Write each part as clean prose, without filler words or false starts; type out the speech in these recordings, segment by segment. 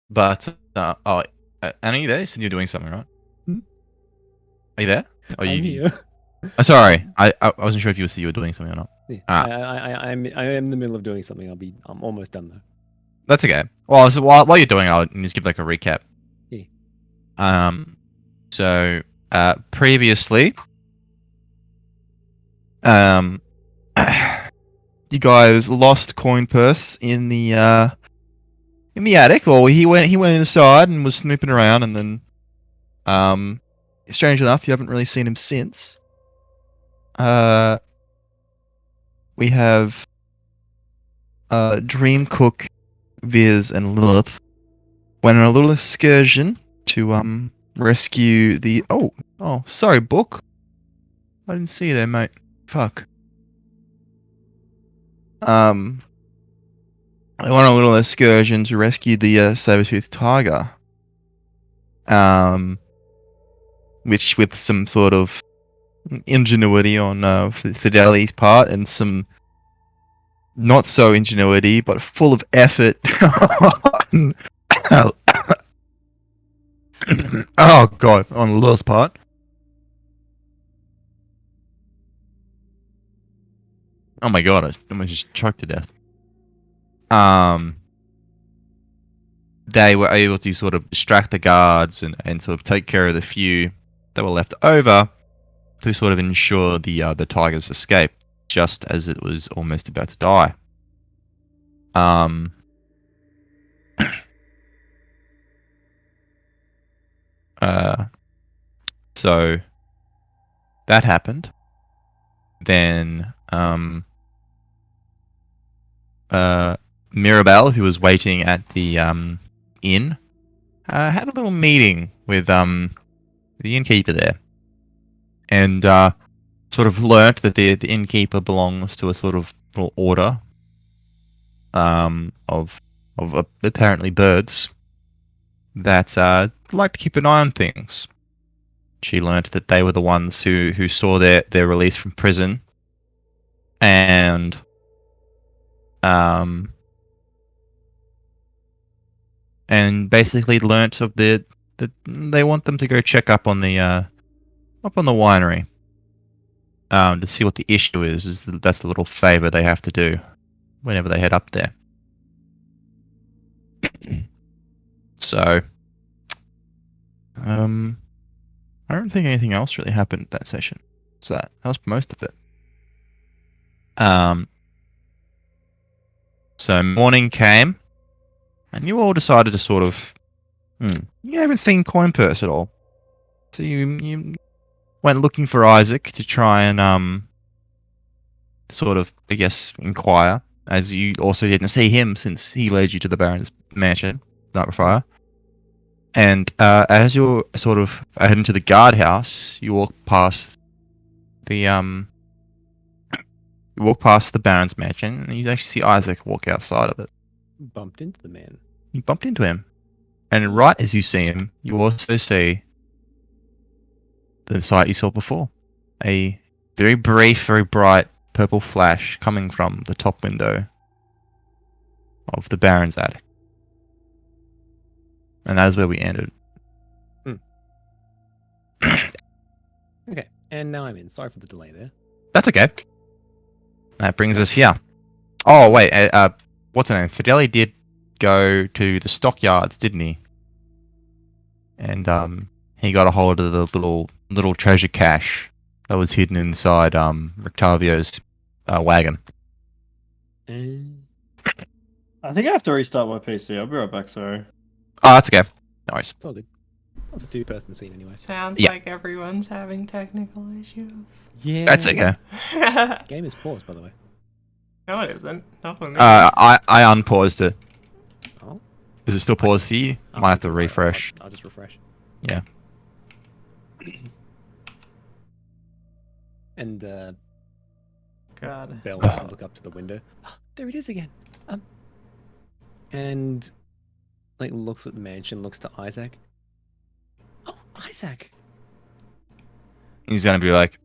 But Anna, are you there? You said you're doing something, right? Hmm? Are you there? Oh, I'm here. Oh, sorry, I wasn't sure if you were doing something or not. Yeah, Ah, I am in the middle of doing something. I'm almost done though. that's okay. Well, so while you're doing it, I'll just give like a recap. Yeah. So previously, um, you guys lost coin purse in the attic. Well, he went inside and was snooping around, and then strange enough, you haven't really seen him since. We have Dream Cook, Viz, and Lilith went on a little excursion to rescue the sorry, book. I didn't see you there, mate. Fuck. I went on a little excursion to rescue the saber-toothed tiger. Which with some sort of ingenuity on Fidelity's part and some not so ingenuity, but full of effort. Oh god, on Lil's part. Oh my god, I almost just choked to death. They were able to sort of distract the guards and sort of take care of the few that were left over to sort of ensure the tiger's escape, just as it was almost about to die. So that happened. Then Mirabelle, who was waiting at the inn, had a little meeting with the innkeeper there, and sort of learnt that the innkeeper belongs to a sort of little order of apparently birds that like to keep an eye on things. She learnt that they were the ones who saw their release from prison, and basically learnt of that they want them to go check up on the winery to see what the issue is. That's the little favor they have to do whenever they head up there. So, I don't think anything else really happened that session. So that was most of it. So morning came, and you all decided to sort of, you haven't seen Coin Purse at all, so you went looking for Isaac to try and sort of, I guess, inquire, as you also didn't see him since he led you to the Baron's mansion the night before. And as you're sort of heading to the guardhouse, you walk past the Baron's mansion, and you actually see Isaac walk outside of it. Bumped into the man. You bumped into him, and right as you see him, you also see the sight you saw before: a very brief, very bright purple flash coming from the top window of the Baron's attic. And that is where we ended. Okay, and now I'm in. Sorry for the delay there. That's okay. That brings us here. Oh wait, what's her name? Fidelity did go to the stockyards, didn't he? And he got a hold of the little treasure cache that was hidden inside Rictavio's wagon. I think I have to restart my PC. I'll be right back, sorry. Oh, that's okay. No worries. It's all good. That's a two-person scene anyway. Sounds Yeah. like everyone's having technical issues. Yeah. That's okay. Game is paused, by the way. No, it isn't. Not for me. I unpaused it. Oh. Is it still paused for you? Might have to refresh. I'll just refresh. Yeah. And God. Belle wants to look up to the window. There it is again. And like looks at the mansion, looks to Isaac. Oh, Isaac. He's gonna be like,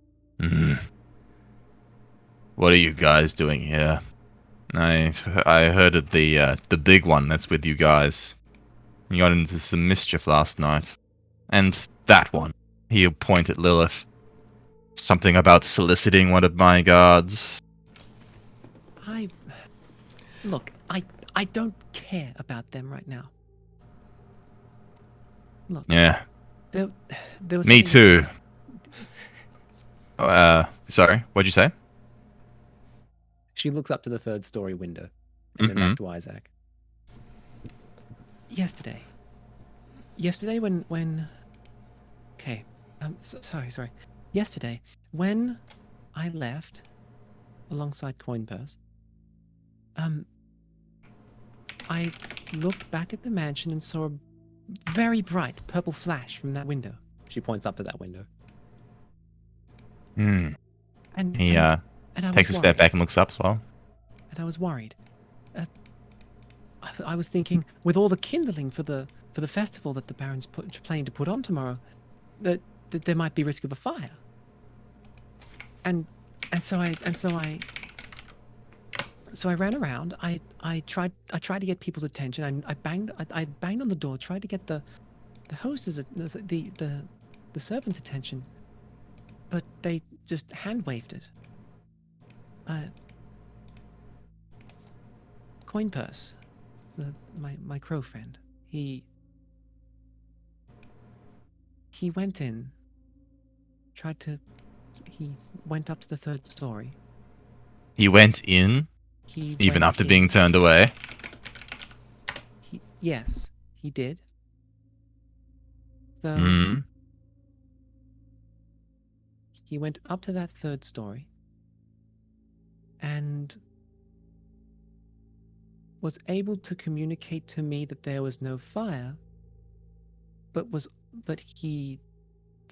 what are you guys doing here? I heard of the big one that's with you guys. You got into some mischief last night. And that one. He'll point at Lilith. Something about soliciting one of my guards. Look, I don't care about them right now. Look. Yeah. There was Me something- too. Sorry, what'd you say? She looks up to the third story window and then back to Isaac. Yesterday when okay, sorry. Yesterday when I left alongside Coin Purse, I looked back at the mansion and saw a very bright purple flash from that window. She points up to that window. Hmm. And He and I takes a was step worried. back and looks up as well. And I was worried. I was thinking, with all the kindling for the festival that the Baron's planning to put on tomorrow, that there might be risk of a fire. And so I ran around. I tried to get people's attention. I banged on the door, tried to get the host's the servants' attention, but they just hand waved it. Coin Purse, my crow friend, he went in, he went up to the third story. He went in, He even went after in. being turned away. Yes, he did. So Hmm. he went up to that third story and was able to communicate to me that there was no fire, but he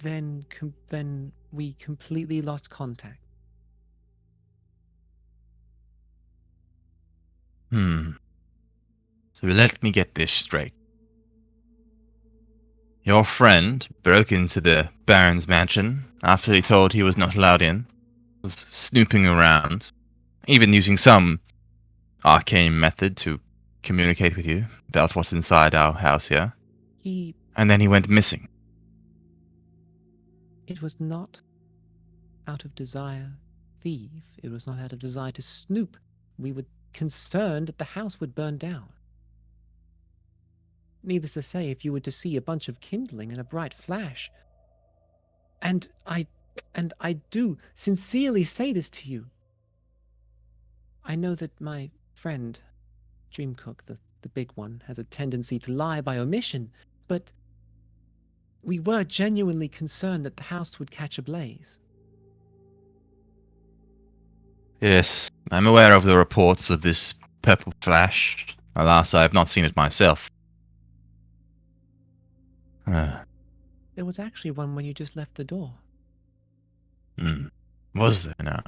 then we completely lost contact. So let me get this straight. Your friend broke into the Baron's mansion after he told he was not allowed in, was snooping around, even using some arcane method to communicate with you about what's inside our house here, and then he went missing. It was not out of desire to thieve. It was not out of desire to snoop. We were concerned that the house would burn down. Needless to say, if you were to see a bunch of kindling and a bright flash, and I do sincerely say this to you, I know that my friend, Dreamcook, the big one, has a tendency to lie by omission, but we were genuinely concerned that the house would catch ablaze. Yes, I'm aware of the reports of this purple flash. Alas, I have not seen it myself. There was actually one when you just left the door. Was there now?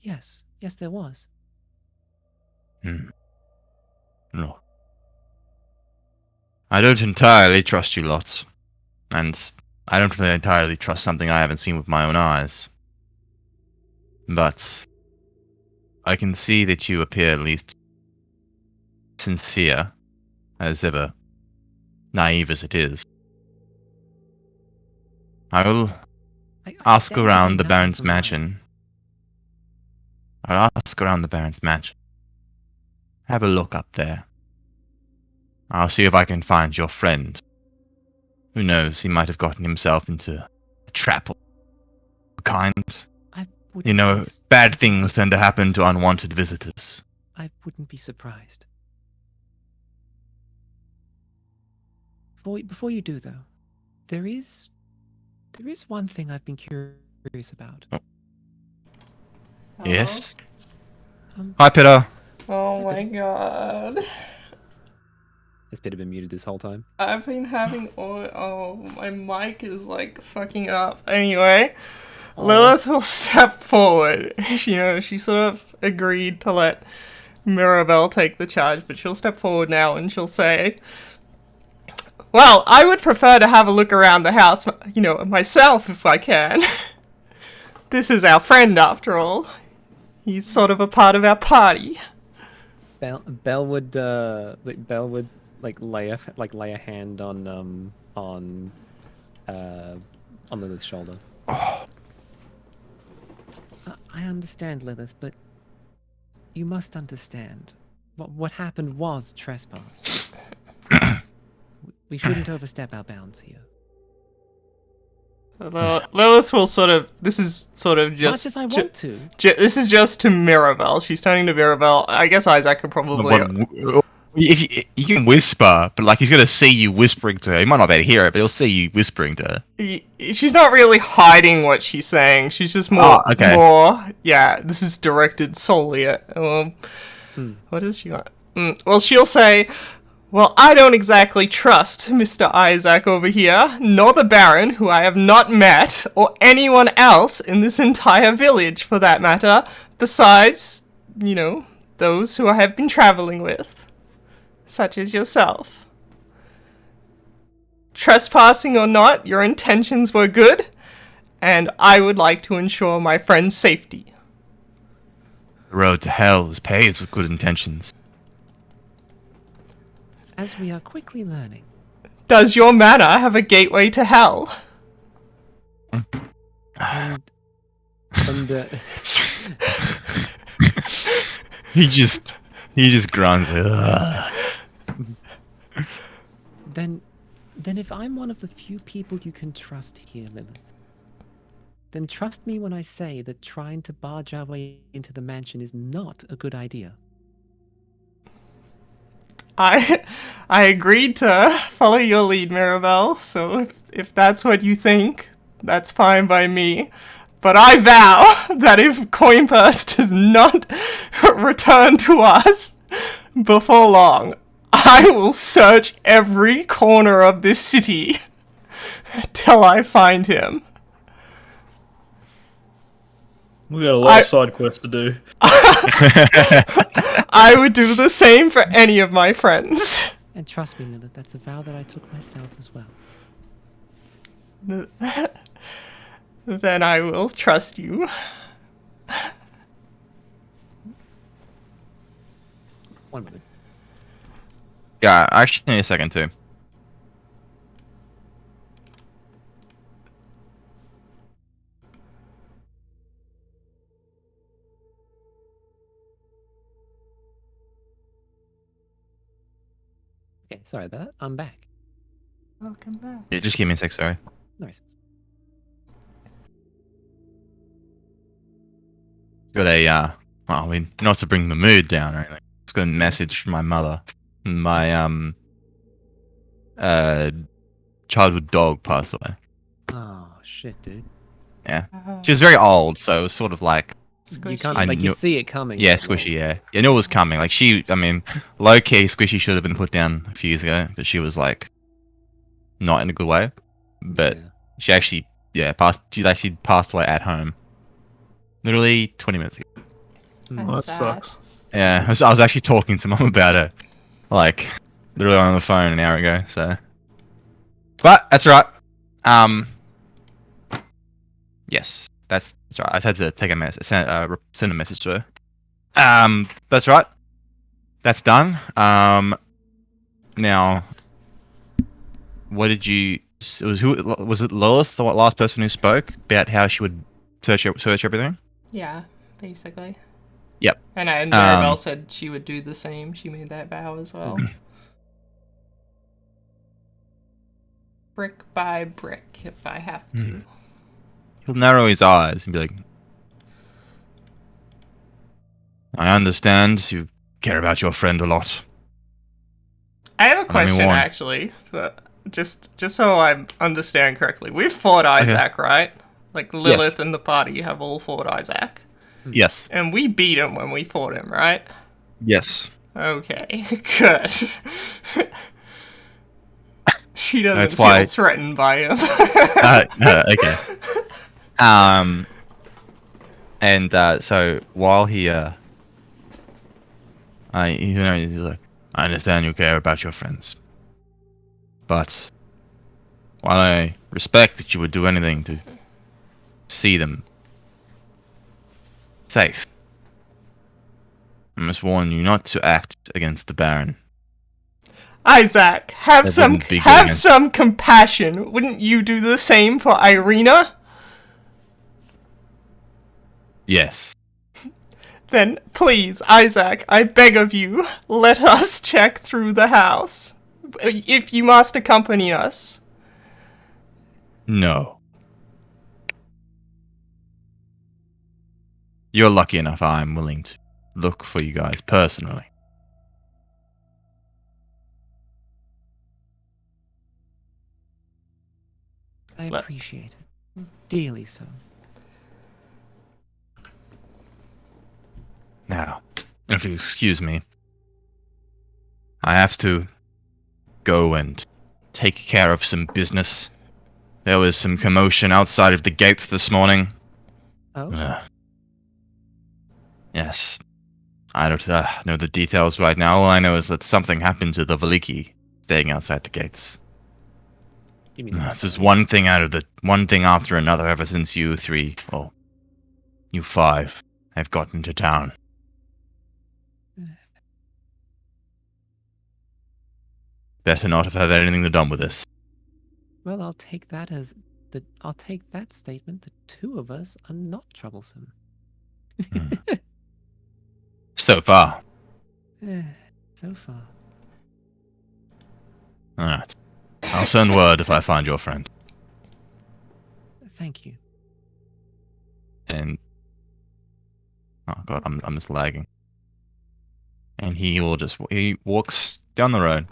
Yes, there was. No. I don't entirely trust you lots. And I don't really entirely trust something I haven't seen with my own eyes. But I can see that you appear at least sincere, as ever, naive as it is. I will ask stand to around gain the nothing Baron's from lying. mansion. I'll ask around the Baron's mansion. Have a look up there. I'll see if I can find your friend. Who knows, he might have gotten himself into a trap of a kind. I wouldn't You know, be bad things tend to happen to unwanted visitors. I wouldn't be surprised. Before you do, though, there is one thing I've been curious about. Yes? Um, Hi, Peter. Oh my god. Has Peter been muted this whole time? I've been having oh, my mic is like fucking up. Anyway, Lilith will step forward. She sort of agreed to let Mirabelle take the charge, but she'll step forward now and she'll say, well, I would prefer to have a look around the house, myself if I can. This is our friend after all. He's sort of a part of our party. Belle would lay a hand on Lilith's shoulder. Oh, I understand, Lilith, but you must understand. What happened was trespass. We shouldn't overstep our bounds here. Lilith will sort of. This is sort of just. Much as I want to. This is just to Mirabelle. She's turning to Mirabelle. I guess Isaac could probably. if you can whisper, but like he's gonna see you whispering to her. He might not be able to hear it, but he'll see you whispering to her. She's not really hiding what she's saying. She's just more. okay. Yeah, this is directed solely at. What does she want? Well, she'll say. Well, I don't exactly trust Mr. Isaac over here, nor the Baron, who I have not met, or anyone else in this entire village, for that matter, besides, those who I have been traveling with, such as yourself. Trespassing or not, your intentions were good, and I would like to ensure my friend's safety. The road to hell is paved with good intentions. As we are quickly learning. Does your manor have a gateway to hell? And he just grunts. Ugh. Then if I'm one of the few people you can trust here, Lilith, then trust me when I say that trying to barge our way into the mansion is not a good idea. I agreed to follow your lead, Mirabelle, so if that's what you think, that's fine by me. But I vow that if Coin Purse does not return to us before long, I will search every corner of this city till I find him. We got a lot of side quests to do. I would do the same for any of my friends. And trust me, Lilith, that's a vow that I took myself as well. Then I will trust you. One moment. Yeah, I actually need a second too. Okay, sorry about that. I'm back. Welcome back. Yeah, just give me a sec, sorry. Nice. Got a well, I mean, not to bring the mood down or anything. It's got a message from my mother. My childhood dog passed away. Oh shit, dude. She was very old, so it was sort of like You can't I you knew- see it coming. yeah, but, like, squishy. Yeah, I knew it was coming. Like I mean, low key, squishy should have been put down a few years ago, but she was like not in a good way. But yeah. she actually, she actually passed away at home, literally 20 minutes ago. Oh, that sucks. Yeah, I was actually talking to mum about it, like literally on the phone an hour ago. So, but that's right. Yes, that's right. I just had to take a message, send a message to her. That's right. That's done. Now, what did you? Who was it? Lilith, the last person who spoke about how she would search everything. Yeah, basically. Yep. And Mirabelle said she would do the same. She made that vow as well. Brick by brick, if I have to. He'll narrow his eyes and be like, I understand you care about your friend a lot. I have a Let me question, warn. actually, but just so I understand correctly. We've fought Isaac, right? Like Lilith and the party have all fought Isaac. Yes. And we beat him when we fought him, right? Yes. Okay, good. She doesn't That's feel why- threatened by him. Okay. And so while he's like, I understand you care about your friends, but while I respect that you would do anything to see them safe, I must warn you not to act against the Baron. Isaac, have That some wouldn't be have good. some compassion. Wouldn't you do the same for Irina? Yes. Then please, Isaac, I beg of you, let us check through the house. If you must accompany us. No. You're lucky enough I'm willing to look for you guys personally. I Let- appreciate it. Dearly so. Now, if you excuse me, I have to go and take care of some business. There was some commotion outside of the gates this morning. Oh? Yes. I don't know the details right now. All I know is that something happened to the Valiki staying outside the gates. You mean It's just one thing after another ever since you three, well, you five, have gotten to town. Better not have had anything to do with this. Well, I'll take that statement. The two of us are not troublesome. So far. So far. Alright. I'll send word if I find your friend. Thank you. And oh god, I'm just lagging. And he walks down the road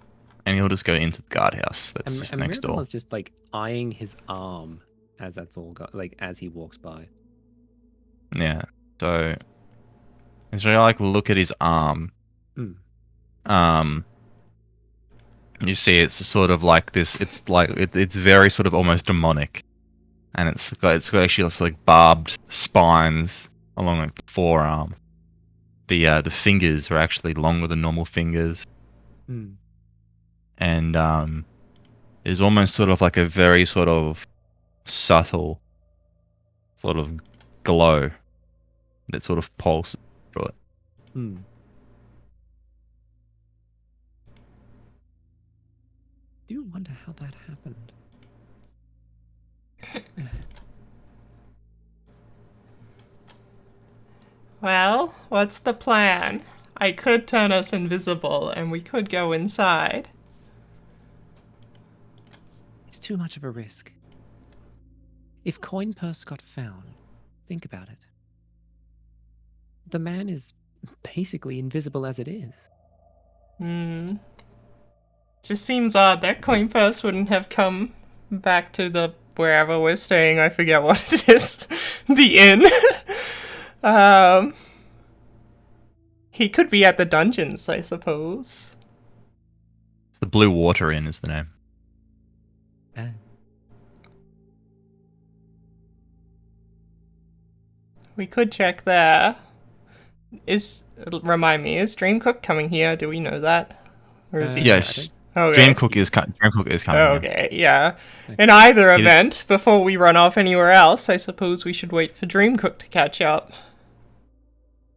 and he'll just go into the guardhouse that's just next door. Mirabella's just like eyeing his arm as that's all as he walks by. Yeah. So as we look at his arm. You see it's sort of like this, it's very sort of almost demonic. And it's got actually like barbed spines along like the forearm. The fingers are actually longer than normal fingers. And is almost sort of like a very sort of subtle sort of glow that sort of pulses through it. Do you wonder how that happened? Well, what's the plan? I could turn us invisible and we could go inside. It's too much of a risk. If coin purse got found, think about it. The man is basically invisible as it is. Just seems odd that coin purse wouldn't have come back to the wherever we're staying. I forget what it is. The inn. He could be at the dungeons, I suppose. The Blue Water Inn is the name. We could check there. Remind me, is Dreamcook coming here? Do we know that? Or is he? Yes. Okay. Dreamcook is coming. Okay, yeah. In either event, before we run off anywhere else, I suppose we should wait for Dreamcook to catch up.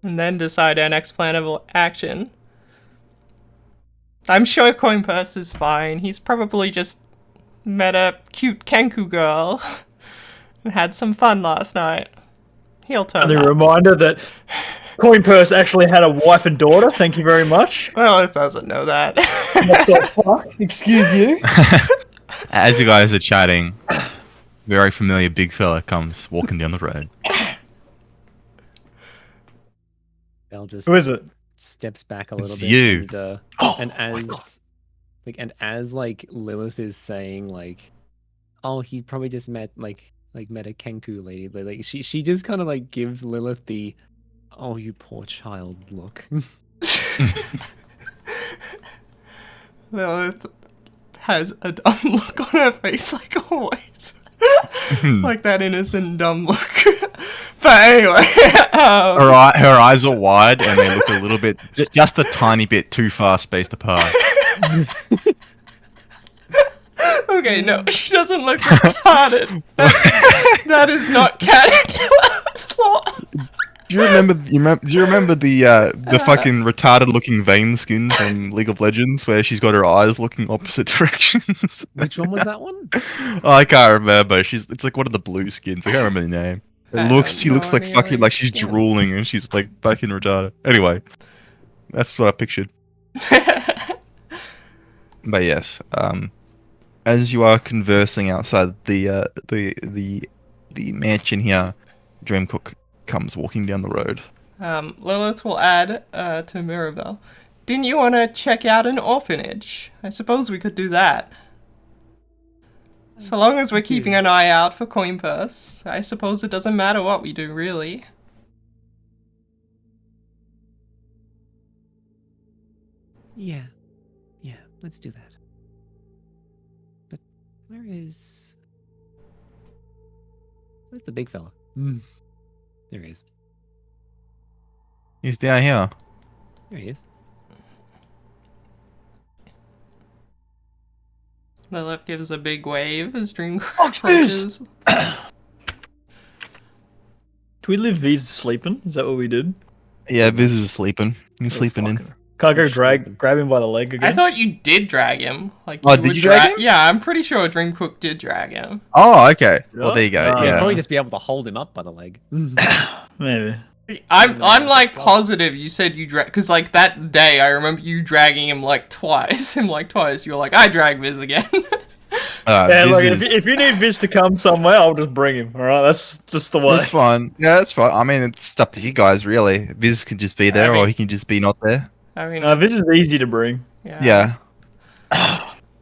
And then decide our next plan of action. I'm sure Coin Purse is fine. He's probably just met a cute Kenku girl and had some fun last night. He'll turn And a up. reminder that Coin Purse actually had a wife and daughter. Thank you very much. Well, it doesn't know that. What the fuck? Excuse you? As you guys are chatting, very familiar big fella comes walking down the road. Belle just Who is it? steps back a little It's bit. you. And as Lilith is saying oh, he probably just met met a Kenku lady. Like she just kind of gives Lilith the, oh, you poor child look. Lilith has a dumb look on her face, like always. Like that innocent, dumb look. But anyway. Her eyes are wide and they look a little bit, just a tiny bit too fast-spaced apart. Okay, no, she doesn't look retarded. That is not canon to Lilith's law. Do you remember? Do you remember the fucking retarded looking vein skin from League of Legends where she's got her eyes looking opposite directions? Which one was that one? Oh, I can't remember. It's like one of the blue skins. I can't remember the name. She looks like fucking like she's drooling and she's like fucking retarded. Anyway, that's what I pictured. But yes, as you are conversing outside the mansion here, Dreamcook comes walking down the road. Lilith will add to Mirabelle. Didn't you want to check out an orphanage? I suppose we could do that. So long as we're keeping an eye out for coin purse, I suppose it doesn't matter what we do, really. Yeah, let's do that. But where's the big fella? There he is. He's down here. There he is. Lilith gives a big wave as Dream Watch this! approaches. Do we leave V's sleeping? Is that what we did? Yeah, Viz is sleeping. He's sleeping in. Can't go grab him by the leg again? I thought you did drag him. Like, Oh, did you drag him? Yeah, I'm pretty sure Dreamcook did drag him. Oh, okay. Well, there you go. Yeah. You'd Yeah. probably just be able to hold him up by the leg. Maybe. I'm like positive you said you drag, because like that day I remember you dragging him like twice. You were like, I drag Viz again. Yeah, Viz look, is- if you need Viz to come somewhere, I'll just bring him, alright? That's just the way. That's fine. Yeah, that's fine. I mean, it's up to you guys, really. Viz can just be there, I mean- or he can just be not there. I mean, Viz is easy to bring. Yeah.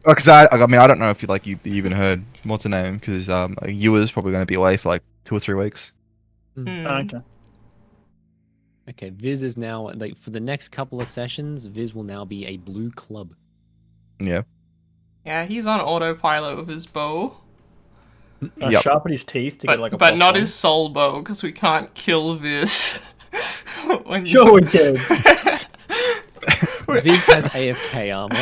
Because I mean, I don't know if you even heard what's her name, because Ewer's probably going to be away for like 2 or 3 weeks. Okay. Okay, Viz is now, like, for the next couple of sessions, Viz will now be a blue club. Yeah. Yeah, he's on autopilot with his bow, Yep. Sharpen his teeth to get like a but not pop his soul bow, because we can't kill Viz. when on. Sure we can. Viz has AFK armor.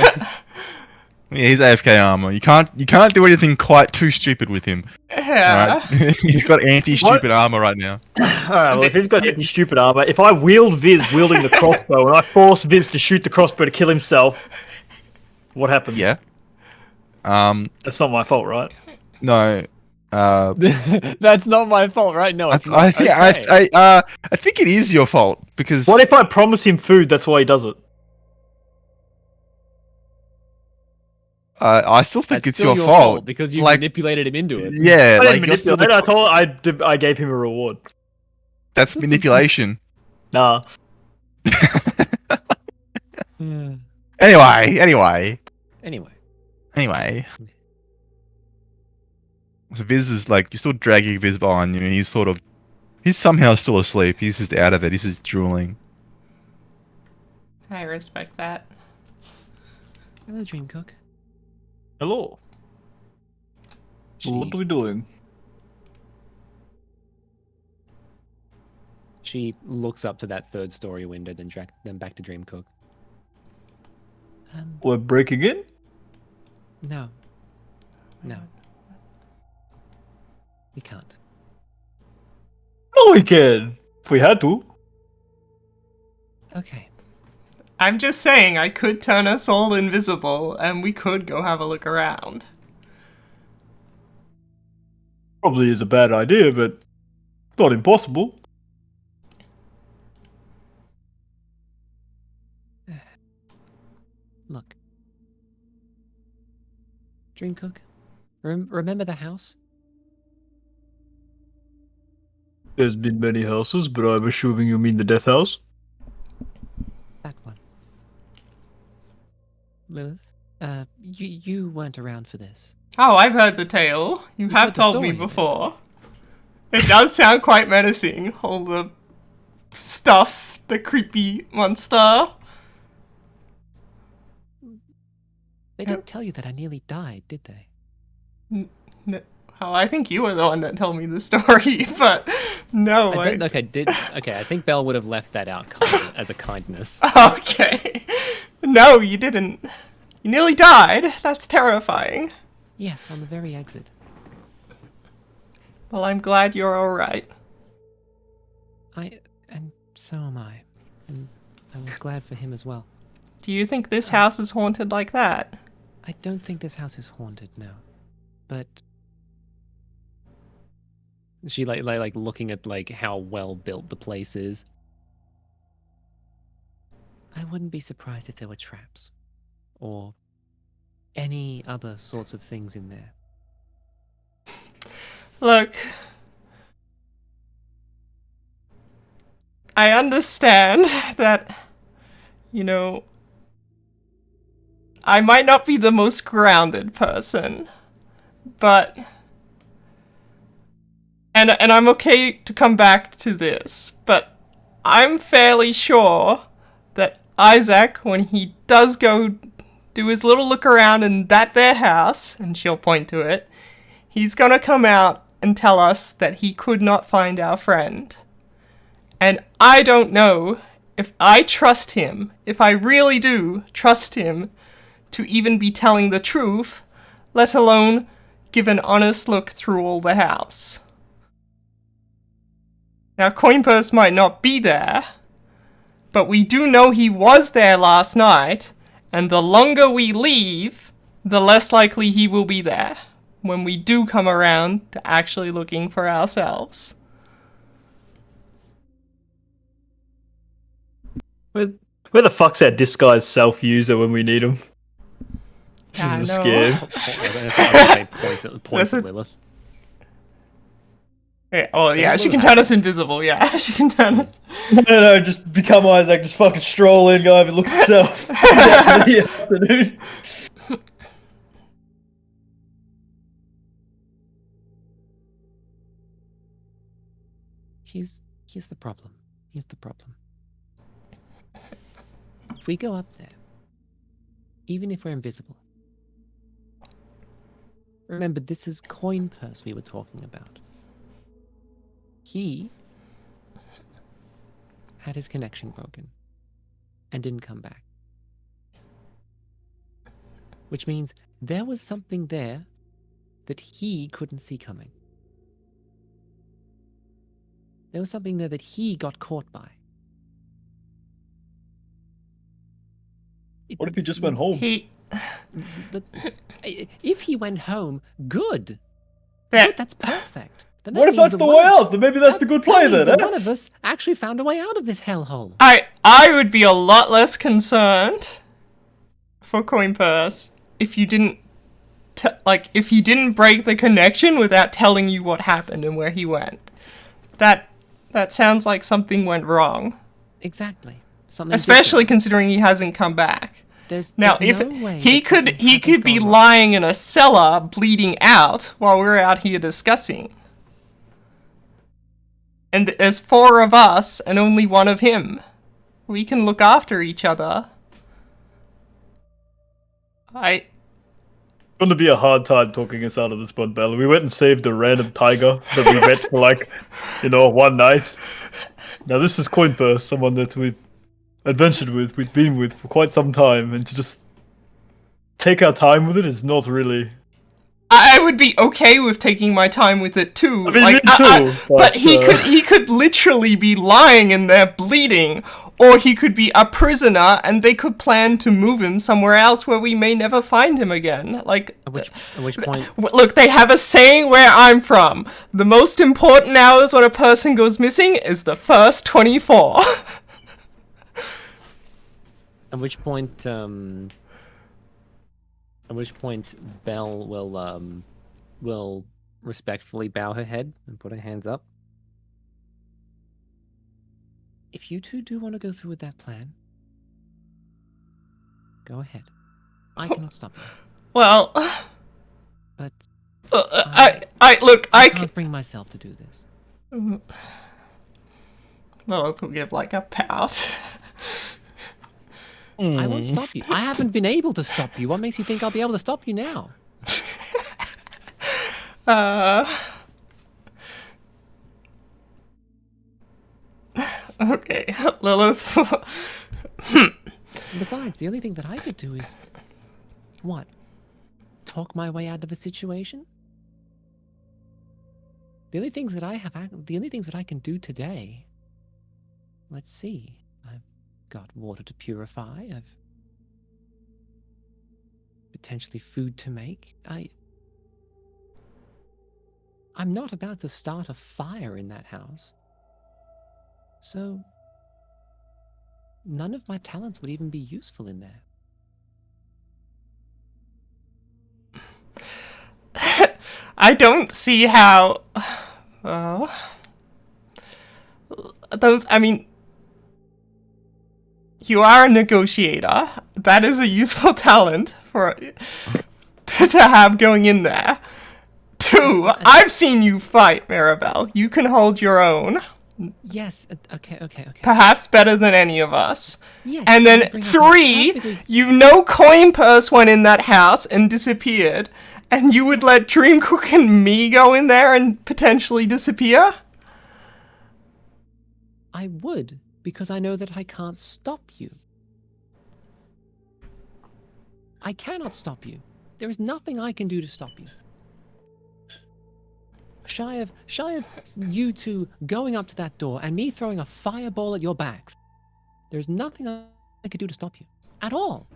Yeah, he's AFK armor. You can't do anything quite too stupid with him. Yeah. Alright? He's got anti-stupid armor right now. Alright, well, if he's got any stupid armor, if I wield Viz wielding the crossbow and I force Viz to shoot the crossbow to kill himself, what happens? Yeah. That's not my fault, right? No. That's not my fault, right? No, it's not. I Okay. think it is your fault because What if I promise him food, that's why he does it? I still think That's it's still your fault because you Like, manipulated him into it. Yeah, I like didn't you're still manipulate, I gave him a reward. that's manipulation. Nah. Anyway. Anyway, So Viz is like you're still dragging Viz behind you. And he's somehow still asleep. He's just out of it. He's just drooling. I respect that. hello, Dreamcook. Hello. What are we doing? She looks up to that third story window, then back to Dreamcook. We're breaking in? No. We can't. No, we can. If we had to. Okay. I'm just saying I could turn us all invisible and we could go have a look around. Probably is a bad idea, but not impossible. Look. Dreamcook, remember the house? There's been many houses, but I'm assuming you mean the death house? That one. Lilith, you weren't around for this. Oh, I've heard the tale. You have heard the told me story. before. It does sound quite menacing. All the stuff, the creepy monster. They didn't tell you that I nearly died, did they? No, oh, I think you were the one that told me the story, but no. I think Belle would have left that out as a kindness. Okay. No, you didn't. You nearly died. That's terrifying. Yes, on the very exit. Well, I'm glad you're alright. And So am I. And I was glad for him as well. Do you think this house is haunted like that? I don't think this house is haunted, no. But she like looking at like how well built the place is. I wouldn't be surprised if there were traps or any other sorts of things in there. Look, I understand that, you know, I might not be the most grounded person, but... And I'm okay to come back to this, but I'm fairly sure that Isaac, when he does go do his little look around in that their house, and she'll point to it, he's gonna come out and tell us that he could not find our friend. And I don't know if I trust him, if I really do trust him, to even be telling the truth, let alone give an honest look through all the house. Now, Coinpurse might not be there, but we do know he was there last night, and the longer we leave, the less likely he will be there when we do come around to actually looking for ourselves. Where the fuck's our disguised self-user when we need him? Yeah, I I'm know. scared. Points at Lilith. Yeah, oh yeah, she can turn us invisible, yeah. She can turn us... No, just become Isaac, just fucking stroll in, go over, look at yourself. The afternoon. Here's the problem. Here's the problem. If we go up there, even if we're invisible, remember this is Coinpurse we were talking about. He had his connection broken and didn't come back. Which means there was something there that he couldn't see coming. There was something there that he got caught by. What if he just went home? If he went home, good. Yeah. Good, that's perfect. Then What that if means that's that the one way of- out? Then maybe that's the good play that means then, that eh? one of us actually found a way out of this hellhole. I would be a lot less concerned for Coinpurse if you didn't if he didn't break the connection without telling you what happened and where he went. That sounds like something went wrong. Exactly. Something Especially different. considering he hasn't come back. There's Now, no if way he that could something he hasn't could be gone wrong. lying in a cellar bleeding out while we're out here discussing. And there's 4 of us and only 1 of him. We can look after each other. It's going to be a hard time talking us out of this one, Bella. We went and saved a random tiger that we met for one night. Now this is Coinpurse, someone that we've adventured with, we've been with for quite some time, and to just take our time with it is not really... I would be okay with taking my time with it too. I mean, me too, but he could literally be lying in there bleeding, or he could be a prisoner and they could plan to move him somewhere else where we may never find him again. Like, At which point, look, they have a saying where I'm from: the most important hours when a person goes missing is the first 24. At which point, Belle will respectfully bow her head and put her hands up. If you two do want to go through with that plan, go ahead. I cannot stop you. Well, But I can't bring myself to do this. Lilith will give like a pout. I won't stop you. I haven't been able to stop you. What makes you think I'll be able to stop you now? Okay, Lilith. Besides, the only thing that I could do is... what? Talk my way out of a situation? The only things that I can do today let's see. I've got water to purify. I've potentially food to make. I'm not about to start a fire in that house. So none of my talents would even be useful in there. I don't see how. Well, I mean, you are a negotiator. That is a useful talent to have going in there. 2, I've seen you fight, Maribel. You can hold your own. Yes, okay. Perhaps better than any of us. Yes, And then you bring up a 3, perfectly- you know Coin Purse went in that house and disappeared. And you would let Dreamcook and me go in there and potentially disappear? I would, because I know that I can't stop you. I cannot stop you. There is nothing I can do to stop you. Shy of you two going up to that door and me throwing a fireball at your backs. There's nothing I could do to stop you. At all.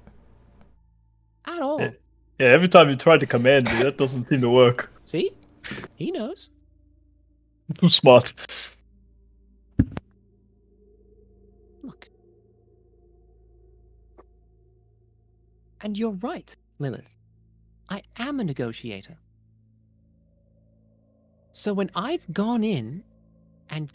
At all. Yeah, every time you try to command me, that doesn't seem to work. See? He knows. Too smart. Look. And you're right, Lilith. I am a negotiator. So when I've gone in and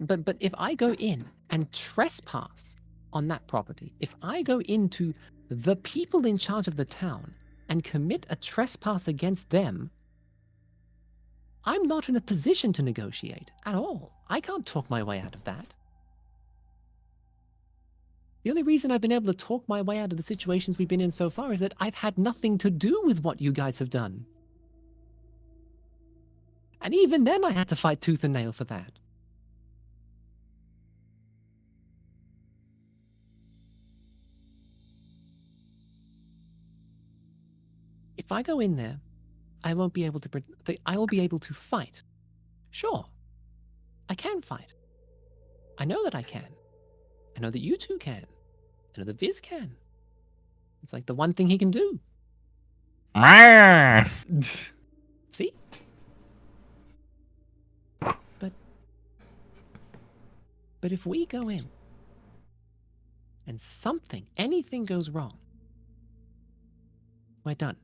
but if I go in and trespass on that property, if I go into the people in charge of the town and commit a trespass against them, I'm not in a position to negotiate at all. I can't talk my way out of that. The only reason I've been able to talk my way out of the situations we've been in so far is that I've had nothing to do with what you guys have done. And even then I had to fight tooth and nail for that. If I go in there, I won't be able to. I will be able to fight. Sure, I can fight. I know that I can. I know that you two can. I know that Viz can. It's like the one thing he can do. See? But if we go in and anything goes wrong, we're done.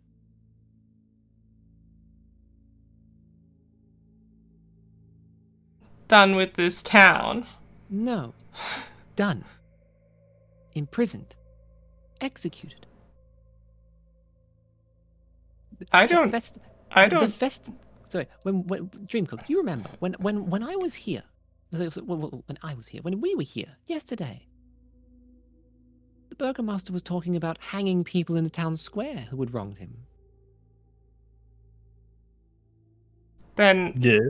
Done with this town. No. Done. Imprisoned. Executed. I don't. Sorry, when Dreamcook, you remember when I was here, when we were here yesterday, the Burgomaster was talking about hanging people in the town square who had wronged him. Then Yeah.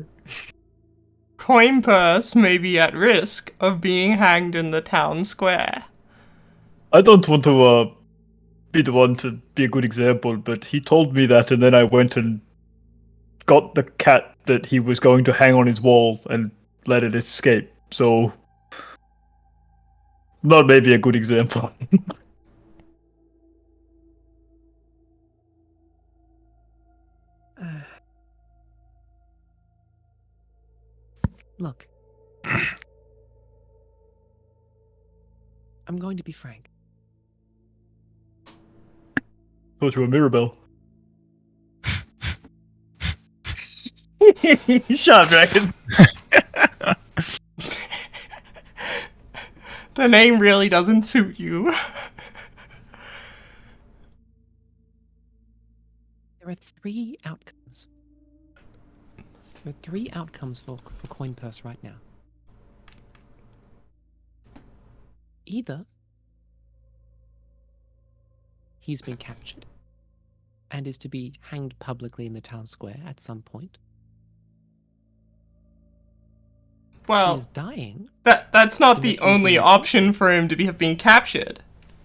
Coin Purse may be at risk of being hanged in the town square. I don't want to be the one to be a good example, but he told me that, and then I went and got the cat that he was going to hang on his wall and let it escape. So, not maybe a good example. Look. I'm going to be frank. Thought you were Mirabelle. Shut up, Dragon. The name really doesn't suit you. There are 3 outcomes. There are 3 outcomes for Coin Purse right now. Either he's been captured and is to be hanged publicly in the town square at some point. He Well, is dying. that's not In the the only evening. option for him to have been captured.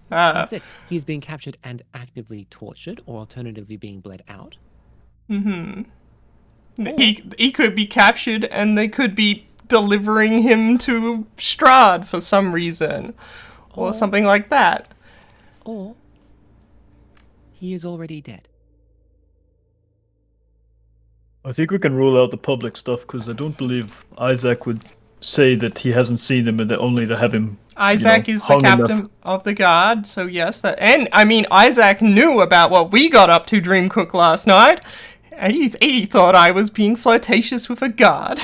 That's it. He's being captured and actively tortured, or alternatively being bled out. He could be captured and they could be delivering him to Strahd for some reason. Or something like that. Or he is already dead. I think we can rule out the public stuff, because I don't believe Isaac would say that he hasn't seen him, and that only to have him. Isaac is the hung captain enough. of the guard, so yes, that. And I mean, Isaac knew about what we got up to, Dreamcook, last night. He thought I was being flirtatious with a guard.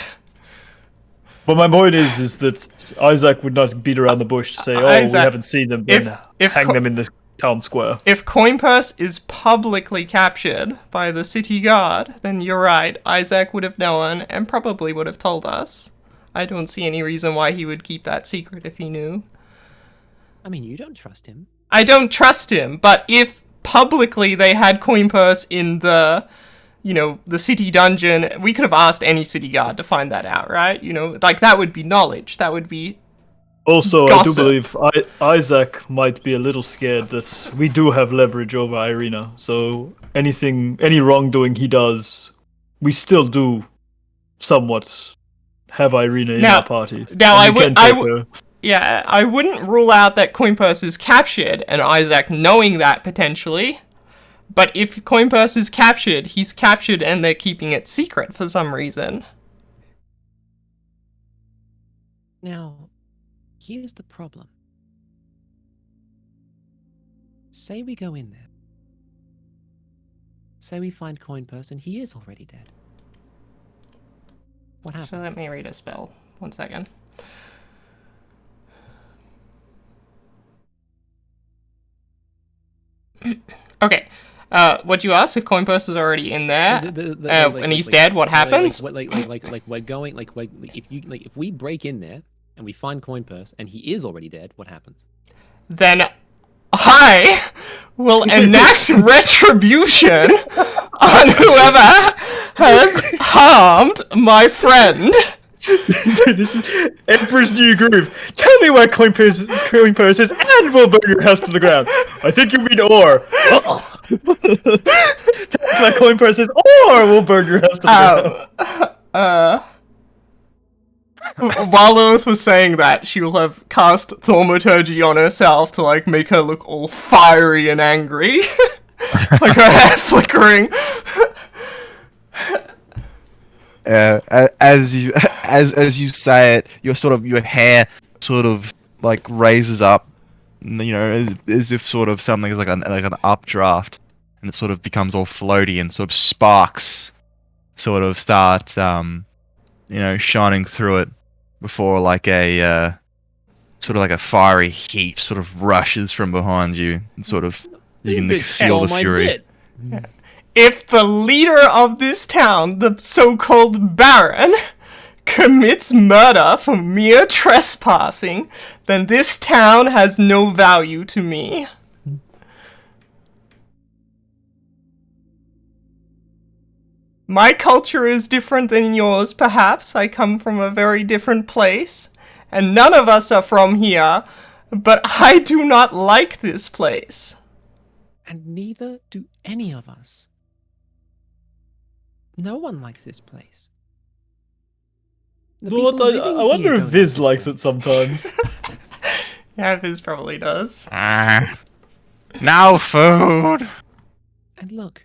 But my point is that Isaac would not beat around the bush to say, "Oh, Isaac, we haven't seen them," and hang them in the town square. If Coin Purse is publicly captured by the city guard, then you're right. Isaac would have known and probably would have told us. I don't see any reason why he would keep that secret if he knew. I mean, you don't trust him. I don't trust him, but if publicly they had Coin Purse in the, the city dungeon, we could have asked any city guard to find that out, right? Like, that would be knowledge. That would be Also, gossip. I do believe Isaac might be a little scared that we do have leverage over Irina. So any wrongdoing he does, we still do somewhat have Irina in our party. Now, I I wouldn't rule out that Coin Purse is captured, and Isaac knowing that potentially. But if Coin Purse is captured, he's captured and they're keeping it secret for some reason. Now, here's the problem. Say we go in there. Say we find Coin Purse and he is already dead. What happens? So let me read a spell. 1 second. Okay. What you ask if Coin Purse is already in there and he's dead? What happens? We're going. If we break in there and we find Coin Purse and he is already dead, what happens? Then I will enact retribution on whoever has harmed my friend. This is Emperor's New Groove. Tell me where Coin Purse is, and we'll burn your house to the ground. I think you mean or. Tell me where Coin Purse is, or we'll burn your house to the ground. While Lilith was saying that, she will have cast Thaumaturgy on herself to, make her look all fiery and angry. Like her hair flickering. As you say it, your hair sort of raises up, as if sort of something is like an updraft, and it sort of becomes all floaty, and sort of sparks sort of start shining through it before a fiery heat sort of rushes from behind you, and sort of you can feel the fury. If the leader of this town, the so-called Baron, commits murder for mere trespassing, then this town has no value to me. My culture is different than yours, perhaps. I come from a very different place, and none of us are from here, but I do not like this place. And neither do any of us. No one likes this place. The You know what? people living I wonder here if don't Viz like likes this it sometimes. Yeah, Viz probably does. No food. And look,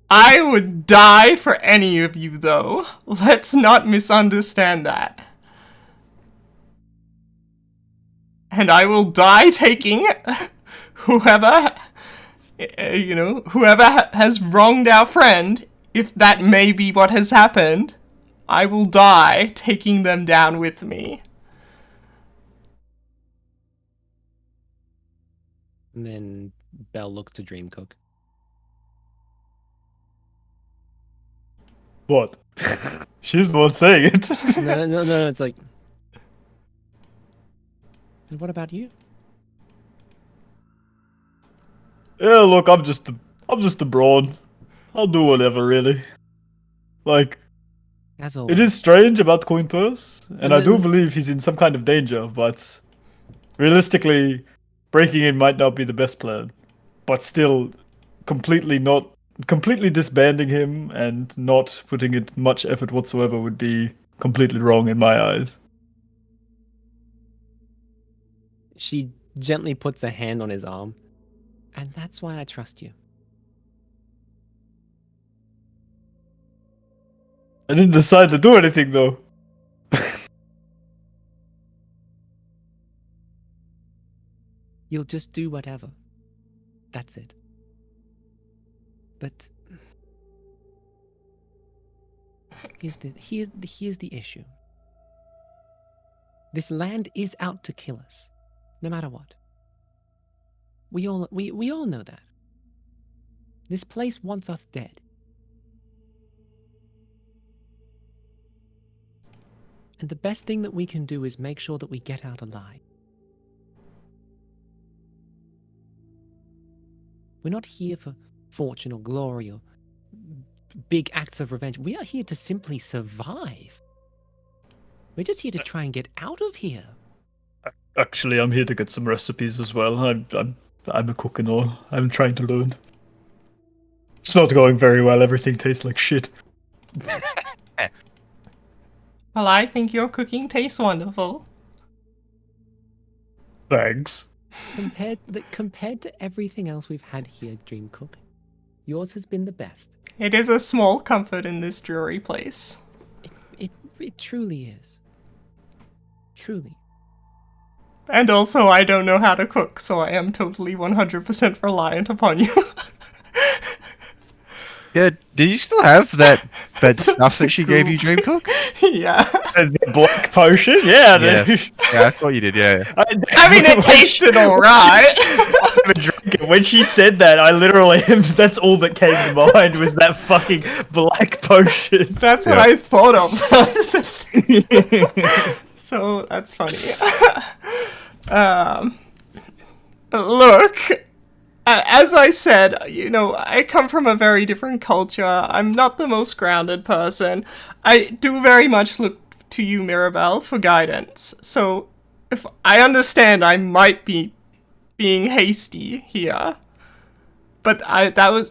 I would die for any of you, though. Let's not misunderstand that. And I will die taking whoever has wronged our friend, if that may be what has happened. I will die taking them down with me. and then Belle looks to Dreamcook. What? She's the one saying it. No, it's like... And what about you? Yeah, look, I'm just a brawn. I'll do whatever, really. As It always. is strange about Coin Purse, and I do then- believe he's in some kind of danger, but realistically, breaking in might not be the best plan. But still, completely disbanding him and not putting in much effort whatsoever would be completely wrong in my eyes. She gently puts a hand on his arm. And that's why I trust you. I didn't decide to do anything though. You'll just do whatever. That's it. But here's the issue. This land is out to kill us, no matter what. We all know that. This place wants us dead. And the best thing that we can do is make sure that we get out alive. We're not here for fortune or glory or big acts of revenge. We are here to simply survive. We're just here to try and get out of here. Actually, I'm here to get some recipes as well. I'm a cook and all. I'm trying to learn. It's not going very well. Everything tastes like shit. Well, I think your cooking tastes wonderful. Thanks. Compared to everything else we've had here, Dreamcook, yours has been the best. It is a small comfort in this dreary place. It truly is. Truly. And also, I don't know how to cook, so I am totally 100% reliant upon you. Yeah, do you still have that stuff that she gave you, Dreamcook? Yeah. The black potion? Yeah. Yeah, I thought you did, yeah. I mean, it tasted alright. I haven't drank it. When she said that, I literally, that's all that came to mind was that fucking black potion. That's what I thought of. So, that's funny. Look, as I said, you know, I come from a very different culture. I'm not the most grounded person. I do very much look to you, Mirabelle, for guidance. So, if I understand, I might be being hasty here. But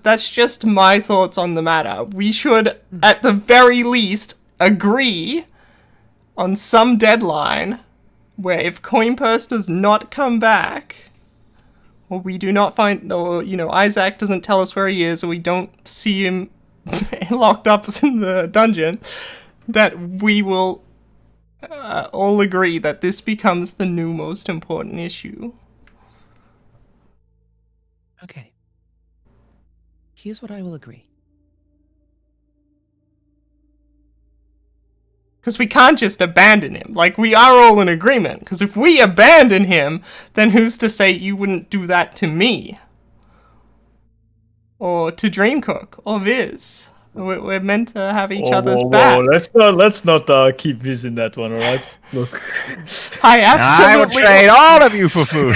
that's just my thoughts on the matter. We should, at the very least, agree on some deadline where if Coinpurse does not come back, or we do not find, or, you know, Isaac doesn't tell us where he is, or we don't see him locked up in the dungeon, that we will all agree that this becomes the new most important issue. Okay. Here's what I will agree. Because we can't just abandon him. Like, we are all in agreement. Because if we abandon him, then who's to say you wouldn't do that to me? Or to Dreamcook? Or Viz? We're meant to have each other's back. Let's not keep Viz in that one, alright? Look. I absolutely... I would trade all of you for food.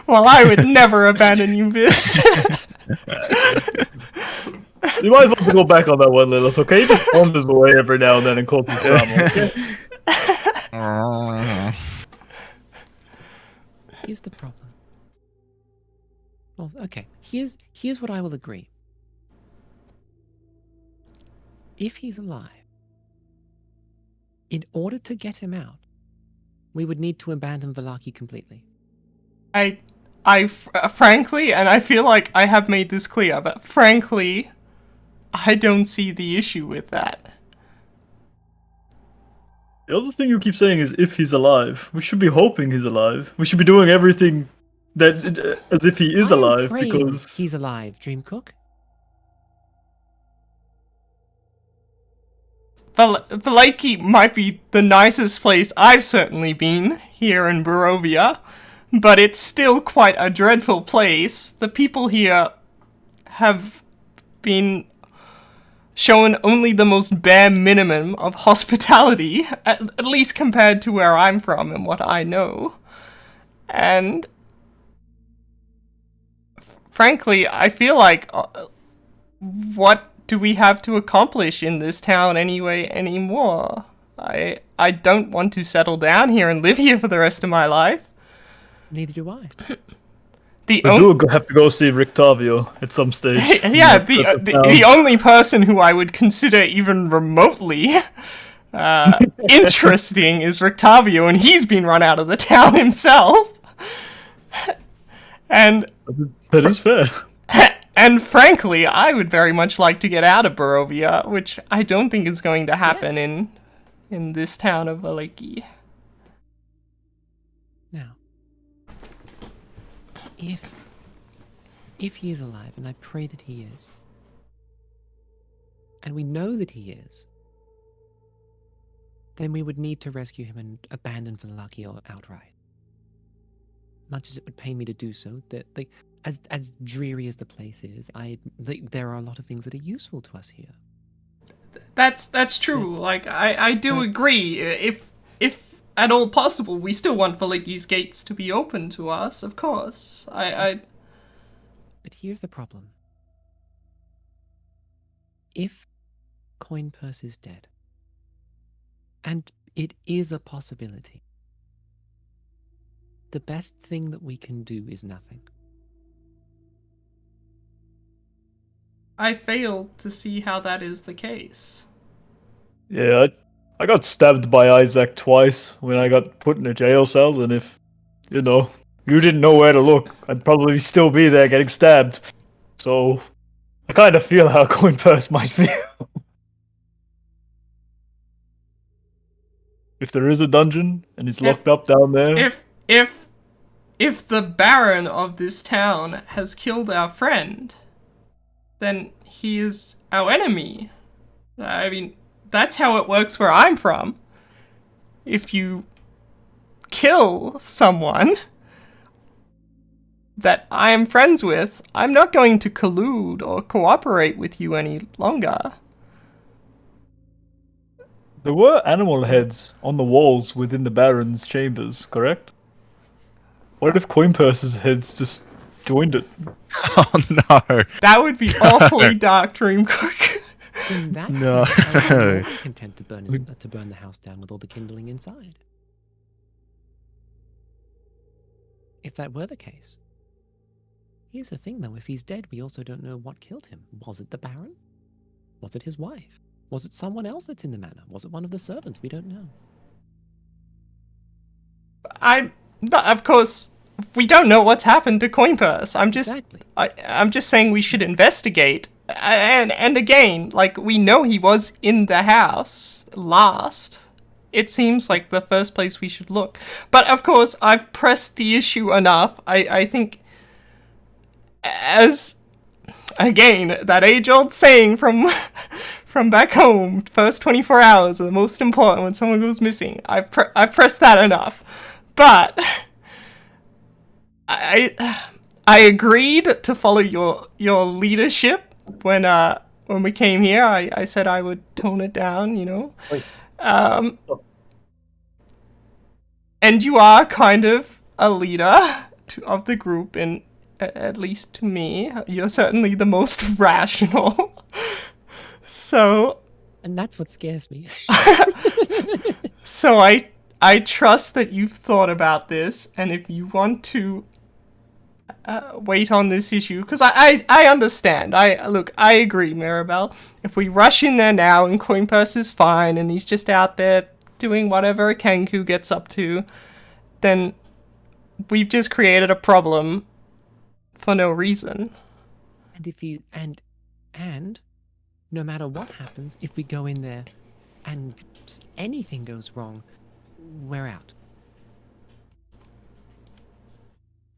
Well, I would never abandon you, Viz. You might want to go back on that one, Lilith, okay? Just wanders away every now and then and call some drama, okay? Here's the problem. Well, okay. Here's what I will agree. If he's alive, in order to get him out, we would need to abandon Vallaki completely. Frankly, and I feel like I have made this clear, but frankly, I don't see the issue with that. The other thing you keep saying is if he's alive. We should be hoping he's alive. We should be doing everything that as if he is alive, because he's alive, Dreamcook. Vallaki might be the nicest place I've certainly been here in Barovia, but it's still quite a dreadful place. The people here have been shown only the most bare minimum of hospitality, at least compared to where I'm from and what I know. And frankly, I feel like what do we have to accomplish in this town anymore? I don't want to settle down here and live here for the rest of my life. Neither do I. We do have to go see Rictavio at some stage. Yeah, the only person who I would consider even remotely interesting is Rictavio, and he's been run out of the town himself. And That is fair. and frankly, I would very much like to get out of Barovia, which I don't think is going to happen in this town of Valaki. Now, if he is alive, and I pray that he is, and we know that he is, then we would need to rescue him and abandon Valaki outright. Much as it would pain me to do so, as dreary as the place is, there are a lot of things that are useful to us here. That's true. Like I do agree. If at all possible, we still want Valaki's gates to be open to us, of course. But here's the problem. If Coin Purse is dead, and it is a possibility, the best thing that we can do is nothing. I fail to see how that is the case. Yeah, I got stabbed by Isaac twice when I got put in a jail cell, and if, you didn't know where to look, I'd probably still be there getting stabbed. So, I kind of feel how Coin Purse might feel. If there is a dungeon, and he's locked up down there... If the Baron of this town has killed our friend, then he is our enemy. I mean, that's how it works where I'm from. If you kill someone that I am friends with, I'm not going to collude or cooperate with you any longer. There were animal heads on the walls within the Baron's chambers, correct? What if Coin Purse's heads just joined it? Oh no! That would be awfully dark, Dreamcook. In that No. case, I would be more than content to burn the house down with all the kindling inside. If that were the case. Here's the thing, though. If he's dead, we also don't know what killed him. Was it the Baron? Was it his wife? Was it someone else that's in the manor? Was it one of the servants? We don't know. Of course, we don't know what's happened to Coin Purse. I'm just saying we should investigate. And again, like, we know he was in the house last. It seems like the first place we should look. But of course, I've pressed the issue enough. I think, as again, that age-old saying from back home, first 24 hours are the most important when someone goes missing. I've pressed that enough. But I agreed to follow your leadership when we came here. I said I would tone it down, Wait. And you are kind of a leader of the group, and at least to me, you're certainly the most rational. So. And that's what scares me. So I trust that you've thought about this, and if you want to wait on this issue, because I understand. I agree, Maribel. If we rush in there now and Coin Purse is fine and he's just out there doing whatever a Kenku gets up to, then we've just created a problem for no reason. And if you and no matter what happens, if we go in there and anything goes wrong, we're out.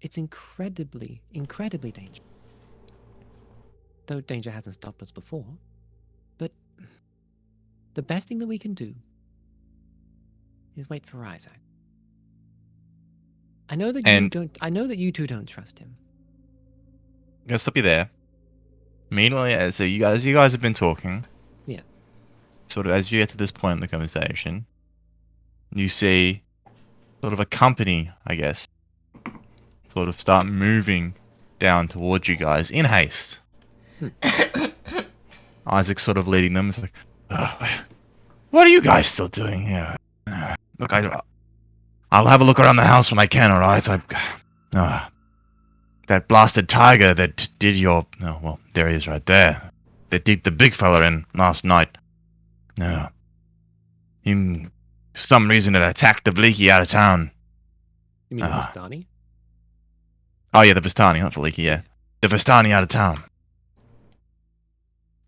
It's incredibly, incredibly dangerous. Though danger hasn't stopped us before. But the best thing that we can do is wait for Isaac. I know that you two don't trust him. I'm gonna stop you there. Immediately, so you guys have been talking. Yeah. Sort of as you get to this point in the conversation, you see sort of a company, I guess, sort of start moving down towards you guys in haste. Isaac's sort of leading them. It's like, what are you guys still doing here? Look, I'll have a look around the house when I can, alright? That blasted tiger that did your... Oh, well, there he is right there. That did the big fella in last night. For some reason it attacked the Bleaky out of town. You mean the Ah. Vistani? Oh yeah, the Vistani, not the Bleaky, yeah. The Vistani out of town.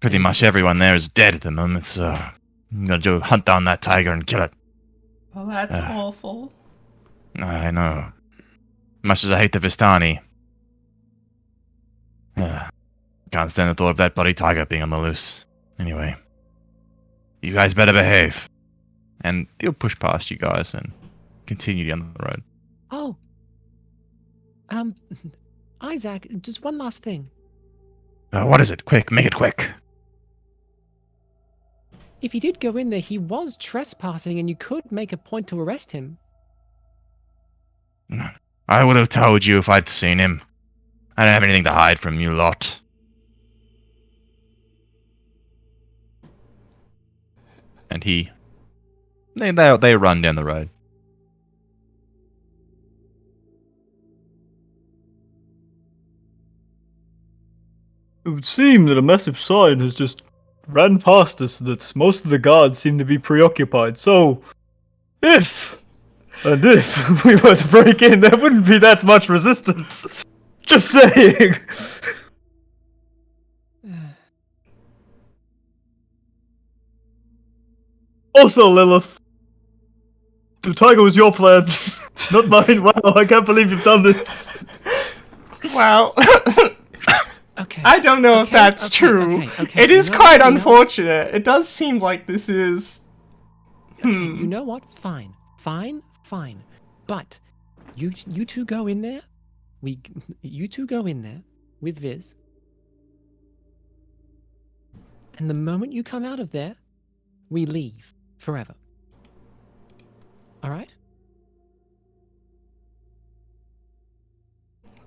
Pretty And- much everyone there is dead at the moment, so I'm gonna go hunt down that tiger and kill it. Well, that's Ah. awful. I know. Much as I hate the Vistani. Can't stand the thought of that bloody tiger being on the loose. Anyway. You guys better behave. And he'll push past you guys and continue down the road. Oh. Isaac, just one last thing. What is it? Quick, make it quick. If you did go in there, he was trespassing, and you could make a point to arrest him. I would have told you if I'd seen him. I don't have anything to hide from you lot. And they run down the road. It would seem that a massive sign has just ran past us that most of the guards seem to be preoccupied. So, if we were to break in, there wouldn't be that much resistance. Just saying. Also, Lilith, the tiger was your plan, not mine. Wow, I can't believe you've done this. Well, Okay. I don't know if that's true. Okay. It is You know- quite you know- unfortunate. It does seem like this is. You know what? Fine. But you two go in there. You two go in there with Viz. And the moment you come out of there, we leave forever. All right?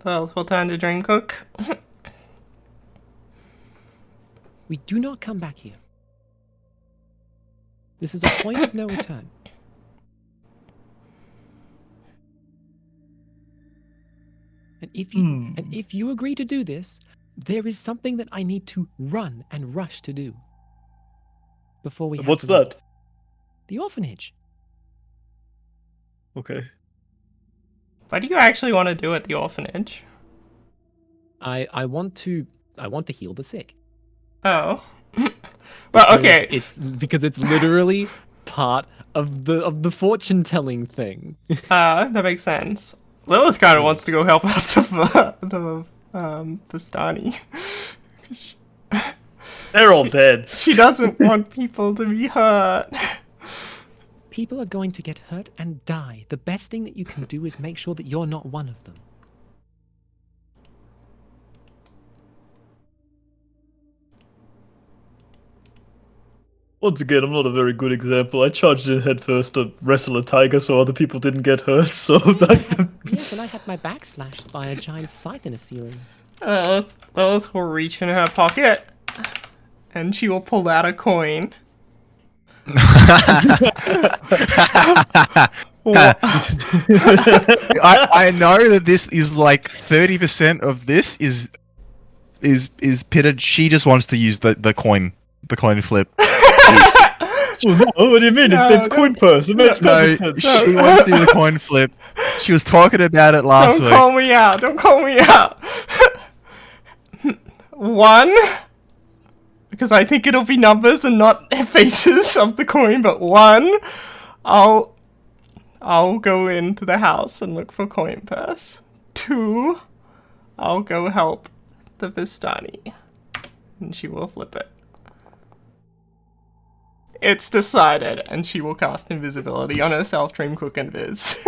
Well, what time to dream cook? We do not come back here. This is a point of no return. And if you agree to do this, there is something that I need to run and rush to do. Before we have What's to leave. that? The orphanage. Okay. What do you actually want to do at the orphanage? I want to heal the sick. Oh. Well, Because okay. because it's literally part of the fortune telling thing. That makes sense. Lilith kind of wants to go help out the Vistani. They're all dead. She doesn't want people to be hurt. People are going to get hurt and die. The best thing that you can do is make sure that you're not one of them. Once again, I'm not a very good example. I charged in head first to wrestle a tiger so other people didn't get hurt, so that... Yes, and I had my back slashed by a giant scythe in a ceiling. Lilith will reach in her pocket, and she will pull out a coin. I know that this is like 30% of this is pitted. She just wants to use the coin flip. Oh, what do you mean? No, It's named don't- coin purse. It makes No, perfect sense. she wants to do the coin flip. She was talking about it last Don't week. call me out. Don't call me out. 1. Because I think it'll be numbers and not faces of the coin, but 1. I'll go into the house and look for coin purse. 2. I'll go help the Vistani. And she will flip it. It's decided, and she will cast invisibility on herself, Dream Cook, and Viz.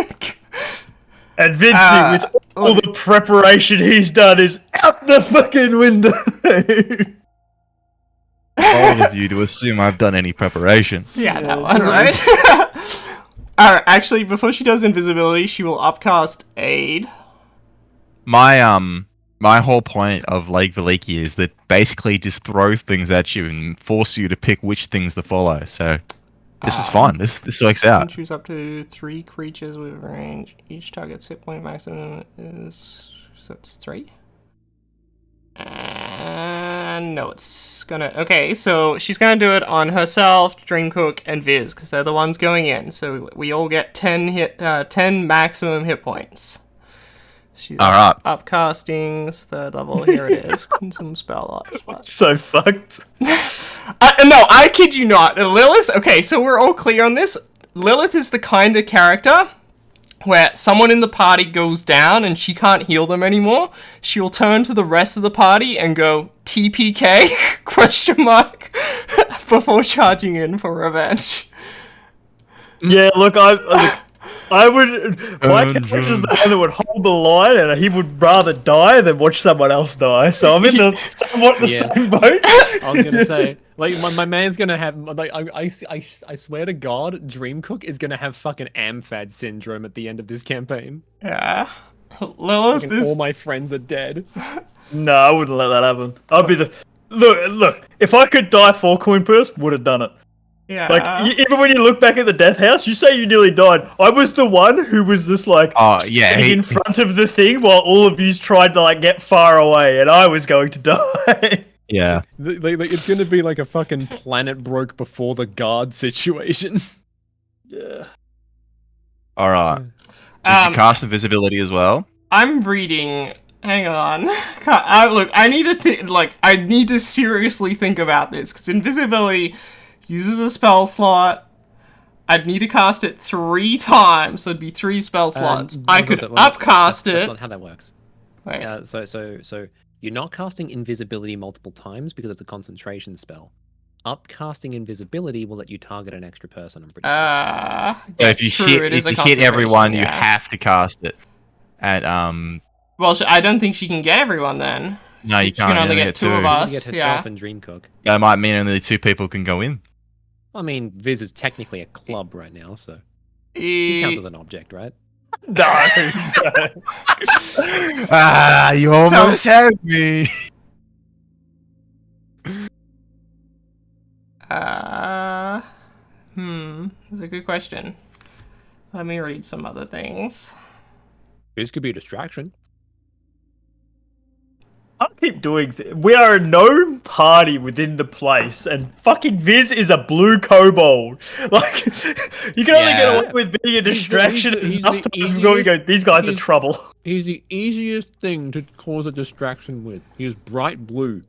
And Vincey, with all the preparation he's done, is out the fucking window. All of you to assume I've done any preparation. Yeah, that one, right? Actually, before she does invisibility, she will upcast aid. My whole point of Lake Veliki is that basically just throw things at you and force you to pick which things to follow. So this is fun. This works You can out. choose up to 3 creatures with range. Each target's hit point maximum is... So that's 3? And no, it's gonna... Okay, so she's gonna do it on herself, Dreamcook, and Viz, because they're the ones going in. So we all get 10 maximum hit points. She's Alright. upcastings, third level, here it is. Some spell lots. So fucked. No, I kid you not. Lilith, okay, so we're all clear on this. Lilith is the kind of character where someone in the party goes down and she can't heal them anymore. She'll turn to the rest of the party and go, TPK, question mark, before charging in for revenge. Yeah, look, I would. My character is the one that would hold the line, and he would rather die than watch someone else die. So I'm in the somewhat the same boat. I was gonna say, like, my man's gonna have, like, I swear to God, Dreamcook is gonna have fucking Amphad syndrome at the end of this campaign. Yeah. Lilith Fucking all my friends are dead. No, I wouldn't let that happen. I'd be the look. If I could die for coin purse, would have done it. Yeah. Like, even when you look back at the death house, you say you nearly died. I was the one who was just like, in front of the thing while all of you tried to like get far away, and I was going to die. Yeah. It's gonna be like a fucking planet broke before the guard situation. Yeah. Alright. Did you cast invisibility as well? I'm reading. Hang on. Look, I need to I need to seriously think about this, because invisibility uses a spell slot. I'd need to cast it 3 times, so it'd be 3 spell slots. I could upcast it. That's not how that works. Wait. So you're not casting invisibility multiple times because it's a concentration spell. Upcasting invisibility will let you target an extra person. I'm pretty sure. So if you hit everyone, you have to cast it. And Well, I don't think she can get everyone then. no, you can't. She can only get 2 of us. She can get herself and Dreamcook. That might mean only 2 people can go in. I mean, Viz is technically a club right now, so he counts as an object, right? No. You almost had me. That's a good question. Let me read some other things. Viz could be a distraction. I keep doing. We are a gnome party within the place, and fucking Viz is a blue kobold. Like, you can only get away with being a distraction enough times before we go, these guys are trouble. He's the easiest thing to cause a distraction with. He's bright blue.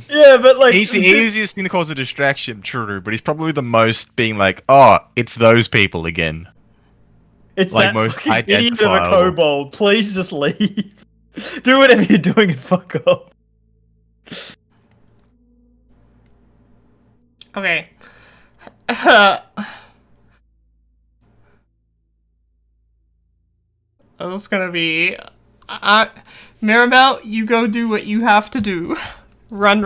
Yeah, but like... He's the easiest thing to cause a distraction, true, but he's probably the most being like, oh, it's those people again. It's like that most fucking idiot of a kobold. Please just leave. Do whatever you're doing and fuck off. Okay. That's gonna be... Mirabelle, you go do what you have to do. Run.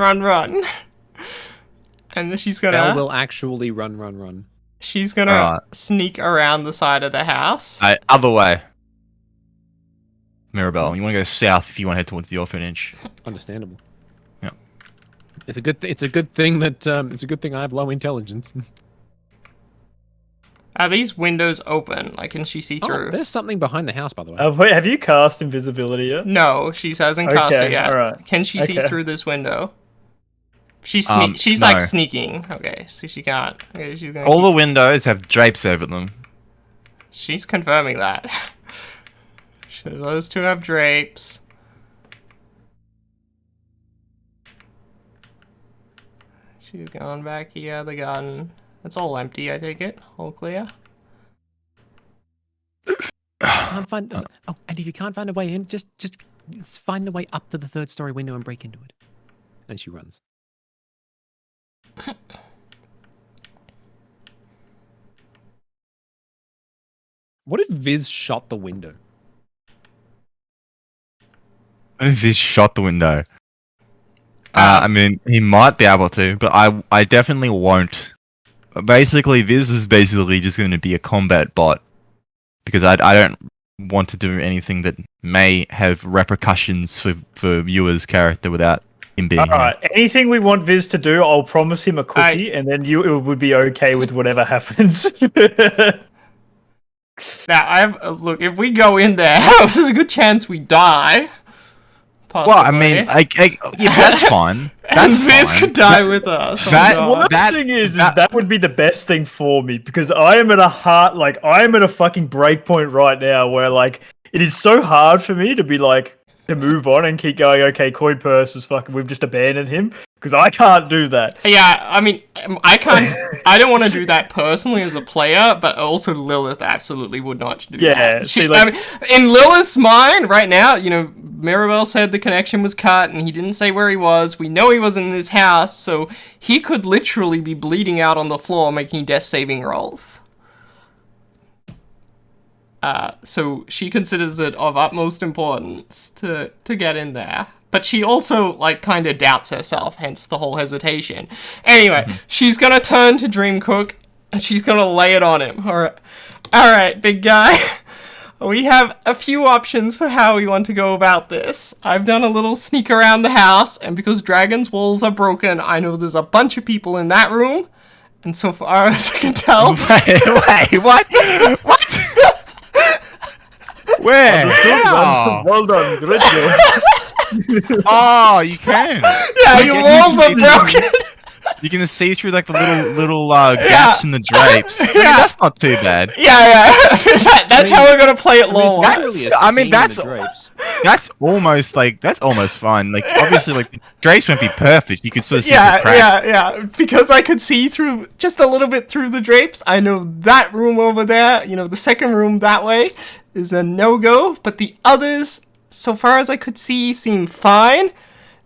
And she's gonna... Belle will actually run. She's gonna sneak around the side of the house. Other way. Mirabelle, you want to go south if you want to head towards the orphanage. Understandable. Yeah. It's a good thing I have low intelligence. Are these windows open? Like, can she see through? Oh, there's something behind the house, by the way. Wait, have you cast invisibility yet? No, she hasn't cast it yet. Alright. Can she see through this window? She's no. like sneaking. Okay, so she can't. Okay, she's gonna All the windows have drapes over them. She's confirming that. Those 2 have drapes. She's going back here. The garden. It's all empty, I take it. All clear. Can't find. Oh, and if you can't find a way in, just find a way up to the 3rd story window and break into it. And she runs. What if Viz shot the window? If he shot the window. I mean, he might be able to, but I definitely won't. Basically, Viz is basically just going to be a combat bot. Because I don't want to do anything that may have repercussions for viewers' character without him being Alright, anything we want Viz to do, I'll promise him a cookie, and then it would be okay with whatever happens. Now, look, if we go in there, there's a good chance we die. possibly. Well, I mean, yeah, that's fine. and That's Viz fine. could die with us. Oh, that- God. Well, the thing is that would be the best thing for me because I am at a fucking breakpoint right now where like it is so hard for me to be like to move on and keep going. Okay, coin purse is fucking. We've just abandoned him because I can't do that. Yeah, I mean, I can't. I don't want to do that personally as a player, but also Lilith absolutely would not do Yeah, that. see, like- I mean, in Lilith's mind, right now, you know, Mirabelle said the connection was cut, and he didn't say where he was. We know he was in this house, so he could literally be bleeding out on the floor, making death-saving rolls. So she considers it of utmost importance to get in there. But she also, like, kind of doubts herself, hence the whole hesitation. Anyway, she's gonna turn to Dreamcook, and she's gonna lay it on him. Alright, big guy. We have a few options for how we want to go about this. I've done a little sneak around the house, and because Dragon's walls are broken, I know there's a bunch of people in that room. And so far as I can tell... Wait, what? What? Where? How? Well done, great job. Oh, you can. Yeah, your walls are broken! You can see through like the little gaps in the drapes. I mean, that's not too bad. Yeah. That's how we're gonna play it lore. I mean, that's almost fine. Like obviously, like the drapes won't be perfect. You could sort of see the cracks. Yeah. Because I could see through just a little bit through the drapes. I know that room over there. You know, the second room that way is a no-go. But the others, so far as I could see, seem fine.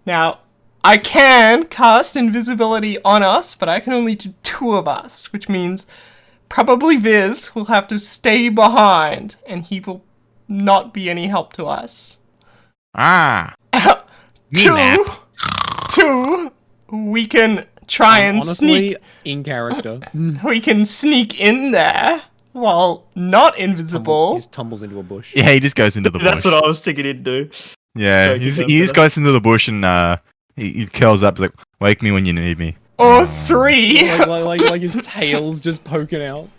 Now, I can cast invisibility on us, but I can only do 2 of us, which means probably Viz will have to stay behind, and he will not be any help to us. Two, we can try and honestly, sneak. in character. We can sneak in there while not invisible. He just tumbles into a bush. Yeah, he just goes into the bush. That's what I was thinking he'd do. Yeah, he just goes into the bush and he curls up. He's like, "Wake me when you need me." Or 3. like his tail's just poking out.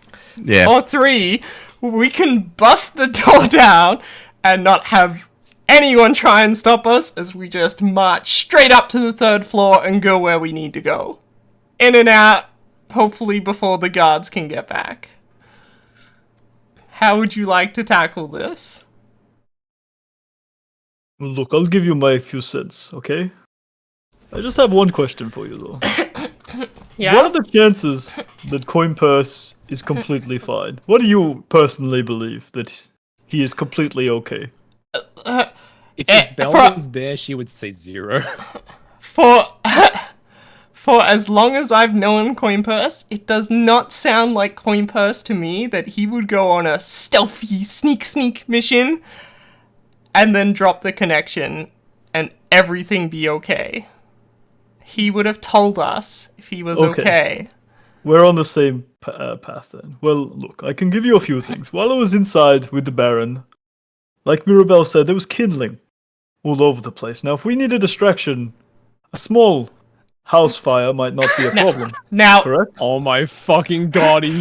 Yeah. Or 3, we can bust the door down and not have anyone try and stop us as we just march straight up to the 3rd floor and go where we need to go. In and out, hopefully before the guards can get back. How would you like to tackle this? Well, look, I'll give you my few cents, okay? I just have one question for you, though. Yeah? What are the chances that Coin Purse is completely fine? What do you personally believe that he is completely okay? If Belle was there, she would say 0. For as long as I've known Coin Purse, it does not sound like Coin Purse to me that he would go on a stealthy sneak mission and then drop the connection and everything be okay. He would have told us if he was okay. We're on the same path then. Well, look, I can give you a few things. While I was inside with the Baron, like Mirabelle said, there was kindling all over the place. Now, if we need a distraction, a small house fire might not be a problem. Now, correct? Oh my fucking god, he's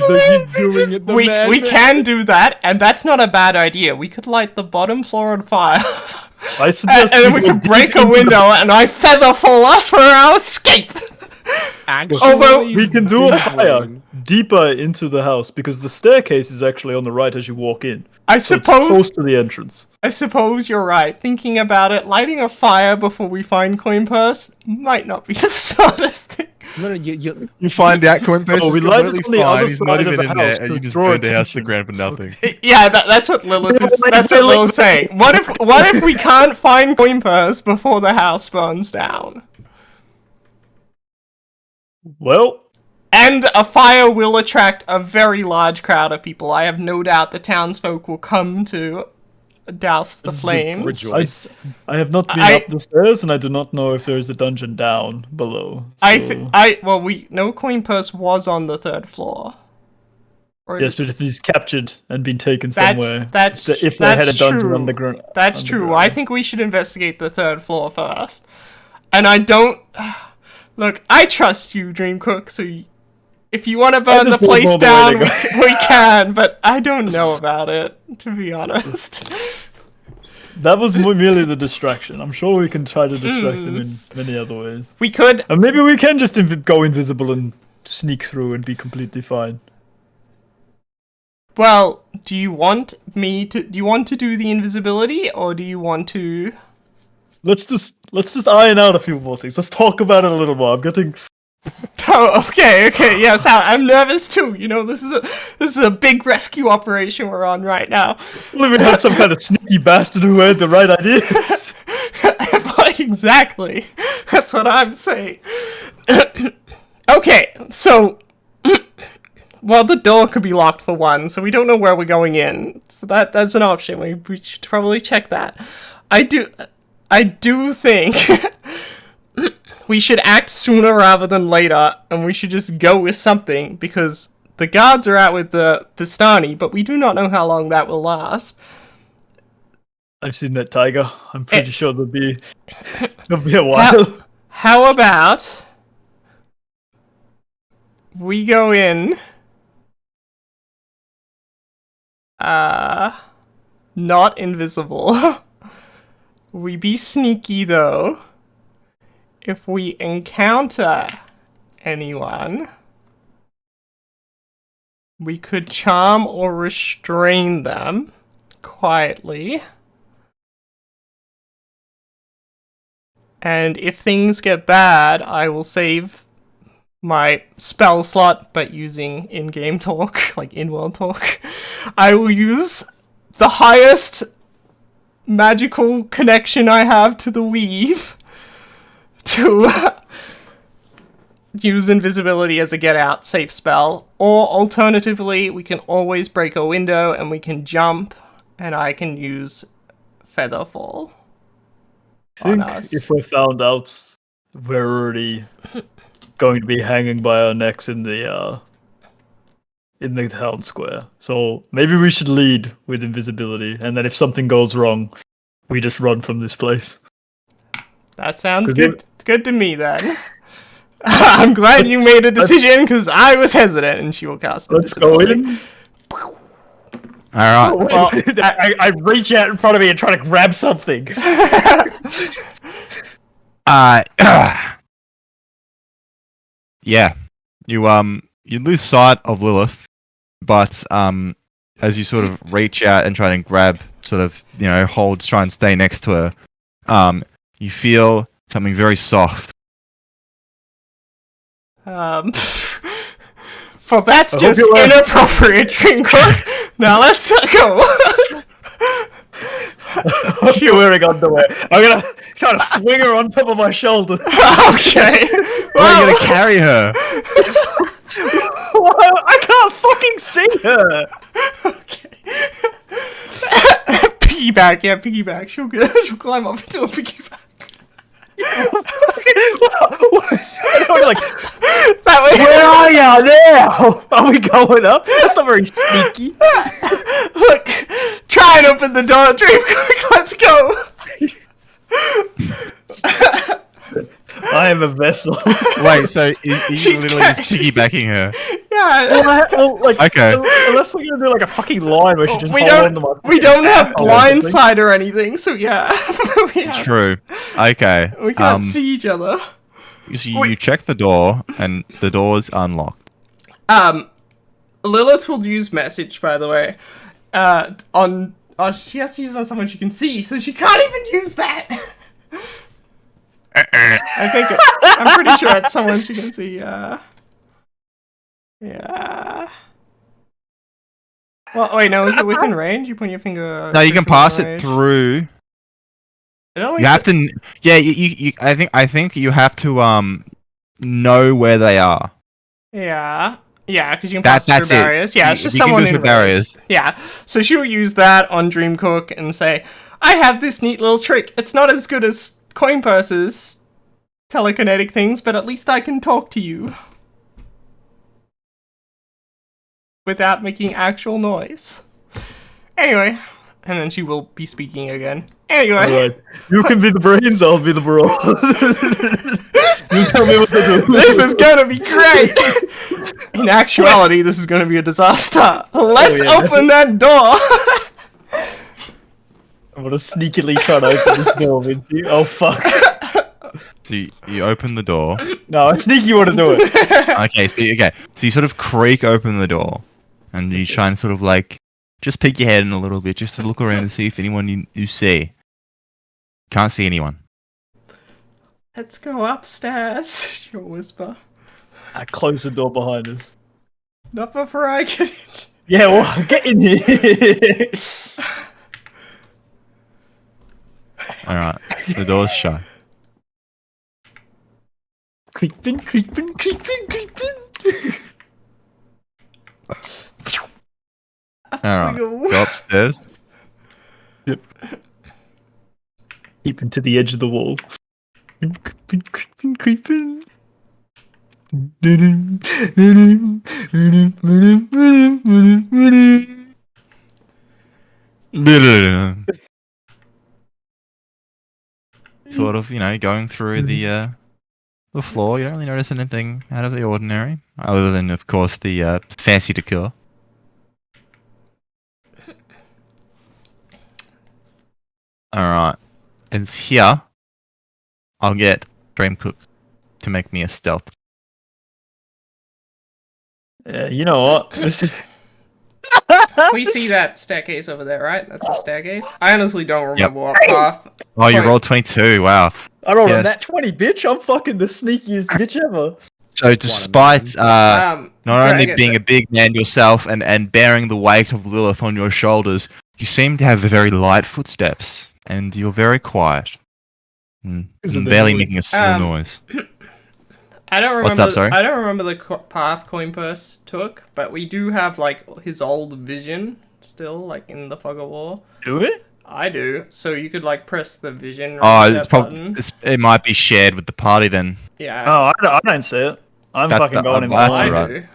doing it. We can do that, and that's not a bad idea. We could light the bottom floor on fire. I suggest and then we could break a window and I feather fall us for our escape. Actually, Although we can do a fire deeper into the house because the staircase is actually on the right as you walk in. I So it's suppose close to the entrance. I suppose you're right. Thinking about it, lighting a fire before we find Coin Purse might not be the smartest thing. No, You find out Coin Purse is we light it completely on the other fine. He's not side of even the in there, house and to you just draw burn the house to the attention. ground for nothing. Yeah, that's what Lilith is. That's what Lilith's saying. What if we can't find Coin Purse before the house burns down? Well, And a fire will attract a very large crowd of people. I have no doubt the townsfolk will come to douse the flames. rejoice. I have not been up the stairs, and I do not know if there is a dungeon down below. So... we know Coin Purse was on the 3rd floor. Or Yes, but if he's captured and been taken somewhere, if they had a dungeon true. underground. That's true. I think we should investigate the 3rd floor first. And I don't... Look, I trust you, Dreamcook, so if you want to burn the just don't place know the down, way to we can, but I don't know about it, to be honest. That was merely the distraction. I'm sure we can try to distract them in many other ways. We could. And maybe we can just go invisible and sneak through and be completely fine. Well, do you want to do the invisibility, or do you want to? Let's just iron out a few more things. Let's talk about it a little more. I'm getting. Oh, okay, yes, I'm nervous too. You know, this is a big rescue operation we're on right now. Well, we had some kind of sneaky bastard who had the right ideas. Exactly. That's what I'm saying. Okay, so well, the door could be locked for one, so we don't know where we're going in. So that's an option. We should probably check that. I do think we should act sooner rather than later, and we should just go with something, because the guards are out with the Vistani, but we do not know how long that will last. I've seen that tiger. I'm pretty sure there'll be a while. How about we go in not invisible. We be sneaky though. If we encounter anyone, we could charm or restrain them quietly. And if things get bad, I will save my spell slot, but using in-game talk, like in-world talk. I will use the highest magical connection I have to the weave to use invisibility as a get-out safe spell. Or alternatively, we can always break a window and we can jump, and I can use Featherfall. I think if we're found out, we're already going to be hanging by our necks in the town square. So maybe we should lead with invisibility, and then if something goes wrong, we just run from this place. That sounds good. Good to me then. I'm glad you made a decision, because I was hesitant, and she will cast. Let's go in. All right. Well, I reach out in front of me and try to grab something. Yeah, you lose sight of Lilith, but as you sort of reach out and try and grab, sort of, you know, hold, try and stay next to her, you feel something very soft. Well, that's just inappropriate, Dreamcook. Now let's go. You're wearing underwear. I'm gonna try to swing her on top of my shoulder. Okay. Well, you're gonna carry her. I can't fucking see her. Okay. Piggyback, yeah, piggyback. She'll climb up into a piggyback. Like, that way. Where are you now? Are we going up? That's not very sneaky. Look, try and open the door, Dreamcook. Let's go. I am a vessel. Wait, so you're literally just piggybacking her? Yeah. Okay. Unless we're gonna do like a fucking line where she just we don't have blindside or anything, so yeah. True. Okay. We can't see each other. So you check the door, and the door's unlocked. Lilith will use message, by the way. She has to use it on someone she can see, so she can't even use that. I'm pretty sure it's someone she can see. Yeah. Well, wait, no, is it within range? You point your finger. No, you can pass it through. You have to. Yeah, you. I think you have to know where they are. Yeah, because you can pass it through barriers. Yeah, it's just someone in barriers. Yeah, so she will use that on Dreamcook and say, "I have this neat little trick. It's not as good as coin purses, telekinetic things, but at least I can talk to you without making actual noise." Anyway, and then she will be speaking again. Anyway. Right. You can be the brains, I'll be the bro. You tell me what to do. This is gonna be great! In actuality, this is gonna be a disaster. Let's open that door! I'm gonna sneakily try to open this door, Vinci. Oh fuck. So you open the door. No, sneaky want to do it. Okay, so you sort of creak open the door, and you try and sort of like just peek your head in a little bit, just to look around and see if anyone you see. Can't see anyone. Let's go upstairs. You'll whisper. I close the door behind us. Not before I get it. Yeah, well, get in here. All right, the door's shut. Creeping. All right, go upstairs. Yep. Keeping to the edge of the wall. Creeping. Sort of, going through the floor. You don't really notice anything out of the ordinary, other than, of course, the fancy decor. All right, it's here. I'll get Dreamcook to make me a stealth. You know what? This is... We see that staircase over there, right? That's the staircase. I honestly don't remember what Hey! path. Oh, you rolled 22. Wow. I rolled a Yes. nat 20, bitch. I'm fucking the sneakiest bitch ever. So, despite not only Dragon- being a big man yourself and bearing the weight of Lilith on your shoulders, you seem to have very light footsteps, and you're very quiet. Is it Barely the- making a single Um, noise. I don't What's remember. up, sorry? I don't remember the path Coin Purse took, but we do have like his old vision still, like in the Fog of War. Do it? I do. So you could like press the vision. Oh, reset it's probably button. it might be shared with the party then. Yeah. Oh, I don't see it. I'm That's fucking the- going in that's my I alright. do.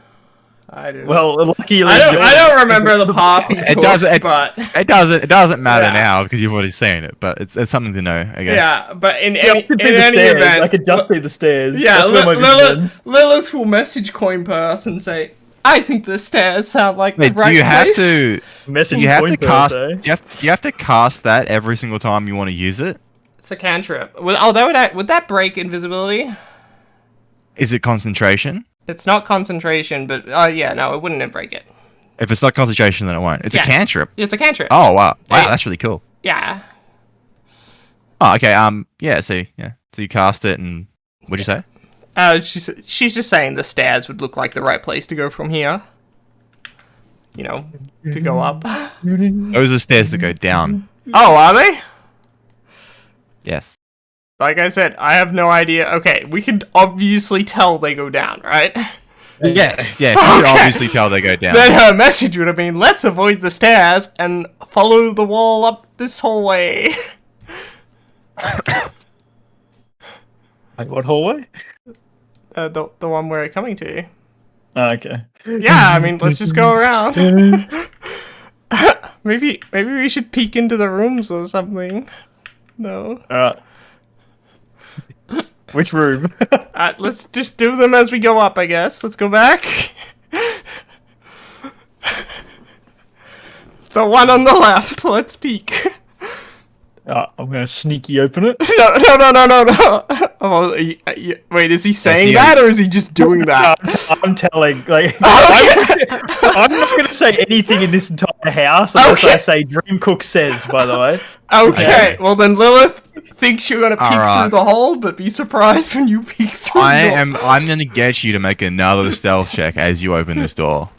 I do. Well, lucky I don't remember the path he It took, doesn't. but It doesn't matter Yeah. now because you've already seen it. But it's something to know, I guess. yeah. But in Yeah, I any, could in see the any stairs. event, I could just see the stairs. yeah, That's where my vision ends. Lilith will message Coin Purse and say, "I think the stairs sound like Wait, the right do you have place." to? Message You have to point per cast. se. Do you have to cast that every single time you want to use it? It's a cantrip. Oh, would that break invisibility? Is it concentration? It's not concentration, but yeah, no, it wouldn't break it. If it's not concentration, then it won't. It's Yeah. a cantrip. It's a cantrip. Oh wow! Wow, Hey. that's really cool. Yeah. Oh, okay. Yeah. So you cast it, and what'd you say? She's just saying the stairs would look like the right place to go from here. To go up. Those are stairs that go down. Oh, are they? Yes. Like I said, I have no idea. Okay, we can obviously tell they go down, right? Yes. Yes. You can Okay. obviously tell they go down. Then her message would have been, "Let's avoid the stairs and follow the wall up this hallway." Like what hallway? The one we're coming to. Oh, okay. Yeah, I mean, let's just go around. Maybe we should peek into the rooms or something. No. Alright. Which room? Let's just do them as we go up, I guess. Let's go back. The one on the left. Let's peek. I'm gonna sneaky open it. No. Oh, wait, is he saying he- that or is he just doing that? I'm telling, like, Okay. I'm not gonna say anything in this entire house unless Okay. I say Dreamcook says, by the way. Okay, well then Lilith thinks you're gonna peek Alright. through the hole, but be surprised when you peek through the door. I'm gonna get you to make another stealth check as you open this door.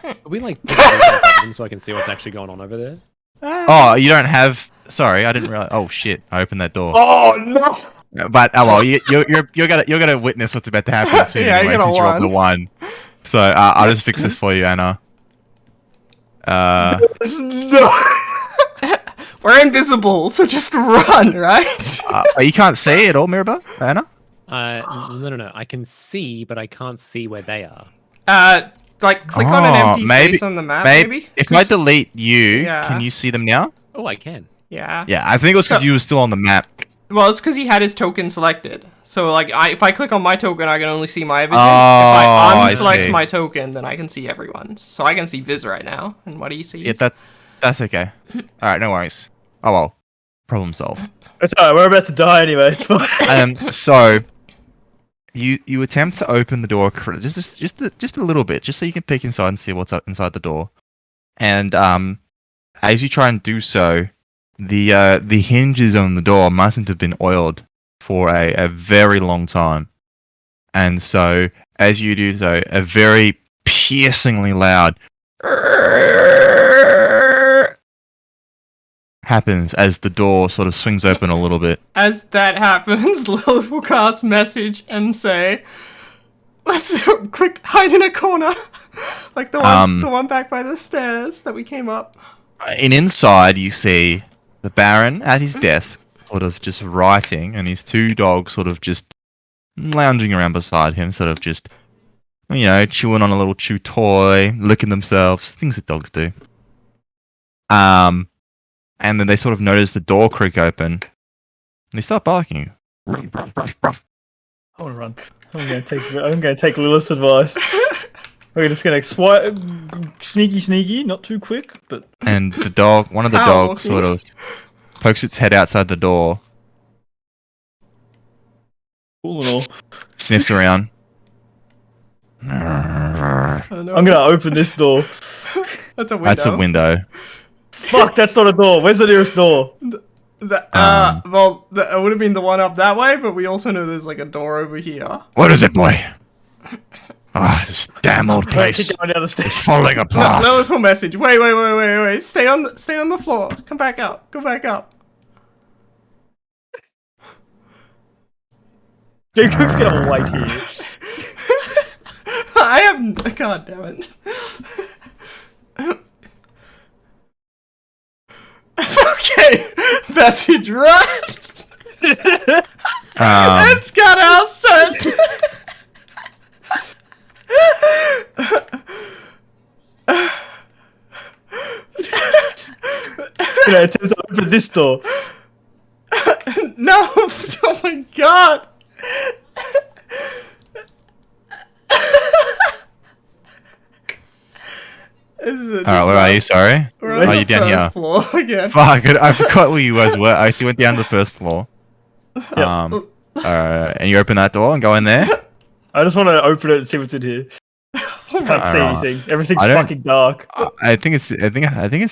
Are we like put the doors on top of them so I can see what's actually going on over there? Oh, you don't have. Sorry, I didn't realize. Oh shit! I opened that door. Oh no! But well, you're gonna witness what's about to happen soon. Yeah, you anyway, got a since you rolled the one. So I'll just fix this for you, Anna. No. We're invisible, so just run, right? You can't see at all, Mirabelle, Anna. No. I can see, but I can't see where they are. Like click on an empty maybe- space on the map, Maybe maybe. if I delete you, Yeah. can you see them now? Oh, I can. Yeah. Yeah, I think it was because So- you were still on the map. Well, it's because he had his token selected. So, like, if I click on my token, I can only see my vision. Oh, If I I unselect see. my token, then I can see everyone's. So I can see Viz right now. And what do you see? Yeah, that's okay. Alright, no worries. Oh well. Problem solved. It's alright, we're about to die anyway. It's fine. So you attempt to open the door just a little bit, just so you can peek inside and see what's up inside the door. And as you try and do so, the hinges on the door mustn't have been oiled for a very long time. And so as you do so, a very piercingly loud happens as the door sort of swings open a little bit. As that happens, Lilith will cast message and say, "Let's quick hide in a corner," like the one back by the stairs that we came up. And inside you see the Baron at his desk, sort of just writing, and his two dogs sort of just lounging around beside him, sort of just, you know, chewing on a little chew toy, licking themselves, things that dogs do. And then they sort of notice the door creak open, and they start barking. I want to run. I'm gonna take Lilith's advice. We're just gonna swipe, sneaky, not too quick, but. And the dog, one of the dogs, sort of pokes its head outside the door, Cool and all. sniffs around. Oh, no. I'm gonna open this door. That's a window. That's a window. Fuck, that's not a door. Where's the nearest door? Well, it would have been the one up that way, but we also know there's like a door over here. What is it, boy? Ah, this damn old place Keep going down the is stairs. falling apart. Lilith will message. Wait. Stay on the floor. Come back up. Go back up. Jacob's gonna wait here. I have. God damn it. Okay. Message right. It's got our scent. Can I attempt to open this door? No. Oh my god. Alright, where are you? Sorry? We're on Are the you down first here? floor again. Fuck, I forgot where you guys were. I actually went down to the first floor. And you open that door and go in there? I just want to open it and see what's in here. Can't see Alright. anything. Everything's I don't- fucking dark. I think it's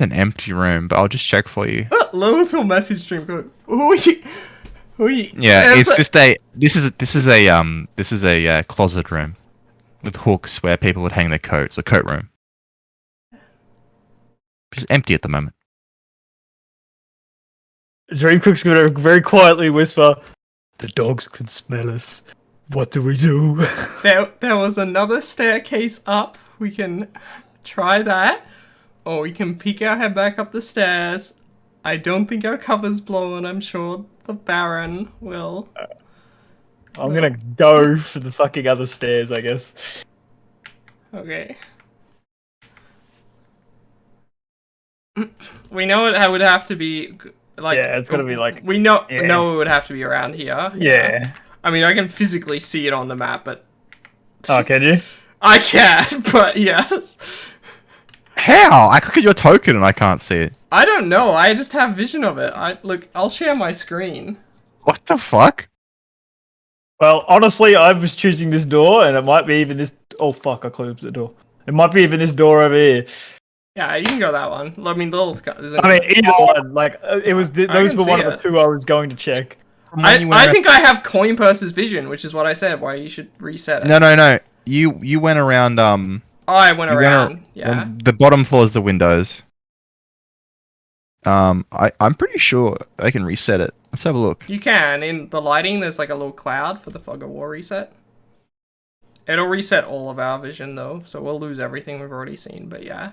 an empty room, but I'll just check for you. Lilith will message stream going, who are you? Yeah, And it's just this is a closet room with hooks where people would hang their coats, a coat room. Just empty at the moment. Dreamcook's gonna very quietly whisper, "The dogs can smell us. What do we do?" There was another staircase up. We can try that. Or we can peek our head back up the stairs. I don't think our cover's blown. I'm sure the Baron will. I'm gonna go for the fucking other stairs, I guess. Okay. We know it would have to be like. Yeah, it's gotta be like. We know yeah. it would have to be around here. Yeah. I mean, I can physically see it on the map, but Oh, can you? I can. But yes, How? I click at your token and I can't see it. I don't know. I just have vision of it. I'll share my screen. What the fuck? Well, honestly, I was choosing this door, and it might be even this. Oh fuck! I closed the door. It might be even this door over here. Yeah, you can go that one. I mean, Lilith. I mean, either one. Like, it was. Those can were one see of it. the two I was going to check. I think I have Coin Purse's vision, which is what I said. Why you should reset it. No. You went around Oh, I went you around. Yeah. the bottom floor is the windows. I'm pretty sure I can reset it. Let's have a look. You can. In the lighting, there's like a little cloud for the Fog of War reset. It'll reset all of our vision though, so we'll lose everything we've already seen. But yeah.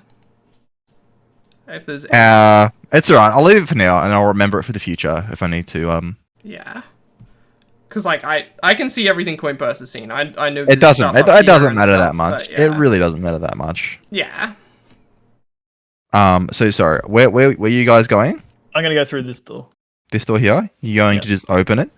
If there's It's alright. I'll leave it for now, and I'll remember it for the future if I need to. yeah. Cause like I can see everything Coin Purse has seen. I know. It there's doesn't. stuff It up here doesn't and matter stuff, that much. but yeah. It really doesn't matter that much. Yeah. So sorry. Where you guys going? I'm gonna go through this door. This door here? You're going Yeah. to just open it?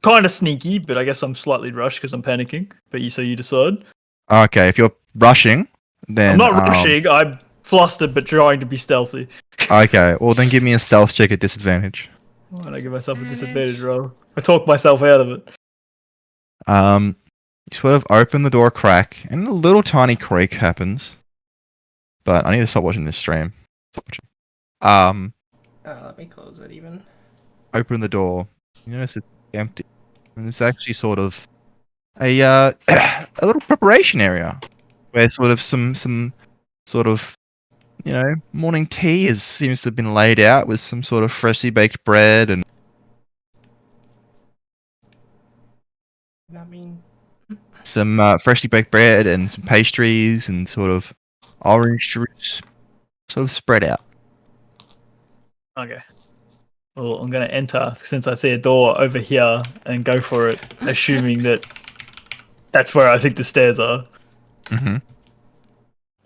Kind of sneaky, but I guess I'm slightly rushed because I'm panicking. But so you decide. Okay, if you're rushing, then I'm not rushing. I'm flustered, but trying to be stealthy. Okay, well then give me a stealth check at disadvantage. Why don't I give myself a disadvantage roll? I talk myself out of it. You sort of open the door a crack, and a little tiny creak happens. But I need to stop watching this stream. Stop watching. Let me close it even. Open the door. You notice it's empty. And it's actually sort of a a little preparation area where sort of some sort of morning tea seems to have been laid out with some sort of freshly baked bread and I mean, some freshly baked bread and some pastries and sort of orange juice sort of spread out. Okay. Well, I'm going to enter since I see a door over here and go for it, assuming that that's where I think the stairs are. Mm-hmm.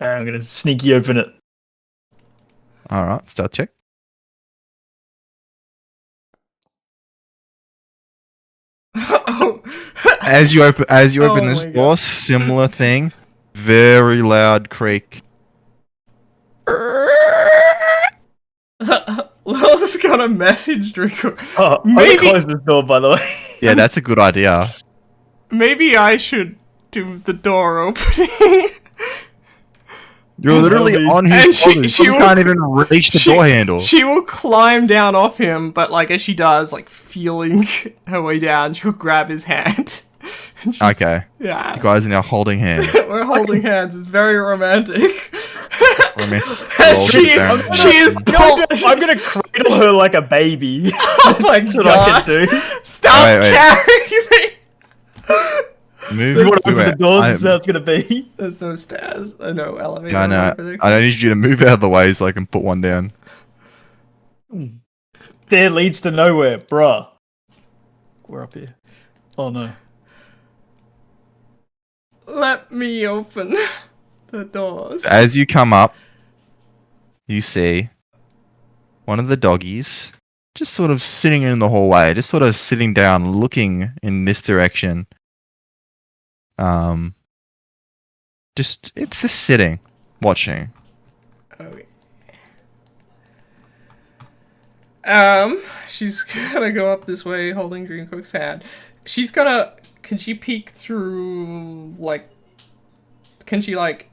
And I'm going to sneaky open it. Alright, stealth check. oh, As you open Oh this my door, God. similar thing. Very loud creak. Lil's got a message, Draco. Oh, I'm Maybe- going to close this door, by the way. Yeah, that's a good idea. Maybe I should do the door opening. You're literally And on his she- body. she You will- can't even reach the door handle. She will climb down off him, but like as she does, like feeling her way down, she'll grab his hand. And she's- Okay, Yeah. you guys are now holding hands. We're holding hands. It's very romantic. Romantic roll she, to down. she is pulled. I'm going to cradle her like a baby. Oh my That's what I god! can do. Stop Wait, wait. carrying me. Move. You want to open move the out. doors? Is that how it's going to be? There's no stairs. No elevator. Yeah, I know. over there. I need you to move out of the way so I can put one down. There leads to nowhere, bruh. We're up here. Oh no. Let me open the doors. As you come up, you see one of the doggies just sort of sitting in the hallway, just sort of sitting down, looking in this direction. It's just sitting, watching. Okay. She's gonna go up this way, holding Dreamcook's hand. She's gonna. Can she peek through? Like, can she like?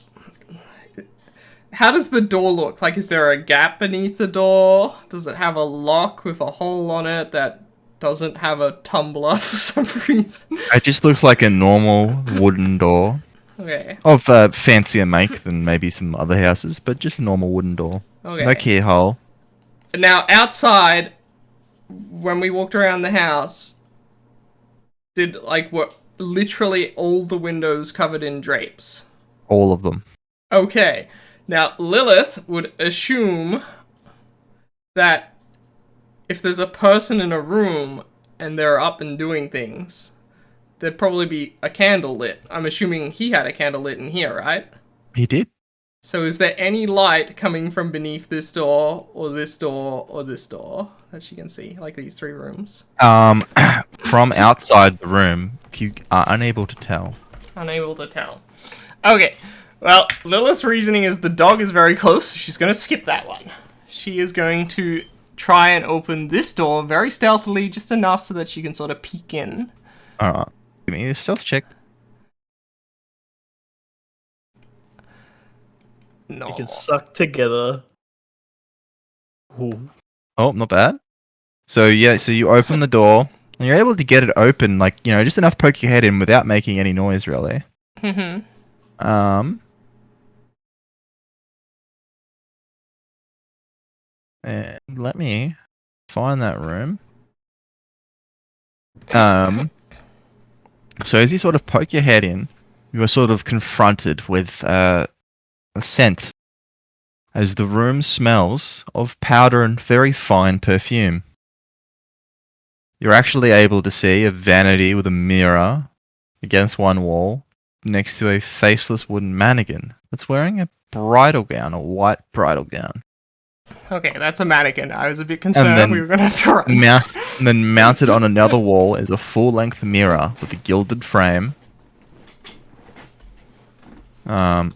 How does the door look? Like, is there a gap beneath the door? Does it have a lock with a hole on it that doesn't have a tumbler for some reason? It just looks like a normal wooden door Okay. of fancier make than maybe some other houses, but just a normal wooden door. Okay. No keyhole. Now, outside, when we walked around the house, were literally all the windows covered in drapes? All of them. Okay. Now, Lilith would assume that if there's a person in a room and they're up and doing things, there'd probably be a candle lit. I'm assuming he had a candle lit in here, right? He did. So is there any light coming from beneath this door, or this door, or this door that she can see? Like these three rooms? From outside the room, you are unable to tell. Unable to tell. Okay. Well, Lilith's reasoning is the dog is very close, so she's going to skip that one. She is going to try and open this door very stealthily, just enough so that she can sort of peek in. Alright. Give me a stealth check. No. You can suck together. Ooh. Oh, not bad. So yeah, so you open the door, and you're able to get it open, like, just enough to poke your head in without making any noise, really. Mm-hmm. And let me find that room. So as you sort of poke your head in, you are sort of confronted with a scent, as the room smells of powder and very fine perfume. You're actually able to see a vanity with a mirror against one wall, next to a faceless wooden mannequin that's wearing a bridal gown, a white bridal gown. Okay, that's a mannequin. I was a bit concerned then we were gonna have to run. And then mounted on another wall is a full-length mirror with a gilded frame. And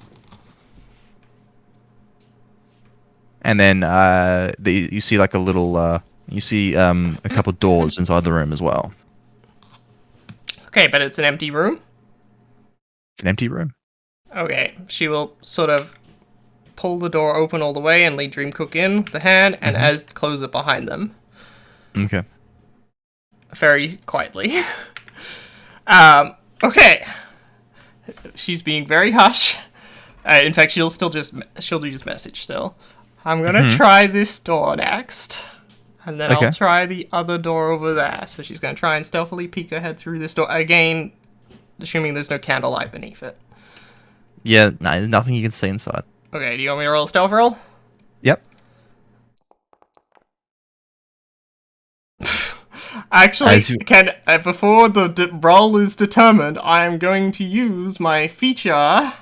then you see like a little a couple doors inside the room as well. Okay, but it's an empty room. It's an empty room. Okay, she will sort of pull the door open all the way and lead Dreamcook in with the hand, and as close it behind them. Okay. Very quietly. Okay. She's being very hush. In fact, she'll do just message still. I'm gonna try this door next. And then Okay. I'll try the other door over there. So she's gonna try and stealthily peek her head through this door. Again, assuming there's no candlelight beneath it. Yeah, no, there's nothing you can see inside. Okay, do you want me to roll a stealth roll? Yep. Actually, As you- before the roll is determined, I am going to use my feature,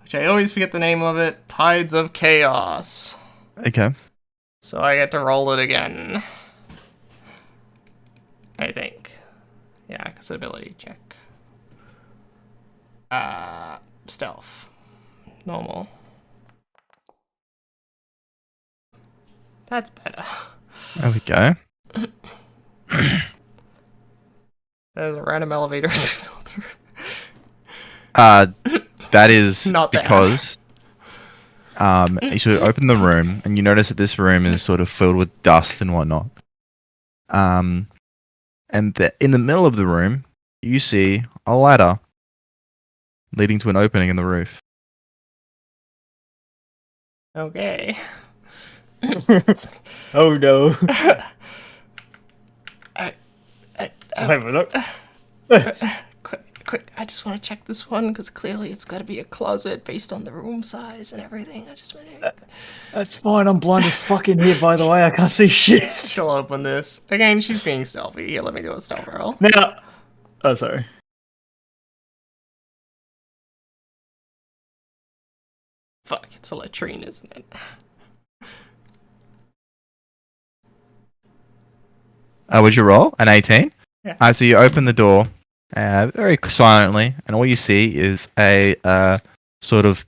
which I always forget the name of it, Tides of Chaos. Okay. So I get to roll it again. I think. Yeah, accessibility check. Stealth. Normal. That's better. There we go. There's a random elevator. That is Not there. because you sort of open the room and you notice that this room is sort of filled with dust and whatnot. And in the middle of the room, you see a ladder leading to an opening in the roof. Okay. Oh no. I- Wait a minute. Quick, I just want to check this one, because clearly it's got to be a closet based on the room size and everything. I just want to... That's fine, I'm blind as fuck in here, by the way. I can't see shit. She'll open this. Again, she's being stealthy. Here, let me do a stealth roll. Now. Oh, sorry. Fuck, it's a latrine, isn't it? Would you roll? An 18? Yeah. So you open the door very silently, and all you see is a sort of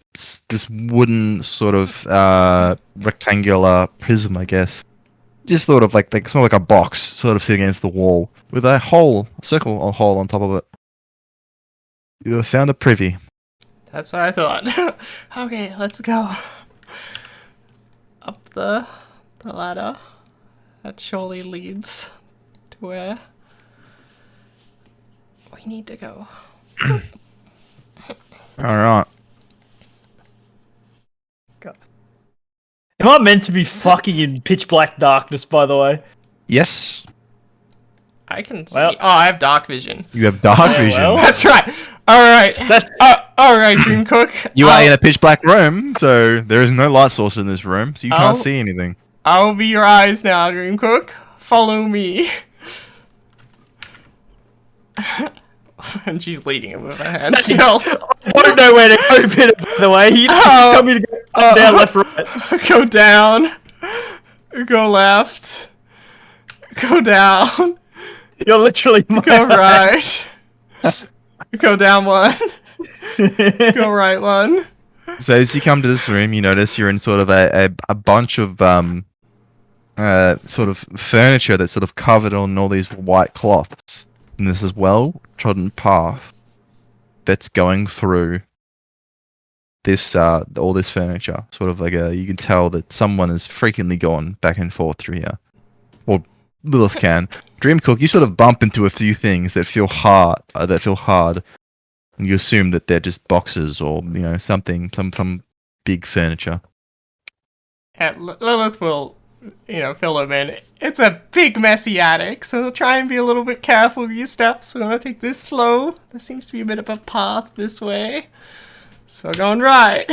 this wooden sort of rectangular prism, I guess. Just sort of like sort of like a box, sort of sitting against the wall with a circle hole on top of it. You have found a privy. That's what I thought. Okay, let's go. Up the ladder. That surely leads to where we need to go. All right. Am I meant to be fucking in pitch black darkness, by the way? Yes, I can see. Well- Oh, I have dark vision. you have dark Yeah, vision. well. That's right. All right. That's All right, Dreamcook. You are in a pitch black room, so there is no light source in this room, so you can't Oh. see anything. I'll be your eyes now, Dreamcook. Follow me. And she's leading him with her hand still. I don't know where to open it, by the way. You Oh. tell me to go up, down, left, right. Go down. Go left. Go down. You're literally my Go right. Go down one. Go right one. So as you come to this room, you notice you're in sort of a bunch of sort of furniture that's sort of covered on all these white cloths, and this is well-trodden path that's going through this all this furniture. Sort of like you can tell that someone has frequently gone back and forth through here, or Lilith can. Dreamcook, you sort of bump into a few things that feel hard, and you assume that they're just boxes or something, some big furniture. And Lilith will, fill him in. It's a big, messy attic, so try and be a little bit careful with your steps. We're gonna take this slow. There seems to be a bit of a path this way. So we're going right.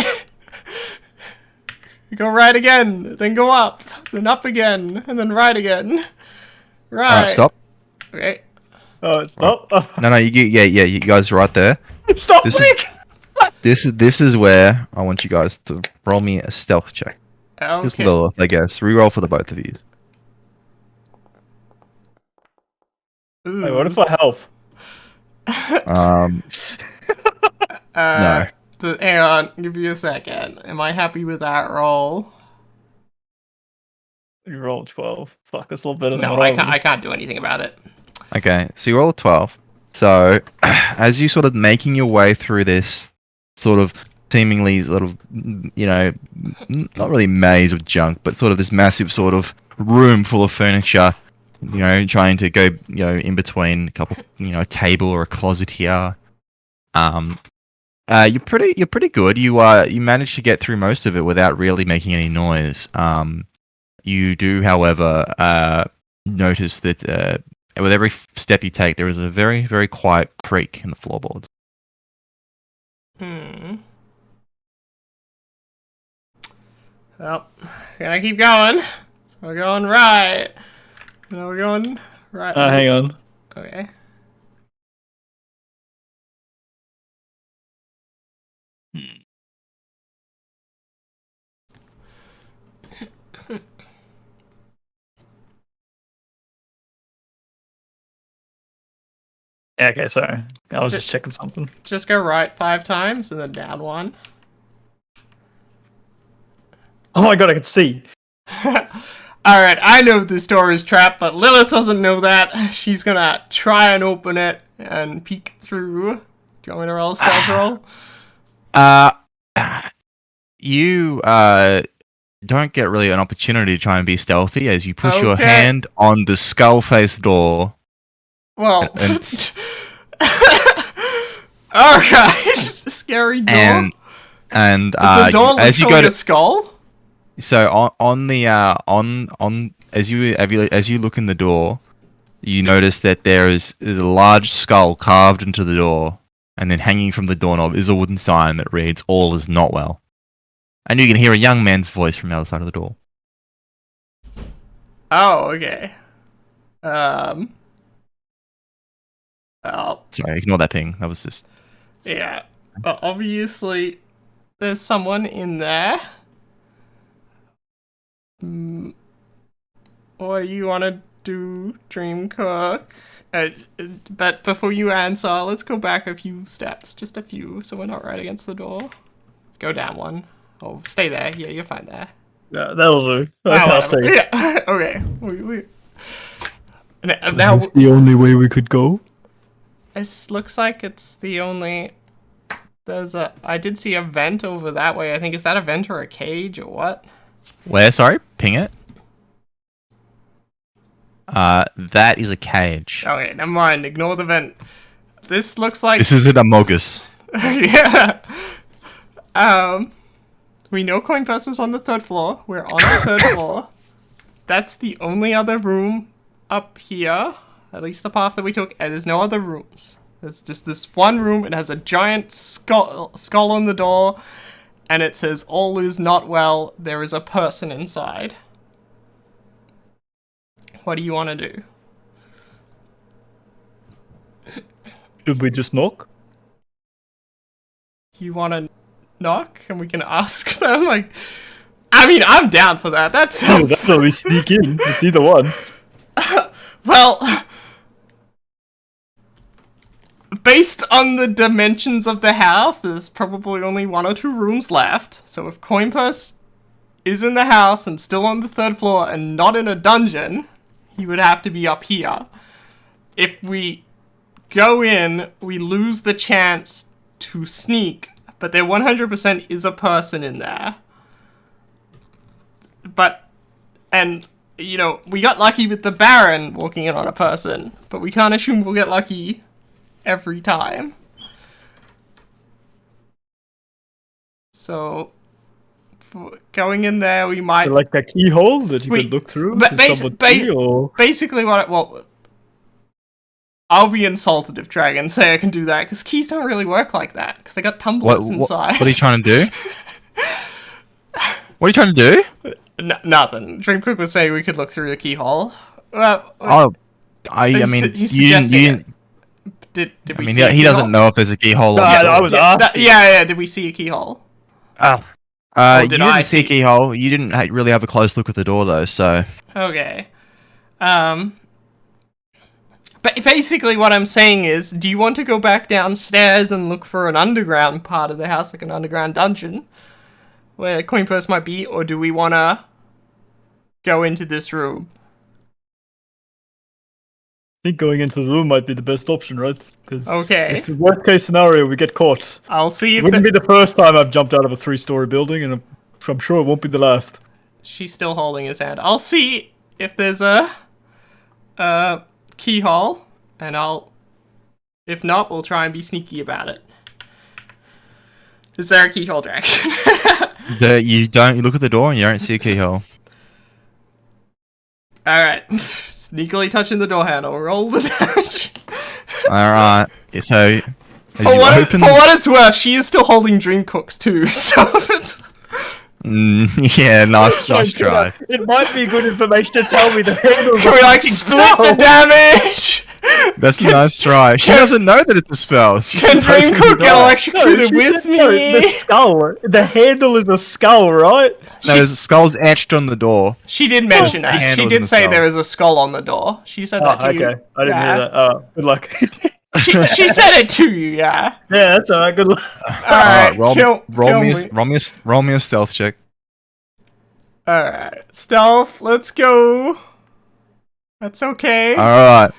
You go right again, then go up, then up again, and then right again. Right. Alright, stop. Okay. Oh, stop. No, you guys are right there. Stop, This is- Nick! This is where I want you guys to roll me a stealth check. Just Okay. Lilith, I guess. Reroll for the both of you. Hey, what if I help? Um, no. Hang on, give me a second. Am I happy with that roll? You rolled 12. Fuck, that's a lot better than No, what I I can't. would. I can't do anything about it. Okay, so you roll a 12. So, as you sort of making your way through this sort of seemingly sort of, not really maze of junk, but sort of this massive sort of room full of furniture, trying to go, in between a couple, a table or a closet here. You're pretty good. You managed to get through most of it without really making any noise. You do, however, notice that with every step you take, there is a very, very quiet creak in the floorboards. Well, gonna keep going. So we're going right. No, we're going right. Hang on. Okay. Yeah, okay, sorry. I was just checking something. Just go right 5 times and then down 1. Oh my god, I can see. Alright, I know this door is trapped, but Lilith doesn't know that. She's gonna try and open it and peek through. Do you want me to roll a stealth roll? You don't get really an opportunity to try and be stealthy as you push your Okay. hand on the skull-faced door. Well, And- alright, scary door. And Is the door as you literally go a skull? so as you look in the door, you notice that there's a large skull carved into the door, and then hanging from the doorknob is a wooden sign that reads "All is not well." And you can hear a young man's voice from the other side of the door. Oh, okay. Well, Sorry, ignore that ping. That was just... yeah. Well, obviously, there's someone in there. What do you want to do, Dream Cook? But before you answer, let's go back a few steps. Just a few, so we're not right against the door. Go down 1. Oh, stay there. Yeah, you're fine there. Yeah, that'll do. Oh, I'll see. yeah. Okay. Now, Is this the only way we could go? this looks like it's the only... I did see a vent over that way. I think, is that a vent or a cage or what? Where? Sorry? Ping it? That is a cage. Okay, never mind. Ignore the vent. This looks like... This is an Amogus. Yeah. We know Coin Purse was on the 3rd floor. We're on the 3rd floor. That's the only other room up here. At least the path that we took. And there's no other rooms. There's just this one room. It has a giant skull on the door. And it says, "All is not well. There is a person inside." What do you want to do? Should we just knock? You want to knock and we can ask them? Like, I mean, I'm down for that. That Oh, sounds... that's how we sneak in. It's either one. Well, based on the dimensions of the house, there's probably only 1 or 2 rooms left. So if Coin Purse is in the house and still on the 3rd floor and not in a dungeon, he would have to be up here. If we go in, we lose the chance to sneak, but there 100% is a person in there. And, we got lucky with the Baron walking in on a person, but we can't assume we'll get lucky every time. So, going in there, we might... Like that keyhole that you Wait, could look through but to someone see, or... basically I'll be insulted if dragons say I can do that, because keys don't really work like that, because they got tumblers inside. What are you trying to do? What are you trying to do? Nothing. Dreamcook was saying we could look through the keyhole. I mean, he's you didn't. suggesting Did we see a he keyhole? doesn't know if there's a keyhole. No, on the I door. was asking. Yeah, did we see a keyhole? Oh, Or You did didn't I see a see? keyhole. You didn't really have a close look at the door, though, so... Okay. But basically what I'm saying is, do you want to go back downstairs and look for an underground part of the house, like an underground dungeon, where coin purse might be, or do we want to go into this room? I think going into the room might be the best option, right? Because Okay. if the worst case scenario we get caught, I'll see it if wouldn't be the first time I've jumped out of a 3-story building, and I'm sure it won't be the last. She's still holding his hand. I'll see if there's a keyhole, and if not, we'll try and be sneaky about it. Is there a keyhole direction? You look at the door and you don't see a keyhole. Alright. Sneakily touching the door handle. Roll the damage. Alright, so... For what it's worth, she is still holding dream cooks too, so... yeah, nice try. It might be good information to tell me the handle. Can we, like, split the damage? That's a nice try. She doesn't know that it's a spell. Can Dream Cook get electrocuted with me? The skull. The handle is a skull, right? No, there's skull's etched on the door. She did mention that. She handle did in the say skull. there is a skull on the door. She said that to you. Okay. I didn't hear that. Good luck. She said it to you, yeah. Yeah, that's alright. Good luck. Alright, roll me a stealth check. Alright, stealth, let's go. That's okay. Alright.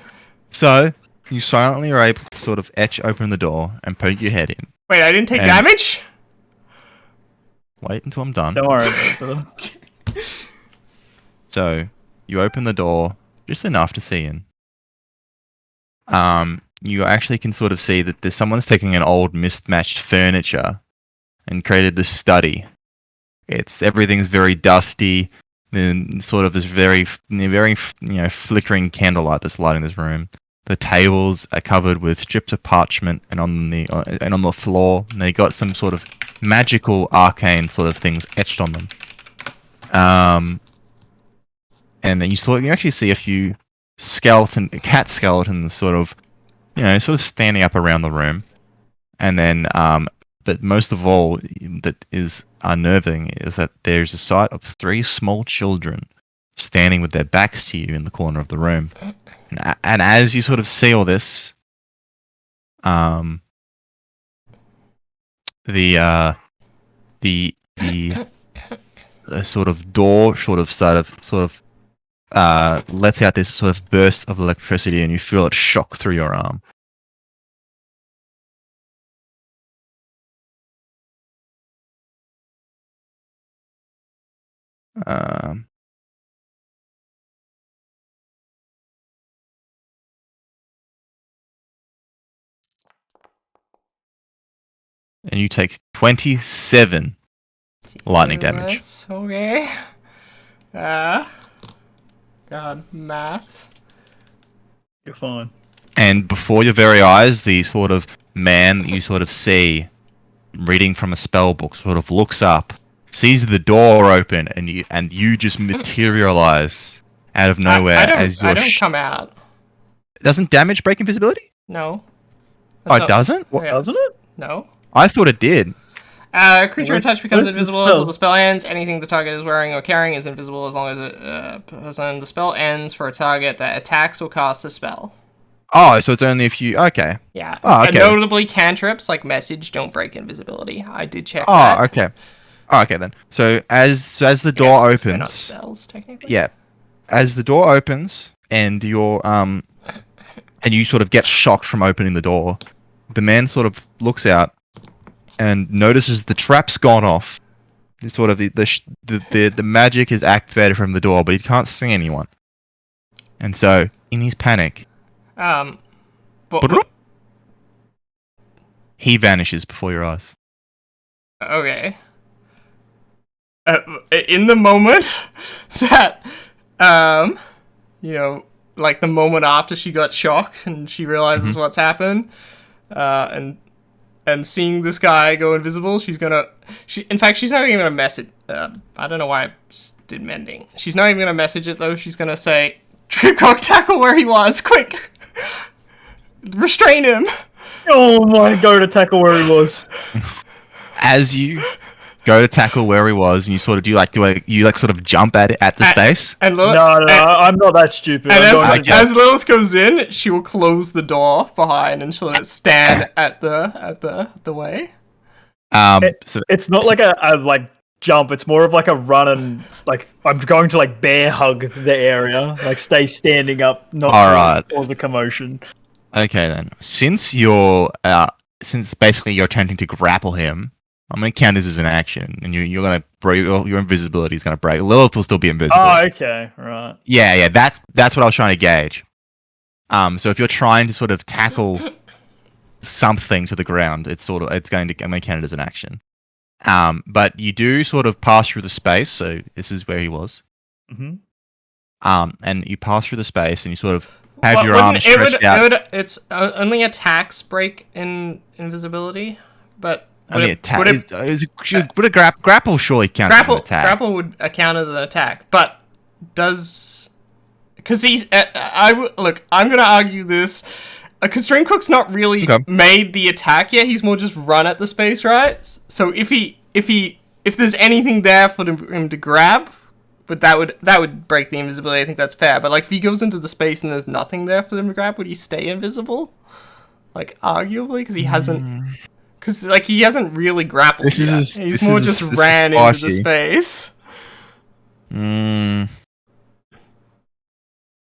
So, you silently are able to sort of etch open the door and poke your head in. Wait, I didn't take And- damage? Wait until I'm done. Don't worry. So, you open the door just enough to see in. You actually can sort of see that there's someone's taking an old mismatched furniture and created this study. Everything's very dusty. Then sort of this very flickering candlelight that's lighting this room. The tables are covered with strips of parchment, and on the floor they got some sort of magical arcane sort of things etched on them. And then you actually see a few cat skeletons sort of standing up around the room. And then, but most of all, that is unnerving is that there's a sight of 3 small children standing with their backs to you in the corner of the room. And as you sort of see all this, the sort of door lets out this sort of burst of electricity, and you feel it shock through your arm. And you take 27 lightning damage. That's okay. God, math. You're fine. And before your very eyes, the sort of man that you sort of see reading from a spell book sort of looks up, sees the door open, and you just materialize out of nowhere I as your don't come out. Doesn't damage break invisibility? No. Oh, it doesn't? What, doesn't it? No. I thought it did. Creature attached becomes what's the invisible spell? until the spell ends. Anything the target is wearing or carrying is invisible as long as the spell ends for a target that attacks or casts a spell. Oh, so it's only if you... Okay. Yeah. Oh, okay. And notably, cantrips like message don't break invisibility. I did check Oh, that. okay. Oh, okay then. So as the I guess door they're not opens... spells, technically. Yeah. As the door opens and you're and you sort of get shocked from opening the door, the man sort of looks out and notices the trap's gone off. It's sort of the magic is activated from the door, but he can't see anyone. And so, in his panic, But, he vanishes before your eyes. okay. In the moment that, like the moment after she got shocked and she realizes what's happened, and seeing this guy go invisible, she's not even gonna message. I don't know why I did mending. She's not even gonna message it though. She's gonna say, "Tripcock, tackle where he was, quick! Restrain him!" Oh my, go to tackle where he was. As you go to tackle where he was, and you sort of sort of jump at the space. And No, Lilith, I'm not that stupid. and I'm going Okay. as Lilith comes in, she will close the door behind and she'll let it stand at the way. So It's not like a like jump. It's more of like a run and like I'm going to like bear hug the area, like stay standing up, not Alright. cause a commotion. okay then, since basically you're attempting to grapple him, I'm gonna count this as an action, and you're gonna break your invisibility is gonna break. Lilith will still be invisible. Oh, okay, right. Yeah, that's what I was trying to gauge. So if you're trying to sort of tackle something to the ground, I'm gonna count it as an action. But you do sort of pass through the space, so this is where he was. Mm-hmm. And you pass through the space, and you sort of have Well, your arms stretched out. It's only attacks break in invisibility, but Only attack. Would a grapple surely count as an attack? grapple would count as an attack, but does because he's look, I'm gonna argue this because Dreamcook's not really made the attack yet. He's more just run at the space, right? So if there's anything there for him to grab, but that would break the invisibility. I think that's fair. But like if he goes into the space and there's nothing there for them to grab, would he stay invisible? Like arguably, because he hasn't. Because like he hasn't really grappled yet. He's more just ran into the space.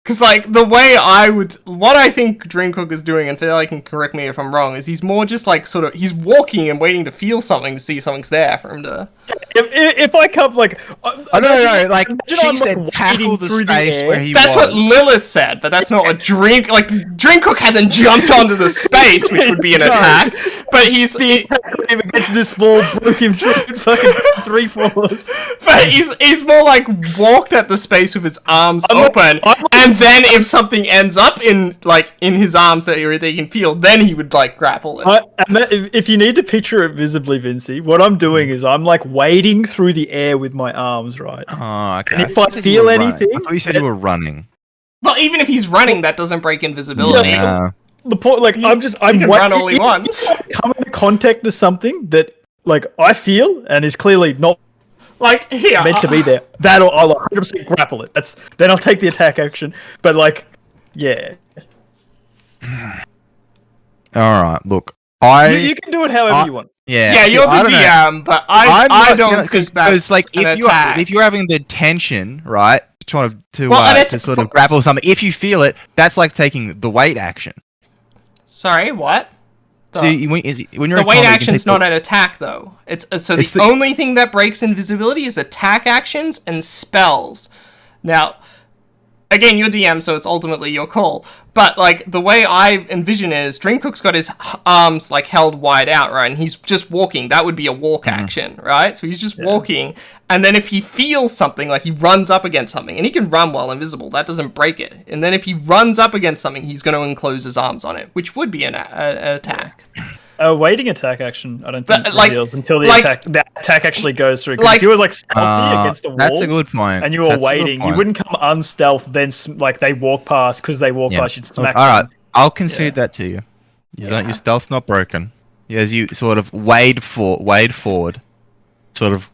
Because like the way what I think Dreamcook is doing, and Phil can correct me if I'm wrong, is he's more just like sort of he's walking and waiting to feel something to see if something's there for him to. If I come like, No, like imagine she I'm, said, like, tackle wading the through the space air. where he That's was. what Lilith said, but that's not what Dreamcook hasn't jumped onto the space, which would be an attack. But he's him against this ball, broke him through fucking 3 floors. But he's more like walked at the space with his arms open, and then if something ends up in his arms that they can feel, then he would like grapple it. If you need to picture it visibly, Vincey, what I'm doing is I'm like wading through the air with my arms, right? Oh, okay. And if I feel anything, I thought you said you were running. But even if he's running, that doesn't break invisibility. Yeah. the point, like I'm He can run all he wants. Come into contact to something that like I feel and is clearly not Like here, meant to be there. That or I'll 100% grapple it. Then I'll take the attack action. But like, yeah. All right. Look, You can do it however you want. Yeah, you're the DM, but I don't think that's like an attack. if you're having the tension, right, trying to sort of for- grapple something. If you feel it, that's like taking the weight action. Sorry, what? So when you're The in weight combat, action's not an attack, though. It's the only thing that breaks invisibility is attack actions and spells. Now, again, you're DM, so it's ultimately your call. But like the way I envision it is, Dreamcook's got his arms like held wide out, right, and he's just walking. That would be a walk action, right? So he's just walking, and then if he feels something, like he runs up against something, and he can run while invisible. That doesn't break it. And then if he runs up against something, he's going to enclose his arms on it, which would be an attack. A waiting attack action, I don't think But, like- reveals until the like- attack actually goes through. 'Cause like- if you were like stealthy against the wall, That's a good point. and you were That's a good waiting, you point. wouldn't come unstealth. Then like they walk past because they walk Yeah. past, you'd Look, smack. all right, them. I'll concede that to you. Your stealth's not broken. As you sort of wade forward, sort of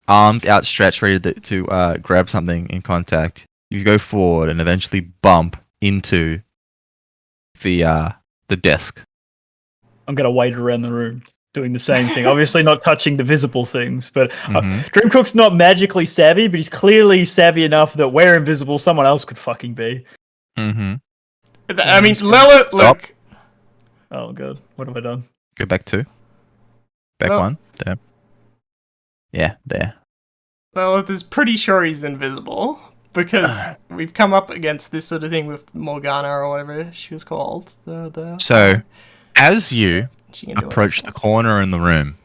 arms outstretched, ready to grab something in contact. You go forward and eventually bump into the desk. I'm gonna wade around the room doing the same thing. Obviously, not touching the visible things, but Dreamcook's not magically savvy, but he's clearly savvy enough that where invisible, someone else could fucking be. Mm-hmm. I mean, Lilith, look. Oh god, what have I done? Go back 2. Back No. 1. There. Yeah, there. Lilith is pretty sure he's invisible because we've come up against this sort of thing with Morgana or whatever she was called. So, as you She can do it approach the corner in the room,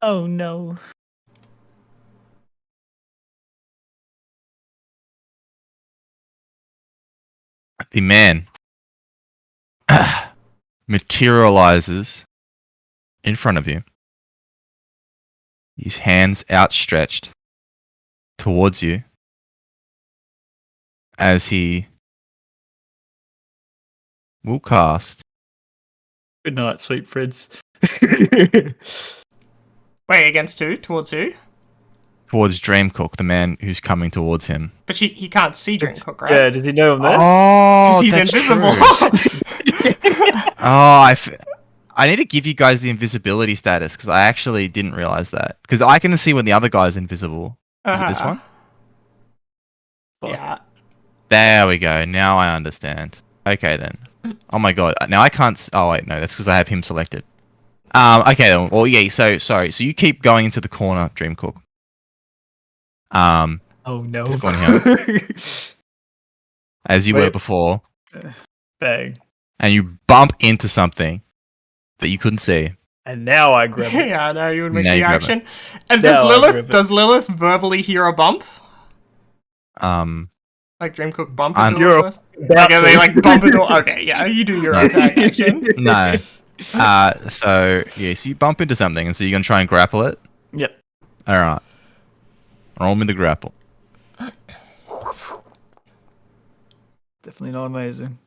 Oh no. the man materializes in front of you. his hands outstretched towards you as he will cast Good night, sweet Fritz. Wait, against who? Towards who? towards Dreamcook, the man who's coming towards him. But he can't see Dreamcook, right? Yeah, does he know I'm there? Oh, Because he's that's invisible. true. Oh, I need to give you guys the invisibility status because I actually didn't realize that. Because I can see when the other guy's invisible. Is it this one? Yeah. There we go. Now I understand. Okay then. Oh my god. Now I can't. Oh wait, no. That's because I have him selected. Okay then. Well, yeah. So sorry. So you keep going into the corner, Dreamcook. Oh no. Just going here. As you were Wait. before, Bang. and you bump into something that you couldn't see. And now I grab it. Yeah, no, you would make Now the you grab action. And Now I grab it. does Lilith verbally hear a bump? Like Dreamcook bump into You're her? Like, are they like bump into okay, yeah, you do your No. attack action. No. So yeah. So you bump into something, and so you're gonna try and grapple it. Yep. All right. Roll me the grapple. Definitely not amazing.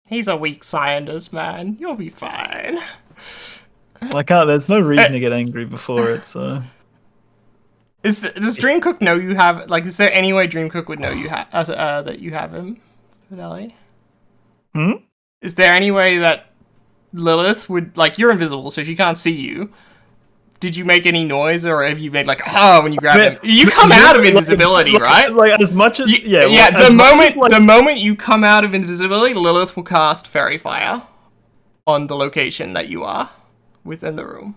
He's a weak scientist, man. You'll be fine. Well, I can't. There's no reason to get angry before it. So Does Dreamcook know you have like? Is there any way Dreamcook would know you have that you have him, Fidelli? Is there any way that Lilith would like? You're invisible, so she can't see you. Did you make any noise, or have you made like when you grab him? You come out of invisibility, right? Like as much as Yeah. The moment you come out of invisibility, Lilith will cast Fairy Fire on the location that you are within the room.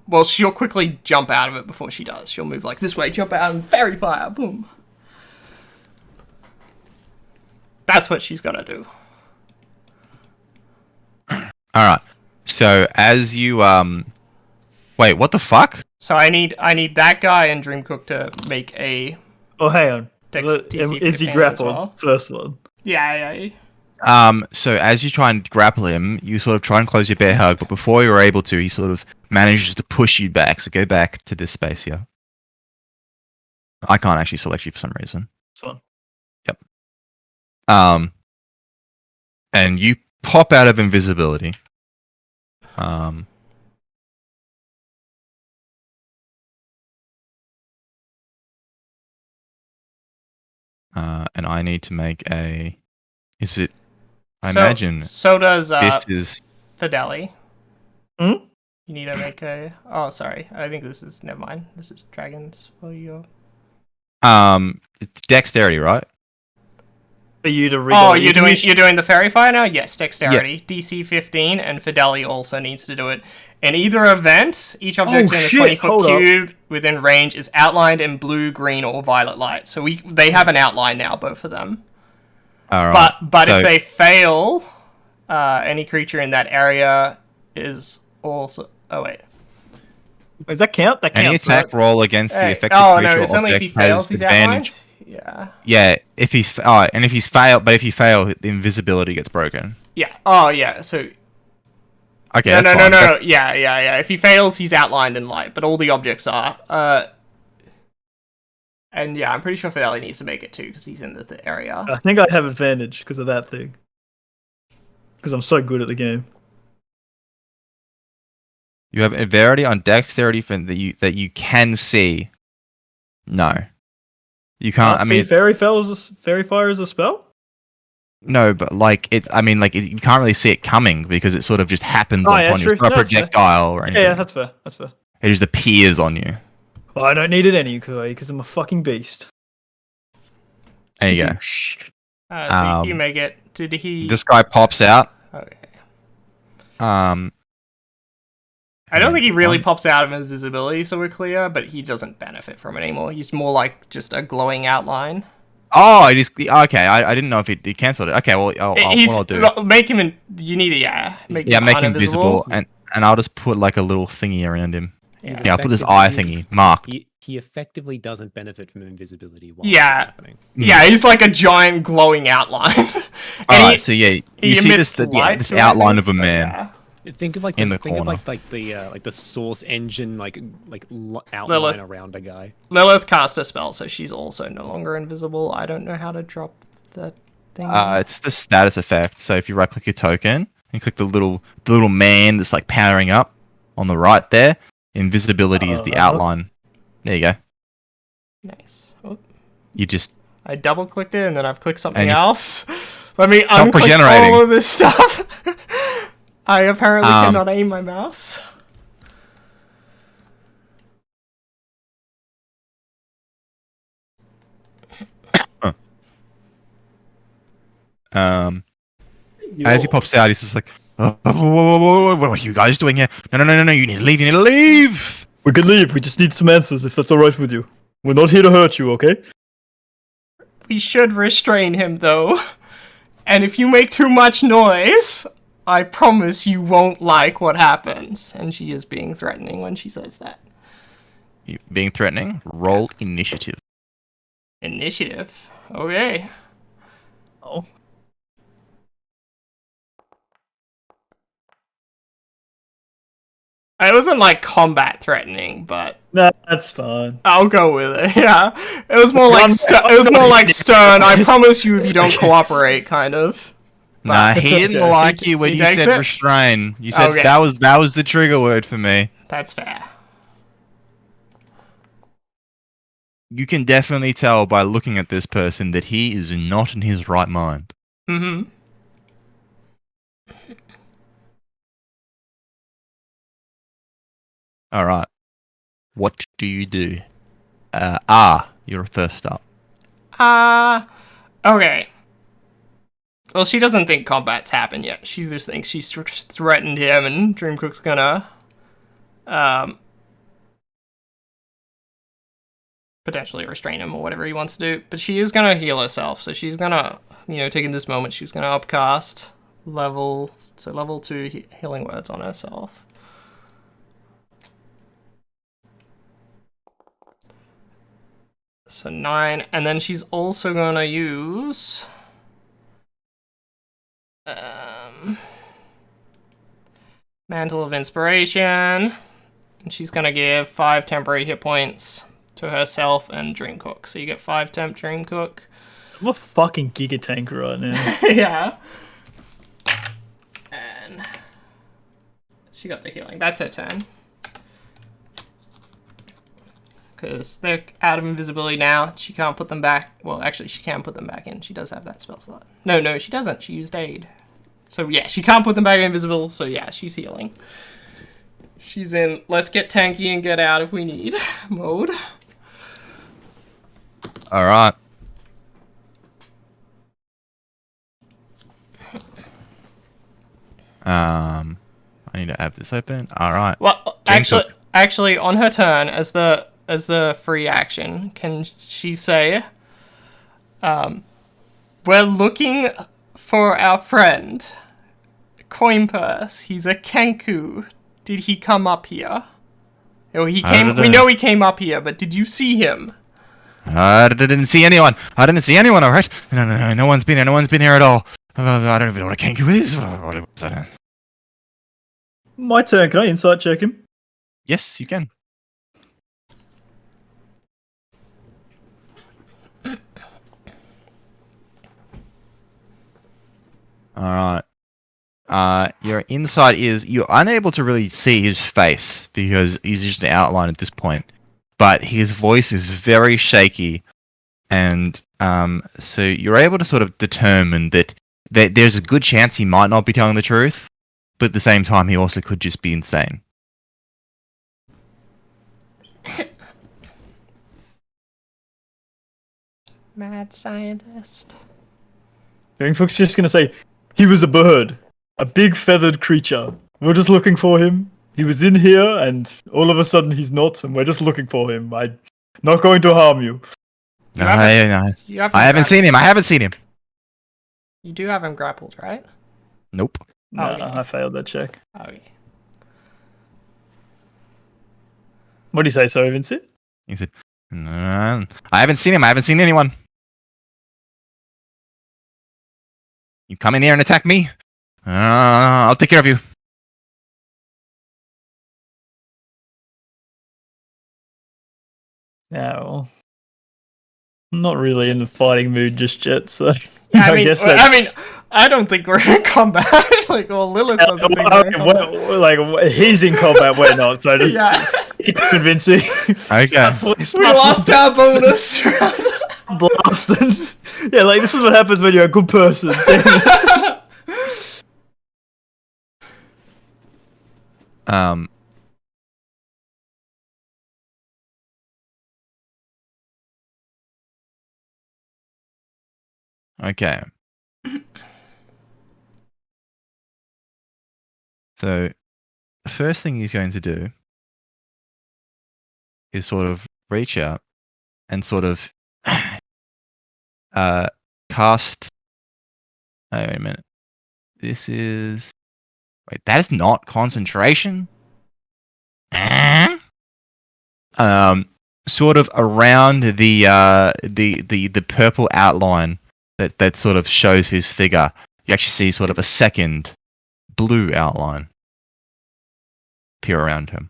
Well, she'll quickly jump out of it before she does. She'll move like this way, jump out, and Fairy Fire, boom. That's what she's gonna do. All right. So as you wait, what the fuck? So I need that guy and Dreamcook to make a Oh, hang on. Dex DC Is he 15 as grappled? well. First one. Yeah. So as you try and grapple him, you sort of try and close your bear hug, but before you're able to, he sort of manages to push you back. So go back to this space here. I can't actually select you for some reason. This one. And you pop out of invisibility. And I need to make a. Is it? I imagine So does this is. Fidelli. Hmm? You need to make a. Oh, sorry. I think this is. Never mind. This is dragons for you. It's dexterity, right? For you to Oh, you're doing the fairy fire now? Yes, dexterity. DC 15, and Fidelli also needs to do it. In either event, each object in a 20-foot cube within range is outlined in blue, green, or violet light. So they have an outline now, both of them. All right. But if they fail, any creature in that area is also. Oh wait. Does that count? That counts. Any attack roll against the affected Oh creature no, it's or only if he object has fails. He's advantage. outlined. Yeah. Yeah, if he's and if he's failed, but if you fail, the invisibility gets broken. Yeah. Oh yeah. So Okay. no. That's fine. Yeah. If he fails, he's outlined in light, but all the objects are. And yeah, I'm pretty sure Fidelli needs to make it too because he's in the area. I think I have advantage because of that thing. Because I'm so good at the game. You have a variety on dexterity that you can see. No, you can't. I mean, fairy fire is a spell. no, but like it. I mean, like you can't really see it coming because it sort of just happens Oh, yeah, upon you. true. It's not a No, that's fair. projectile or anything. Yeah, that's fair. That's fair. It just appears on you. Well, I don't need it anyway because I'm a fucking beast. There you go. So you make it. Did he? This guy pops out. Okay. I I don't think he really pops out of invisibility, so we're clear, but he doesn't benefit from it anymore. He's more like just a glowing outline. Oh, it is okay. I didn't know if he cancelled it. Okay, well, what I'll do. Make him. You need to make Yeah, him make him invisible. visible, and I'll just put like a little thingy around him. He's Yeah, I'll put this eye effectively- thingy marked. he effectively doesn't benefit from invisibility while Yeah. it's happening. Yeah, he's like a giant glowing outline. And Alright, so yeah, he you see emits this light this to it, outline I of a think, but man. yeah. Think of like In the, the think of corner. like the source engine outline Lilith. around a guy. Lilith cast a spell, so she's also no longer invisible. I don't know how to drop that thing. It's the status effect. So if you right click your token and click the little man that's like powering up on the right there, invisibility is the outline. There you go. Nice. Oh, You just I double clicked it and then I've clicked something And you- else. Let me Stop unclick regenerating. all of this stuff. I apparently cannot aim my mouse. as he pops out, he's just like, oh, what are you guys doing here? No, you need to leave, We can leave. We just need some answers, if that's alright with you. We're not here to hurt you, okay? We should restrain him though. And if you make too much noise, I promise you won't like what happens. And she is being threatening when she says that. You being threatening? Roll initiative. Initiative. Okay. Oh. It wasn't like combat threatening, but Nah, that's fine. I'll go with it. Yeah, it was more like stern. I promise you, if you don't cooperate, kind of. Nah, he It's didn't okay. like you when He you takes said it? restrain. You said Okay. that was the trigger word for me. That's fair. You can definitely tell by looking at this person that he is not in his right mind. Mm-hmm. Alright. What do you do? You're first up. Okay. Well, she doesn't think combat's happened yet. She just thinks she's threatened him, and Dreamcook's gonna, potentially restrain him or whatever he wants to do. But she is gonna heal herself, so she's gonna, taking this moment, she's gonna upcast level 2 healing words on herself. So 9, and then she's also gonna use Mantle of Inspiration, and she's gonna give 5 temporary hit points to herself and Dreamcook. So you get 5 temp Dreamcook. I'm a fucking giga tank right now. Yeah. And she got the healing. That's her turn. Because they're out of invisibility now. She can't put them back. Well, actually, she can put them back in. She does have that spell slot. No, she doesn't. She used aid. So, yeah, she can't put them back invisible. So, yeah, she's healing. She's in let's get tanky and get out if we need mode. Alright. I need to have this open. Alright. Well, Dreamcook. actually, on her turn, as the free action, can she say, we're looking for our friend, Coin Purse. He's a Kenku. Did he come up here? Oh, he came. We know he came up here, but did you see him? I didn't see anyone. Alright? No one's been here. No one's been here at all. I don't even know what a kangaroo is. What was that? My turn. Can I insight check him? Yes, you can. Alright. Your insight is you're unable to really see his face because he's just an outline at this point. But his voice is very shaky, and so you're able to sort of determine that there's a good chance he might not be telling the truth, but at the same time he also could just be insane. Mad scientist. Fox just gonna say, he was a bird. A big feathered creature. We're just looking for him. He was in here, and all of a sudden he's not, and we're just looking for him. I'm not going to harm you. I haven't seen him. You do have him grappled, right? Nope. Nah, Okay. I failed that check. Okay. What do you say, sorry, Vincent? He said, "No, I haven't seen him. I haven't seen anyone. You come in here and attack me? I'll take care of you." Yeah, well, I'm not really in the fighting mood just yet, so I mean, guess that's... I mean, I don't think we're in combat. Like, well, Lilith doesn't think we're in combat. He's in combat, we're not, so Yeah. it's convincing. Okay. We lost our bonus. Blasting. Yeah, like this is what happens when you're a good person. Okay. So, the first thing he's going to do is sort of reach out and sort of cast. Oh, wait a minute. This is. Wait, that is not concentration? Sort of around the purple outline that sort of shows his figure, you actually see sort of a second blue outline appear around him.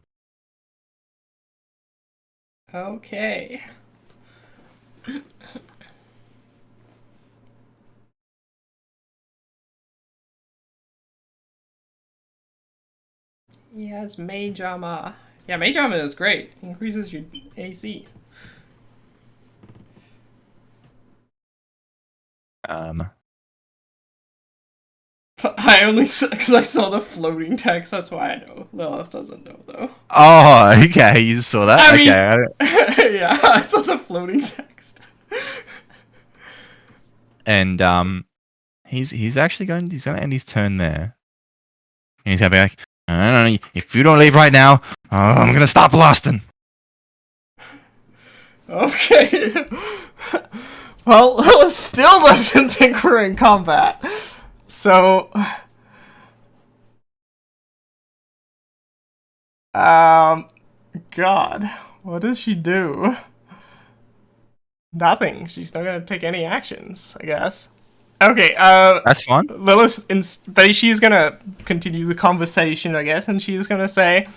Okay. He has mage armor. Yeah, mage armor is great. Increases your AC. I only because I saw the floating text. That's why I know. Lilith doesn't know though. Oh, okay. You saw that. I mean, okay. yeah, I saw the floating text. And he's actually going. He's going to end his turn there. And he's going to be like, "I don't know. If you don't leave right now, I'm going to stop blasting." Okay. Well, Lilith still doesn't think we're in combat. So, God, what does she do? Nothing. She's not gonna take any actions, I guess. Okay, That's fine. Lilith, but she's gonna continue the conversation, I guess, and she's gonna say,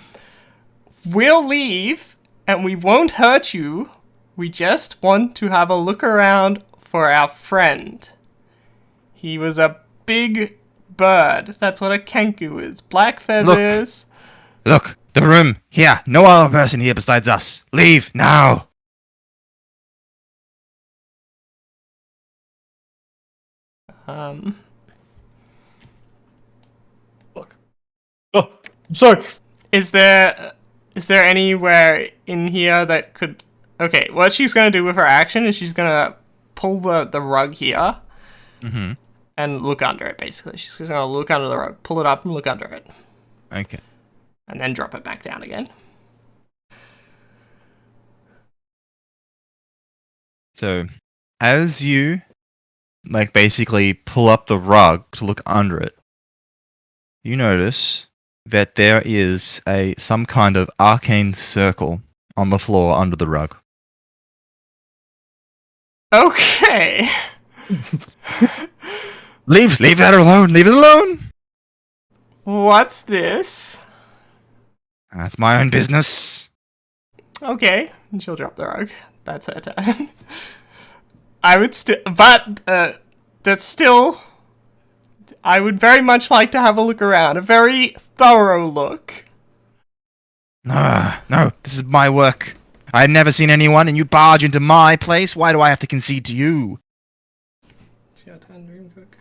"We'll leave, and we won't hurt you. We just want to have a look around for our friend. He was a big bird. That's what a kenku is. Black feathers." Look, the room. Here. No other person here besides us. Leave now. Fuck. Oh, I'm sorry. Is there anywhere in here that could... Okay, what she's gonna do with her action is she's gonna pull the rug here Mm-hmm. and look under it, basically. She's just gonna look under the rug, pull it up and look under it. Okay. And then drop it back down again. So, as you, like, basically pull up the rug to look under it, you notice that there is some kind of arcane circle on the floor under the rug. Okay. Leave that alone. Leave it alone. What's this? That's my own business. Okay. And she'll drop the rug. That's her turn. I would still... But, that's still... I would very much like to have a look around. A very thorough look. No, this is my work. I've never seen anyone, and you barge into my place. Why do I have to concede to you? It's your turn, Dream Cook.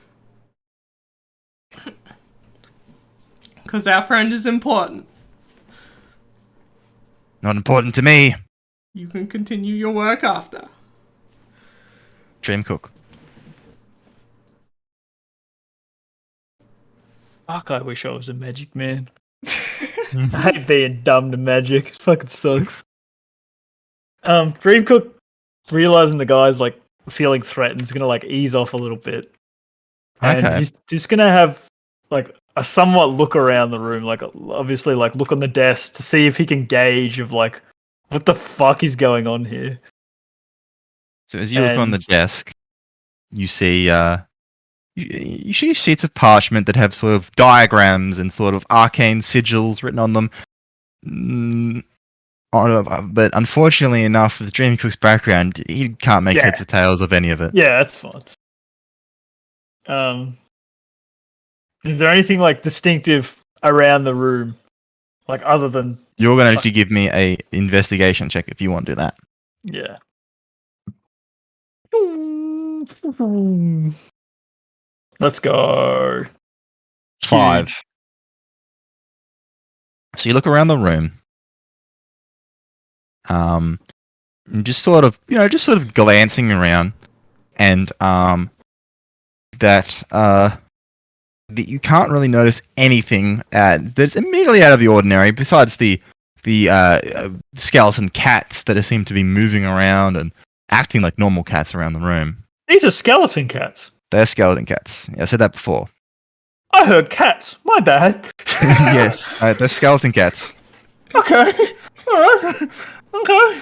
Because our friend is important. Not important to me. You can continue your work after. Dream Cook. Fuck, I wish I was a magic man. I hate being dumb to magic. It fucking sucks. Dreamcook, realizing the guy's like feeling threatened, is gonna like ease off a little bit. And Okay. he's just gonna have like a somewhat look around the room, like obviously like look on the desk to see if he can gauge of like What the fuck is going on here? So as you look on the And- desk, you see you see sheets of parchment that have sort of diagrams and sort of arcane sigils written on them. But unfortunately enough, with Dreamcook's background, he can't make heads or tails of any of it. Yeah, that's fine. Is there anything like distinctive around the room, like other than? You're going to have to give me a investigation check if you want to do that. Yeah. Let's go. 5. So you look around the room. And just sort of glancing around, and that you can't really notice anything that's immediately out of the ordinary, besides the skeleton cats that seem to be moving around and acting like normal cats around the room. These are skeleton cats. They're skeleton cats. Yeah, I said that before. I heard cats. My bad. Yes, they're skeleton cats. Okay. Alright. Okay.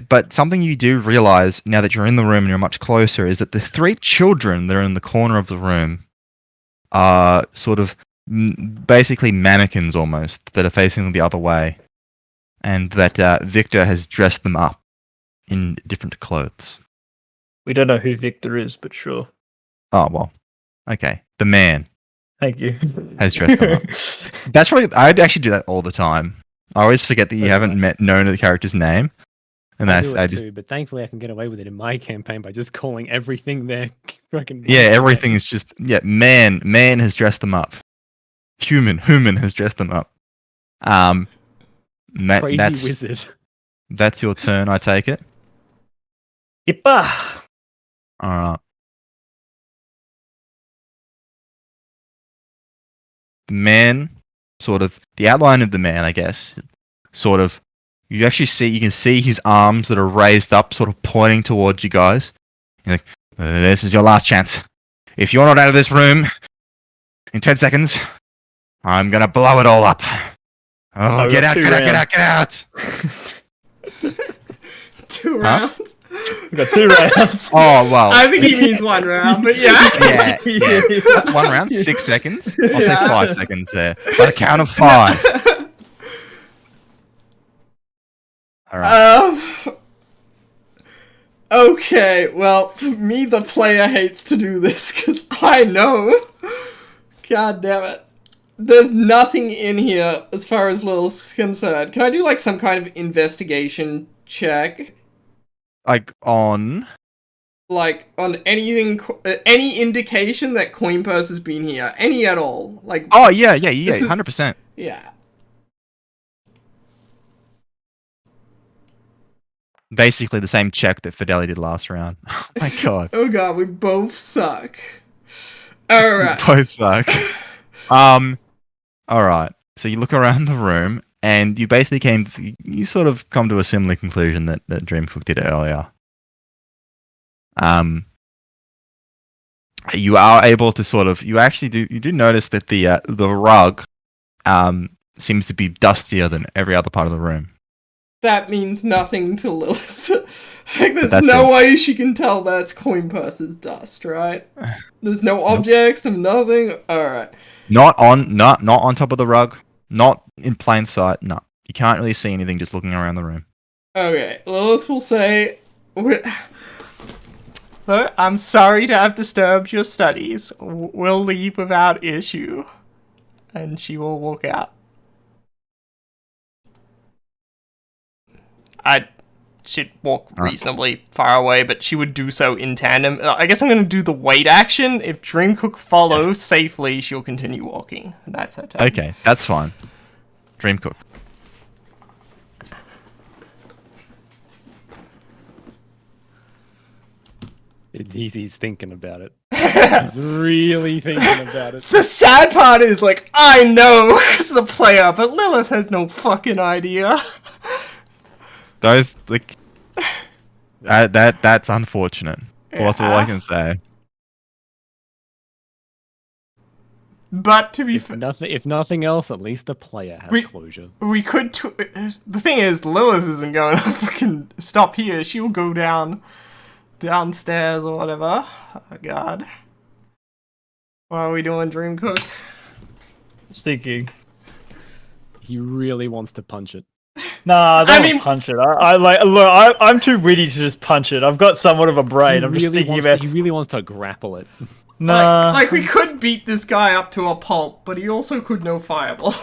But something you do realize now that you're in the room and you're much closer is that the 3 children that are in the corner of the room are sort of basically mannequins almost that are facing the other way, and that Victor has dressed them up in different clothes. We don't know who Victor is, but sure. Oh well, okay. The man Thank you. has dressed them up. That's probably I'd actually do that all the time. I always forget that you haven't known the character's name. And I that's do it too, but thankfully I can get away with it in my campaign by just calling everything there. Fucking everything is just man has dressed them up. Human has dressed them up. Crazy that's wizard. That's your turn, I take it. Yippa. Alright. The man, sort of the outline of the man, I guess, sort of. You can see his arms that are raised up, sort of pointing towards you guys. You're like, this is your last chance. If you're not out of this room in 10 seconds, I'm gonna blow it all up. Oh, get out! 2 rounds. We got 2 rounds. Oh, well. I think he means 1 round, but yeah. Yeah. That's 1 round, 6 seconds. I'll say 5 seconds there. By the count of 5. Alright. Okay, well, me, the player, hates to do this, because I know. God damn it. There's nothing in here as far as Lil's concerned. Can I do, like, some kind of investigation check? Like, on? Like, on anything, any indication that Coin Purse has been here? Any at all? Like. Oh, yeah, 100%. Yeah. Basically the same check that Fideli did last round. Oh my god. Oh god, we both suck. Alright. Both suck. Alright. So you look around the room and you basically you sort of come to a similar conclusion that Dreamcook did earlier. You are able to sort of you do notice that the rug seems to be dustier than every other part of the room. That means nothing to Lilith. Like, there's no way she can tell that's Coin Purse's dust, right? There's no objects, no nothing. Alright. Not on top of the rug. Not in plain sight. No. You can't really see anything just looking around the room. Okay. Lilith will say, I'm sorry to have disturbed your studies. We'll leave without issue. And she will walk out. I should walk reasonably far away, but she would do so in tandem. I guess I'm going to do the wait action. If Dreamcook follows safely, she'll continue walking. That's her turn. Okay, that's fine. Dreamcook. He's thinking about it. He's really thinking about it. The sad part is, like, I know as the player, but Lilith has no fucking idea. Those, like, that's unfortunate. Well, that's all I can say. But to be If nothing else, at least the player has closure. we could. The thing is, Lilith isn't going to fucking stop here. She'll go downstairs or whatever. Oh god. What are we doing, Dreamcook? Stinking. He really wants to punch it. Nah, I don't punch it. I'm too witty to just punch it. I've got somewhat of a brain. I'm just thinking about. He really wants to grapple it. Nah. Like we could beat this guy up to a pulp, but he also could know fireball.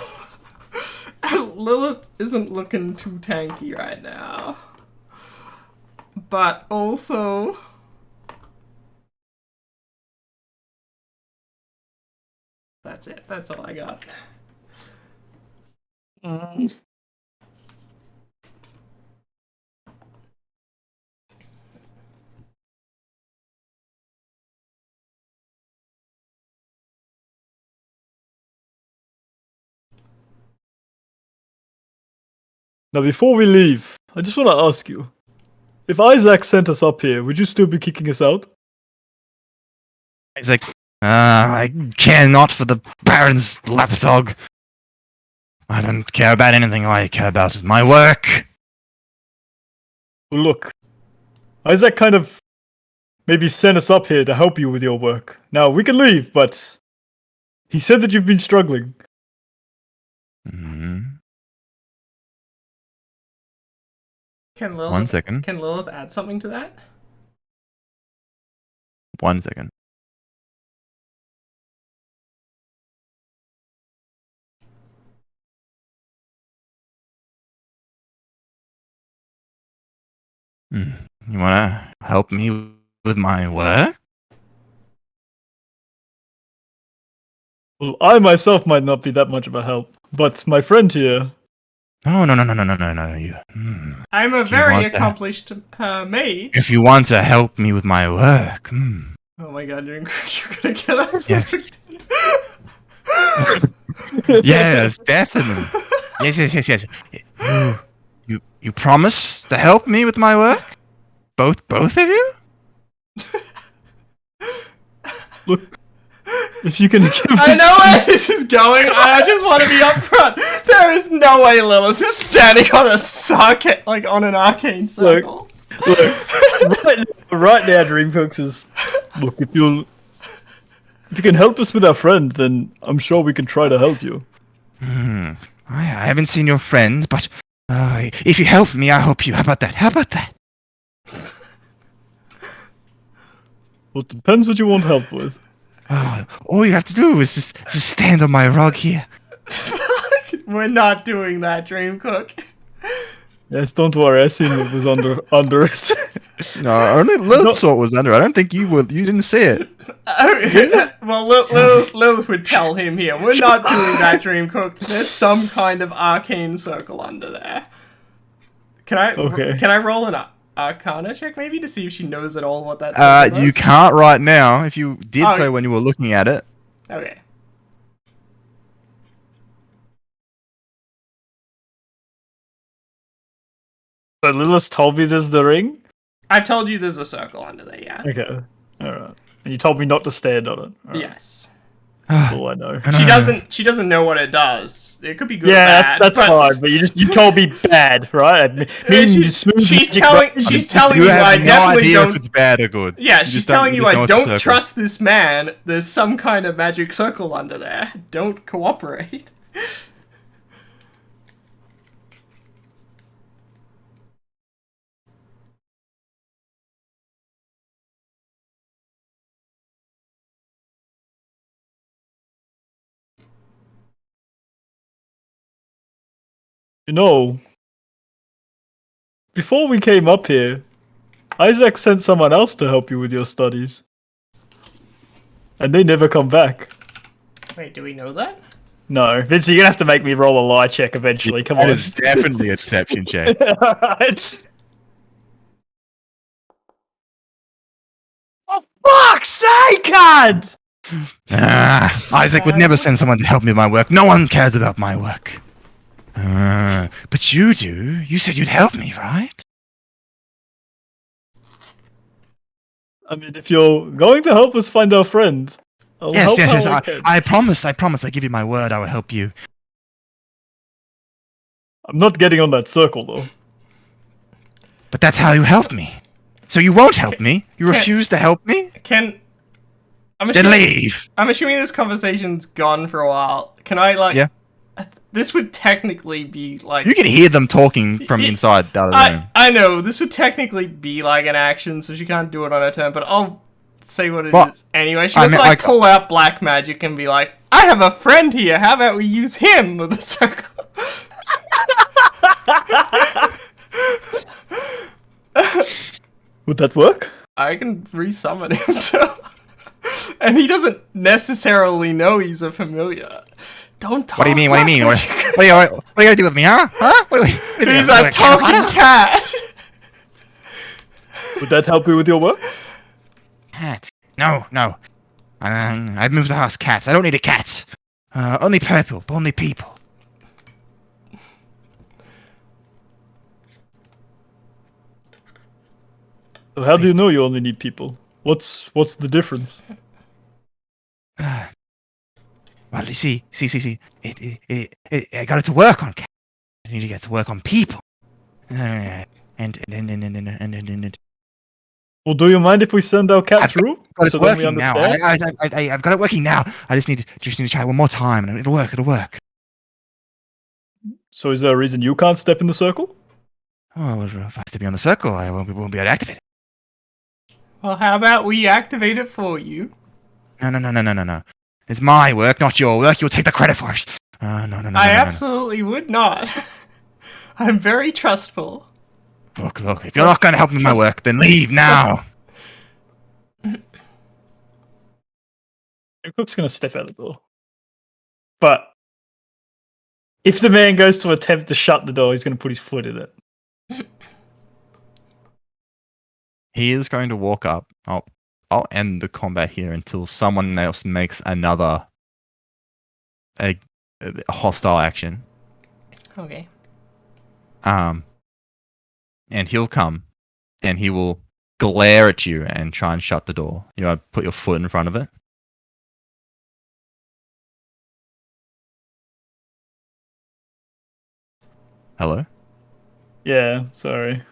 And Lilith isn't looking too tanky right now. But also... That's it. That's all I got. Now, before we leave, I just want to ask you. If Isaac sent us up here, would you still be kicking us out? Isaac, I care not for the Baron's lapdog. I don't care about anything. All I care about is my work. Well, look. Isaac kind of maybe sent us up here to help you with your work. Now, we can leave, but he said that you've been struggling. Can Lilith, 1 second. Can Lilith add something to that? 1 second. You wanna help me with my work? Well, I myself might not be that much of a help, but my friend here... No. You. I'm a very accomplished mage. If you want to help me with my work, Oh my god, you're gonna kill us. Yes. Yes, definitely. Yes. You promise to help me with my work? Both of you? Look, if you can give I us know where this is going, and I just want to be upfront. There is no way Lilith is standing on on an arcane circle. Look, right now, Dreamcooks is... Look, if you can help us with our friend, then I'm sure we can try to help you. I haven't seen your friend, but if you help me, I'll help you. How about that? Well, it depends what you want help with. All you have to do is just stand on my rug here. We're not doing that, Dreamcook. Yes, don't worry. I seen what was under it. No, only Lilith saw it was under. I don't think you would. You didn't see it. Well, Lilith would tell him here. We're not doing that, Dreamcook. There's some kind of arcane circle under there. Can I roll an Arcana check maybe to see if she knows at all what that circle does? You can't right now. If you did so when you were looking at it. Okay. So Lilith told me there's the ring? I've told you there's a circle under there, yeah. Okay. Alright. And you told me not to stand on it. All right. Yes. That's all I know. She doesn't know what it does. It could be good or Yeah, bad. that's fine, but you told me bad, right? She's telling you I definitely don't... if it's bad or good. Yeah, she's telling you I don't trust this man. There's some kind of magic circle under there. Don't cooperate. You know, before we came up here, Isaac sent someone else to help you with your studies. And they never come back. Wait, do we know that? No, Vince, you're gonna have to make me roll a lie check eventually. Come on. That is definitely a deception check. For fuck's sake, cunt! Isaac would never send someone to help me with my work. No one cares about my work. But you do. You said you'd help me, right? I mean, if you're going to help us find our friend, I'll Yes, help yes, yes. how I can. I promise. I promise. I give you my word. I will help you. I'm not getting on that circle though. But that's how you help me. So you won't help me? You refuse to help me? I'm Then assuming, leave. I'm assuming this conversation's gone for a while. Can I, like... Yeah. This would technically be, like... You can hear them talking from inside the other room. I know, this would technically be, like, an action, so she can't do it on her turn, but I'll say what it Well, is. Anyway, she I must, mean, like, pull out black magic and be like, I have a friend here, how about we use him with the circle? Would that work? I can resummon him, so... And he doesn't necessarily know he's a familiar. Don't talk. What do you mean? What do you mean? like What are you gonna do with me, huh? Huh? What do you He's think? a talking cat. Would that help you with your work? Cat? No, no. I've moved past cats. I don't need a cat. Only people. Only people. So how do you know you only need people? What's the difference? Well, you see. I got it to work on cats. I need to get to work on people. And Well, do you mind if we send our cat through got it so then we working now. understand? I've got it working now. I just need to try one more time, and it'll work. It'll work. So is there a reason you can't step in the circle? Oh, well, if I step beyond the circle, I won't be able to activate it. Well, how about we activate it for you? No. It's my work, not your work. You'll take the credit for it. No. I absolutely would not. I'm very trustful. Look. If you're not going to help me with my work, then leave now. Cook's gonna step out the door. But if the man goes to attempt to shut the door, he's gonna put his foot in it. He is going to walk up. I'll end the combat here until someone else makes another a hostile action. Okay. And he'll come, and he will glare at you and try and shut the door. You know, put your foot in front of it. Hello? Yeah, sorry.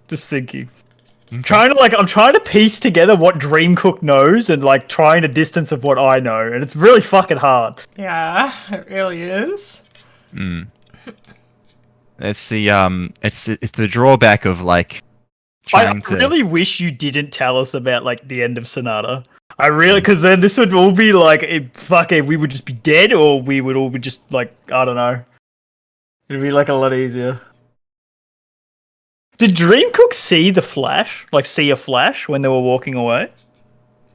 Just thinking. Okay. I'm trying to piece together what Dreamcook knows and like trying to distance of what I know, and it's really fucking hard. Yeah, it really is. It's the drawback of like I trying to. really wish you didn't tell us about like the end of Sonata. I really, because then this would all be like, we would just be dead, or we would all be just like, I don't know. It'd be like a lot easier. Did Dreamcook see the flash? Like see a flash when they were walking away?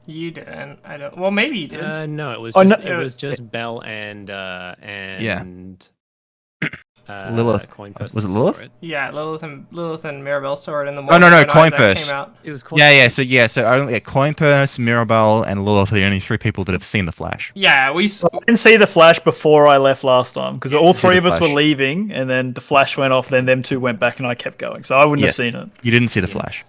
You didn't. I don't. Well, maybe you did. No, it was Oh, just, no, it was just Belle and Lilith. Coin Purse Was it saw Lilith? it. Yeah, Lilith and Mirabelle saw it in the Oh, morning. no, when Coin Isaac Purse. came out. It was Coin So only Coin Purse, Mirabelle, and Lilith are the only three people that have seen the Flash. Yeah, I didn't see the flash before I left last time, because all see three the of us were flash. leaving, and then the flash went off, then them two went back, and I kept going, so I wouldn't Yes. have seen it. You didn't see the Flash.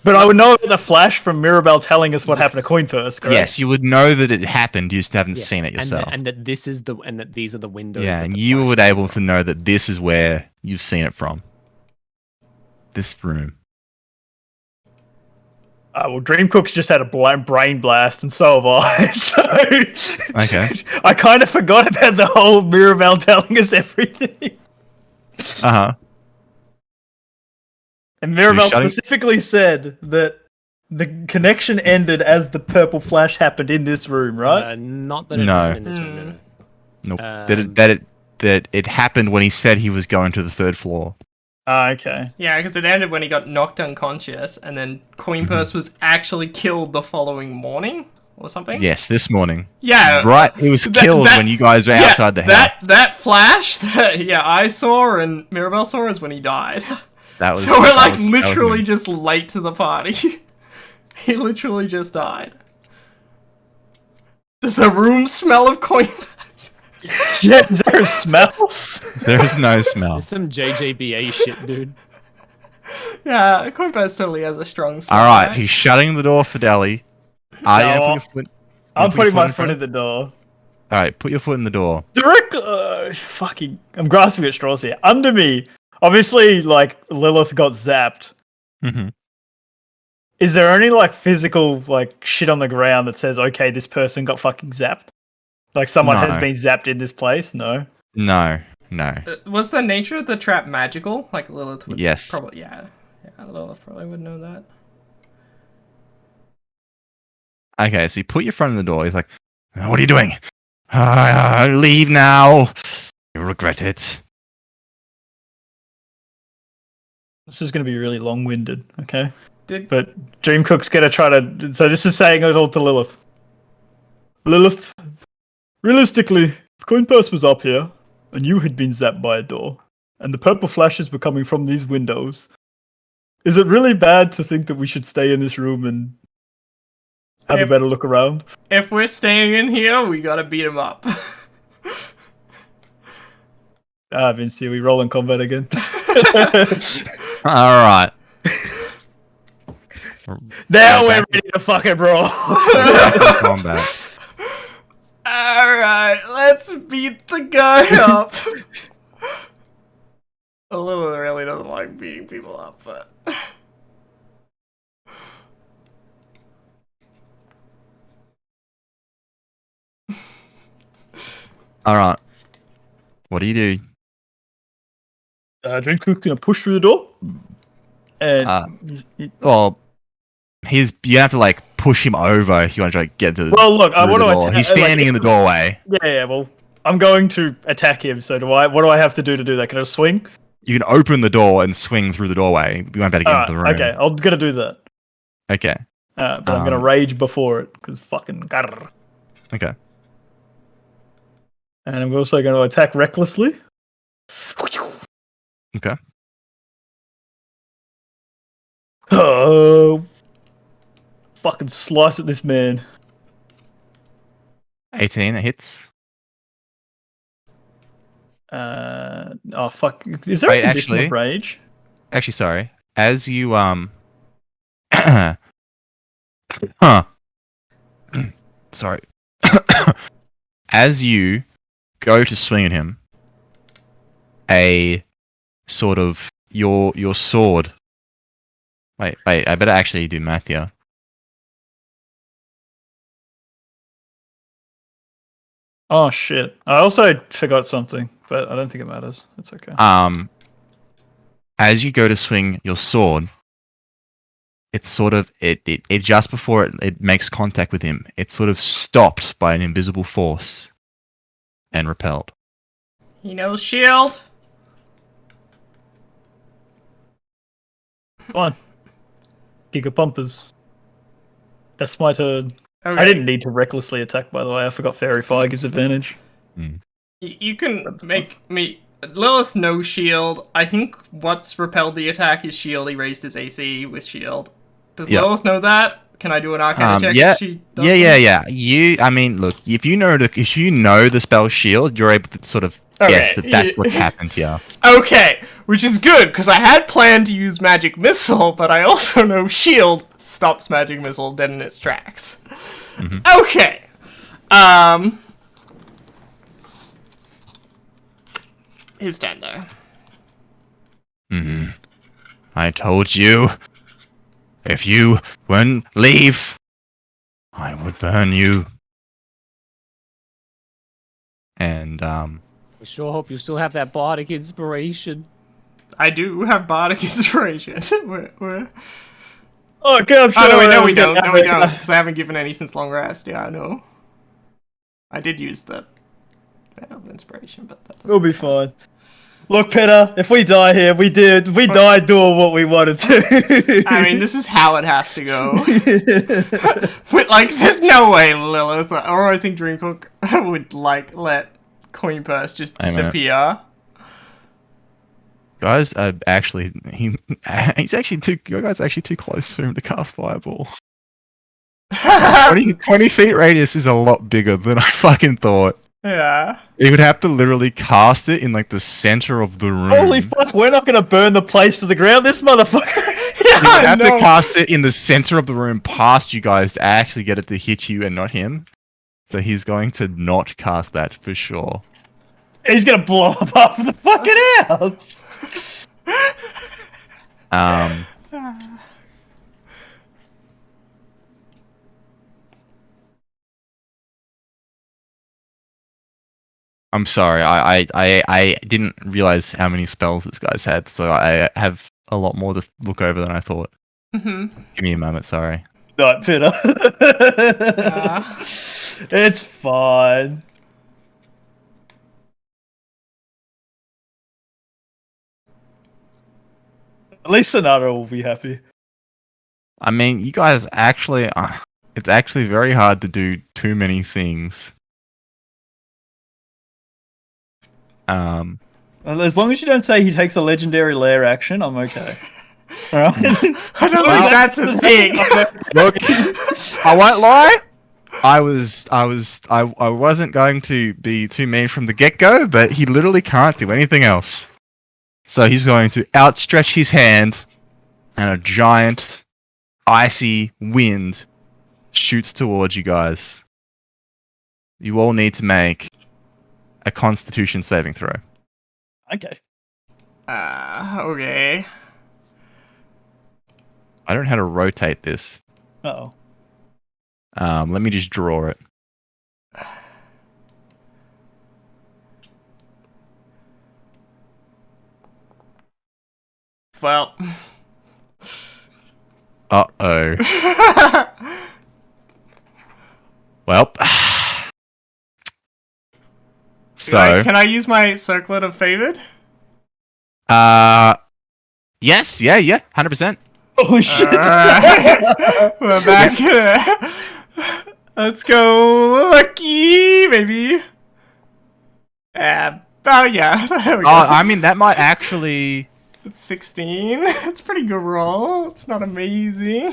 But I would know about the flash from Mirabelle telling us what happened to Coin Purse, correct? Yes, you would know that it happened. You just haven't seen it yourself. And that this is and that these are the windows. Yeah, that and the you flash would came able to from. know that this is where you've seen it from. This room. Well, Dreamcook's just had a brain blast, and so have I. So Okay. I kind of forgot about the whole Mirabelle telling us everything. Uh-huh. And Mirabelle shutting- specifically said that the connection ended as the purple flash happened in this room, right? Not that it No. happened in this room. No. Nope. That it happened when he said he was going to the third floor. Okay. Yeah, because it ended when he got knocked unconscious, and then Coin Purse was actually killed the following morning or something. Yes, this morning. Yeah. Right, he was killed when you guys were outside the house. That flash that I saw and Mirabelle saw is when he died. That was, So we're that like was- that was literally me. just late to the party. He literally just died. Does the room smell of Coin Purse? Yeah, is there a smell? There is no smell. There's some JJBA shit, dude. Yeah, Coin Purse totally has a strong smell. Alright, he's shutting the door for Deli. I'm putting my foot in the door. Alright, put your foot in the door. Fucking, I'm grasping at straws here. Under me, obviously, like, Lilith got zapped. Mm-hmm. Is there any, like, physical, like, shit on the ground that says, okay, this person got fucking zapped? Like, someone has No. been zapped in this place? No? No. Was the nature of the trap magical? Like Lilith would Yes. probably, yeah, Lilith probably would know that. Okay, so you put your foot in the door. He's like, what are you doing? Leave now. You regret it. This is going to be really long-winded, okay? Did But Dreamcook's going to try to... So this is saying it all to Lilith. Lilith, realistically, if Coin Purse was up here, and you had been zapped by a door, and the purple flashes were coming from these windows, is it really bad to think that we should stay in this room and have a better look around? if we're staying in here, we gotta beat him up. Vince, we roll in combat again. Alright. Now we're ready to fucking roll. Combat. Alright, let's beat the guy up. Lilith really doesn't like beating people up, but... Alright. What do you do? Dreamcook's going to push through the door. And... Well, you have to like push him over if you want to like, get to the well, look, I through want the to door. attack. He's standing in the doorway. Yeah, well, I'm going to attack him. So what do I have to do that? Can I swing? You can open the door and swing through the doorway. You won't be able to get into the room. Okay, I'm gonna do that. Okay. But I'm gonna rage before it because fucking. Grrr. Okay. And I'm also going to attack recklessly. Okay. Oh, fucking slice at this man. 18, it hits. Oh fuck! Is there Wait, a condition actually- of rage? Actually, sorry. As you huh. Sorry. As you go to swing at him, a sort of your sword. Wait, I better actually do math here. Oh shit! I also forgot something, but I don't think it matters. It's okay. As you go to swing your sword, it's sort of it just before it makes contact with him, it's sort of stopped by an invisible force and repelled. He knows shield. Come on, Giga Pumpers. That's my turn. Okay. I didn't need to recklessly attack, by the way. I forgot Fairy Fire gives advantage. You can make me... Lilith no shield. I think what's repelled the attack is shield. He raised his AC with shield. Does Lilith know that? Can I do an Arcana check? Yeah, if she doesn't? yeah. I mean, look, if you know the spell shield, you're able to sort of guess that that's what's happened here. Okay, which is good, because I had planned to use Magic Missile, but I also know shield stops Magic Missile dead in its tracks. Mm-hmm. Okay. His turn, though. Mm-hmm. I told you, if you wouldn't leave, I would burn you. And, I sure hope you still have that bardic inspiration. I do have Bardic Inspiration. Where? Oh, okay, I'm sure. Oh, no, wait, no, we don't. No, we don't. Because I haven't given any since long rest. Yeah, I know. I did use the Venom of Inspiration, but that doesn't... We'll be fine. Look, Peter, if we die here, we died doing what we wanted to. I mean, this is how it has to go. But, like, there's no way Lilith, or I think Dreamcook, would, like, let Coin Purse just disappear. guys are actually he's actually too. Your guy's actually too close for him to cast Fireball. 20 feet radius is a lot bigger than I fucking thought. Yeah. He would have to literally cast it in like the center of the room. Holy fuck, we're not gonna burn the place to the ground, this motherfucker! You would have to no. cast it in the center of the room past you guys to actually get it to hit you and not him. So he's going to not cast that for sure. He's gonna blow up half the fucking house. I'm sorry, I didn't realize how many spells this guy's had, so I have a lot more to look over than I thought. Mhm. Give me a moment, sorry. Not Peter. Ah. It's fine. At least Sonata will be happy. I mean, you guys actually, it's actually very hard to do too many things. As long as you don't say he takes a legendary lair action, I'm okay. Alright? I don't think that's a thing. Look, I won't lie. I wasn't going to be too mean from the get-go, but he literally can't do anything else. So he's going to outstretch his hand, and a giant, icy wind shoots towards you guys. You all need to make a Constitution saving throw. Okay. Okay. I don't know how to rotate this. Uh-oh. Let me just draw it. Well. Uh-oh. Well. So. Can I use my circlet of favored? Yes, yeah, 100%. Holy shit. Alright. We're back. Let's go lucky, maybe. Oh yeah, there we go. I mean, that might actually... It's 16. It's a pretty good roll. It's not amazing.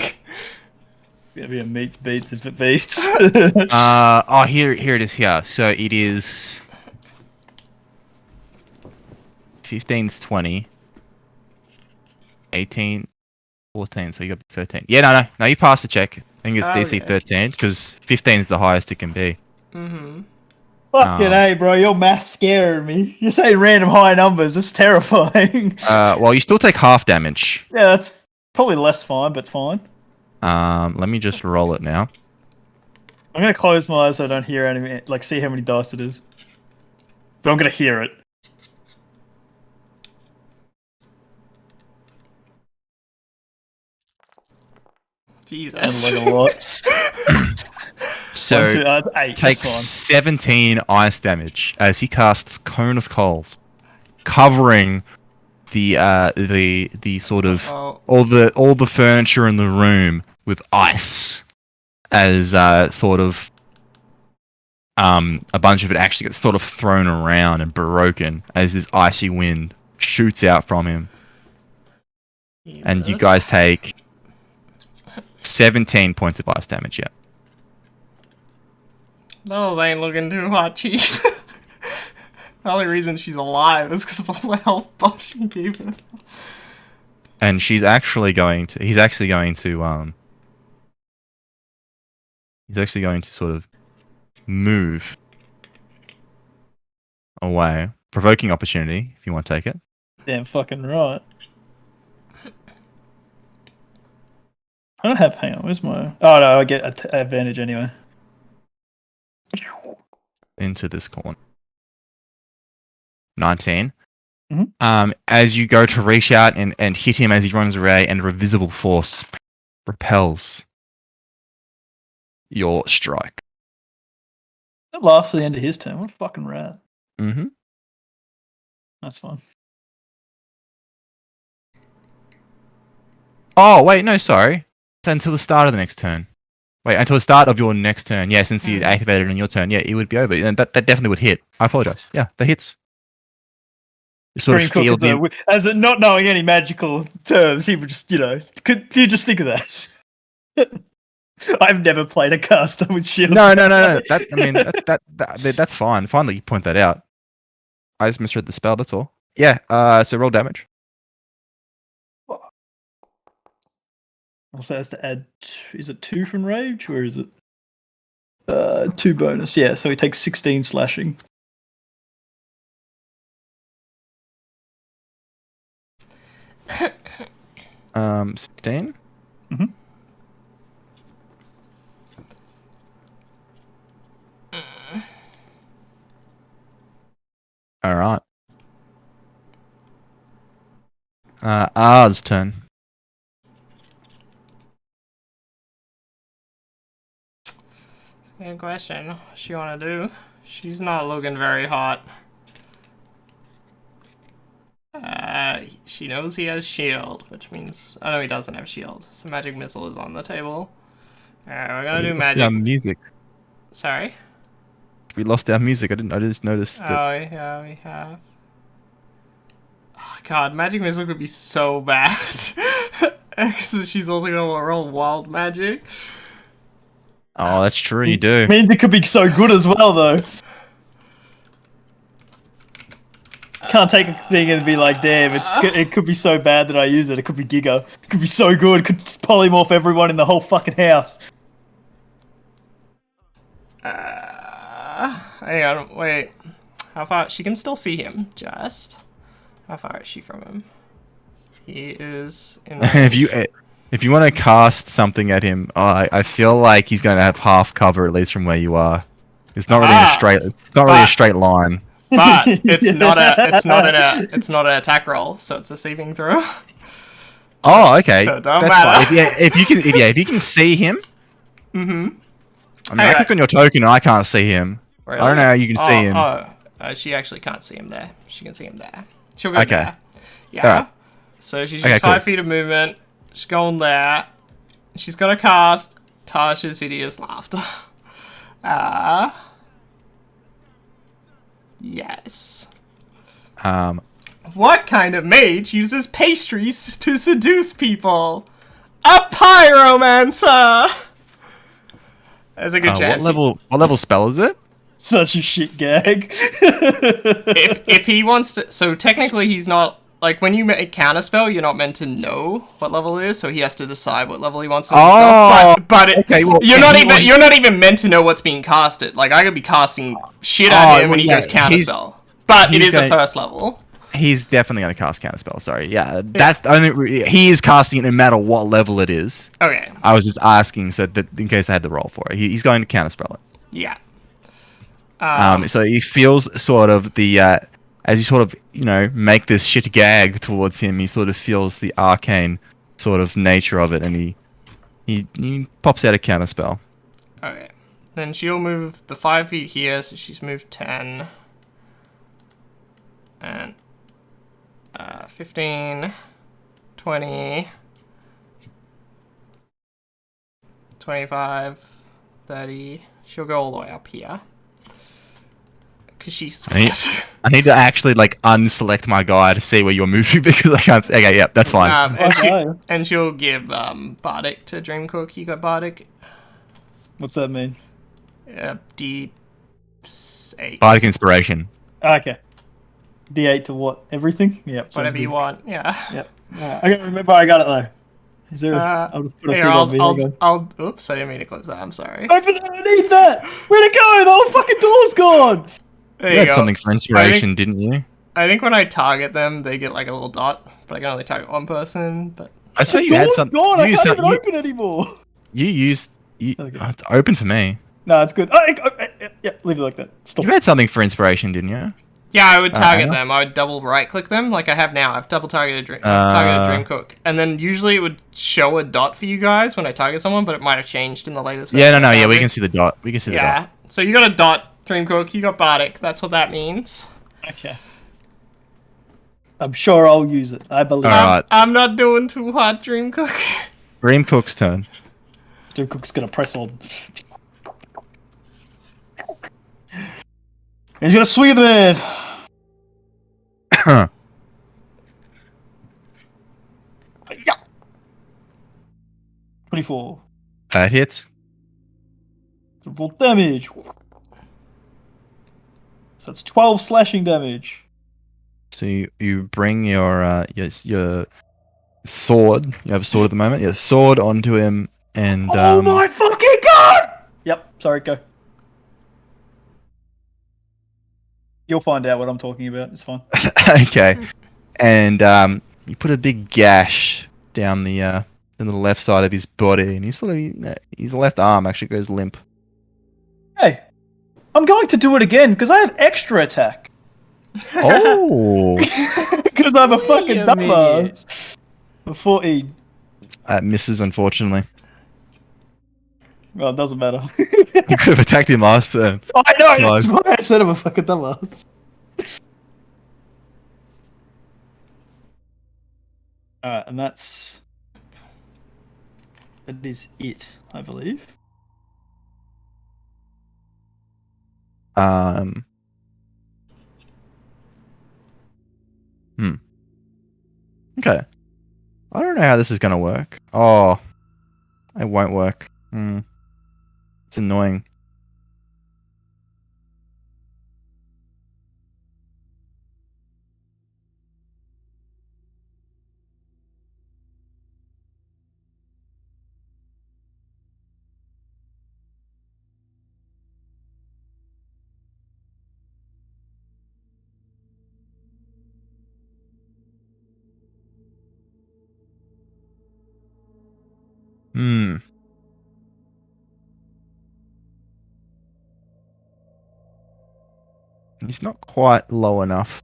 Gonna be a meets beats if it beats. here it is here. So it is... 15's 20. 18, 14, so you got 13. Yeah, no, you passed the check. I think it's DC Okay. 13, because 15 is the highest it can be. Mm-hmm. Fucking hey, bro, your math's scaring me. You're saying random high numbers. It's terrifying. Well, you still take half damage. Yeah, that's probably less fine, but fine. Let me just roll it now. I'm gonna close my eyes so I don't hear any, like, see how many dice it is. But I'm gonna hear it. Jesus. And like a lot. So, 1, 2, 8. takes That's fine. 17 ice damage as he casts Cone of Cold, covering the sort of Oh. all the furniture in the room with ice, as sort of a bunch of it actually gets sort of thrown around and broken as this icy wind shoots out from him, and you guys take 17 points of ice damage. Yeah. No, they ain't looking too hot, cheese. The only reason she's alive is because of all the health buff she gave us. And he's actually going to sort of move away, provoking opportunity if you want to take it. Damn fucking right. I don't have. Hang on, where's my? Oh no, I get advantage anyway. Into this corner. 19. Mhm. As you go to reach out and hit him as he runs away, and a visible force repels your strike. That lasts to the end of his turn. What a fucking rat. Mm-hmm. That's fine. Oh, wait, no, sorry. It's until the start of the next turn. Wait, until the start of your next turn. Yeah, since you activated it in your turn, yeah, it would be over. And that definitely would hit. I apologize. Yeah, that hits. You sort Green of Cook feel is as a, not knowing any magical terms, he would just, could you just think of that? I've never played a caster with shield. No. That's fine. Fine that you point that out. I just misread the spell. That's all. Yeah. So roll damage. Also has to add. Is it 2 from rage or is it 2 bonus? Yeah, so he takes 16 slashing. Stan? Mhm. Alright. R's turn. Good question. What she wanna do? She's not looking very hot. She knows he has shield, which means oh no, he doesn't have shield. So magic missile is on the table. Alright, we're gonna do We lost our magic. music. Sorry. We lost our music. I just noticed that. Oh yeah, we have. Oh, God, magic missile could be so bad. Because she's also gonna roll wild magic. Oh, that's true. You do. Means it could be so good as well, though. Can't take a thing and be like, damn, it could be so bad that I use it. It could be Giga. It could be so good. It could just polymorph everyone in the whole fucking house. Hang on, wait. How far? She can still see him, just. How far is she from him? He is in If you want to cast something at him, I feel like he's going to have half cover at least from where you are. It's not really a straight line. But it's not an attack roll, so it's a saving throw. Oh, okay. So it don't That's matter. fine. If you can see him. Mm-hmm. I mean, I click on your token and I can't see him. Really? I don't know how you can see him. She actually can't see him there. She can see him there. She'll go Okay. there. Yeah. Alright. So she's Okay, just cool. 5 feet of movement. She's going there. She's gonna cast Tasha's Hideous Laughter. Yes. What kind of mage uses pastries to seduce people? A pyromancer! There's a good chance. What level spell is it? Such a shit gag. If he wants to, so technically he's not, like when you make counterspell, you're not meant to know what level it is, so he has to decide what level he wants to himself. But okay, well, you're not even meant to know what's being casted. Like I could be casting shit at him and he goes counterspell. But it is a first level. He's definitely going to cast counterspell. Sorry, yeah, that's the only. He is casting it no matter what level it is. Okay. I was just asking so that in case I had to roll for it, he's going to counterspell it. Yeah. So he feels sort of the as you sort of make this shit gag towards him, he sort of feels the arcane sort of nature of it, and he pops out a counterspell. Okay. Then she'll move the 5 feet here, so she's moved 10. And 15, 20, 25, 30. She'll go all the way up here. Because she's... I need to actually unselect my guy to see where you're moving because I can't. Okay, yep, that's fine. And she'll give Bardic to Dreamcook. You got Bardic? What's that mean? D8. Bardic inspiration. Okay. D8 to what? Everything? Yep. Whatever you want. Yeah. Yep. I gotta remember I got it though. Is there? I'll just put a here, thing on me. I'll. Oops! I didn't mean to close that. I'm sorry. Open that! I need that. Where'd it go? The whole fucking door's gone. There You you had go. something for inspiration, didn't you? I think when I target them, they get like a little dot, but I can only target one person. But I swear you had Door's something. gone. I can't even open anymore. You used. Okay. Oh, it's open for me. No, it's good. Yeah, leave it like that. Stop. You had something for inspiration, didn't you? yeah, I would target them. I would double right click them like I have now. I've double targeted Dreamcook, and then usually it would show a dot for you guys when I target someone, but it might have changed in the latest. Yeah, no, version of yeah, we Foundry. can see the dot. We can see the dot. Yeah, so you got a dot, Dreamcook. You got Bardic. That's what that means. Okay. I'm sure I'll use it. I believe. Alright. I'm not doing too hot, Dreamcook. Dreamcook's turn. Jim Cook's gonna press on. And he's gonna swing at the man. Yeah. 24. That hits. Roll damage. So that's 12 slashing damage. So you bring your sword. You have a sword at the moment. Yeah, sword onto him, and Oh my fucking god! Yep, sorry, go. You'll find out what I'm talking about. It's fine. okay, and you put a big gash down the left side of his body, and his left arm actually goes limp. Hey, I'm going to do it again because I have extra attack. Oh, Because I'm a fucking Wait a minute. dumbass. A 14. misses unfortunately. Well, it doesn't matter. You could have attacked him last turn. I know, Close. that's why I said I'm a fucking dumbass. Alright, and that is it, I believe. Okay. I don't know how this is gonna work. Oh, it won't work. It's annoying. Hmm. He's not quite low enough.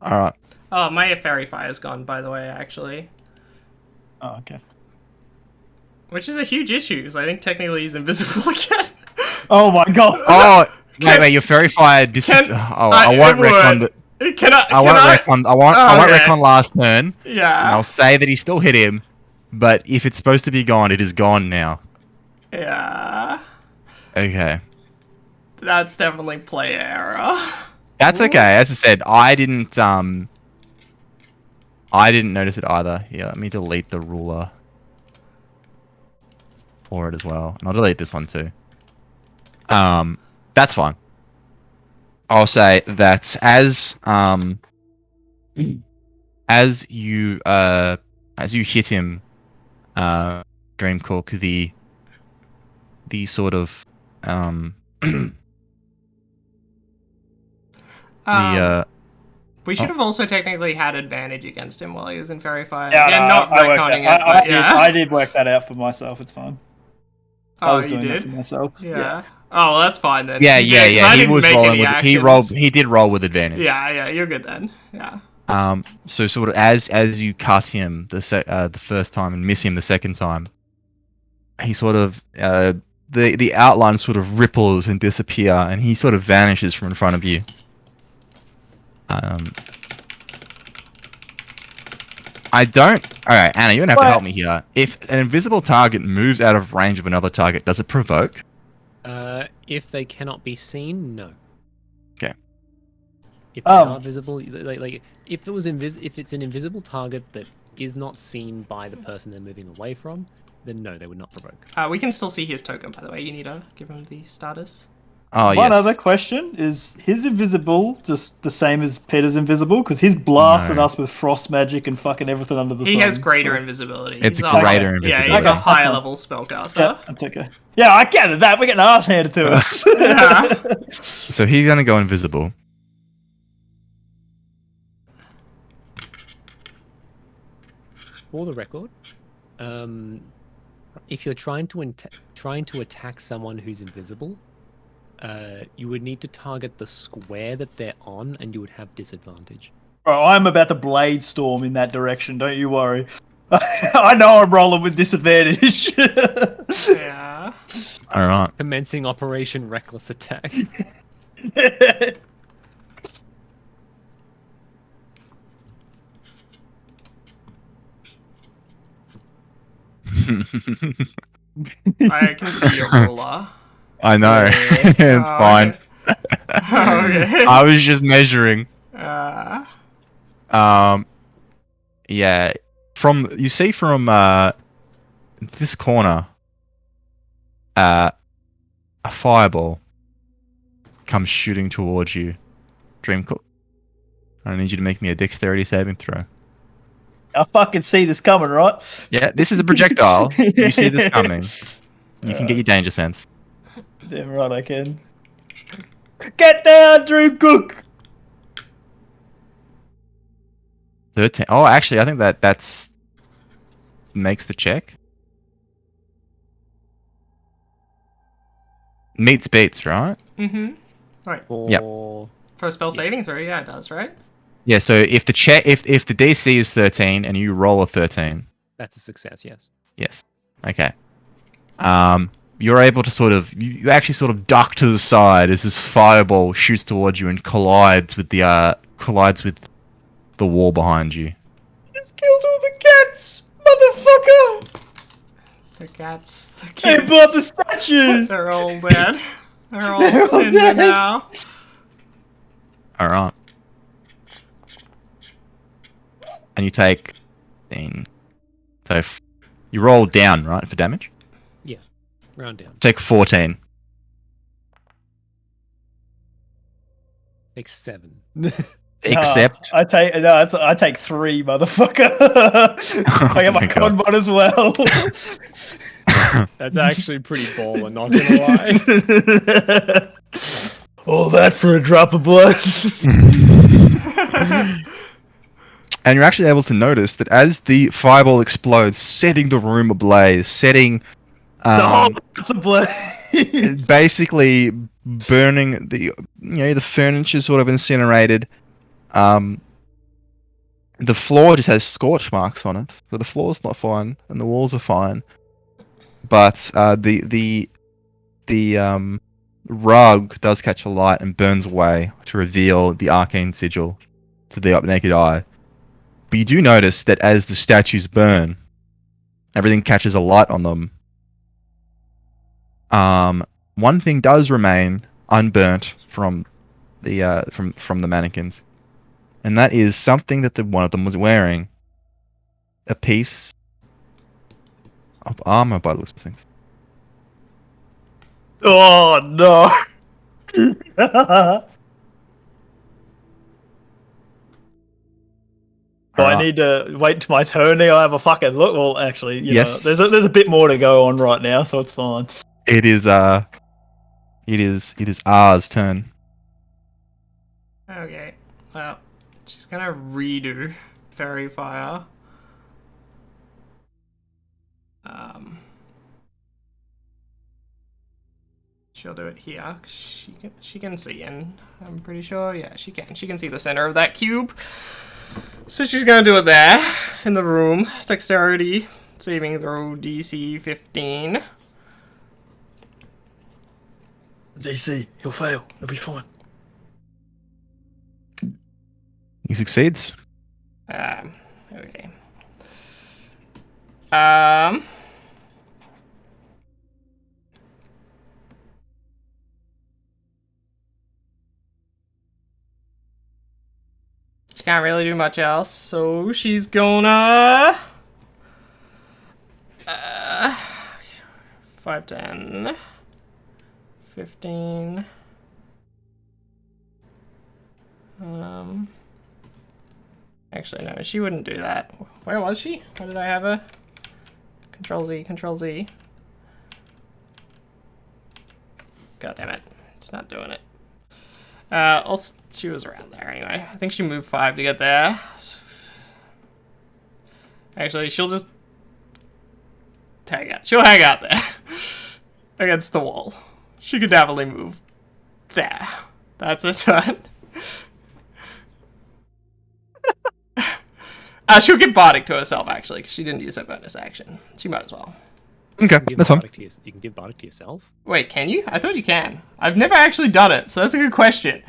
Alright. Oh, my fairy fire's gone, by the way, actually. Oh, okay. Which is a huge issue, because I think technically he's invisible again. Oh my god! Oh, wait, your fairy fire I won't retcon the... I won't retcon last turn. And Yeah. I'll say that he still hit him, but if it's supposed to be gone, it is gone now. Yeah. Okay. That's definitely player error. That's okay. As I said, I didn't notice it either. Here, let me delete the ruler for it as well. And I'll delete this one too. That's fine. I'll say that as you hit him, Dreamcook, the sort of We should have also technically had advantage against him while he was in Fairy Fire. Yeah, Yeah, no, not I worked retconning that- it, but yeah. I did work that out for myself, it's fine. I Oh, was you doing it did? for myself. Yeah. Oh, well, that's fine then. yeah. 'cause I He didn't was make rolling any with actions. he did roll with advantage. Yeah, you're good then. Yeah. So sort of as you cut him the first time and miss him the second time, he sort of the outline sort of ripples and disappear, and he sort of vanishes from in front of you. I don't. All right, Anna, you're gonna have to help me here. If an invisible target moves out of range of another target, does it provoke? If they cannot be seen, no. Okay. If they are visible, like if it was if it's an invisible target that is not seen by the person they're moving away from, then no, they would not provoke. We can still see his token, by the way. You need to give him the status. Oh, One yes. other question, is his invisible just the same as Peter's invisible? Because he's blasting No. us with frost magic and fucking everything under the sun. He has greater so- invisibility. It's He's a greater Yeah, invisibility. he's a Okay, higher that's level spellcaster. Yeah, that's okay. Yeah, I gathered that. We're getting our ass handed to us. Yeah. So he's gonna go invisible. For the record, if you're trying to attack someone who's invisible, you would need to target the square that they're on, and you would have disadvantage. Bro, I'm about to blade storm in that direction. Don't you worry. I know I'm rolling with disadvantage. Yeah. All right. Commencing Operation Reckless Attack. I can see your ruler. I know. It's fine. Okay. I was just measuring. Uh, Yeah. From this corner, a fireball comes shooting towards you. Dreamcook, I need you to make me a dexterity saving throw. I fucking see this coming, right? Yeah, this is a projectile. You see this coming. You can get your danger sense. Damn right I can. Get down, Dream Cook! 13. Oh, actually, I think that's makes the check. Meets beats, right? Mm-hmm. Right. Yep. For spell saving throw, yeah, it does, right? Yeah. So if the if the DC is 13 and you roll a 13, That's a success, yes. yes. Okay. You're able to sort of you actually sort of duck to the side as this fireball shoots towards you and collides with the wall behind you. Just killed all the cats! Motherfucker! The cats, the They kids, bought the statues! they're all dead. They're all They're all cinder dead. now. All right. And you take, you roll down, right, for damage. Yeah. Round down. Take 14. Take 7. Except I take 3, motherfucker. I get my my God. con mod as well. That's actually pretty baller, not gonna lie. All that for a drop of blood. and you're actually able to notice that as the fireball explodes, setting the room ablaze, setting It's a blaze. basically burning the furniture sort of incinerated. The floor just has scorch marks on it, so the floor's not fine and the walls are fine, but the rug does catch a light and burns away to reveal the arcane sigil to the naked eye. But you do notice that as the statues burn, everything catches a light on them. One thing does remain unburnt from the from the mannequins, and that is something that one of them was wearing. A piece of armor, by the looks of things. Oh no. Do I need to wait till my turn now? I have a fucking look. Well, actually, you Yes. know, there's a bit more to go on right now, so it's fine. It is R's turn. Okay, well, she's gonna redo Fairy Fire. She'll do it here. 'Cause she can see in. I'm pretty sure. Yeah, she can. She can see the center of that cube. So she's gonna do it there in the room. Dexterity saving throw DC 15. DC, he'll fail. It'll be fine. He succeeds. Okay. She can't really do much else, so she's gonna 5, 10, 15. Actually, no, she wouldn't do that. Where was she? Where did I have her? Control Z, Control Z. God damn it. It's not doing it. She was around there anyway. I think she moved 5 to get there. Actually, she'll just hang out. She'll hang out there. Against the wall. She could definitely move there. That's a turn. She'll get bardic to herself, actually, because she didn't use her bonus action. She might as well. Okay, that's fine. You can give bardic to yourself? Wait, can you? I thought you can. I've never actually done it, so that's a good question.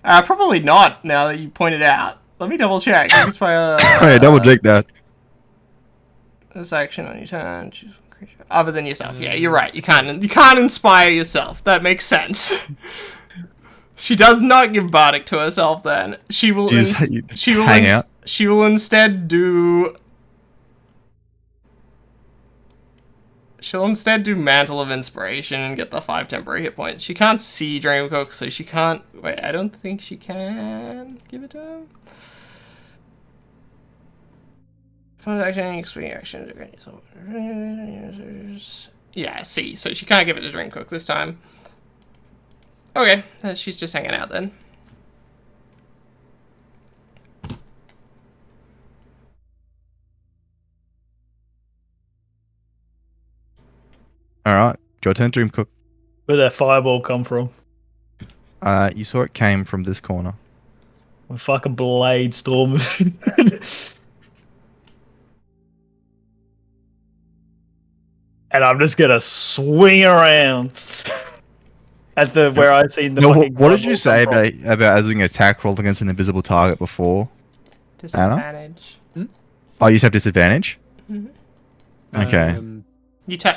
Probably not, now that you pointed out. Let me double check. Hey, double check that. This action on your turn. Choose one creature other than yourself. Yeah, you're right. You can't inspire yourself. That makes sense. She does not give bardic to herself. Then she will. Hang out. She will instead do. She'll instead do Mantle of Inspiration and get the 5 temporary hit points. She can't see Dreamcook, so she can't... Wait, I don't think she can give it to him. Fun action, experience actions. Yeah, see. So she can't give it to Dreamcook this time. Okay, she's just hanging out then. Alright, your turn, Dreamcook. Where'd that fireball come from? You saw it came from this corner. A fucking blade storm. And I'm just gonna swing around at the where I seen the. No, fucking what did you fireball say come from. about as doing an attack roll against an invisible target before? Disadvantage. Oh, you just have disadvantage? Okay.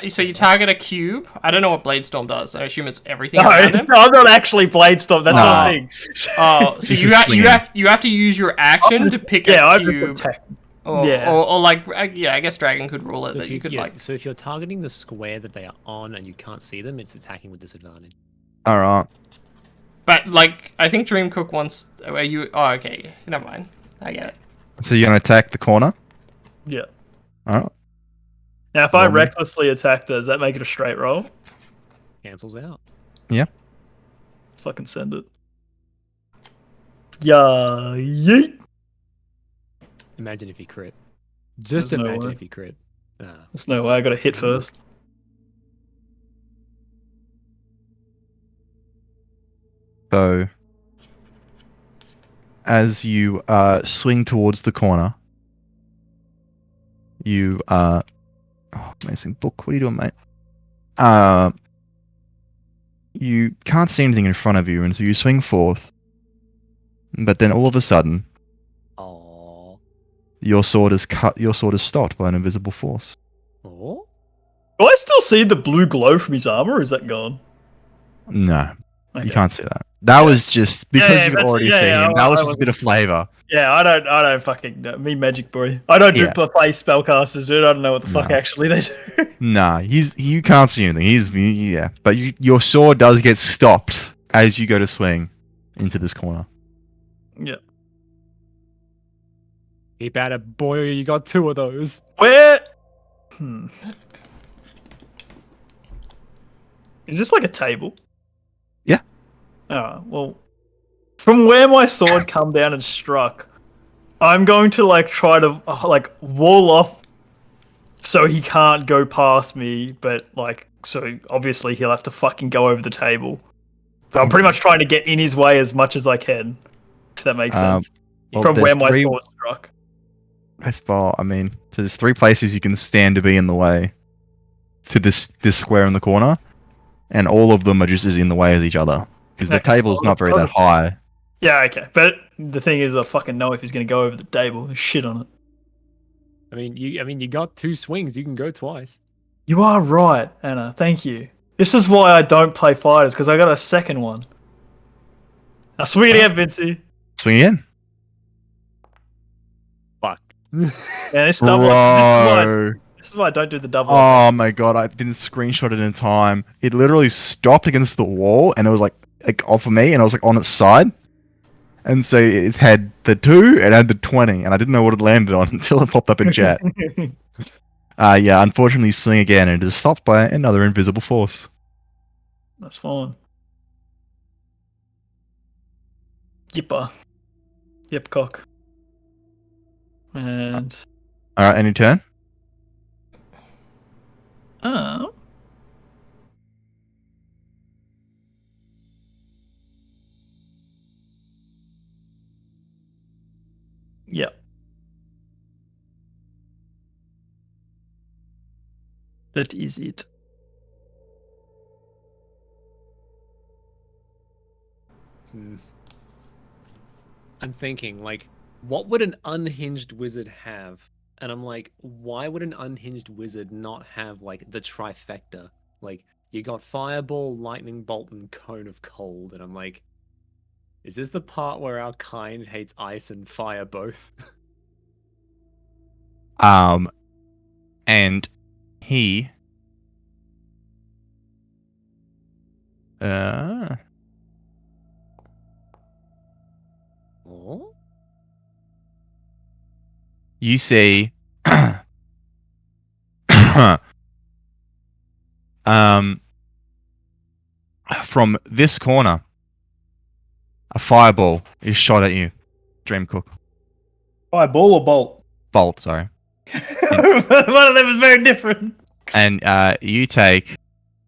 So you target a cube. I don't know what Blade Storm does. I assume it's everything No, around him. no, I'm not actually blade storm. That's not a thing. Oh, so You you just have to use your action to pick Yeah, a I'm just cube. attacking. Or, Yeah. or like, yeah, I guess Dragon could rule it So that if you could yes, like. so if you're targeting the square that they are on and you can't see them, it's attacking with disadvantage. Alright. But like, I think Dreamcook wants. Are you? Oh, okay. Never mind. I get it. So you're gonna attack the corner? Yeah. Alright. Now, if I Roll me. recklessly attack, does that make it a straight roll? Cancels out. Fucking send it. Yeah, yeet. Imagine if you crit. Just There's no imagine way. if you crit. Ah. There's no way. I got to hit first. So, as you swing towards the corner, you oh, amazing book. What are you doing, mate? You can't see anything in front of you, and so you swing forth. But then all of a sudden, Oh. your sword is cut. Your sword is stopped by an invisible force. Oh. Do I still see the blue glow from his armor, or is that gone? No, Okay. you can't see that. That was just because Yeah, you that's- already yeah, see yeah, him. That was I just a bit of flavor. Yeah, I don't fucking know. Me magic boy. I don't do Yeah. play spellcasters, dude. I don't know what the fuck No. actually they do. Nah, you can't see anything. Yeah, but your sword does get stopped as you go to swing into this corner. Yeah. Keep at it, boy. You got 2 of those. Where? Is this like a table? Yeah. Oh, well, from where my sword come down and struck, I'm going to like try to like wall off so he can't go past me, but like so obviously he'll have to fucking go over the table. So I'm pretty much trying to get in his way as much as I can. If that makes sense. Well, From where there's my three- sword struck. Well, I mean, so there's 3 places you can stand to be in the way to this square in the corner, and all of them are just as in the way as each other because the Okay, table's well, not very let's- that high. Yeah, okay. But the thing is, I fucking know if he's gonna go over the table. Shit on it. I mean, you got 2 swings. You can go twice. You are right, Anna. Thank you. This is why I don't play fighters, because I got a second one. Now swing it again, Vincey. Swing again. Fuck. Yeah, this double. This Bro. is why I don't do the double. Oh my god, I didn't screenshot it in time. It literally stopped against the wall, and it was like off of me, and I was like on its side. And so it had the 2 and had the 20, and I didn't know what it landed on until it popped up in chat. Yeah, unfortunately, swing again, and it is stopped by another invisible force. That's fine. Yipper. Yip cock. And Alright, any turn? oh. Yep. That is it. I'm thinking, like, what would an unhinged wizard have? And I'm like, why would an unhinged wizard not have, like, the trifecta? Like, you got Fireball, Lightning Bolt, and Cone of Cold. And I'm like, is this the part where our kind hates ice and fire both? And he Uh, Oh? you see, from this corner, a fireball is shot at you, Dreamcook. Fireball or bolt? Bolt, sorry. One of them is very different. And you take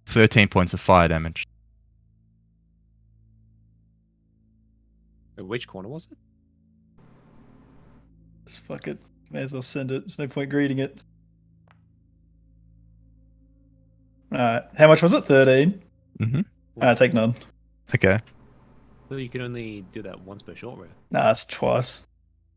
13 points of fire damage. Which corner was it? Let's fuck it. May as well send it. There's no point greeting it. Alright. How much was it? 13? Mm-hmm. Alright, take none. Okay. So you can only do that once per short rest. Nah, it's twice.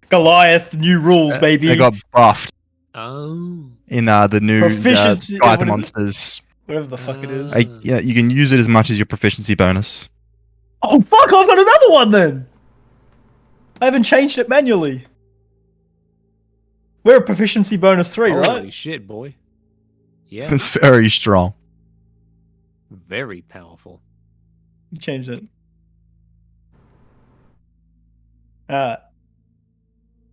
Goliath, new rules, baby. They got buffed Oh. in the new Proficiency- Fight what the is it? Monsters. Whatever the fuck it is. Yeah, you can use it as much as your proficiency bonus. Oh fuck, I've got another one then! I haven't changed it manually. We're a proficiency bonus 3, Holy right? shit, boy. Yeah, It's very strong. very powerful. You changed it.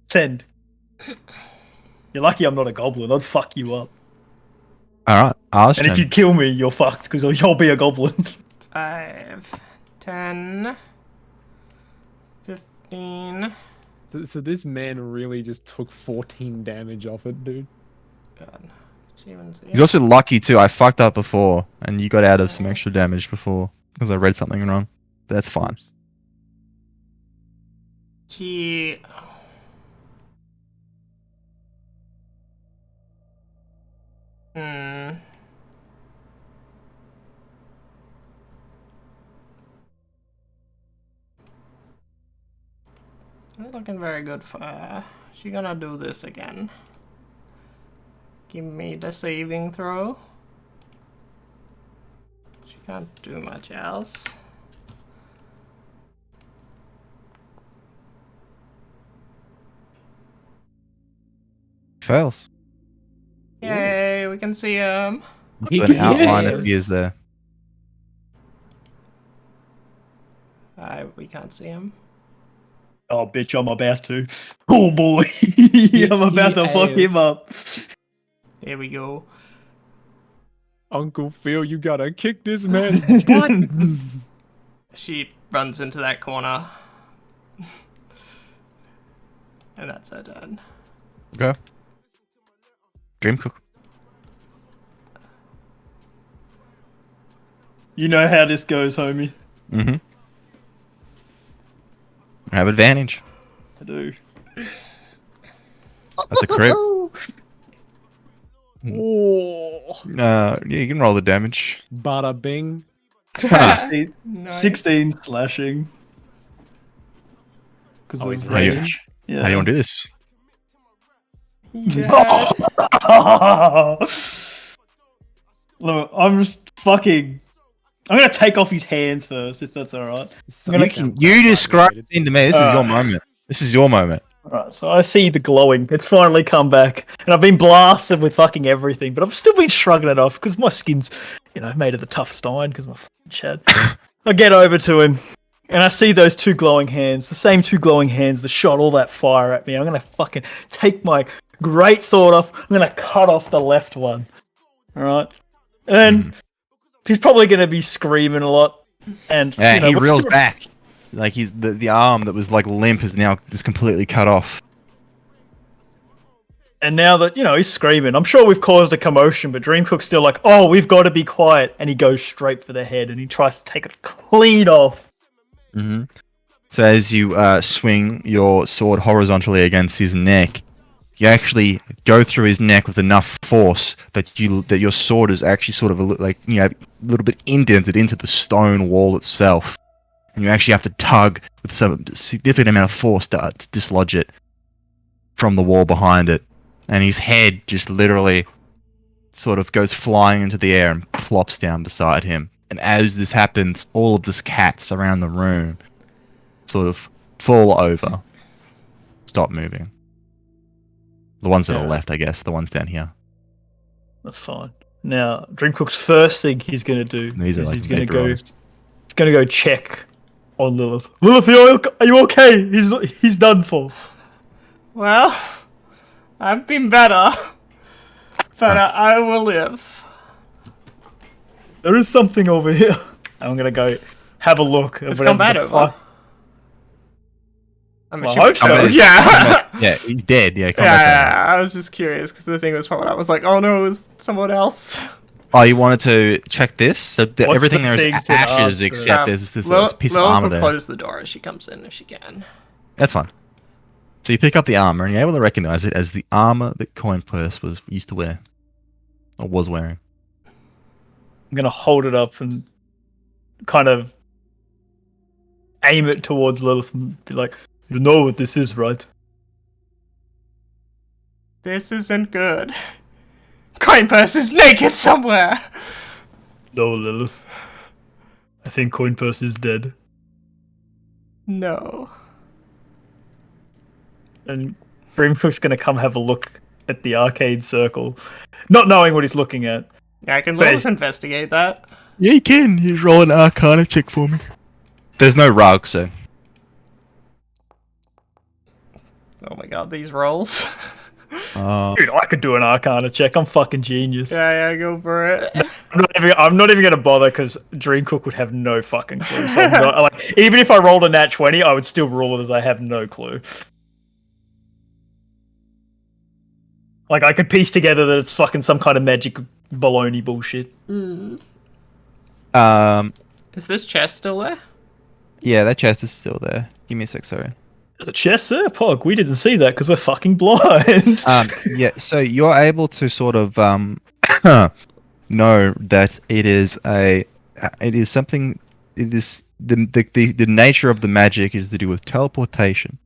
Send. You're lucky I'm not a goblin. I'd fuck you up. Alright, Ours And if you kill me, you're fucked because you'll be a goblin. 5, 10, 15. So this man really just took 14 damage off it, dude. God. Achievements, He's also lucky too. I fucked up before, and you got out of some extra damage before because I read something wrong. That's fine. Oops. Gee. Hmm. Not looking very good for her. She gonna do this again. Give me the saving throw. She can't do much else. Fails. Yay, we can see him. An outline Yes. appears there. We can't see him. Oh, bitch, I'm about to. Oh, boy. I'm about to fuck him Yes. up. Here we go. Uncle Phil, you gotta kick this man's butt. She runs into that corner. And that's her turn. Okay. Dreamcook. You know how this goes, homie. Mm-hmm. I have advantage. I do. That's a crit. Oh. Yeah, you can roll the damage. Bada bing. 16, Nice. 16 slashing. Because Oh, of he's rage. raging? Yeah. How do you want to do this? Yeah. Look, I'm just fucking. I'm gonna take off his hands first, if that's alright. You describe the scene to me. This is your moment. This is your moment. Alright, so I see the glowing. It's finally come back. And I've been blasted with fucking everything, but I've still been shrugging it off because my skin's, made of the toughest iron because my fucking Chad. I get over to him and I see those two glowing hands, the same two glowing hands that shot all that fire at me. I'm gonna fucking take my great sword off. I'm gonna cut off the left one. Alright? And then he's probably gonna be screaming a lot. And Yeah, he we're reels still- back. Like the arm that was like limp is now just completely cut off. And now that, he's screaming, I'm sure we've caused a commotion, but Dreamcook's still like, oh, we've got to be quiet. And he goes straight for the head and he tries to take it clean off. Mm-hmm. So as you swing your sword horizontally against his neck, you actually go through his neck with enough force that your sword is actually sort of a little bit indented into the stone wall itself. And you actually have to tug with some significant amount of force to dislodge it from the wall behind it. And his head just literally sort of goes flying into the air and plops down beside him. And as this happens, all of the cats around the room sort of fall over, stop moving. The ones that are left, I guess, the ones down here. That's fine. Now, Dreamcook's first thing he's going to do These are is like he's going to go vaporized. gonna go check on Lilith. Lilith, are you okay? He's done for. Well, I've been better, but I will live. There is something over here. I'm gonna go have a look. It's combat over. I'm Well, I assuming hope so. so. Yeah. Yeah, he's dead. Yeah, Yeah, I was just curious because the thing was popping up. I was like, oh no, it was someone else. Oh, you wanted to check this? So What's everything the there is things that ashes are- except there's this Lilith piece of armor will there. close the door as she comes in if she can. That's fine. So you pick up the armor and you're able to recognize it as the armor that Coin Purse used to wear. Or was wearing. I'm gonna hold it up and kind of aim it towards Lilith and be like, "You know what this is, right?" This isn't good. Coin Purse is naked somewhere. No, Lilith. I think Coin Purse is dead. No. And Brimcook's gonna come have a look at the arcade circle, not knowing what he's looking at. Yeah, I can But- Lilith investigate that. Yeah, you can. You roll an Arcana check for me. There's no rug, so. Oh my god, these rolls. Dude, I could do an Arcana check. I'm fucking genius. Yeah, go for it. I'm not even gonna bother because Dreamcook would have no fucking clue. So I'm not, like, even if I rolled a nat 20, I would still roll it as I have no clue. Like, I could piece together that it's fucking some kind of magic baloney bullshit. Is this chest still there? Yeah, that chest is still there. Give me a sec, sorry. There's a chest there, Pog. We didn't see that because we're fucking blind. Yeah, so you're able to sort of know that it is something. It is the nature of the magic is to do with teleportation.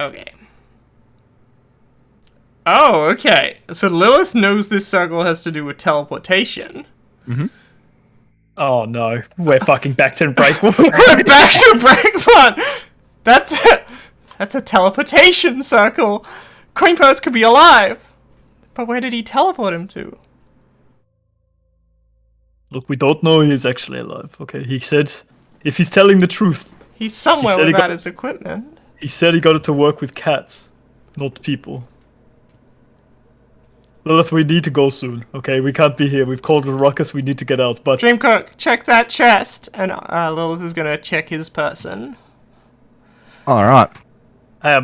Okay. Oh, okay. So Lilith knows this circle has to do with teleportation. Oh no, we're fucking back to break. We're back to Breakpoint! That's a teleportation circle. Coin Purse could be alive. But where did he teleport him to? Look, we don't know he's actually alive. Okay, he said if he's telling the truth, He's somewhere He said he without got- his equipment. he said he got it to work with cats, not people. Lilith, we need to go soon. Okay, we can't be here. We've called a ruckus. We need to get out. But Dreamcook, check that chest. And Lilith is gonna check his person. All right.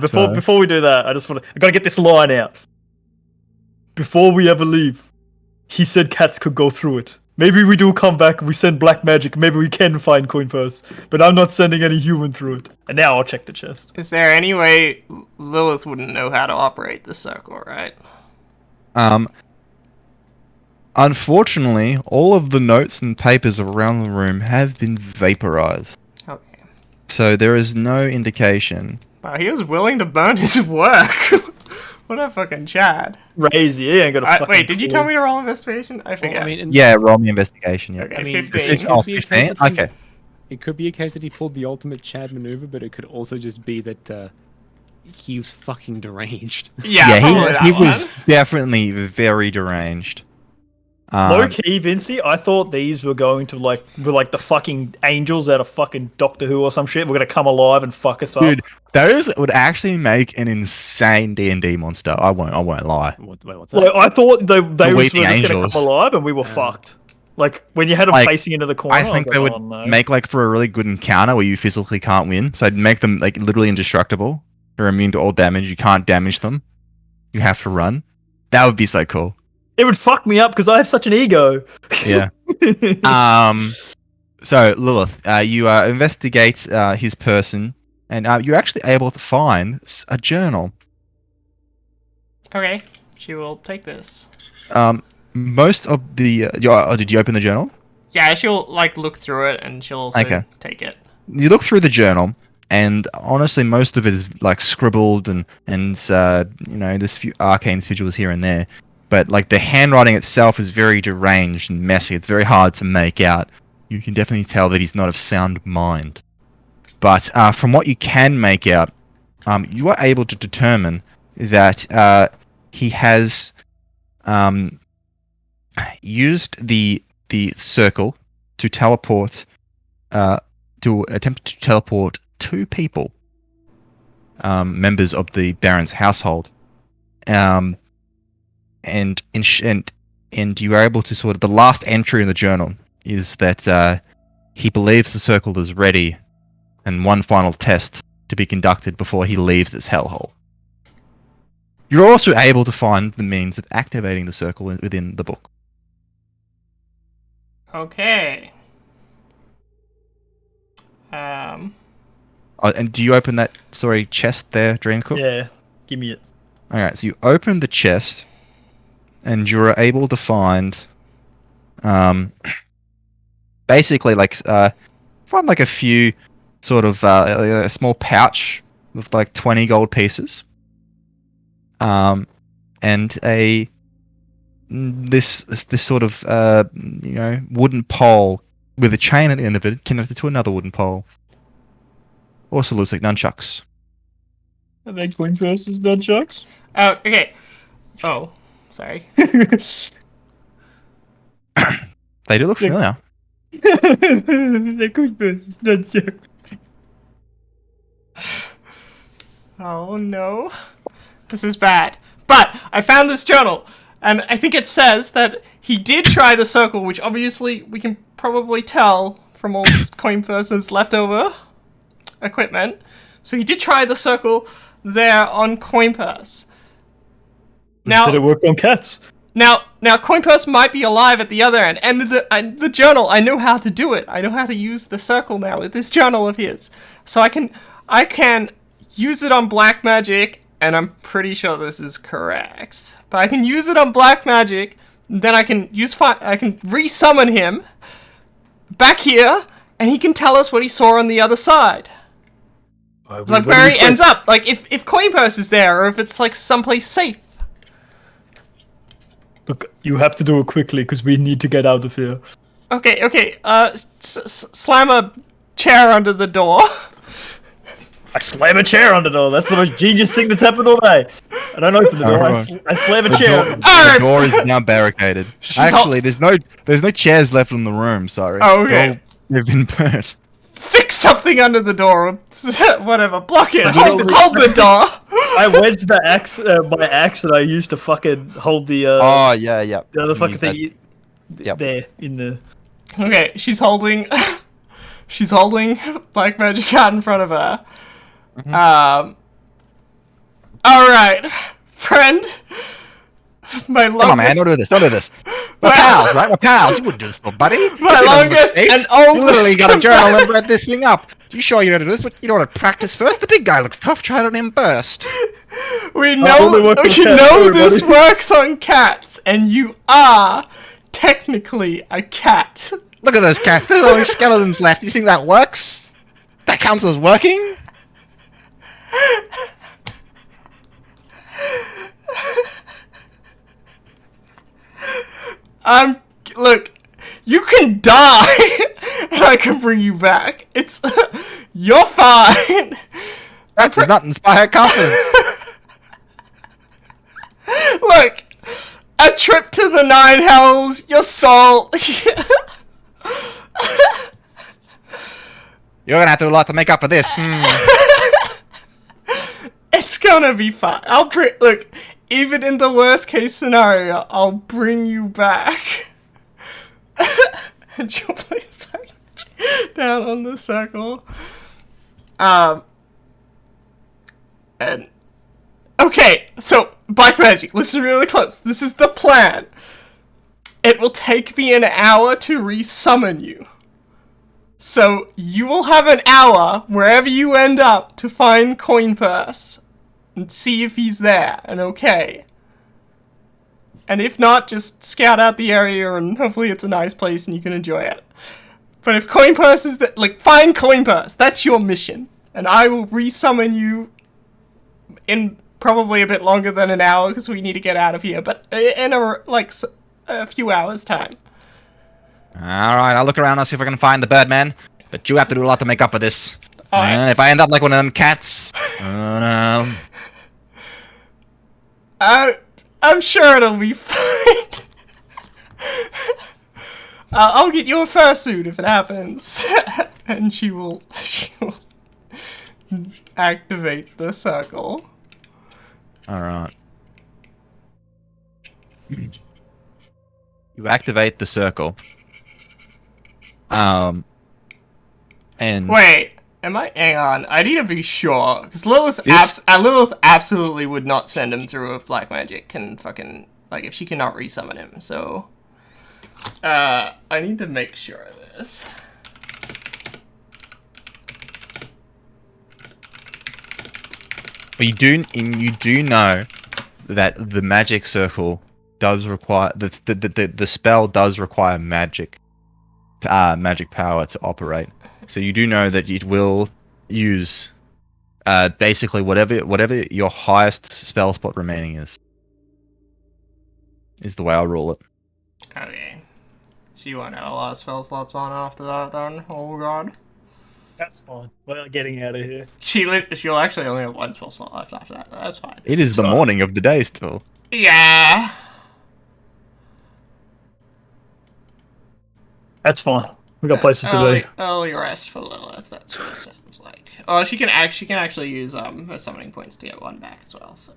before we do that, I gotta get this line out. Before we ever leave, he said cats could go through it. Maybe we do come back and we send black magic. Maybe we can find Coin Purse. But I'm not sending any human through it. And now I'll check the chest. Is there any way Lilith wouldn't know how to operate the circle, right? Unfortunately, all of the notes and papers around the room have been vaporized. Okay. So there is no indication. Wow, he was willing to burn his work. What a fucking Chad. Crazy. He ain't got a fucking Wait, did you clue. tell me to roll investigation? I Well, forget. I mean, and Yeah, roll me investigation. Yeah. Okay, I mean, 15. Oh, Could be a case 15? that he- Okay. it could be a case that he pulled the ultimate Chad maneuver, but it could also just be that he was fucking deranged. Yeah, probably that he one. was definitely very deranged. Low key, Vincey, I thought these were going to were like the fucking angels out of fucking Doctor Who or some shit. We're gonna come alive and fuck us Dude, up. those would actually make an insane D&D monster. I won't lie. What's Like, that? I thought they were Weeping just gonna Angels. come alive and we were fucked. Like when you had them Like, facing into the corner, I think was they like, would oh, no. make like for a really good encounter where you physically can't win. So I'd make them like literally indestructible. They're immune to all damage. You can't damage them. You have to run. That would be so cool. It would fuck me up because I have such an ego. Yeah. So Lilith, you investigate his person, and you're actually able to find a journal. Okay, she will take this. Most of the did you open the journal? Yeah, she'll like look through it and she'll also Okay. take it. You look through the journal, and honestly, most of it is like scribbled and there's a few arcane sigils here and there, but like the handwriting itself is very deranged and messy. It's very hard to make out. You can definitely tell that he's not of sound mind. But from what you can make out, you are able to determine that he has used the circle to teleport, to attempt to teleport 2 people, members of the Baron's household, and you are able to sort of, the last entry in the journal is that he believes the circle is ready, and one final test to be conducted before he leaves this hellhole. You're also able to find the means of activating the circle within the book. Okay. And do you open that, chest there, Dreamcook? Yeah, give me it. Alright, so you open the chest, and you're able to find, basically, find a few sort of, a small pouch with 20 gold pieces, and this sort of, wooden pole with a chain at the end of it connected to another wooden pole. Also looks like nunchucks. Are they Coin Purse's nunchucks? Oh, okay. Oh, sorry. They do look familiar. They're Coin Purse's nunchucks. Oh no. This is bad. But I found this journal, and I think it says that he did try the circle, which obviously we can probably tell from all Coin Person's leftover equipment. So he did try the circle there on Coin Purse. Now, said it worked on cats. Now Coin Purse might be alive at the other end, and the journal, I know how to do it. I know how to use the circle now with this journal of his. So I can use it on black magic, and I'm pretty sure this is correct. But I can use it on black magic, then I can resummon him back here, and he can tell us what he saw on the other side. Like where he ends up. Like if Coin Purse is there, or if it's someplace safe. Look, you have to do it quickly because we need to get out of here. Okay. Slam a chair under the door. I slam a chair on the door. That's the most genius thing that's happened all day. I don't open the door. I slam a chair. The door is now barricaded. Actually, there's no chairs left in the room. Sorry. Oh, okay. They've been burnt. Stick something under the door. Whatever. Block it. Hold the door. I wedged the axe, my axe that I used to fucking hold the. Oh yeah. The other fucking thing. Yep. There in the. Okay, she's holding black magic out in front of her. Mm-hmm. All right, friend. My longest. Come on, man! Don't do this. We're pals, right? We're pals. You wouldn't do this, little buddy. My longest and oldest. You literally got a journal and read this thing up. You sure you don't do this? But you don't want to practice first. The big guy looks tough. Try it on him first. We know this works on cats, and you are technically a cat. Look at those cats. There's only skeletons left. You think that works? That counts as working? Look, you can die, and I can bring you back. You're fine. That does not inspire confidence. Look, a trip to the 9 hells, your soul. You're gonna have to do a lot to make up for this. It's gonna be fine. Look, even in the worst case scenario, I'll bring you back. And she'll place down on the circle. And okay, so black magic, listen really close. This is the plan. It will take me an hour to resummon you. So you will have an hour wherever you end up to find Coin Purse and see if he's there and okay. And if not, just scout out the area and hopefully it's a nice place and you can enjoy it. But if Coin Purse is there, find Coin Purse. That's your mission. And I will resummon you in probably a bit longer than an hour because we need to get out of here. But in a few hours' time. Alright, I'll look around and see if I can find the Birdman. But you have to do a lot to make up for this. Right. And if I end up like one of them cats... no. I'm sure it'll be fine. I'll get you a fursuit if it happens. And she will activate the circle. Alright. You activate the circle. And Wait, hang on, I need to be sure. Because Lilith absolutely would not send him through if black magic can fucking, like, if she cannot resummon him, so... I need to make sure of this. you do know that the magic circle does require the spell does require magic power to operate. So you do know that it will use basically whatever your highest spell spot remaining is the way I'll rule it. Okay. She won't have a lot of spell slots on after that then. Oh god. That's fine. We're getting out of here. She'll actually only have one spell slot left after that. That's fine. It is the fine. morning of the day still. Yeah. That's fine. We got places to be. Early rest for Lilith. That's what it sounds like. Oh, she can actually use her summoning points to get one back as well. So,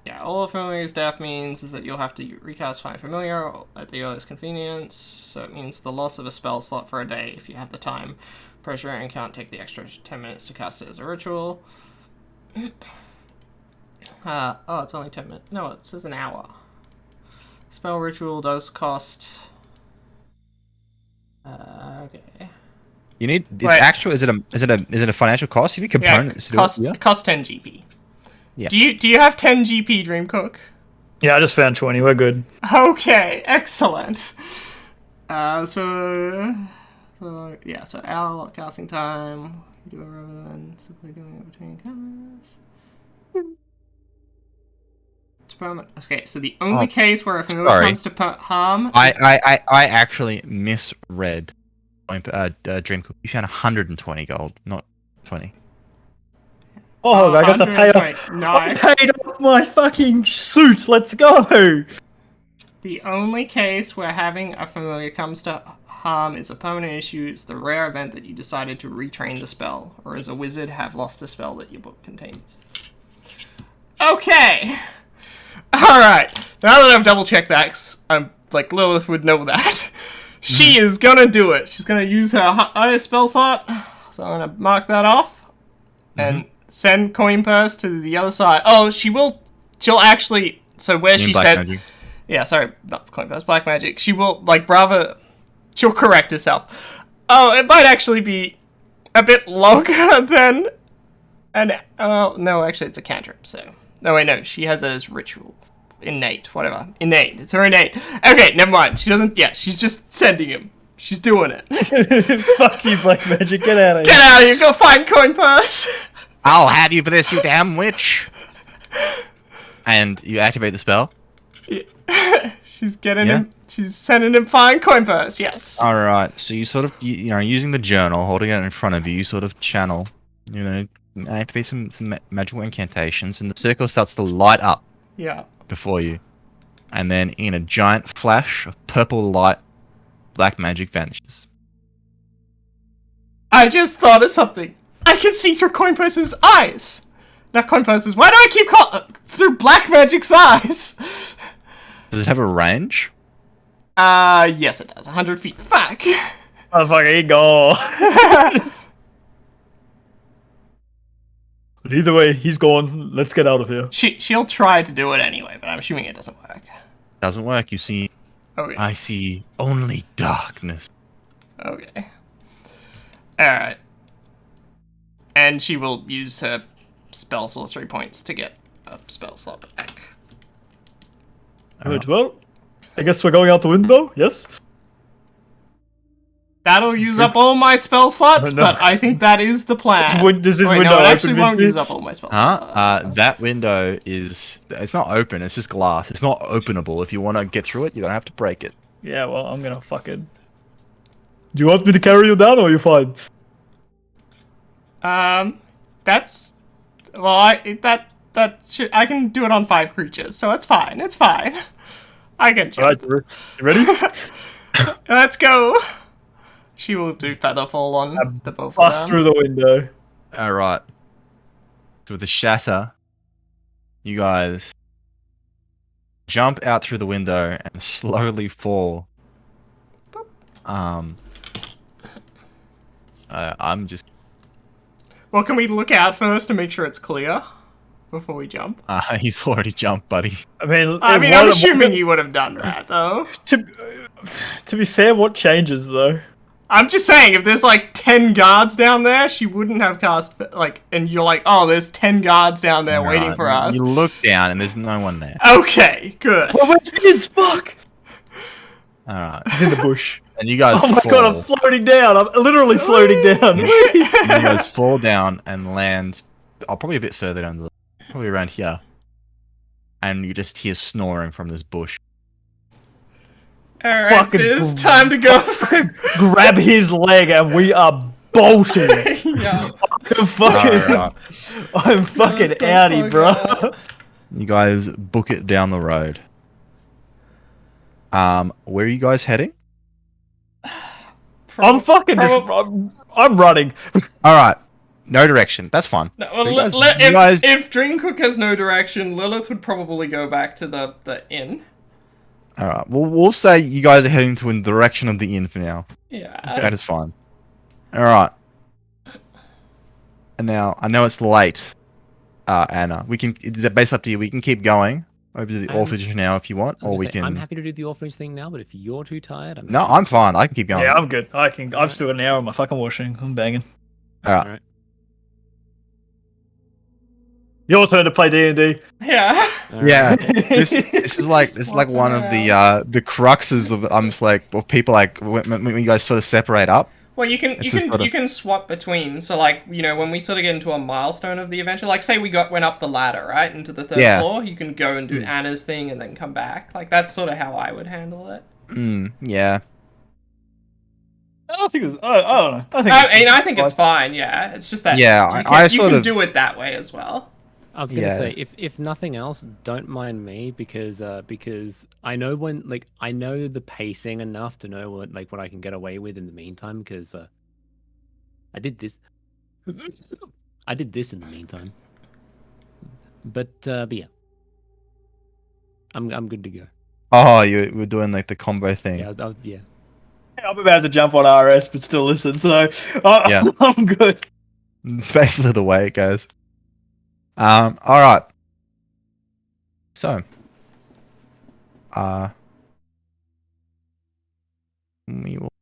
yeah. All of Familiar's death means is that you'll have to recast Find Familiar at the earliest convenience. So it means the loss of a spell slot for a day if you have the time, pressure, and can't take the extra 10 minutes to cast it as a ritual. Oh, it's only 10 minutes. No, it says an hour. Spell ritual does cost. Okay. You need it's Wait. actual. Is it a financial cost? You need components to do it. Yeah. Cost 10 GP. Yeah. Do you have 10 GP, Dreamcook? Yeah, I just found 20. We're good. Okay, excellent. So hour casting time. Do it rather than simply doing it between cameras. Okay, so the only case where a familiar comes to harm. I actually misread. Dreamcook. You found 120 gold, not 20. Oh, I got to pay off. Nice. I paid off my fucking suit. Let's go. The only case where having a familiar comes to harm is a permanent issue. It's the rare event that you decided to retrain the spell, or as a wizard have lost the spell that your book contains. Okay. Alright, now that I've double-checked that, 'cause I'm like, Lilith would know that, she is gonna do it. She's gonna use her highest spell slot, so I'm gonna mark that off, and send Coin Purse to the other side. Oh, she'll actually, so where she said, Magic. yeah, sorry, not Coin Purse, Black Magic, she will, like, she'll correct herself. Oh, it might actually be a bit longer than no, actually it's a cantrip, so. No, wait, no, she has it as ritual. Innate, whatever. Innate, it's her innate. Okay, never mind. She doesn't, yeah, she's just sending him. She's doing it. Fuck you, Black Magic. Get out of here. Get out of here, go find Coin Purse. I'll have you for this, you damn witch! And you activate the spell. She's getting him, she's sending him find Coin Purse, yes. Alright, so you sort of, you know, using the journal, holding it in front of you, you sort of channel, you know, activate some magical incantations, and the circle starts to light up Yeah. before you. And then, in a giant flash of purple light, black magic vanishes. I just thought of something. I can see through Coin Purse's eyes. Not Coin Purse's, why do I keep through Black Magic's eyes? Does it have a range? Yes it does, 100 feet. Fuck. Oh, fuck, here you go. But either way, he's gone. Let's get out of here. She'll try to do it anyway, but I'm assuming it doesn't work. Doesn't work, you see. Okay. I see only darkness. Okay. Alright. And she will use her spell sorcery points to get a spell slot back. Good, well, I guess we're going out the window, yes? That'll use up all my spell slots, No. but I think that is the plan. Does this Wait, window no, it open actually won't with use it? up all my spell slots. Huh? That window is... It's not open, it's just glass. It's not openable. If you want to get through it, you're going to have to break it. Yeah, well, I'm gonna fucking... Do you want me to carry you down, or are you fine? That's... Well, I can do it on 5 creatures, so it's fine. It's fine. I can jump. Alright, you ready? Let's go. She will do featherfall on the both of Bust them. through the window. All right. So with the shatter, you guys jump out through the window and slowly fall. I'm just. Well, can we look out first to make sure it's clear before we jump? He's already jumped, buddy. I'm I'm assuming you would have done that, though. To be fair, what changes though? I'm just saying, if there's like 10 guards down there, she wouldn't have cast, like, and you're like, oh, there's 10 guards down there waiting for us. You look down and there's no one there. Okay, good. Oh, where's his fuck? All right. He's in the bush. And you guys Oh my fall. god, I'm floating down. I'm literally floating down. You guys fall down and land. Probably a bit further down, probably around here. And you just hear snoring from this bush. Alright, Fucking Fizz, time to go. Grab his leg and we are bolting. Yeah. I'm fucking Stop outie, fucking bro. out. You guys book it down the road. Where are you guys heading? I'm fucking I'm running. All right, no direction. That's fine. No, well, You guys- if Dreamcook has no direction, Lilith would probably go back to the inn. All right. Well, we'll say you guys are heading to the direction of the inn for now. Yeah. That is fine. All right. And now I know it's late, Anna. It's based up to you. We can keep going over to the orphanage now if you want, or we can. I'm happy to do the orphanage thing now, but if you're too tired, No, I'm fine. I can keep going. Yeah, I'm good. I've still got an hour on my fucking washing. I'm banging. All right. Alright. Your turn to play D&D. Yeah. Yeah, this is like one of the cruxes of of people like when you guys sort of separate up. Well, you can It's just sort of- you can swap between. So like, you know, when we sort of get into a milestone of the adventure, like say we went up the ladder, right, into the third Yeah. floor, you can go and do Anna's thing and then come back. Like that's sort of how I would handle it. Yeah. I don't think it's. I don't know. I think it's fine. Yeah, it's just that. Yeah, you can do it that way as well. I was gonna Yeah. say, if nothing else, don't mind me because I know I know the pacing enough to know what I can get away with in the meantime because I did this. I did this in the meantime. But yeah, I'm good to go. Oh, you were doing like the combo thing. Yeah. I'm about to jump on RS, but still listen. So Yeah. I'm good. It's basically the way it goes. All right. So, we will.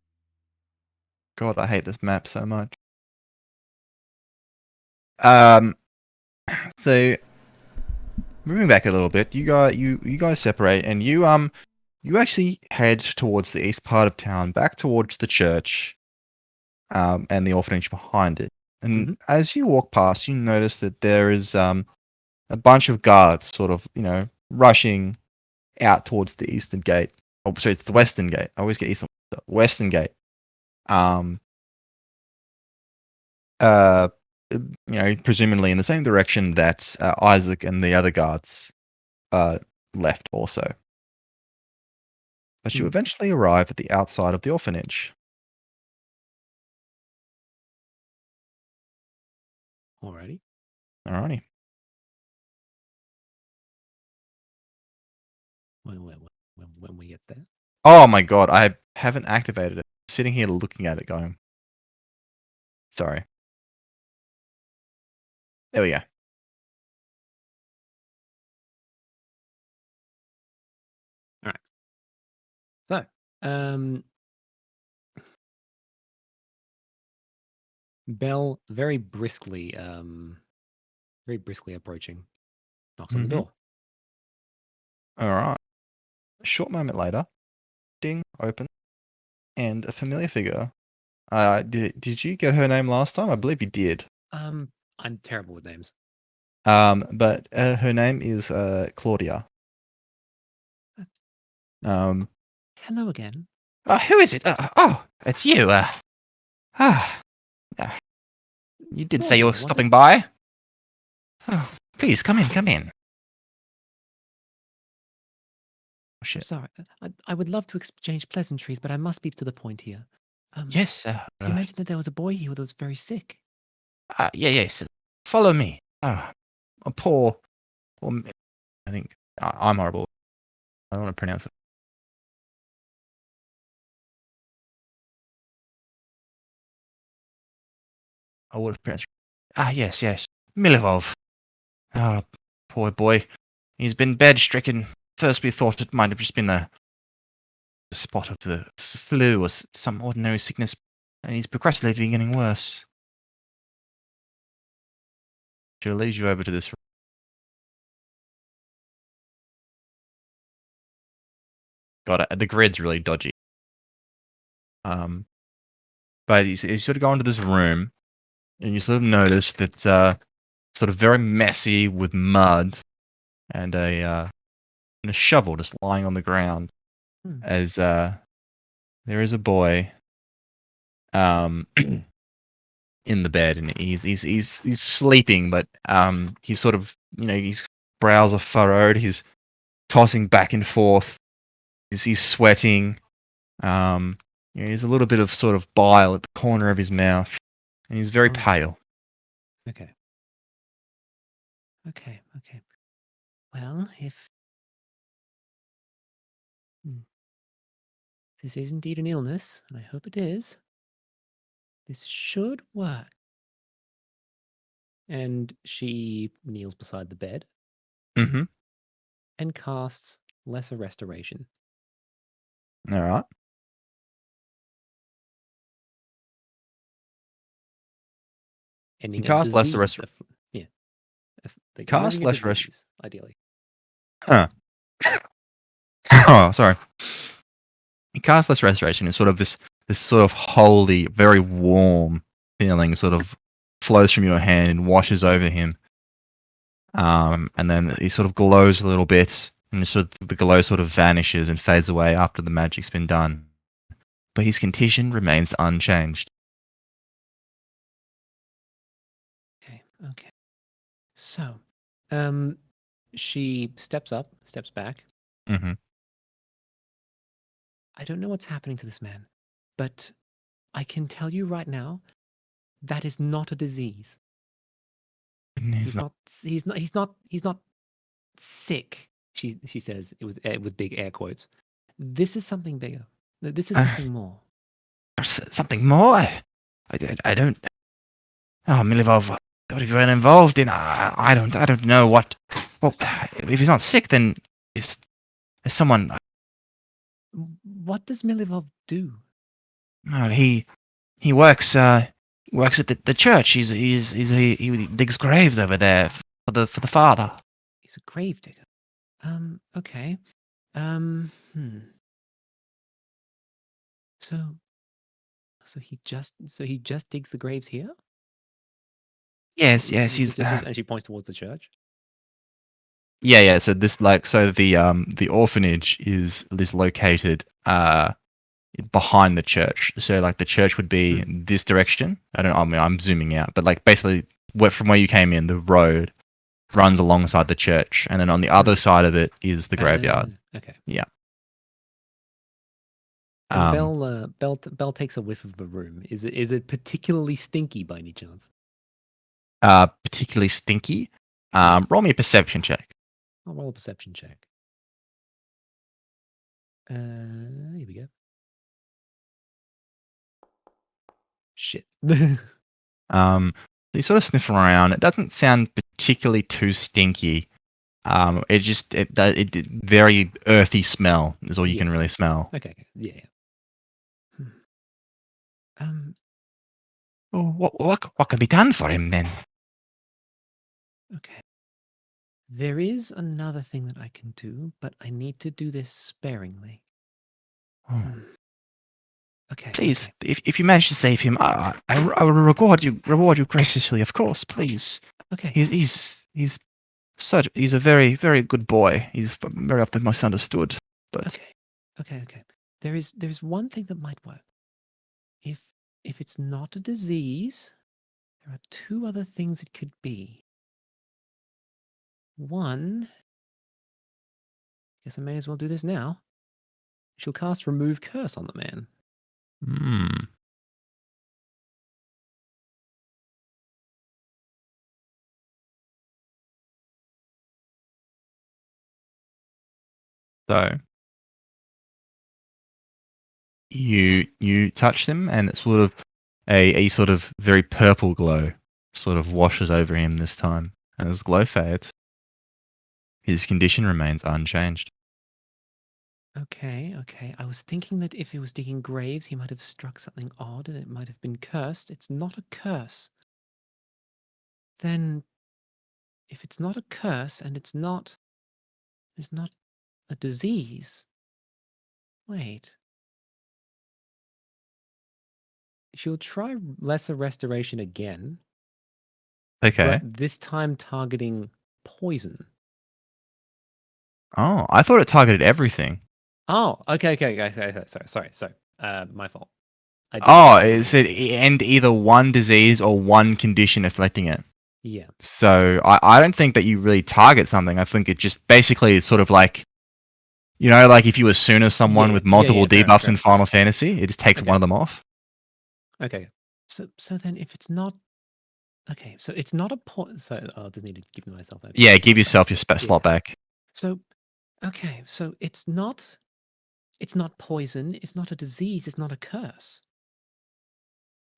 God, I hate this map so much. So moving back a little bit, you guys separate, and you actually head towards the east part of town, back towards the church, and the orphanage behind it. And as you walk past, you notice that there is a bunch of guards sort of, rushing out towards the eastern gate. Oh, sorry, it's the western gate. I always get eastern. The western gate. Presumably in the same direction that Isaac and the other guards left also. But you eventually arrive at the outside of the orphanage. Alrighty. Alrighty. When we get there. Oh my god, I haven't activated it. I'm sitting here looking at it going. Sorry. There we go. So, Belle very briskly approaching, knocks on the door. Alright. A short moment later, ding, open, and a familiar figure. Did you get her name last time? I believe you did. I'm terrible with names. But her name is Claudia. Hello again. Who is it? It's you. You did say you were was stopping by. Oh, Please, come in, come in. Oh, I'm shit. sorry. I would love to exchange pleasantries, but I must be to the point here. Yes, sir. You mentioned that there was a boy here that was very sick. Yeah, yes. Follow me. A poor, I think I'm horrible. I don't want to pronounce it. I would have pronounced. Yes, yes. Milivov. Ah, poor boy. He's been bed stricken. First, we thought it might have just been the spot of the flu or some ordinary sickness, and he's progressively getting worse. She'll lead you over to this room. Got it. The grid's really dodgy. But you sort of go into this room, and you sort of notice that sort of very messy with mud, and a shovel just lying on the ground. As there is a boy in the bed, and he's sleeping, but he's sort of, his brows are furrowed. He's tossing back and forth. He's sweating. There's a little bit of sort of bile at the corner of his mouth, and he's very pale. Okay. Okay. Well, if this is indeed an illness, and I hope it is, this should work. And she kneels beside the bed Mm-hmm. and casts Lesser Restoration. All right. Ending a cast Lesser disease. Cast Removing a Lesser disease, ideally. Huh. Oh, sorry. You cast Less Restoration, and sort of this sort of holy, very warm feeling sort of flows from your hand and washes over him. And then he sort of glows a little bit, and the glow sort of vanishes and fades away after the magic's been done. But his condition remains unchanged. Okay. So, she steps back. Mm-hmm. I don't know what's happening to this man, but I can tell you right now, that is not a disease. He's not sick. She says with big air quotes. This is something bigger. This is something more. Something more? I don't. Oh, Milivov, what have you been involved in? I don't know what. Well, if he's not sick, then is someone. What does Milivov do? Oh, he works works at the church. He digs graves over there for the father. He's a grave digger. Okay. So he just digs the graves here? Yes, he's And she points towards the church. yeah. So the orphanage is located behind the church. So like the church would be this direction. I'm zooming out, but like basically from where you came in, the road runs alongside the church, and then on the other side of it is the graveyard. Okay. Yeah. And Belle takes a whiff of the room. Is it particularly stinky by any chance? Particularly stinky. Yes. Roll me a perception check. I'll roll a perception check. Here we go. Shit. You sort of sniff around. It doesn't sound particularly too stinky. It very earthy smell is all you can really smell. Okay. Yeah. Well, what can be done for him then? Okay. There is another thing that I can do, but I need to do this sparingly. Oh. Okay. Please, okay. if you manage to save him, I will reward you graciously, of course. Please. Okay. He's a very, very good boy. He's very often misunderstood. But Okay. There's one thing that might work. If it's not a disease, there are two other things it could be. One. Guess I may as well do this now. She'll cast Remove Curse on the man. Hmm. So you touch him, and it's sort of a sort of very purple glow sort of washes over him this time. And as glow fades, his condition remains unchanged. Okay, okay. I was thinking that if he was digging graves, he might have struck something odd and it might have been cursed. It's not a curse. Then, if it's not a curse and it's not a disease. Wait. She'll try Lesser Restoration again, Okay. but this time targeting poison. Oh, I thought it targeted everything. Oh, okay. Sorry. My fault. Oh, I didn't it said end either one disease or one condition afflicting it. Yeah. So I don't think that you really target something. I think it just basically is sort of like, like if you Asuna someone with multiple fair debuffs in enough. Final Fantasy, it just takes Okay. one of them off. Okay. So then if it's not okay, so it's not a so I'll just need to give myself that. Yeah, give yourself your slot back. So okay, so it's not poison, it's not a disease, it's not a curse.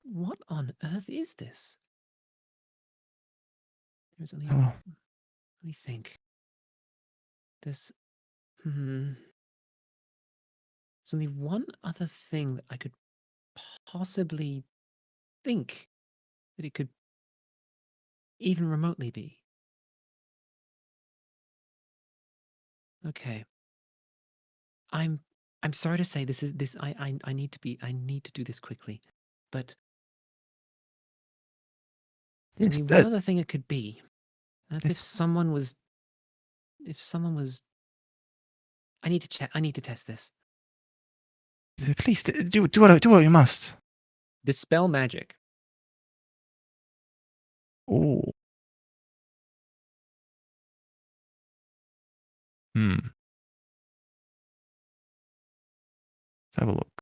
What on earth is this? There's only Oh. let me think. There's only one other thing that I could possibly think that it could even remotely be. Okay. I'm sorry to say this I need to do this quickly. But there's Yes, only one other thing it could be. That's if someone was I need to check. I need to test this. please do what you must. Dispel magic. Oh. Let's have a look.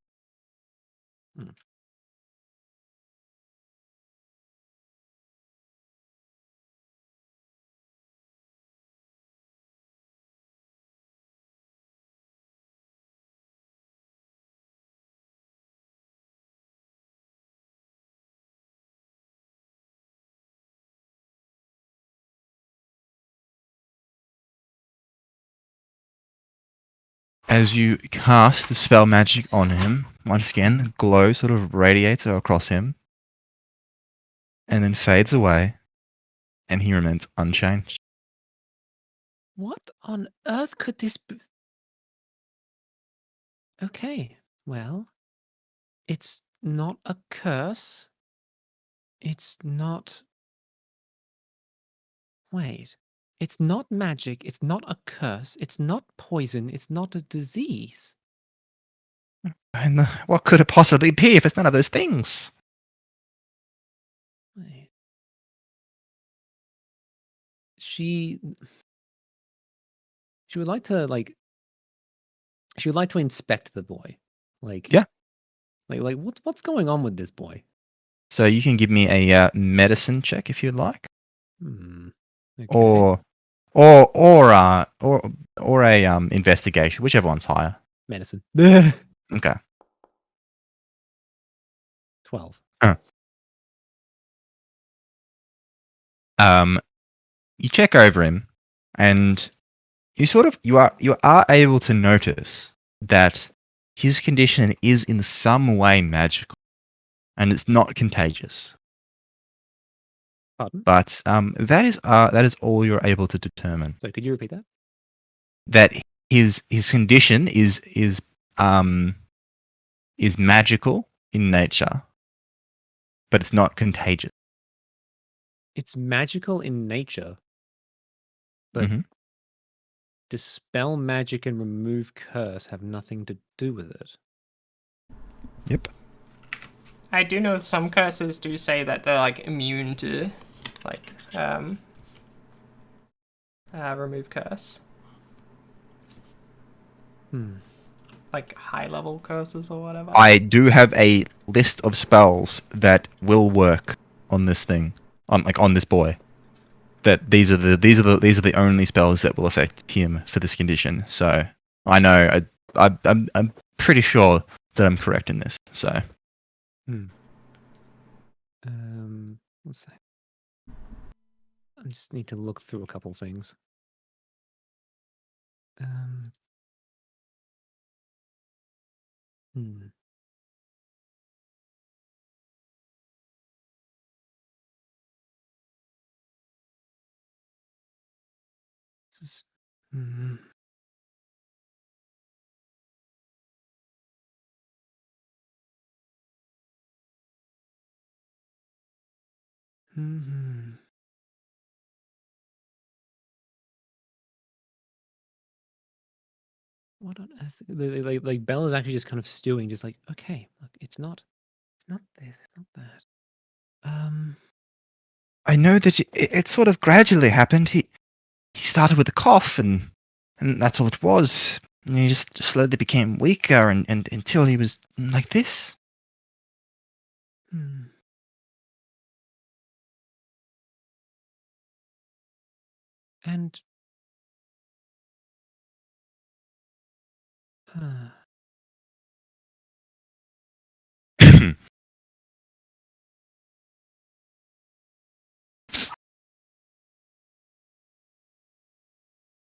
Hmm. As you cast the spell magic on him, once again, glow sort of radiates across him, and then fades away, and he remains unchanged. What on earth could this be? Okay, well, it's not a curse. It's not. Wait. It's not magic. It's not a curse. It's not poison. It's not a disease. And what could it possibly be if it's none of those things? Wait. She would like to she would like to inspect the boy. Yeah. Like what's going on with this boy? So you can give me a medicine check if you'd like, Okay. or a investigation, whichever one's higher. Medicine. Okay. 12. You check over him, and you are able to notice that his condition is in some way magical, and it's not contagious. Pardon? But that is all you're able to determine. So could you repeat that? That his condition is magical in nature, but it's not contagious. It's magical in nature, but Mhm. dispel magic and remove curse have nothing to do with it. Yep. I do know some curses do say that they're like immune to like Remove curse. Hmm. Like high level curses or whatever. I do have a list of spells that will work on this thing, on this boy. That these are the only spells that will affect him for this condition. So I know I'm pretty sure that I'm correct in this. So What's that? I just need to look through a couple things. Hmm. This is, hmm. Hmm. What on earth? Like Belle is actually just kind of stewing, just like, okay, look, it's not this, it's not that. I know that it sort of gradually happened. He started with a cough, and that's all it was. And he just slowly became weaker, and until he was like this. Hmm. And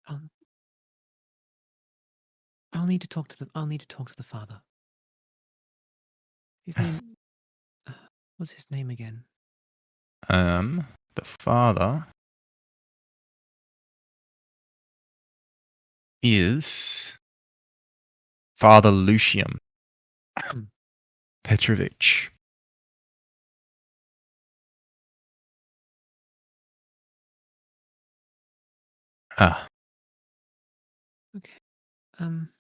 I'll, I'll need to talk to the father. His name what's his name again? The father is Father Lucium Hmm. Petrovich. Ah, Okay. Um.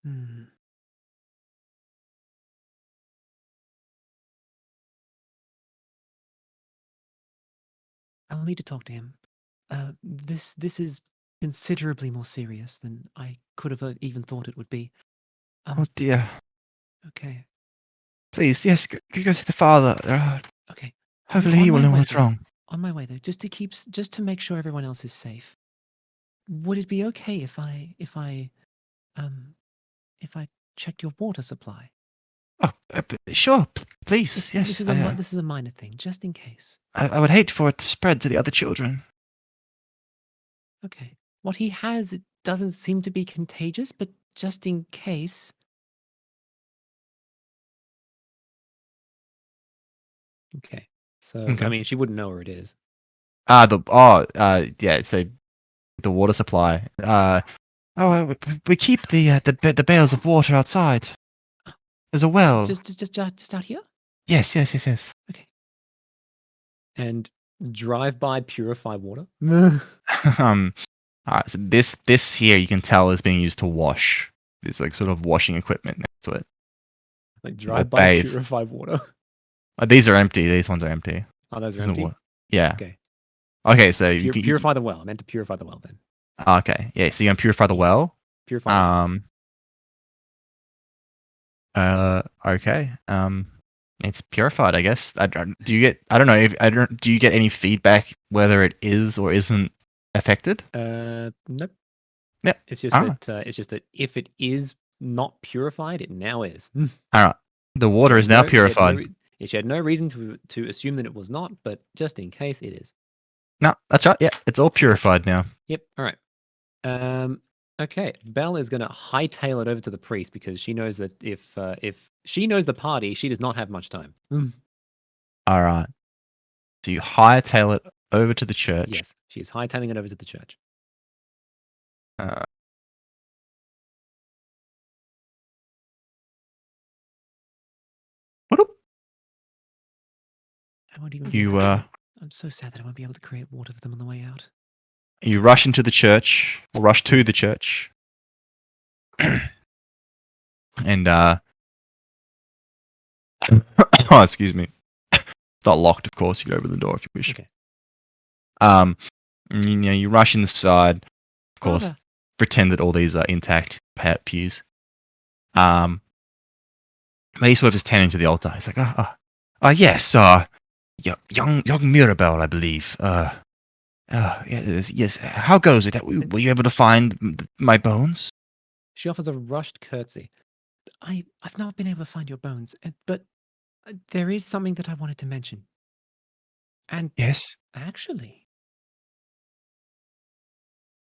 Hmm. I'll need to talk to him. This is considerably more serious than I could have even thought it would be. oh dear. Okay. Please, yes, go see the father. Okay. Hopefully he will know what's Though, wrong. on my way though, just to make sure everyone else is safe. Would it be okay um if I checked your water supply? Oh, sure, please, This yes. is this is a minor thing, just in case. I would hate for it to spread to the other children. Okay. What he has, it doesn't seem to be contagious, but just in case. Okay. So I Okay. mean, she wouldn't know where it is. Yeah. So the water supply. We keep the bales of water outside. There's a well. Just out here. Yes. Okay. And drive by purify water. um. Alright, so this here you can tell is being used to wash. There's like sort of washing equipment next to it. Like Or drive by bathe. purify water. These are empty. These ones are empty. Oh, those are There's no empty. water. Yeah. Okay. Okay, so you can. Purify the well. I meant to purify the well then. Okay, yeah. So you can purify the Yeah. well. Purify the well. Okay. It's purified, I guess. Do you get? I don't know. If I don't. Do you get any feedback whether it is or isn't affected? Nope. Yep. It's just Alright. that if it is not purified, it now is. Alright. The water is now purified. She had no reason to assume that it was not, but just in case it is. No, that's right. Yeah, it's all purified now. Yep. All right. Okay. Belle is going to hightail it over to the priest because she knows that if she knows the party, she does not have much time. Alright. So you hightail it over to the church. Yes, she is hightailing it over to the church. Uh, whoop. I won't even You I'm so sad that I won't be able to create water for them on the way out. you rush into the church, or rush to the church. And oh, excuse me. It's not locked, of course. You can open the door if you wish. Okay. You rush inside. Of course, Father. pretend that all these are intact pews. But he sort of just tending to the altar. He's like, yes, young Mirabelle, I believe. Yes. How goes it? Were you able to find my bones? She offers a rushed curtsy. I've not been able to find your bones, but there is something that I wanted to mention. And Yes. actually,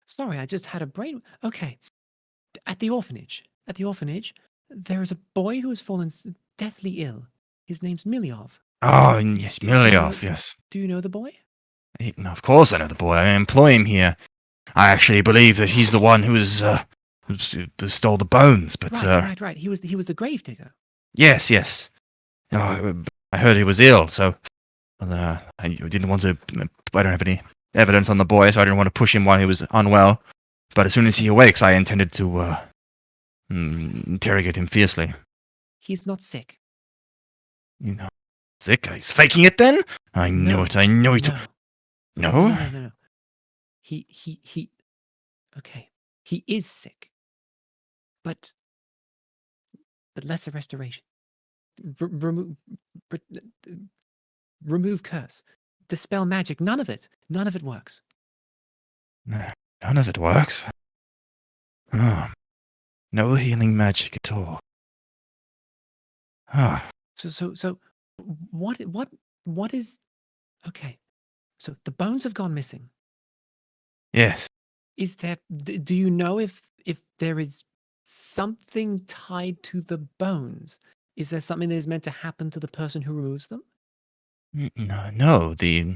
sorry, I just had a brain. Okay, at the orphanage, there is a boy who has fallen deathly ill. His name's Miliov. Oh, yes, Do you know- Miliov, yes. Do you know the boy? No, of course I know the boy. I employ him here. I actually believe that he's the one who stole the bones, but Right. He was the gravedigger. yes. Oh, I heard he was ill, so I didn't want to. I don't have any evidence on the boy, so I didn't want to push him while he was unwell. But as soon as he awakes, I intended to interrogate him fiercely. He's not sick. Sick? He's faking it then? I knew No, it. I knew it. No. No? No. He. Okay, he is sick, but lesser restoration. Remove curse, dispel magic. None of it works. None of it works. Oh, no healing magic at all. Oh, So what is okay? So the bones have gone missing. yes. Is there? Do you know if there is something tied to the bones? Is there something that is meant to happen to the person who removes them? No. The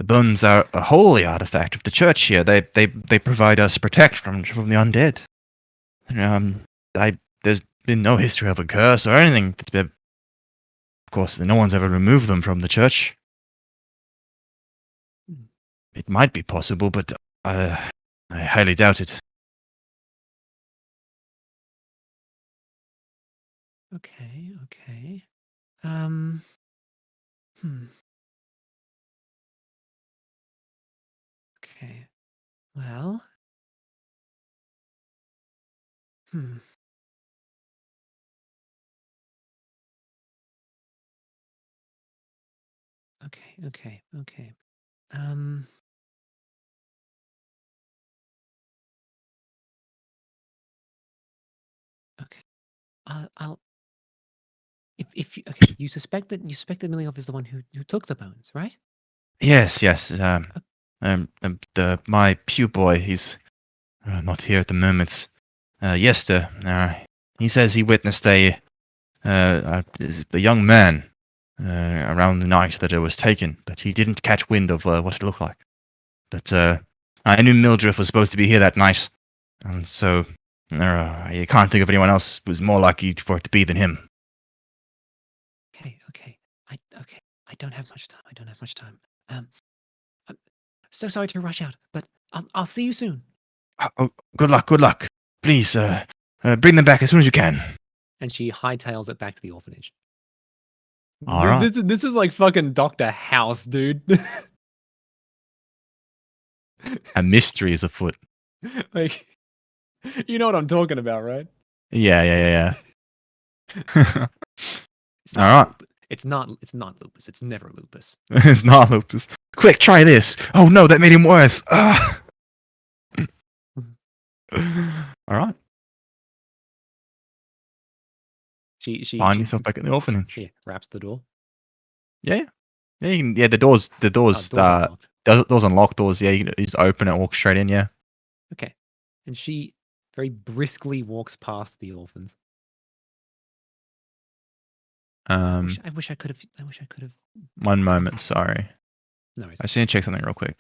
bones are a holy artifact of the church here. They provide us protection from the undead. There's been no history of a curse or anything. Of course, no one's ever removed them from the church. Hmm. It might be possible, but I highly doubt it. Okay. Hmm. Okay. Well. Hmm. Okay. Okay. I'll. If you, okay, you suspect that Miliov is the one who took the bones, right? Yes. My pew boy, he's not here at the moment. Yester, he says he witnessed a young man around the night that it was taken, but he didn't catch wind of what it looked like. But I knew Mildred was supposed to be here that night, and so I can't think of anyone else who was more likely for it to be than him. Okay. I don't have much time. I'm so sorry to rush out, but I'll see you soon. Oh, good luck. Please, bring them back as soon as you can. And she hightails it back to the orphanage. All right. This is like fucking Dr. House, dude. A mystery is afoot. Like, you know what I'm talking about, right? Yeah. It's All not right. lupus. It's not lupus. It's never lupus. It's not lupus. Quick, try this. Oh no, that made him worse. Ah. All right. She Find yourself back at the orphanage. Yeah, wraps the door. Yeah. The doors. Doors unlocked. Doors unlocked. Doors. Yeah, you can just open it and walk straight in. Yeah. Okay, and she very briskly walks past the orphans. I wish I could have. One moment. Sorry. No worries. I just need to check something real quick.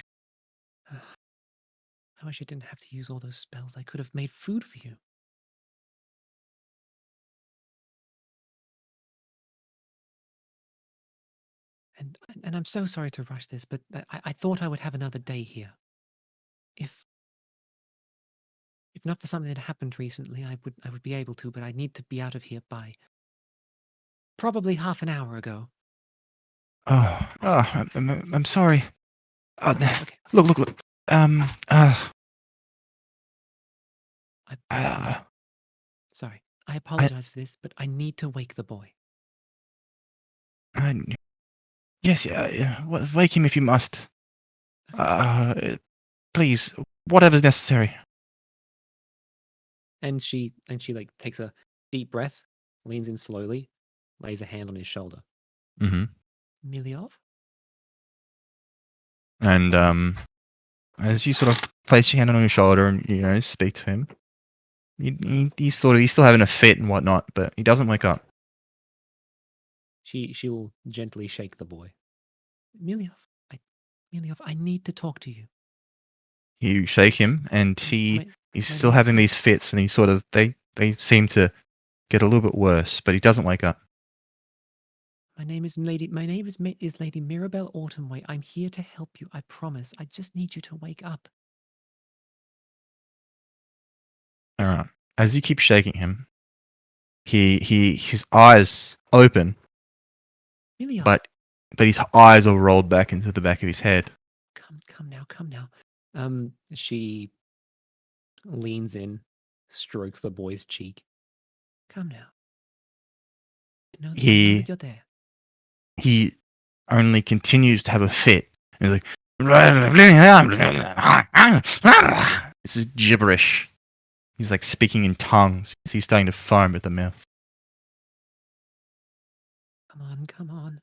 I wish I didn't have to use all those spells. I could have made food for you. And I'm so sorry to rush this, but I thought I would have another day here. If If not for something that happened recently, I would be able to, but I need to be out of here by probably half an hour ago. I'm sorry. Okay. Look. Um, uh, I uh, apologize. Sorry. I apologize for this, but I need to wake the boy. I, yes, wake him if you must. Okay. Please, whatever's necessary. And she like takes a deep breath, leans in slowly, lays a hand on his shoulder. Mm-hmm. Miliov? And as you sort of place your hand on his shoulder and speak to him, he's still having a fit and whatnot, but he doesn't wake up. She will gently shake the boy. Miliov, I need to talk to you. You shake him, and he's My still name- having these fits, and he sort of they seem to get a little bit worse, but he doesn't wake up. My name is Lady Mirabelle Autumnway. I'm here to help you. I promise. I just need you to wake up. All right. As you keep shaking him, his eyes open, Miliov, but his eyes are rolled back into the back of his head. come now. She leans in, strokes the boy's cheek. Come now. I know that you're there. He only continues to have a fit. He's like, it's just gibberish. He's like speaking in tongues. He's starting to foam at the mouth. Come on.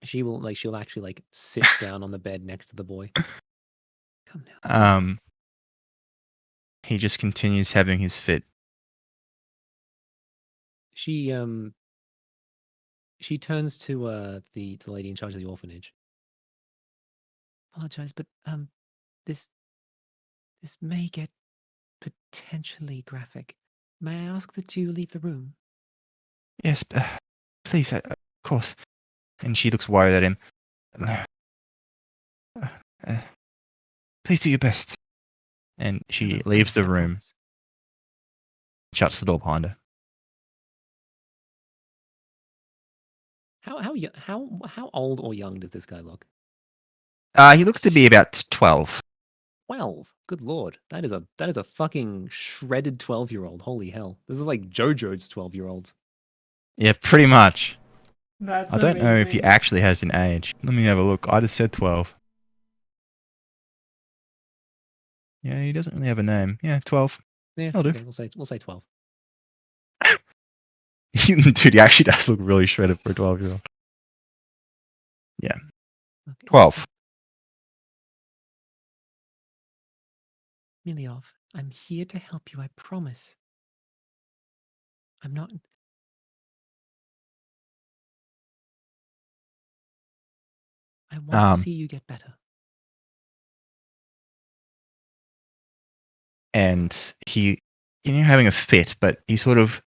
She'll actually sit down on the bed next to the boy. Come now. He just continues having his fit. She turns to the lady in charge of the orphanage. Apologize, but this may get potentially graphic. May I ask that you leave the room? Yes, please, of course. And she looks worried at him. Please do your best. And she leaves the I room, promise. shuts the door behind her. How old or young does this guy look? He looks to be about 12. 12. Good lord. That is a fucking shredded 12-year-old. Holy hell. This is like JoJo's 12-year-olds. Yeah, pretty much. That's I don't know if he amazing. actually has an age. Let me have a look. I just said 12. Yeah, he doesn't really have a name. Yeah, 12. Yeah, That'll do. okay, we'll say 12. Dude, he actually does look really shredded for a 12-year-old. Yeah. Okay, 12. Miliov, I'm here to help you, I promise. I'm not. I want to see you get better. And you're having a fit, but he sort of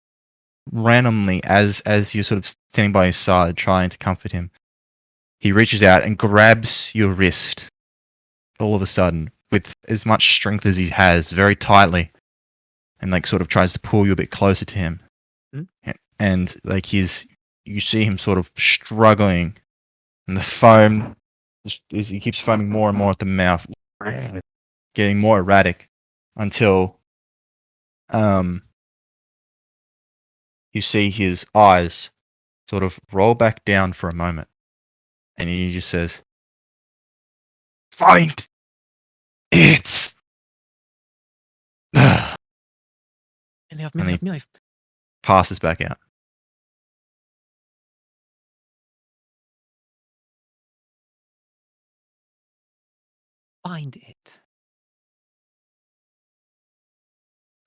randomly, as you're sort of standing by his side trying to comfort him, he reaches out and grabs your wrist all of a sudden with as much strength as he has, very tightly, and like sort of tries to pull you a bit closer to him. And like you see him sort of struggling, and the foam, he keeps foaming more and more at the mouth, getting more erratic until you see his eyes sort of roll back down for a moment, and he just says, "Find it." And Miliov. passes back out. Find it.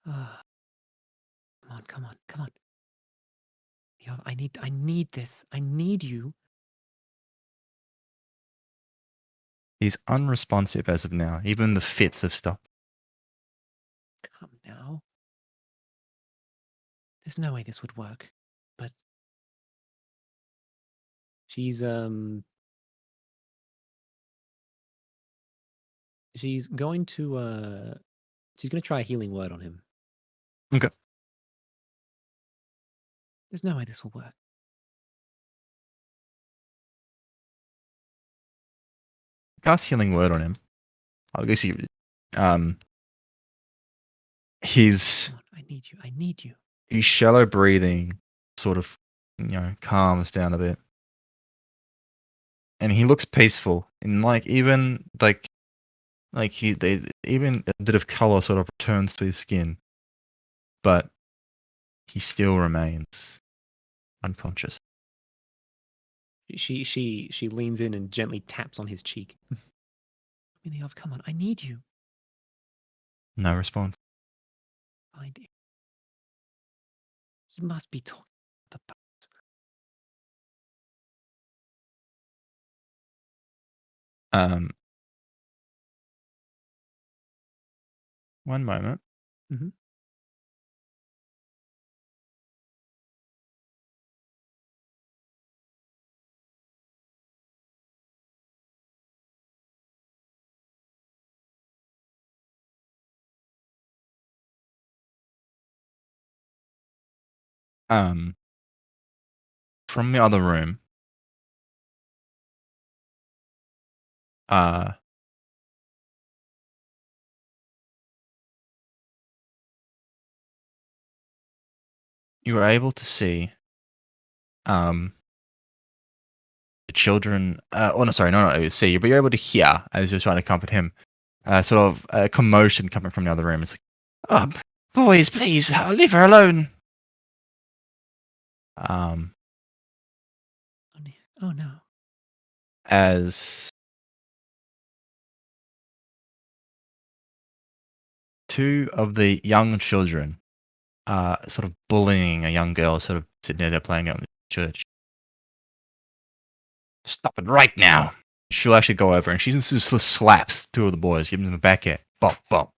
Come on. Miliov, I need this. I need you. He's unresponsive as of now. Even the fits have stopped. Come now. There's no way this would work. But she's she's going to try a healing word on him. Okay. There's no way this will work. Cast healing word on him. I guess his Come on, I need you. I need you. his shallow breathing sort of calms down a bit, and he looks peaceful, and even even a bit of color sort of returns to his skin, but he still remains unconscious. She leans in and gently taps on his cheek. Miliov, come on, I need you. No response. Find it. He must be talking about One moment. Mhm. From the other room, you were able to see the children. Oh no, sorry, no, see, but you're able to hear as you're trying to comfort him, sort of a commotion coming from the other room. It's like, oh, boys, please, leave her alone. Oh no. As two of the young children are sort of bullying a young girl, sort of sitting there playing out in the church. Stop it right now. She'll actually go over and she just slaps two of the boys, giving them a back hit. Bop, bop.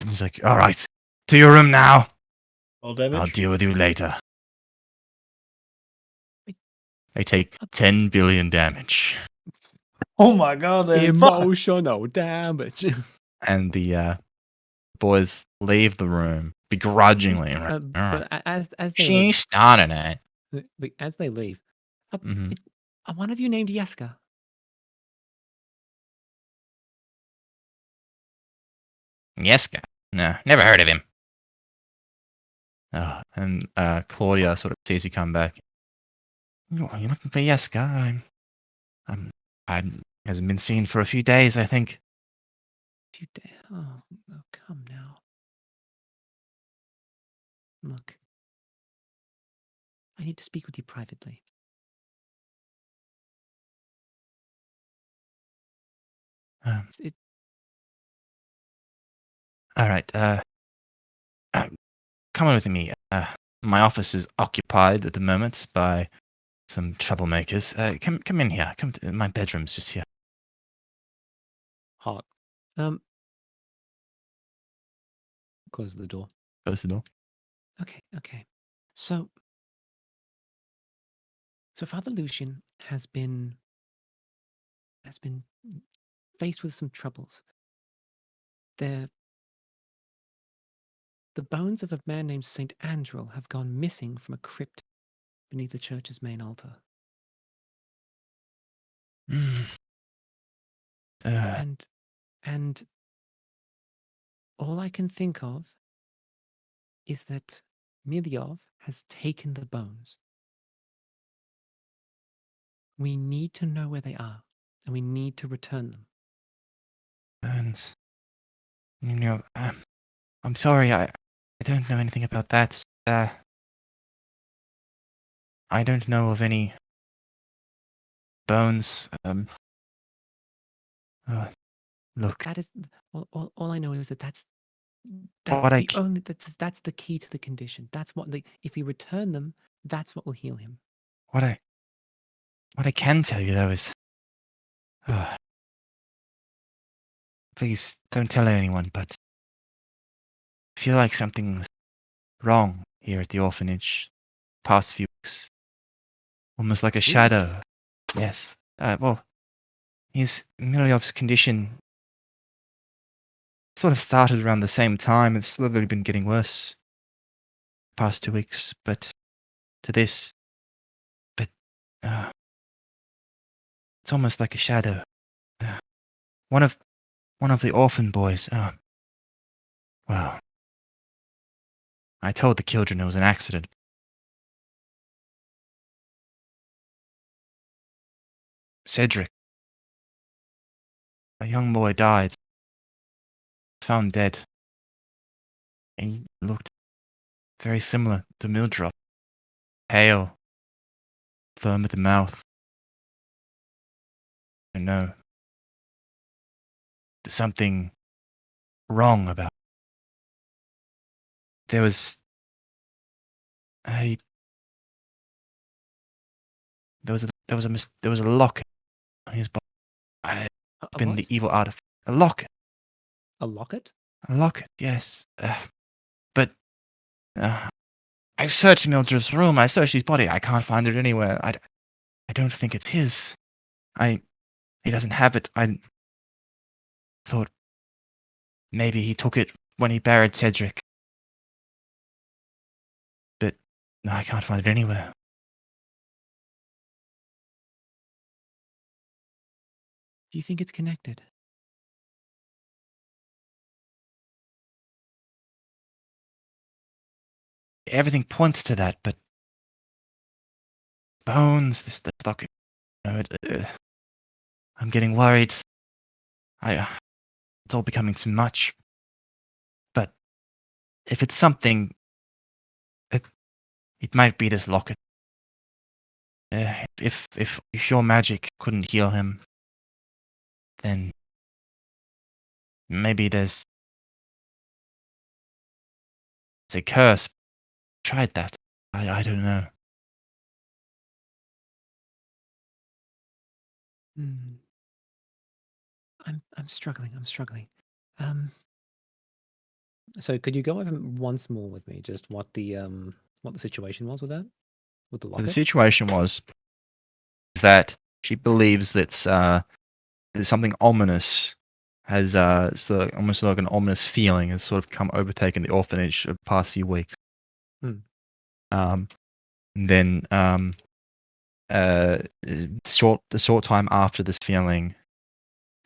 And he's like, all right, to your room now. All damage. I'll deal with you later. Wait. They take 10 billion damage. Oh my god, they're Emotional damage. And the boys leave the room begrudgingly. Right? All right. But as they She leave, started it. as they leave, Mhm. are one of you named Yeska? Yeska? No, never heard of him. Oh, and Claudia sort of sees you come back. Are you looking for Yeska? I hasn't been seen for a few days, I think. Oh, come now. Look, I need to speak with you privately. All right. Come on with me. My office is occupied at the moment by some troublemakers. Come in here. Come to my bedroom's just here. Hot. Close the door. Close the door. Okay. So Father Lucian has been faced with some troubles. The bones of a man named Saint Andrel have gone missing from a crypt beneath the church's main altar. And all I can think of is that Miliov has taken the bones. We need to know where they are, and we need to return them. Bones. I'm sorry. I don't know anything about that. I don't know of any bones. Look. That is all I know is that's What that's the key to the condition. That's what if we return them, that's what will heal him. What I can tell you though is, please don't tell anyone, but I feel like something's wrong here at the orphanage. Past few weeks, almost like a shadow. Yes. Well, Milyov's condition sort of started around the same time. It's slowly been getting worse the past 2 weeks, but to this. But it's almost like a shadow. One of the orphan boys. Well, I told the children it was an accident. Cedric, a young boy, died. Found dead. He looked very similar to Mildred. Pale, firm at the mouth. I know. There's something wrong about. There was a locket on his body. It's been what? the evil artifact. A locket. A locket? A locket. Yes. But I've searched Mildred's room. I searched his body. I can't find it anywhere. I don't think it's his. He doesn't have it. I thought maybe he took it when he buried Cedric. But no, I can't find it anywhere. Do you think it's connected? Everything points to that, but bones, this locket. I'm getting worried. It's all becoming too much. But if it's something, it might be this locket. If your magic couldn't heal him, then maybe there's a curse. Tried that. I don't know. Hmm. I'm struggling. So could you go over once more with me, just what the situation was with that, with the So the locket? situation was that she believes that there's something ominous has sort of almost like an ominous feeling has sort of overtaken the orphanage the past few weeks. Hmm. And then short time after this feeling,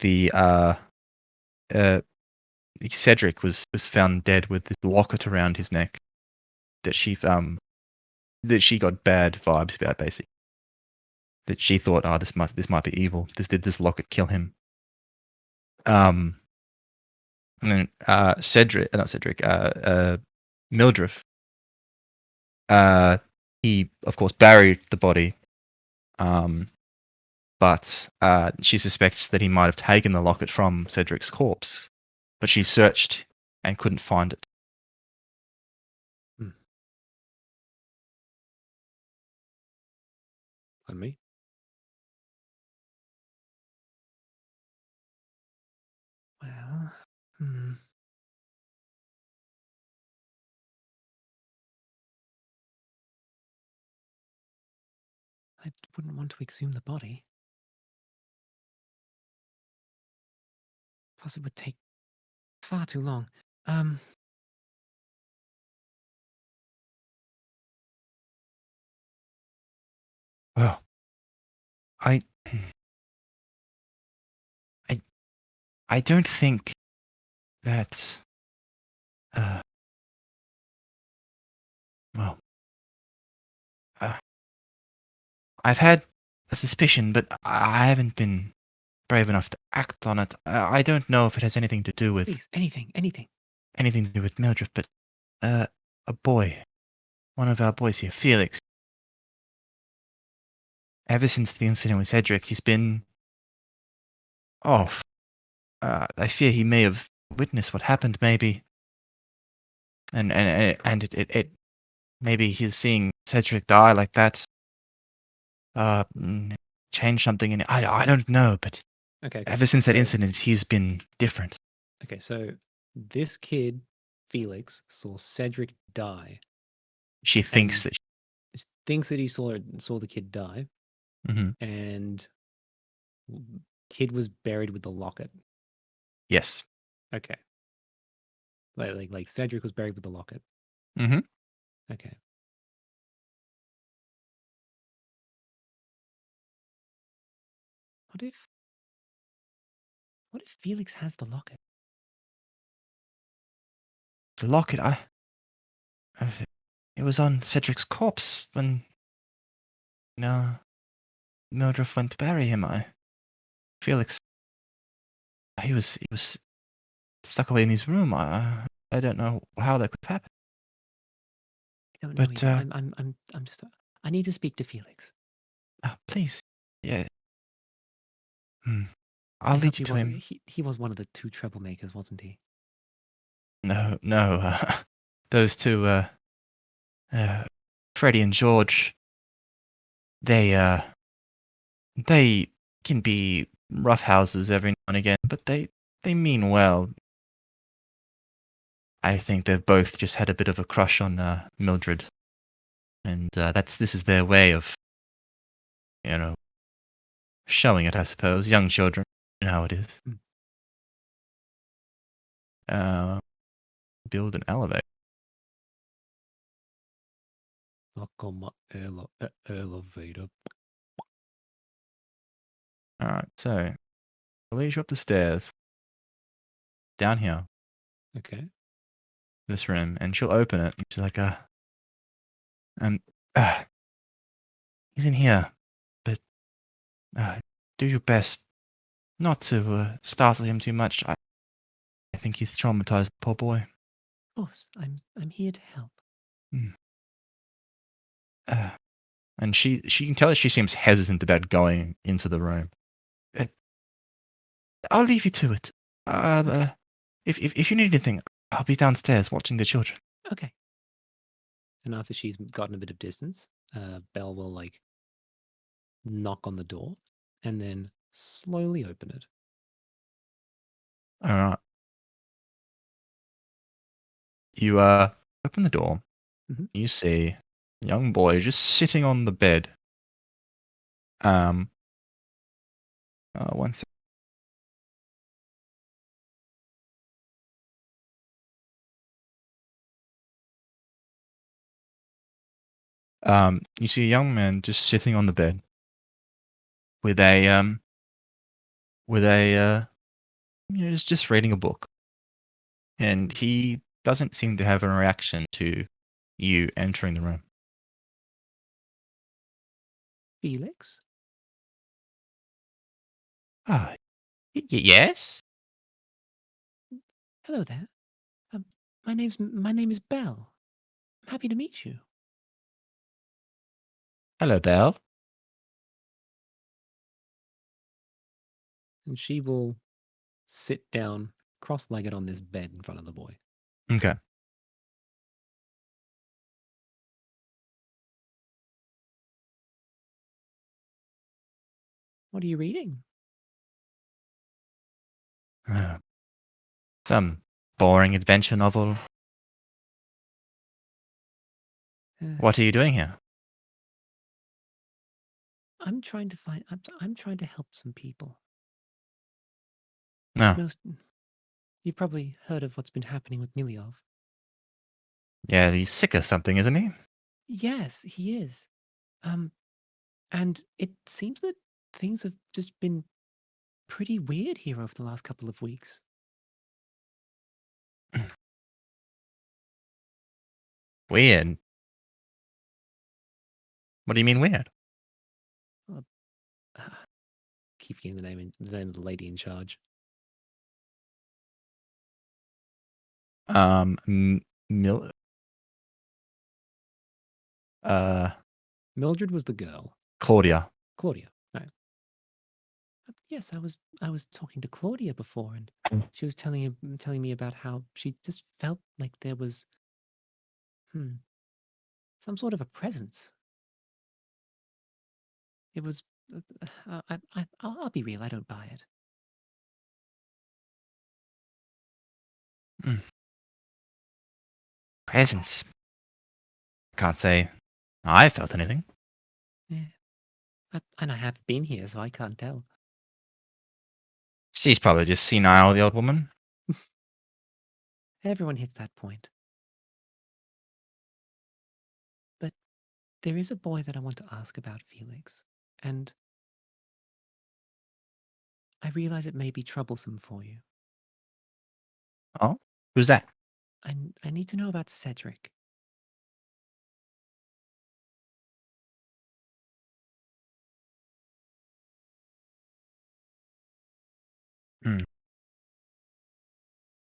the Cedric was found dead with this locket around his neck that she got bad vibes about, basically. That she thought, this might be evil. Did this locket kill him? And then Mildred, he of course buried the body, but she suspects that he might have taken the locket from Cedric's corpse, but she searched and couldn't find it. And me? Well, I wouldn't want to exhume the body. Plus, it would take far too long. Well, I don't think that. Well, I've had a suspicion, but I haven't been brave enough to act on it. I don't know if it has anything to do with Please, anything. anything to do with Mildred, but a boy, one of our boys here, Felix. Ever since the incident with Cedric, he's been off. I fear he may have witnessed what happened, maybe, and it maybe he's seeing Cedric die like that. Change something in it. I don't know, but Okay. ever since that So- incident, he's been different. Okay, so this kid, Felix, saw Cedric die. She thinks And thinks that he saw the kid die, Mhm. and kid was buried with the locket. Yes. Okay. Like Cedric was buried with the locket. Mm-hmm. Okay. What if Felix has the locket? The locket, it was on Cedric's corpse when, Mildred went to bury him. Felix, he was stuck away in his room. I don't know how that could happen. I don't know But, either. I'm just. I need to speak to Felix. please, yeah. I I'll lead hope you he to wasn't. him. He was one of the two troublemakers, wasn't he? No, those two, Freddie and George, they can be roughhouses every now and again, but they mean well. I think they've both just had a bit of a crush on Mildred, and this is their way of, showing it, I suppose. Young children, you know how it is. Build an elevator. Lock on my elevator. All right, so I'll lead you up the stairs, down here, Okay. this room, and she'll open it. And she's like, uh, he's in here, but do your best not to startle him too much. I think he's traumatized, poor boy. Of course, I'm here to help. And she can tell that she seems hesitant about going into the room. I'll leave you to it. Okay. If you need anything, I'll be downstairs watching the children. Okay. And after she's gotten a bit of distance, Belle will like knock on the door and then slowly open it. All right. You open the door. Mhm. You see a young boy just sitting on the bed. One sec. You see a young man just sitting on the bed with just reading a book, and he doesn't seem to have a reaction to you entering the room. Felix? Ah, yes. Hello there. My name is Belle. I'm happy to meet you. Hello, Belle. And she will sit down cross-legged on this bed in front of the boy. Okay. What are you reading? Some boring adventure novel. What are you doing here? I'm trying to find. I'm trying to help some people. No. You've probably heard of what's been happening with Miliov. Yeah, he's sick or something, isn't he? Yes, he is. And it seems that things have just been pretty weird here over the last couple of weeks. Weird. What do you mean weird? Keep forgetting the name of the lady in charge. Mil. Mildred was the girl. Claudia. Claudia. Right. Yes, I was talking to Claudia before, and she was telling me about how she just felt like there was some sort of a presence. It was I'll be real, I don't buy it. Presence. Can't say I felt anything. Yeah. And I have been here, so I can't tell. She's probably just senile, the old woman. Everyone hits that point. But there is a boy that I want to ask about, Felix. And I realize it may be troublesome for you. Oh? Who's that? I need to know about Cedric.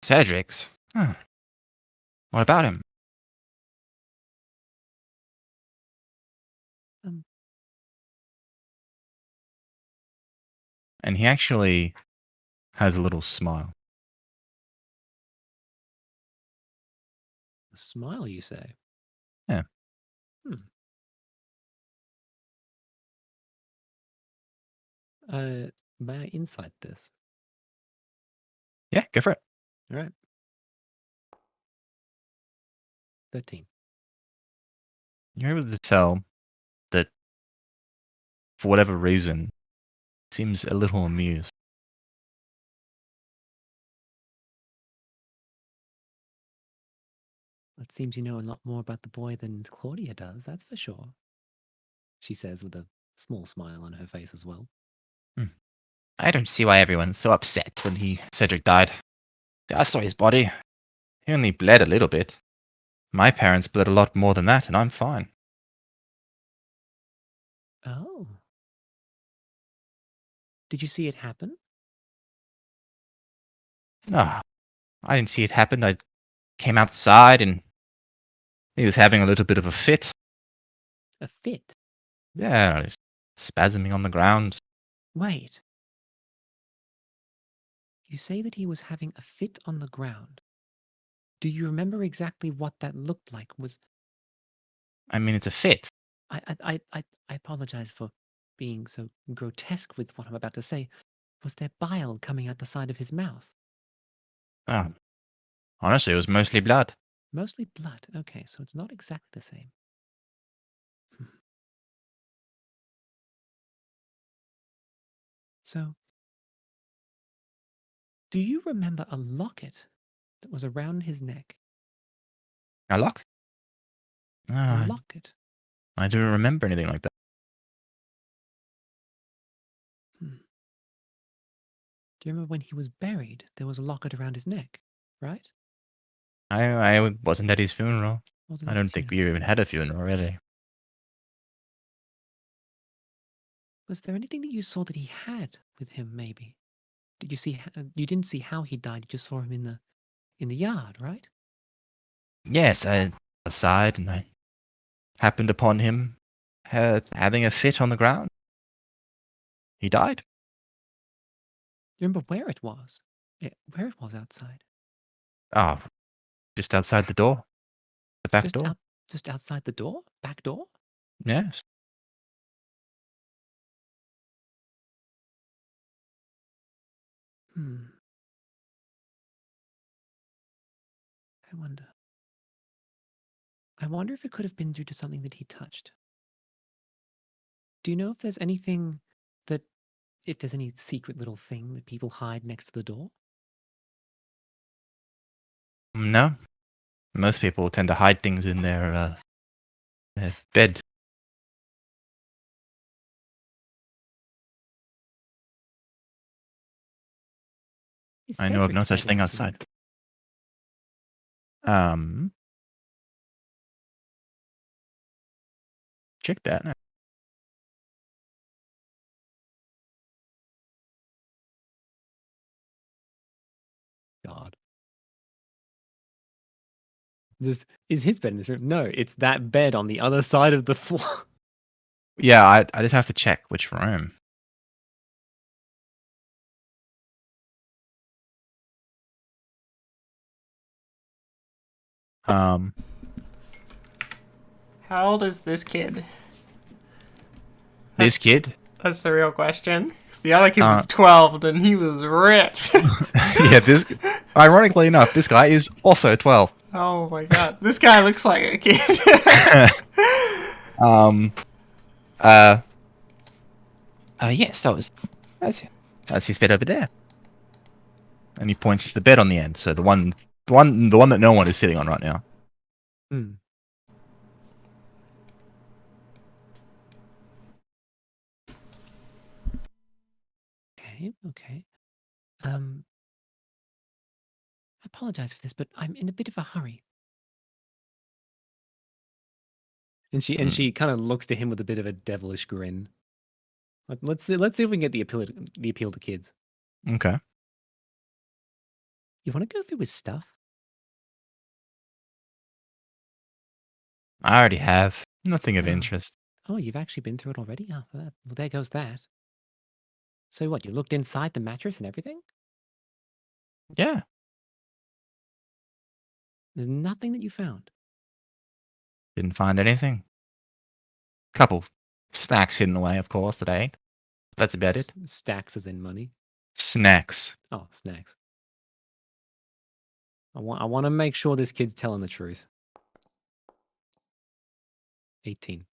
Cedric's? Huh. What about him? Um, And he actually has a little smile. a smile, you say? Yeah. May I insight this? Yeah, go for it. All right. 13. You're able to tell that, for whatever reason, he seems a little amused. It seems you know a lot more about the boy than Claudia does, that's for sure. She says with a small smile on her face as well. I don't see why everyone's so upset when Cedric died. I saw his body. He only bled a little bit. My parents bled a lot more than that, and I'm fine. Oh. Did you see it happen? Ah, I didn't see it happen. I came outside, and he was having a little bit of a fit. A fit? Yeah, just spasming on the ground. Wait. You say that he was having a fit on the ground. Do you remember exactly what that looked like? I mean, it's a fit. I apologize for being so grotesque with what I'm about to say. Was there bile coming out the side of his mouth? Oh, honestly, it was mostly blood. Mostly blood. Okay, so it's not exactly the same. So, do you remember a locket that was around his neck? A lock? A Ah, locket. I don't remember anything like that. Hmm. Do you remember when he was buried, there was a locket around his neck, right? I wasn't at his funeral. Wasn't I at the don't think we funeral. even had a funeral, really. Was there anything that you saw that he had with him, maybe? Did you see? You didn't see how he died. You just saw him in the yard, right? Yes, I aside, and I happened upon him having a fit on the ground. He died. Do you remember where it was? Yeah, where it was outside. Oh, just outside the door. The back Just door. just outside the door, back door. Yes. Hmm. I wonder. I wonder if it could have been due to something that he touched. Do you know if there's anything that, if there's any secret little thing that people hide next to the door? No. Most people tend to hide things in their bed. Is I know of no Cedric's such bed in thing this room? outside. Um, check that. God. Just is his bed in this room? No, it's that bed on the other side of the floor. Yeah, I just have to check which room. Um, How old is this kid? this kid. That's the real question. 'Cause the other kid Uh, was 12 and he was ripped. Yeah, this. Ironically enough, this guy is also 12. Oh my god. This guy looks like a kid. um. Yes, that's his bed over there. And he points to the bed on the end. So the one that no one is sitting on right now. Hmm. Okay, okay. I apologize for this, but I'm in a bit of a hurry. And she kind of looks to him with a bit of a devilish grin. Let's see if we can get the appeal to kids. Okay. You want to go through his stuff? I already have. Nothing of Oh. interest. Oh, you've actually been through it already? Oh, well, there goes that. So what, you looked inside the mattress and everything? Yeah. There's nothing that you found. Didn't find anything. Couple snacks hidden away, of course, that I ate. That's about it. Stacks as in money. Snacks. Oh, snacks. I want to make sure this kid's telling the truth. 18.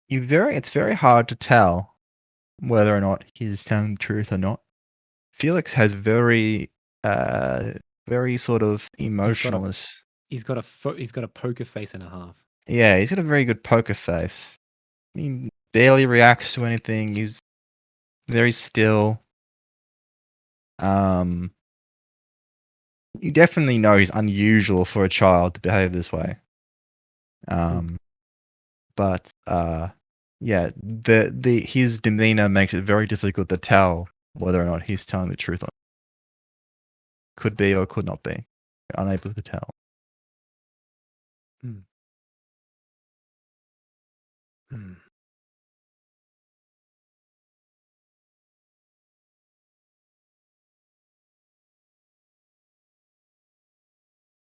It's very hard to tell whether or not he's telling the truth or not. Felix has very sort of emotionless. He's got a poker face and a half. Yeah, he's got a very good poker face. He barely reacts to anything. He's very still. You definitely know he's unusual for a child to behave this way. But yeah, his demeanor makes it very difficult to tell whether or not he's telling the truth or not. Could be or could not be. Unable to tell. Hmm. Hmm.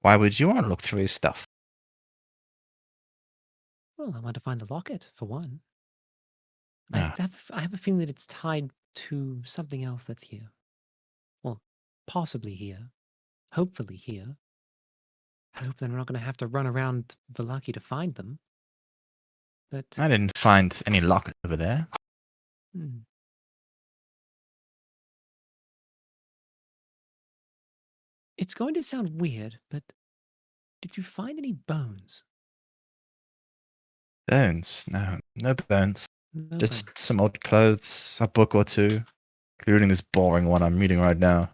Why would you want to look through his stuff? Well, I want to find the locket, for one. Ah, I have a feeling that it's tied to something else that's here. Well, possibly here. Hopefully here. I hope that I'm not going to have to run around Vallaki to find them. But I didn't find any locket over there. hmm. It's going to sound weird, but did you find any bones? Bones? No bones. No Just bones. some old clothes, a book or two, including this boring one I'm reading right now.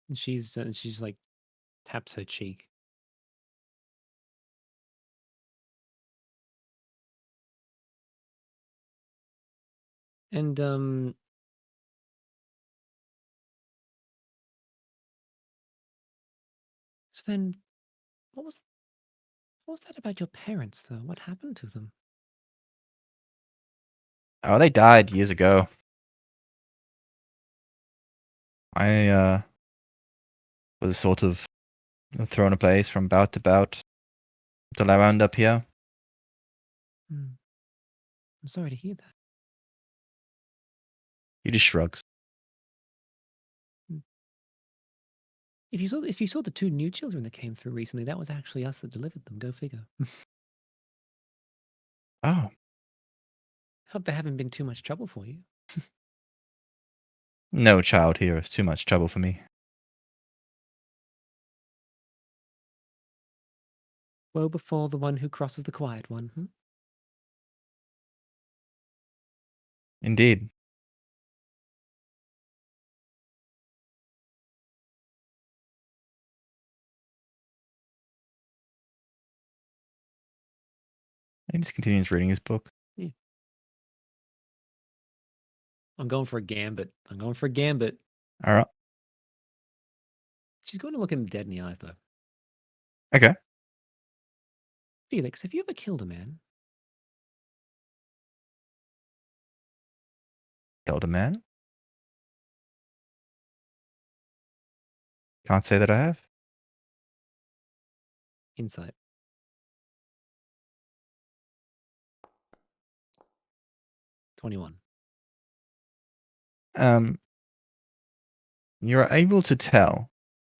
And she's like taps her cheek. And so then what was that about your parents though? What happened to them? Oh, they died years ago. I was sort of thrown a place from bout to bout until I wound up here. Hmm. I'm sorry to hear that. He just shrugs. If you saw the two new children that came through recently, that was actually us that delivered them. Go figure. Oh, Hope they haven't been too much trouble for you. no child here is too much trouble for me. Woe befall the one who crosses the quiet one. Hmm? Indeed. He just continues reading his book. I'm going for a gambit. I'm going for a gambit. All right. She's going to look him dead in the eyes, though. Okay. Felix, have you ever killed a man? Killed a man? Can't say that I have. Insight. 21. Um, you're able to tell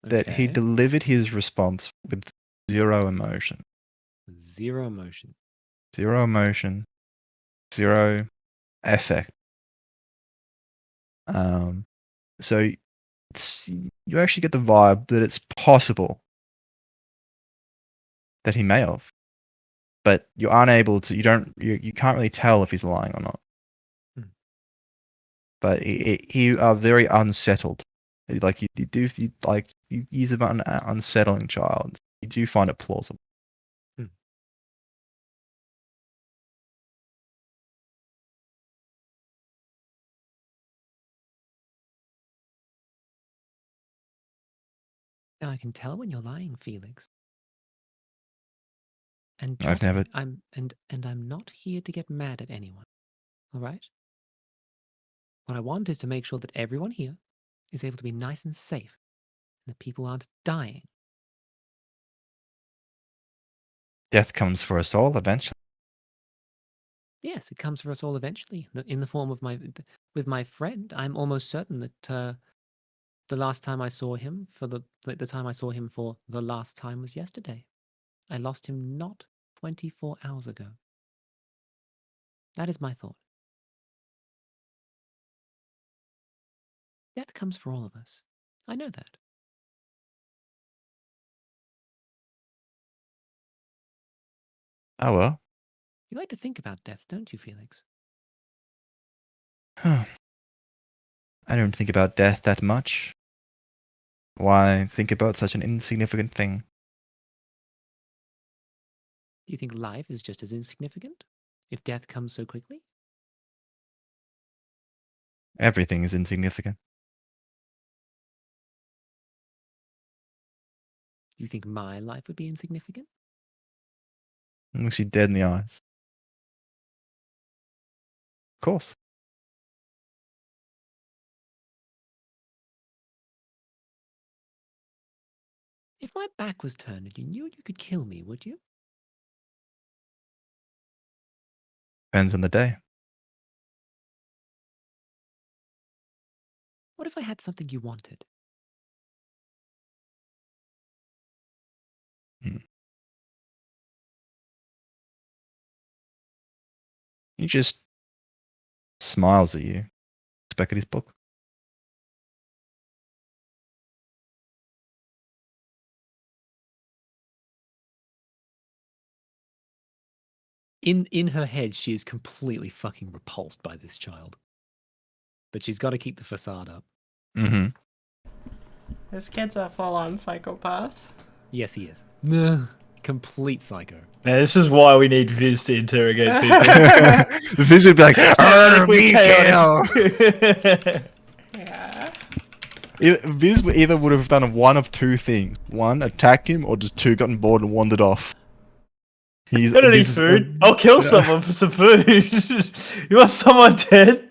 that he Okay. delivered his response with zero emotion. Zero emotion. Zero emotion, zero affect. So you actually get the vibe that it's possible that he may have, but you're unable to. You can't really tell if he's lying or not. Hmm. But you are very unsettled. Like he's an unsettling child. You do find it plausible. Hmm. Now I can tell when you're lying, Felix. And I've trust never. me, I'm not here to get mad at anyone. All right? What I want is to make sure that everyone here is able to be nice and safe, and that people aren't dying. Death comes for us all eventually. Yes, it comes for us all eventually, in the form of with my friend. I'm almost certain that the last time I saw him for the time I saw him for the last time was yesterday. I lost him not 24 hours ago. That is my thought. Death comes for all of us. I know that. Oh well. You like to think about death, don't you, Felix? I don't think about death that much. Why think about such an insignificant thing? Do you think life is just as insignificant if death comes so quickly? Everything is insignificant. Do you think my life would be insignificant? It looks you dead in the eyes. Of course. If my back was turned and you knew you could kill me, would you? Depends on the day. What if I had something you wanted? Hmm. He just smiles at you. Looks back at his book. In her head, she is completely fucking repulsed by this child. But she's got to keep the facade up. Mm-hmm. This kid's a full-on psychopath. Yes, he is. No, complete psycho. Man, this is why we need Viz to interrogate people. The Viz would be like, Chaotically be kill. chaotic. Yeah. Viz either would have done one of two things. One, attacked him, or just two, gotten bored and wandered off. He's Got any Viz is- food? I'll kill someone for some food. You want someone dead?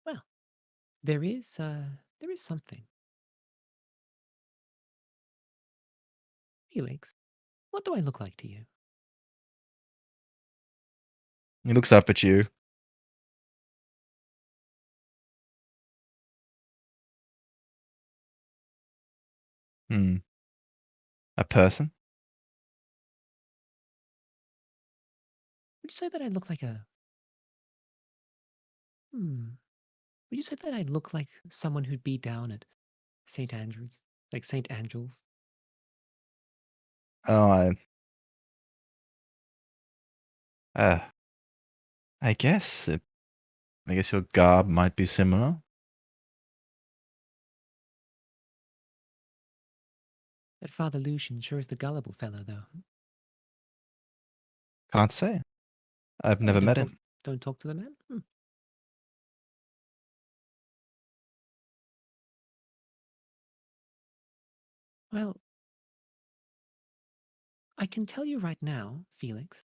Well, there is something. Felix, what do I look like to you? He looks up at you. Hmm. A person? Would you say that I look like a... Would you say that I look like someone who'd be down at St. Andrews? Like St. Angels? Oh, uh, I guess. I guess your garb might be similar. That Father Lucian sure is the gullible fellow, though. Can't say. I've Oh, never met him. Don't talk to the man? Well, I can tell you right now, Felix,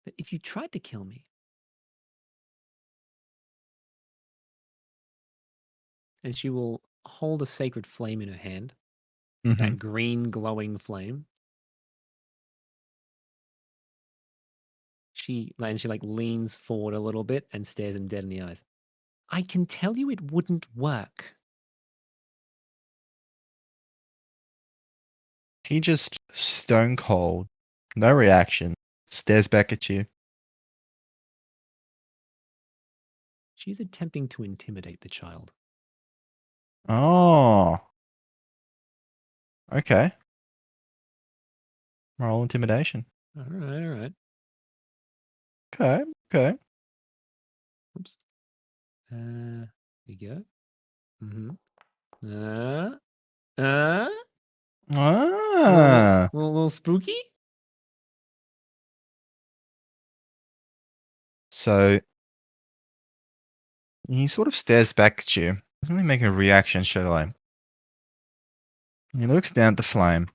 that if you tried to kill me, and she will hold a sacred flame in her hand, Mhm. that green glowing flame. She leans forward a little bit and stares him dead in the eyes. I can tell you it wouldn't work. He just stone cold, no reaction, stares back at you. She's attempting to intimidate the child. Oh. Okay. Roll intimidation. All right, all right. Okay. Okay. Oops. Here we go. Mm-hmm. Uh, uh, Ah. little spooky? So he sort of stares back at you. Doesn't really make a reaction straight away. He looks down at the flame.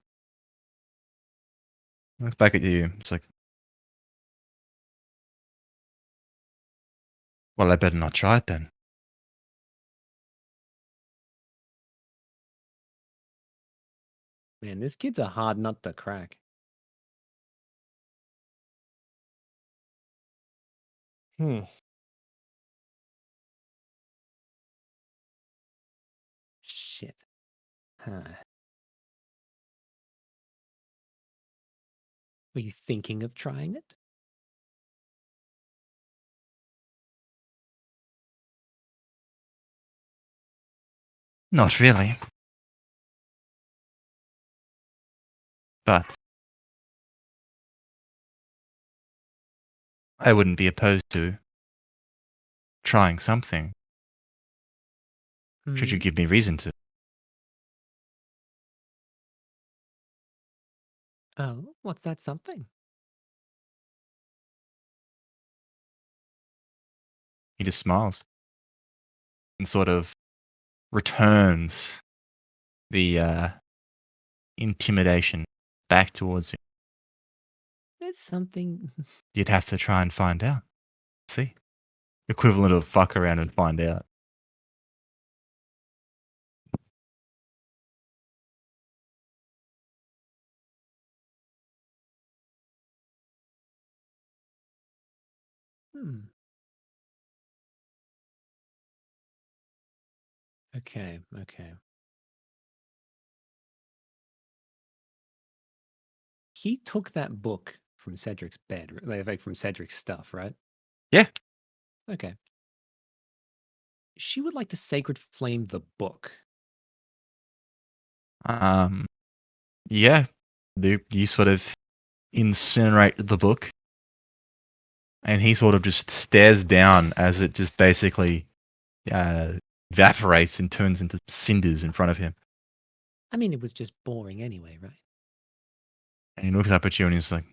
Looks back at you. It's like, well, I better not try it then. Man, this kid's a hard nut to crack. Hmm. Shit. Huh. Were you thinking of trying it? Not really. But I wouldn't be opposed to trying something, should you Hmm. give me reason to. Oh, what's that something? He just smiles and sort of returns the intimidation back towards you. It's something. You'd have to try and find out. See? Equivalent of fuck around and find out. Hmm. Okay, okay. He took that book from Cedric's bed, like from Cedric's stuff, right? Yeah. Okay. She would like to sacred flame the book. Yeah. You sort of incinerate the book, and he sort of just stares down as it just basically evaporates and turns into cinders in front of him. I mean, it was just boring anyway, right? And he looks up at you and he's like,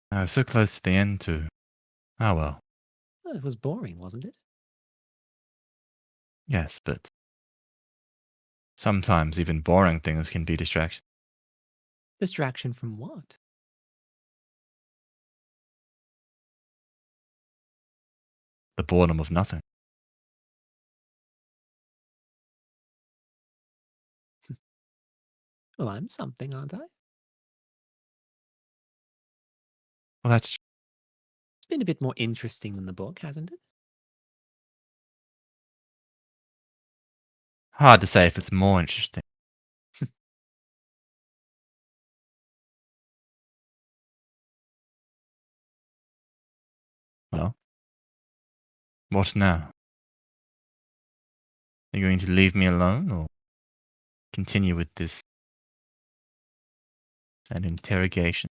I was so close to the end too. Oh well. Well, it was boring, wasn't it? Yes, but sometimes even boring things can be distractions. Distraction from what? The boredom of nothing. Well, I'm something, aren't I? Well, that's It's been a bit more interesting than the book, hasn't it? hard to say if it's more interesting. Well, what now? Are you going to leave me alone or continue with this an interrogation?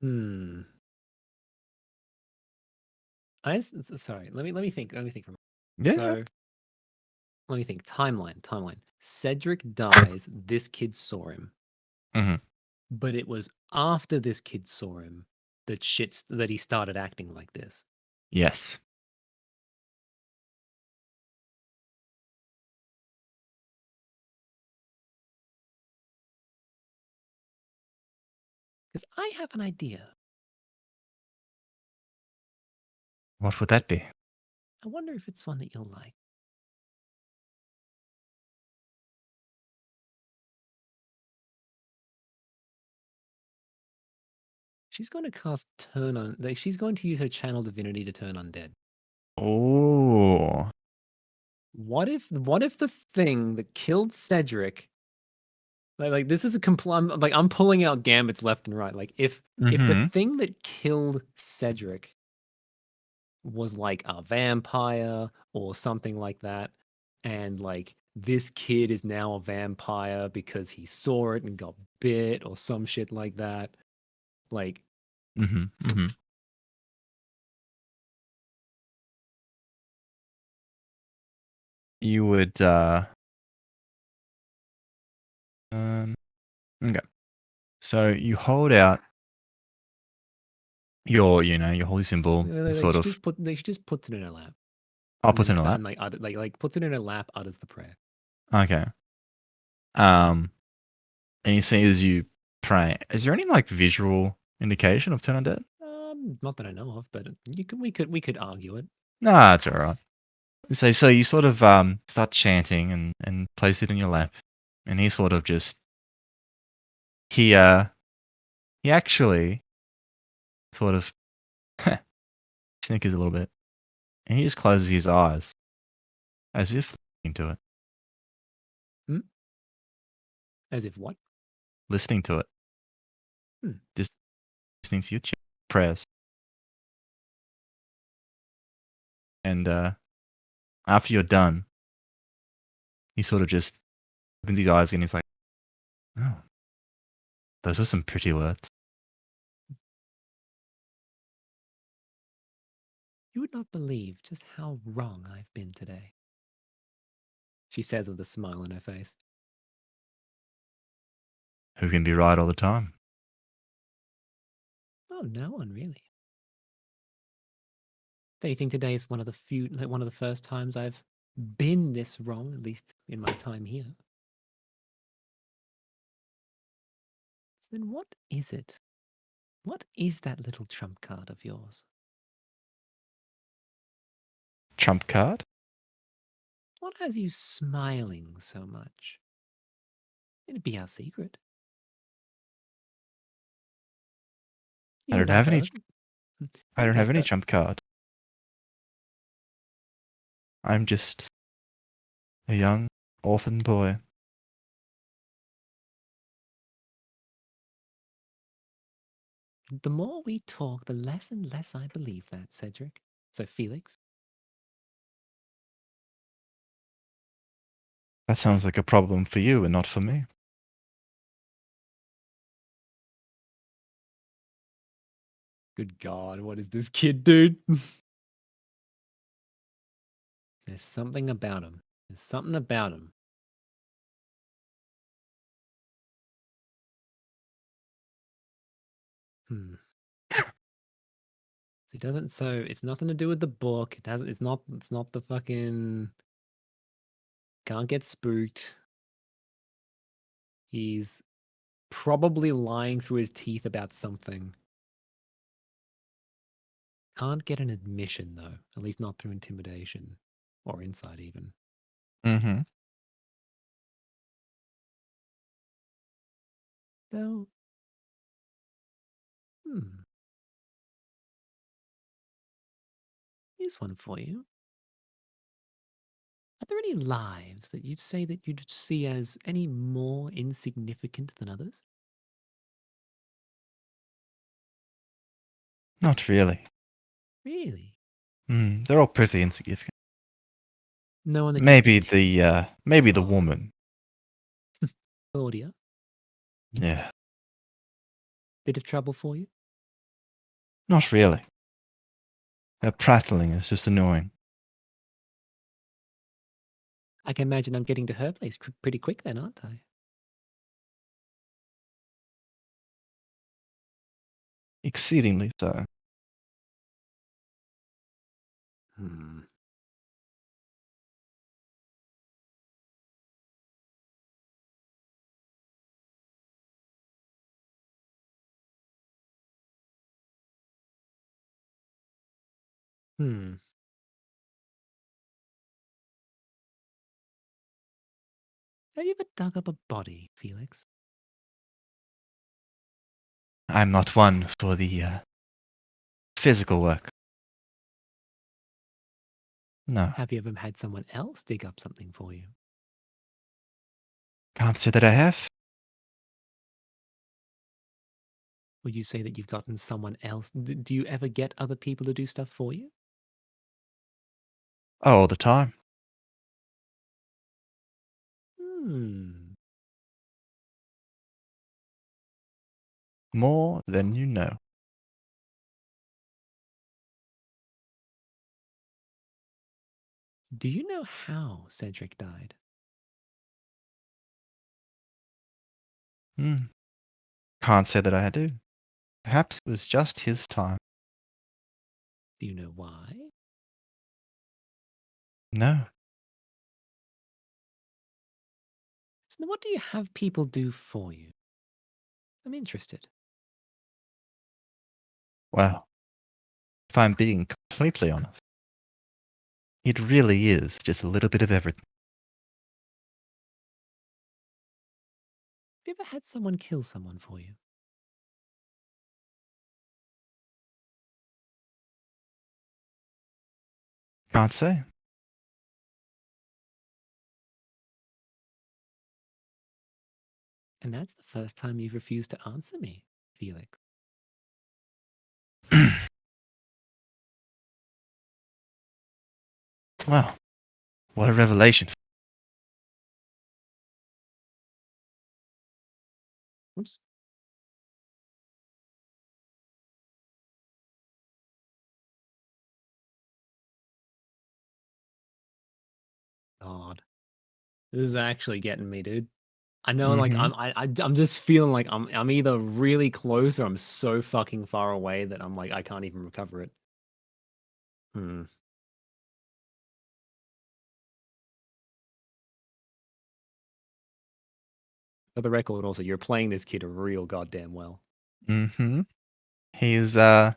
Hmm. Sorry. Let me think. Let me think for a moment. Yeah. So let me think. Timeline. Cedric dies. This kid saw him, hmm but it was after this kid saw him that he started acting like this. Yes. Because I have an idea. What would that be? I wonder if it's one that you'll like. She's going to cast turn on. Like, she's going to use her channel divinity to turn undead. Oh. What if the thing that killed Cedric, like this is I'm pulling out gambits left and right. Like if the Mm-hmm. thing that killed Cedric was like a vampire or something like that, and like this kid is now a vampire because he saw it and got bit or some shit like that. Like Mm-hmm. Mm-hmm. You would okay. So you hold out your holy symbol and sort of she just puts it in her lap and opposite then in a lap. like puts it in her lap, utters the prayer. Okay. And you see as you pray, is there any like visual indication of turn undead? Not that I know of, but we could argue it. Nah, it's alright. So you sort of start chanting and place it in your lap, and he sort of just he actually sort of snickers a little bit, and he just closes his eyes as if listening to it, As if what? listening to it, Hmm. just listening to your prayers. And after you're done, he sort of just opens his eyes and he's like, "Oh, those were some pretty words." You would not believe just how wrong I've been today, she says with a smile on her face. Who can be right all the time? Oh, no one really. If anything, today is one of the first times I've been this wrong, at least in my time here. So then what is it? What is that little trump card of yours? Trump card? What has you smiling so much? It'd be our secret. I You don't and I have any. both. I You don't and I have any both. trump card. I'm just a young orphan boy. The more we talk, the less and less I believe that, Cedric. So, Felix, That sounds like a problem for you and not for me. good God, what is this kid, dude? There's something about him. There's something about him. Hmm. So he doesn't. So it's nothing to do with the book. It hasn't. It's not. It's not the fucking. Can't get spooked. He's probably lying through his teeth about something. Can't get an admission though. At least not through intimidation or insight even. Mm-hmm. Though. Hmm. Here's one for you. Are there any lives that you'd say that you'd see as any more insignificant than others? Not really. Really? They're all pretty insignificant. No one that you'd Maybe the Oh, woman. Claudia. Yeah. Bit of trouble for you? Not really. Her prattling is just annoying. I can imagine I'm getting to her place pretty quick then, aren't I? Exceedingly so. Hmm. Hmm. Have you ever dug up a body, Felix? I'm not one for the physical work. No, Have you ever had someone else dig up something for you? can't say that I have. Would you say that you've gotten someone else? Do you ever get other people to do stuff for you? Oh, all the time. Hmm. More than you know. Do you know how Cedric died? Hmm. Can't say that I do. Perhaps it was just his time. Do you know why? No. So then what do you have people do for you? I'm interested. Well, if I'm being completely honest, it really is just a little bit of everything. Have you ever had someone kill someone for you? Can't say. And that's the first time you've refused to answer me, Felix. Well, what a revelation. Oops. God. This is actually getting me, dude. I know, like Mm-hmm. I'm just feeling like I'm either really close or I'm so fucking far away that I'm like I can't even recover it. Hmm. For the record, also, you're playing this kid real goddamn well. Mm-hmm. He's I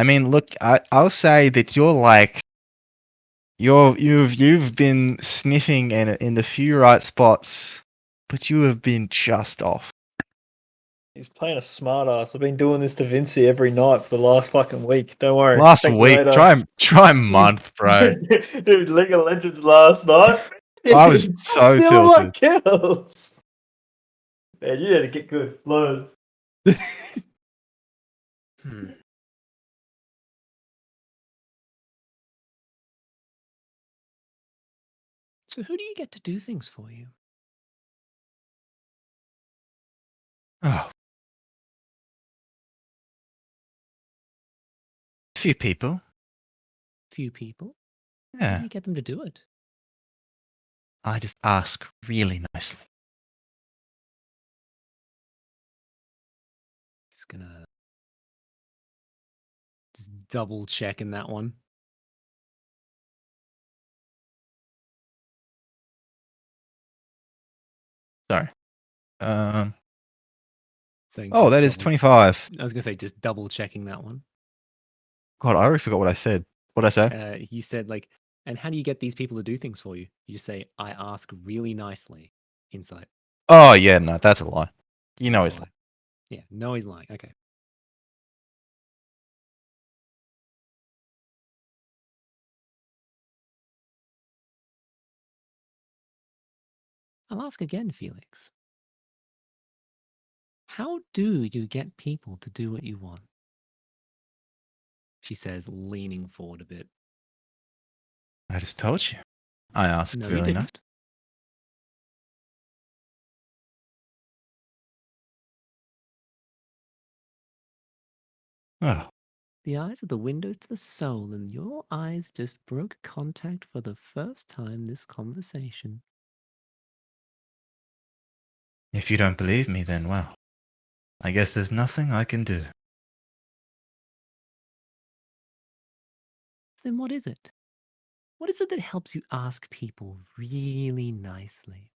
mean, look, I'll say that you're like you've been sniffing in the few right spots, but you have been just off. He's playing a smart ass. I've been doing this to Vinci every night for the last fucking week. Don't worry. Last Thank you week, later. try a month, bro. Dude, League of Legends last night. I was so Stealing my tilted. kills. Man, you need to get good. Learn. Hmm. So who do you get to do things for you? Oh, a few people. Few people. How do Yeah, you get them to do it? I just ask really nicely. Just gonna just double check in that one. Sorry. Saying Oh, just that is double. 25. I was gonna say just double checking that one. God, I already forgot what I said. What did I say? You said like, and how do you get these people to do things for you? You just say, I ask really nicely. Insight. Oh, yeah, no, that's a lie. You know That's a he's lying. lie. Yeah, no, he's lying. Okay. I'll ask again, Felix. How do you get people to do what you want? She says, leaning forward a bit. I just told you. I asked No, you really nice. didn't. Oh, The eyes are the window to the soul, and your eyes just broke contact for the first time this conversation. if you don't believe me, then well, I guess there's nothing I can do. Then what is it? What is it that helps you ask people really nicely?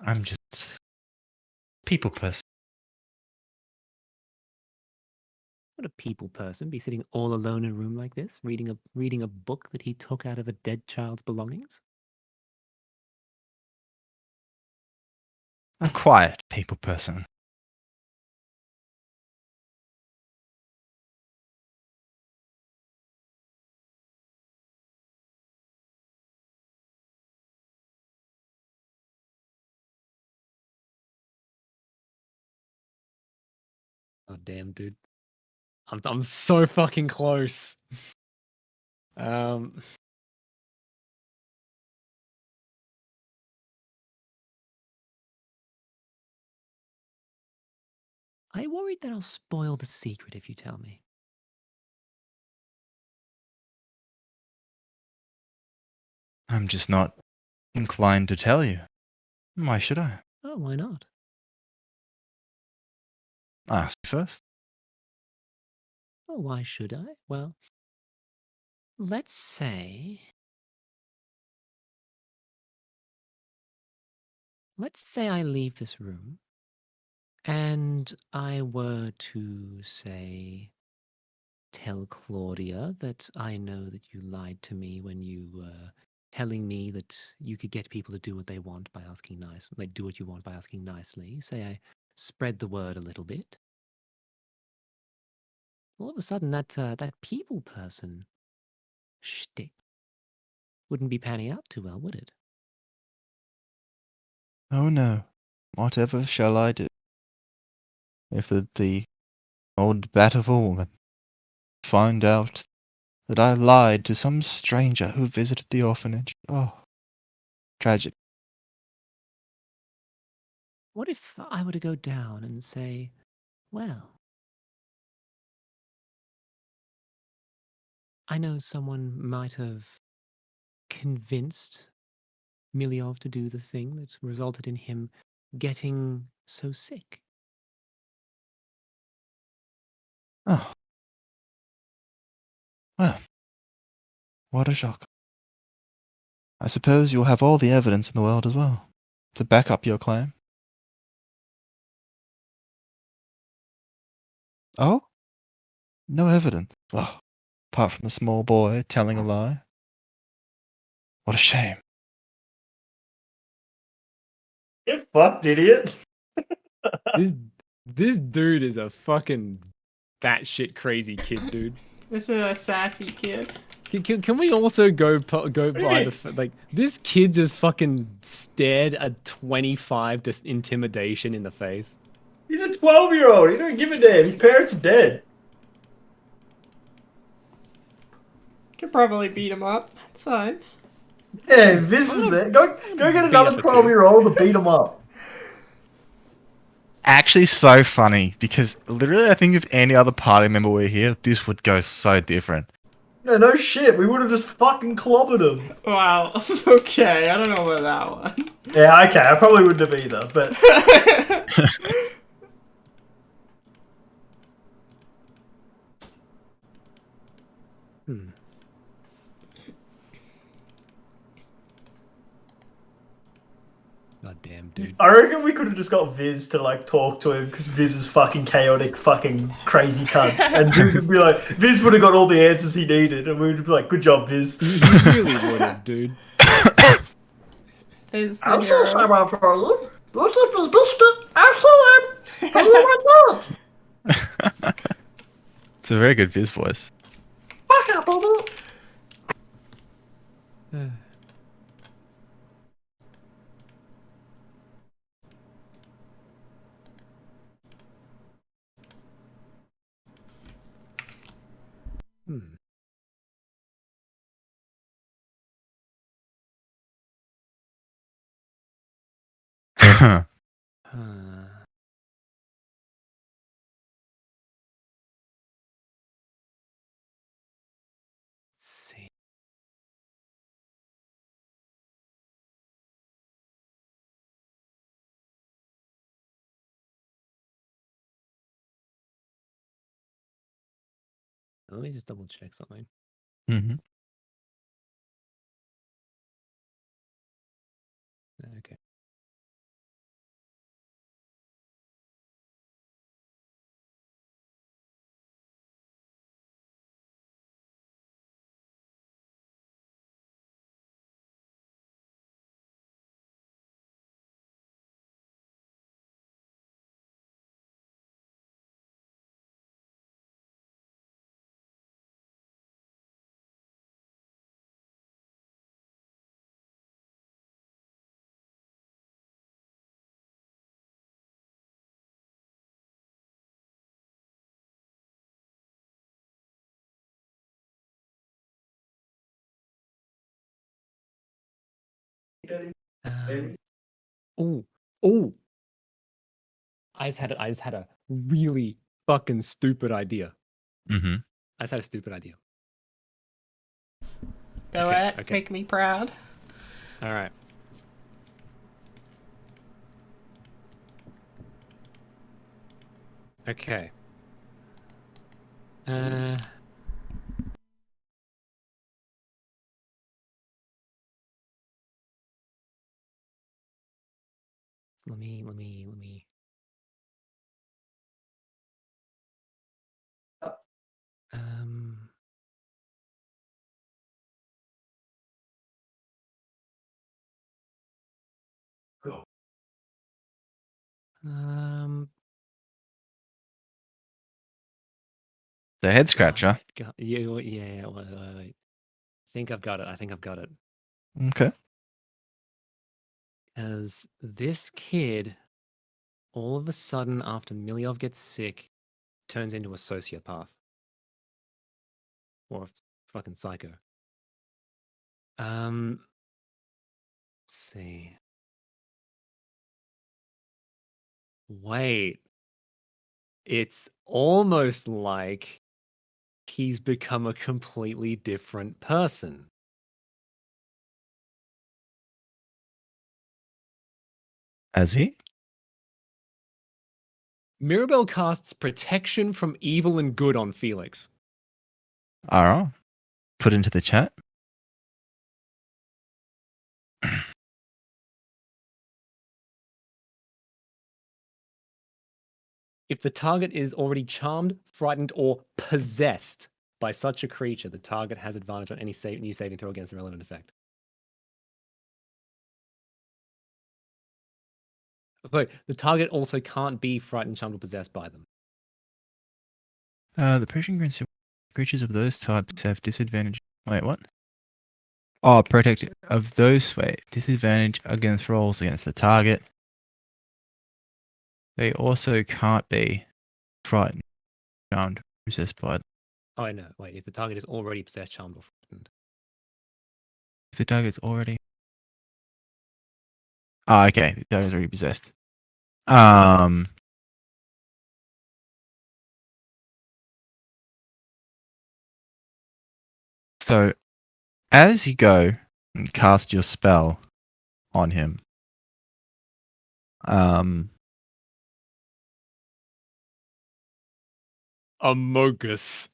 I'm just a people person. Would a people person be sitting all alone in a room like this, reading a book that he took out of a dead child's belongings? A quiet people person. Oh damn, dude. I'm so fucking close. Um I worried that I'll spoil the secret if you tell me. I'm just not inclined to tell you. Why should I? Oh, why not? Ask you first. Oh, why should I? Well, let's say I leave this room and I were to say tell Claudia that I know that you lied to me when you were telling me that you could get people to do what they want by asking nice. They do what you want by asking nicely. Say I spread the word a little bit. All of a sudden, that people person shtick wouldn't be panning out too well, would it? Oh no. Whatever shall I do? If the old bat of a woman find out that I lied to some stranger who visited the orphanage. Oh, tragic. What if I were to go down and say, well, I know someone might have convinced Miliov to do the thing that resulted in him getting so sick. Oh, well, what a shock. I suppose you'll have all the evidence in the world as well to back up your claim. Oh? No evidence. Oh, apart from the small boy telling a lie. What a shame. Get fucked, idiot. This dude is a fucking batshit crazy kid, dude. This is a sassy kid. Can we also go by mean? like this kid just fucking stared a 25 just intimidation in the face. He's a 12-year-old. He don't give a damn. His parents are dead. Could probably beat him up. That's fine. Yeah, Viz was there. Go get beat another up a kid. 12-year-old to beat him up. Actually, so funny because literally, I think if any other party member were here, this would go so different. No shit. We would have just fucking clobbered him. Wow. Okay, I don't know about that one. Yeah, okay. I probably wouldn't have either, but Hmm. God damn, dude. I reckon we could have just got Viz to like talk to him because Viz is fucking chaotic, fucking crazy cunt, and Viz would be like, Viz would have got all the answers he needed, and we would be like, good job, Viz. He really would have, dude. Is the I'm so hero. sorry for you. What's up with biscuit? Excellent. Oh my god. It's a very good Viz voice. Fuck up, brother. Hmm. Uh, see. Let me just double check something. hmm Okay. Oh, oh! I just had a really fucking stupid idea. Mm-hmm. I just had a stupid idea. Go Okay, at, okay. make me proud. All right. Okay. Let me. Um. Um. The head Oh scratcher. my God. Yeah. Wait. I think I've got it. Okay. As this kid, all of a sudden, after Miliov gets sick, turns into a sociopath or a fucking psycho. Let's see. Wait. It's almost like he's become a completely different person. Has he? Mirabelle casts protection from evil and good on Felix. Alright. Put into the chat. If the target is already charmed, frightened, or possessed by such a creature, the target has advantage on any new saving throw against the relevant effect. Sorry, the target also can't be frightened, charmed, or possessed by them. The Persian creatures of those types have disadvantage. Wait, what? Oh, protect of those. Wait, disadvantage against rolls against the target. They also can't be frightened, charmed, possessed by them. Oh, I know. Wait, if the target is already possessed, charmed, or frightened. If the target's already. Ah, okay. The target's already possessed. So, as you go and cast your spell on him, Amogus.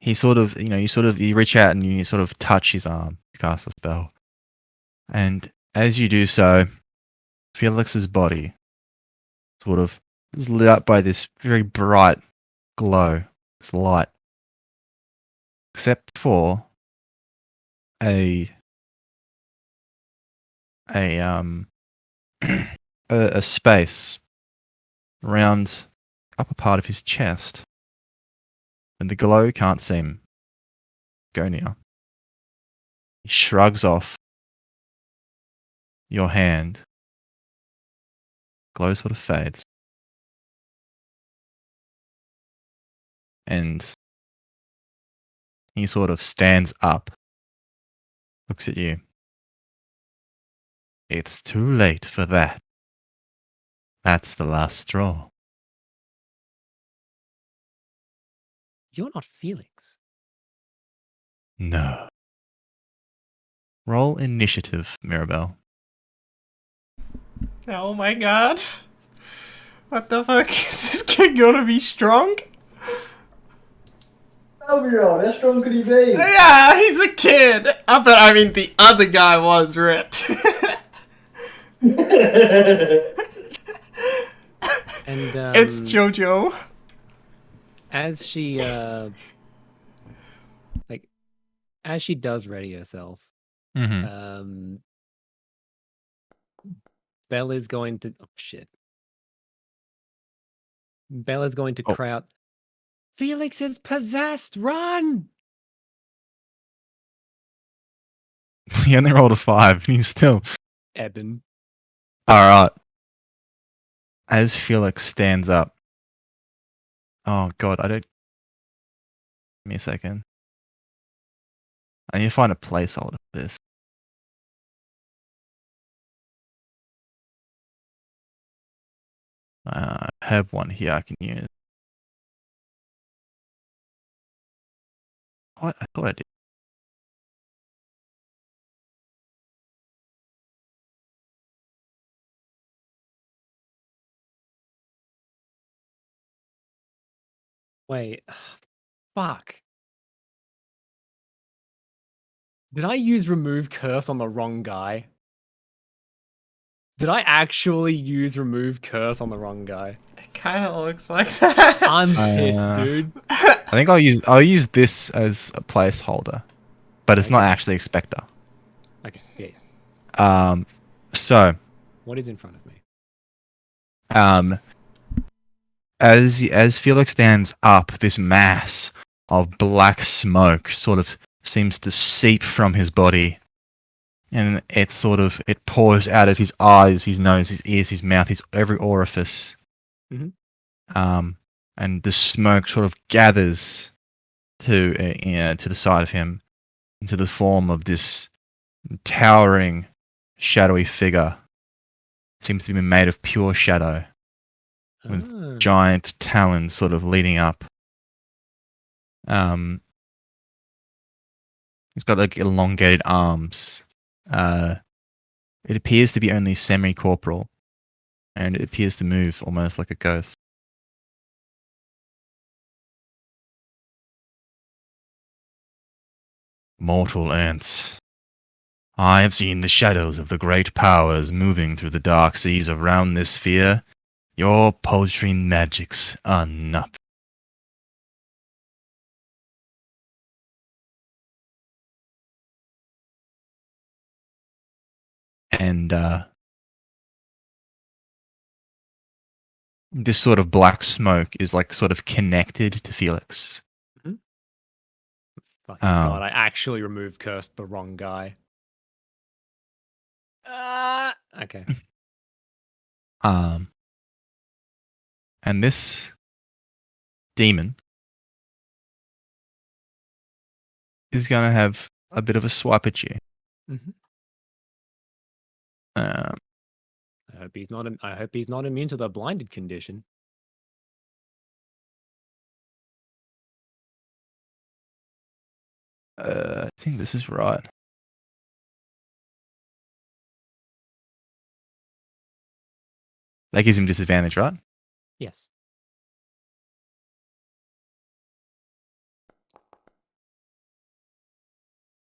he sort of, you reach out and you sort of touch his arm to cast the spell. And as you do so, Felix's body sort of is lit up by this very bright glow, this light. Except for a a space around upper part of his chest. And the glow can't seem go near. He shrugs off your hand. Glow sort of fades. And he sort of stands up, looks at you. It's too late for that. That's the last straw. You're not Felix. No. Roll initiative, Mirabelle. Oh my god. What the fuck? Is this kid gonna be strong? 12-year-old, how strong could he be? Yeah, he's a kid. But I mean, the other guy was ripped. And It's JoJo. as she as she does ready herself, Mm-hmm. Belle is going to Belle is going to cry out, Felix is possessed, run! He only rolled a 5. He's still. Eben. Alright. As Felix stands up. Oh god, I don't. Give me a second. I need to find a placeholder for this. I have one here I can use. What? I thought I did. Wait. Fuck. Did I use remove curse on the wrong guy? Did I actually use remove curse on the wrong guy? It kind of looks like that. I'm pissed, dude. I think I'll use this as a placeholder, but it's not Okay. actually a specter. Okay, yeah. So What is in front of me? as Felix stands up, this mass of black smoke sort of seems to seep from his body, and it pours out of his eyes, his nose, his ears, his mouth, his every orifice. Mhm. And the smoke sort of gathers to the side of him into the form of this towering, shadowy figure. Seems to be made of pure shadow, with Ah. giant talons sort of leading up. He's got like elongated arms. It appears to be only semi-corporal, and it appears to move almost like a ghost. Mortal ants. I have seen the shadows of the great powers moving through the dark seas around this sphere. Your poetry magics are nothing. And this sort of black smoke is like sort of connected to Felix. Fucking god, I actually removed cursed the wrong guy. Okay. And this demon is gonna have a bit of a swipe at you. Mhm. Um, I hope he's not immune to the blinded condition. I think this is right. That gives him disadvantage, right? Yes.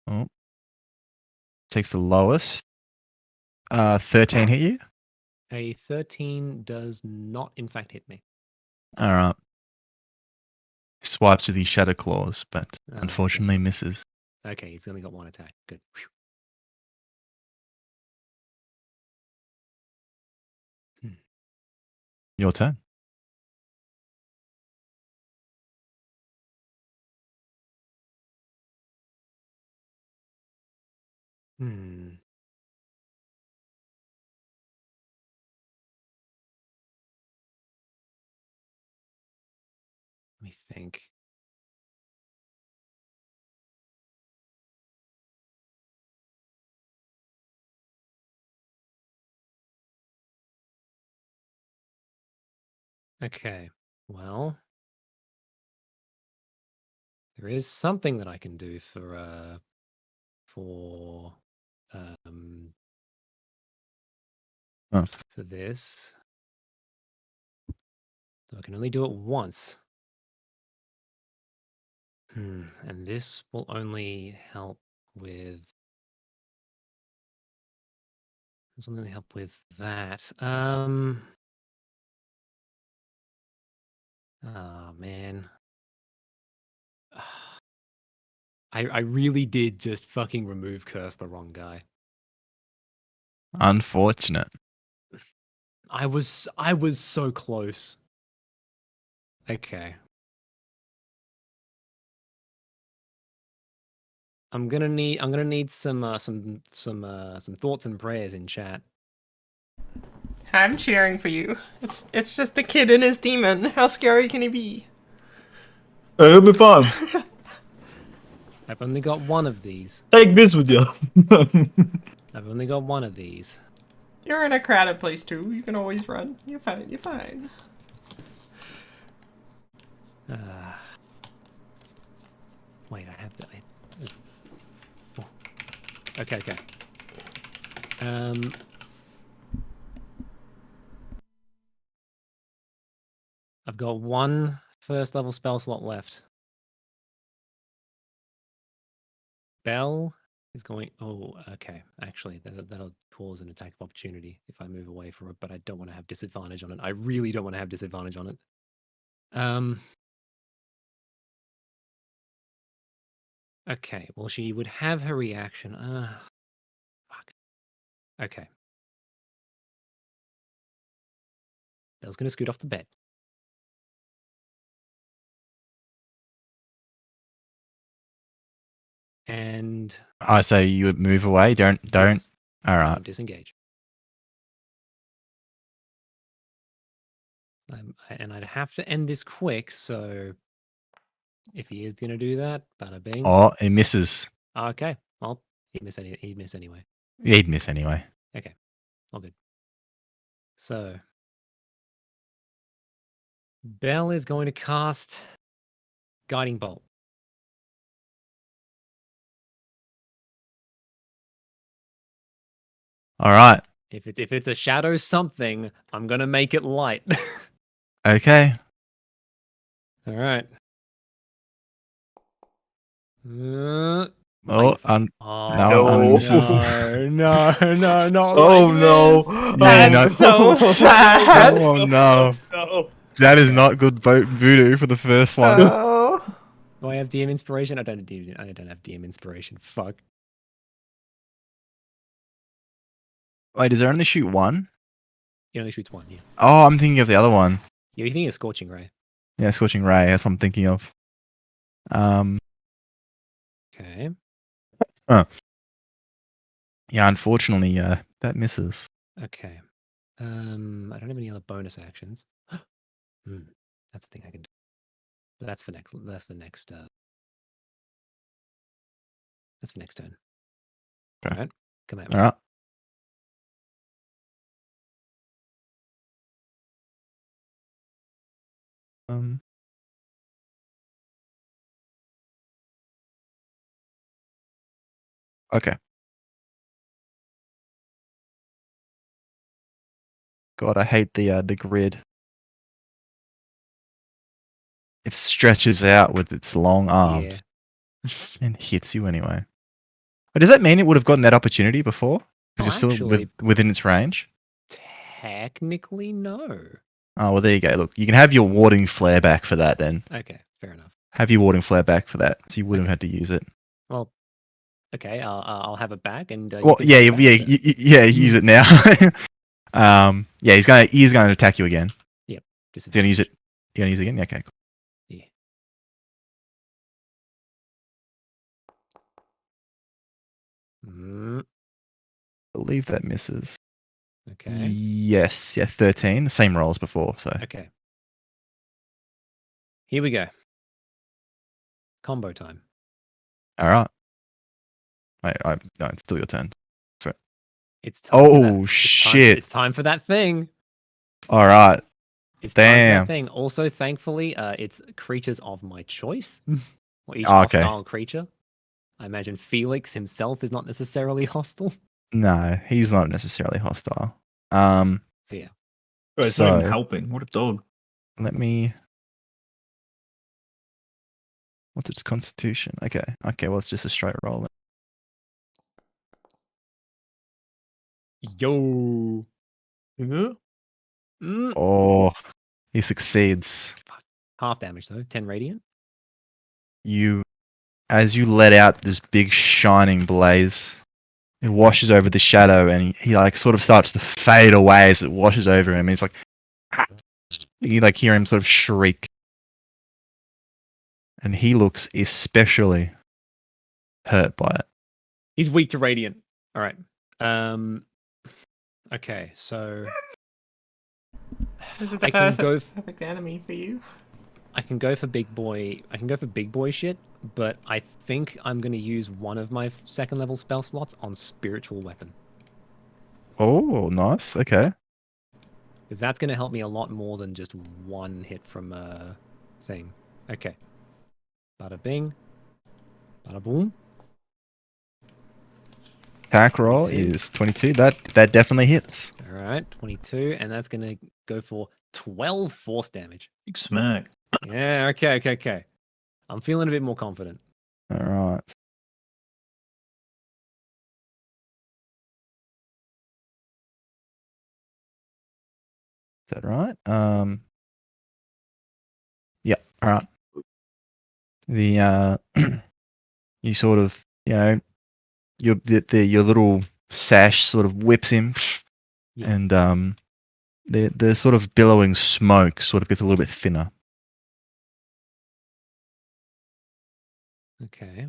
Oh. Takes the lowest. 13 hit you? A 13 does not, in fact, hit me. Alright. Swipes with his shadow claws, but Oh, unfortunately misses. Okay, he's only got one attack. Good. Phew. Your turn. Hmm. Let me think. Okay. Well, there is something that I can do for Oh. for this. So I can only do it once. And this will only help with. This will only help with that. Oh man. I really did just fucking remove curse the wrong guy. Unfortunate. I was so close. Okay. I'm gonna need some thoughts and prayers in chat. I'm cheering for you. It's just a kid and his demon. How scary can he be? It'll be fun. I've only got one of these. Take this with you. I've only got one of these. You're in a crowded place too. You can always run. You're fine. You're fine. Wait, I have to. Oh. Okay, okay. I've got one first level spell slot left. Bell is going. Oh, okay. Actually, that'll cause an attack of opportunity if I move away from it, but I don't want to have disadvantage on it. I really don't want to have disadvantage on it. Okay. Well, she would have her reaction. Fuck. Okay. Bell's gonna scoot off the bed. And I say you would move away. Don't. yes, All right. don't disengage. And I'd have to end this quick, so if he is gonna do that, bada bing. Oh, it misses. Okay. Well, he'd miss anyway. He'd miss anyway. Okay. All good. So Bell is going to cast Guiding Bolt. All right. If it's a shadow something, I'm gonna make it light. Okay. All right. Oh, Oh, no. no, not Oh like no! this. Yeah, That's no. so sad. Oh no. No. That is not good voodoo for the first one. Oh. Do I have DM inspiration? I don't have DM inspiration. Fuck. Wait, does there only shoot one? He only shoots one, yeah. Oh, I'm thinking of the other one. Yeah, you think of Scorching Ray. Yeah, Scorching Ray. That's what I'm thinking of. Okay. Yeah, unfortunately, that misses. Okay. I don't have any other bonus actions. That's the thing I can do. But that's for next. That's for next. That's for next turn. Okay. All right. Come at me. All right. Okay. God, I hate the grid. It stretches out with its long arms and hits you anyway. But does that mean it would have gotten that opportunity before? Because you're still Actually, within its range? technically, no. Oh, well, there you go. Look, you can have your warding flare back for that then. Okay, fair enough. Have your warding flare back for that, so you wouldn't Okay. have had to use it. Well, okay, I'll have it back, and Well, you can yeah, have it back, so- yeah, use it now. Yeah, he's gonna attack you again. He's gonna use it. You're gonna use it again? Yeah, okay, cool. Yeah. I believe that misses. Okay. Yes, yeah, 13. The same roll as before, so. Okay. Here we go. Combo time. Alright. Wait, no, it's still your turn. It's time. For that. Oh, shit. It's time for that thing. Alright. It's time for Damn. that thing. Also, thankfully, it's creatures of my choice, or each Oh, okay. hostile creature. I imagine Felix himself is not necessarily hostile. No, he's not necessarily hostile. So yeah. Oh, it's not even So- helping. What a dog. Let me. What's its constitution? Okay, well, it's just a straight roll. Yo. Yeah. Oh, he succeeds. Half damage though. 10 radiant. As you let out this big shining blaze, it washes over the shadow, and he like sort of starts to fade away as it washes over him. He's like, you like hear him sort of shriek, and he looks especially hurt by it. He's weak to radiant. All right. Okay, so Is it the I can perfect enemy for you? I can go for big boy. I can go for big boy shit, but I think I'm going to use one of my second level spell slots on spiritual weapon. Oh, nice. Okay. Because that's going to help me a lot more than just one hit from a thing. Okay. Bada bing. Bada boom. Attack roll 22. is 22. That definitely hits. All right, 22, and that's going to go for 12 force damage. Big smack. Yeah, okay. I'm feeling a bit more confident. All right. Is that right? Yeah. All right. The you sort of your little sash sort of whips him, Yeah. and the sort of billowing smoke sort of gets a little bit thinner. Okay.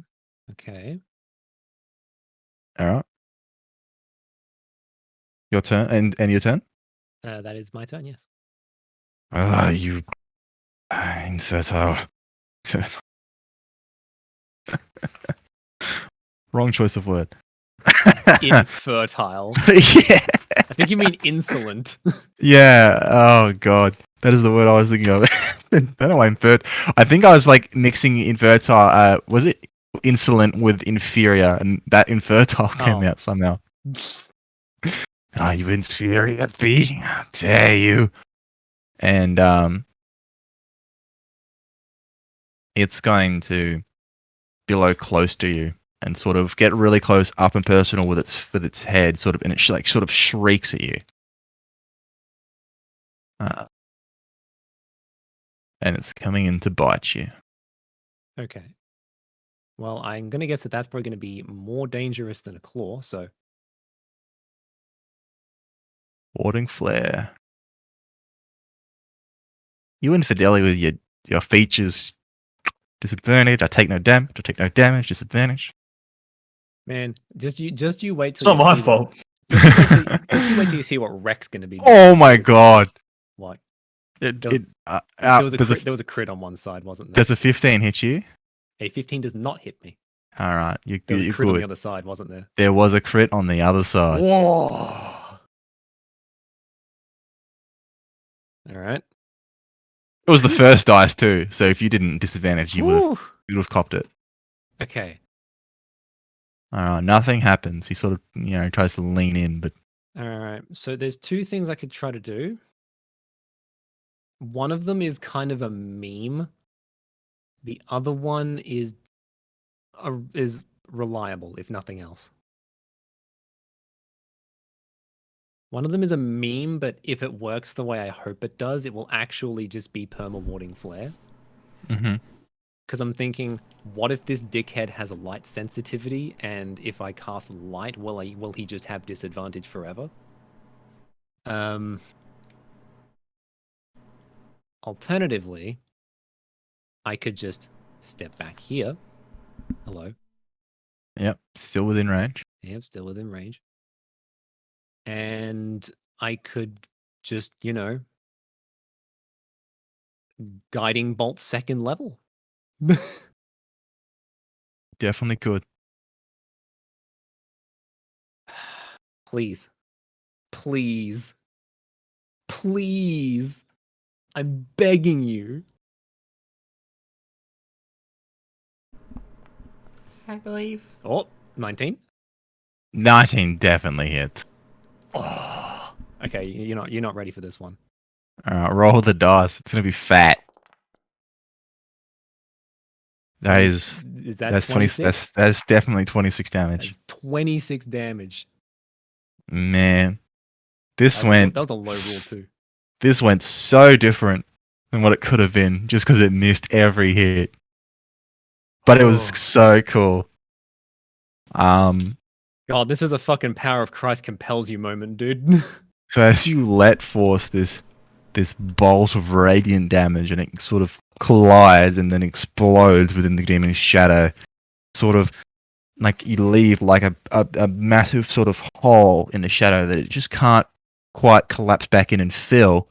All right. Your turn, and your turn. That is my turn, yes. Ah, you infertile. Wrong choice of word. Infertile. Yeah. I think you mean insolent. Yeah. Oh god, that is the word I was thinking of. I don't know why I think I was like mixing infertile. Was it insolent with inferior, and that infertile came Oh. out somehow. Are you inferior, thee? How dare you? And it's going to billow close to you and sort of get really close, up and personal with its head, sort of, and it sort of shrieks at you. And it's coming in to bite you. Okay. Well, I'm going to guess that that's probably going to be more dangerous than a claw, so... Warding flare. You infidelity with your features. Disadvantage. I take no damage. Disadvantage. Man, just you wait It's till not you my see fault. just you wait till you see what Rex going to be doing. Oh my Because- god! What? It, There was- it, There was a does crit, there was a crit on one side, wasn't there? does a 15 hit you? A 15 does not hit me. All right, There was a you're crit on the good. other side, wasn't there? There was a crit on the other side. Whoa! All right. It was the first dice too, so if you didn't disadvantage, you Whew. would have copped it. Okay. Nothing happens. He sort of tries to lean in, but All right. So there's two things I could try to do. One of them is kind of a meme. The other one is reliable, if nothing else. One of them is a meme, but if it works the way I hope it does, it will actually just be perma-warding flare. mm-hmm. Because I'm thinking, what if this dickhead has a light sensitivity, and if I cast light, will he just have disadvantage forever? Alternatively, I could just step back here. Hello. Yep, still within range. Yeah, still within range. And I could just, guiding bolt second level. Definitely could. Please. Please. Please. I'm begging you. I believe. Oh, 19. 19 definitely hits. Oh. Okay, you're not ready for this one. All right, roll the dice. It's gonna be fat. That's 26? That's definitely 26 damage. That's 26 damage. Man, this That went was a low roll too. This went so different than what it could have been, just because it missed every hit. But it was Oh. so cool. God, this is a fucking power of Christ compels you moment, dude. So as you let force this bolt of radiant damage, and it sort of collides and then explodes within the demon's shadow, sort of like you leave like a massive sort of hole in the shadow that it just can't quite collapse back in and fill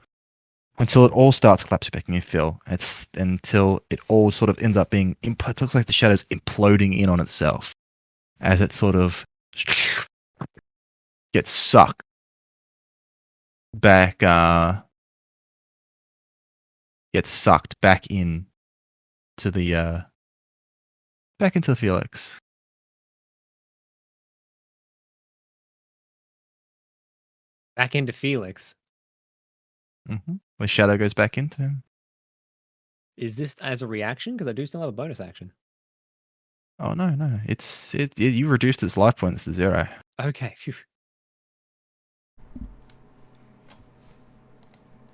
until it all starts collapsing back in and fill. It's until it all sort of ends up being. It looks like the shadow's imploding in on itself as it sort of gets sucked back gets sucked back in to the back into Felix. Back into Felix. Where Shadow goes back into him. Is this as a reaction? Because I do still have a bonus action. Oh no, you reduced its life points to 0. Okay. Phew.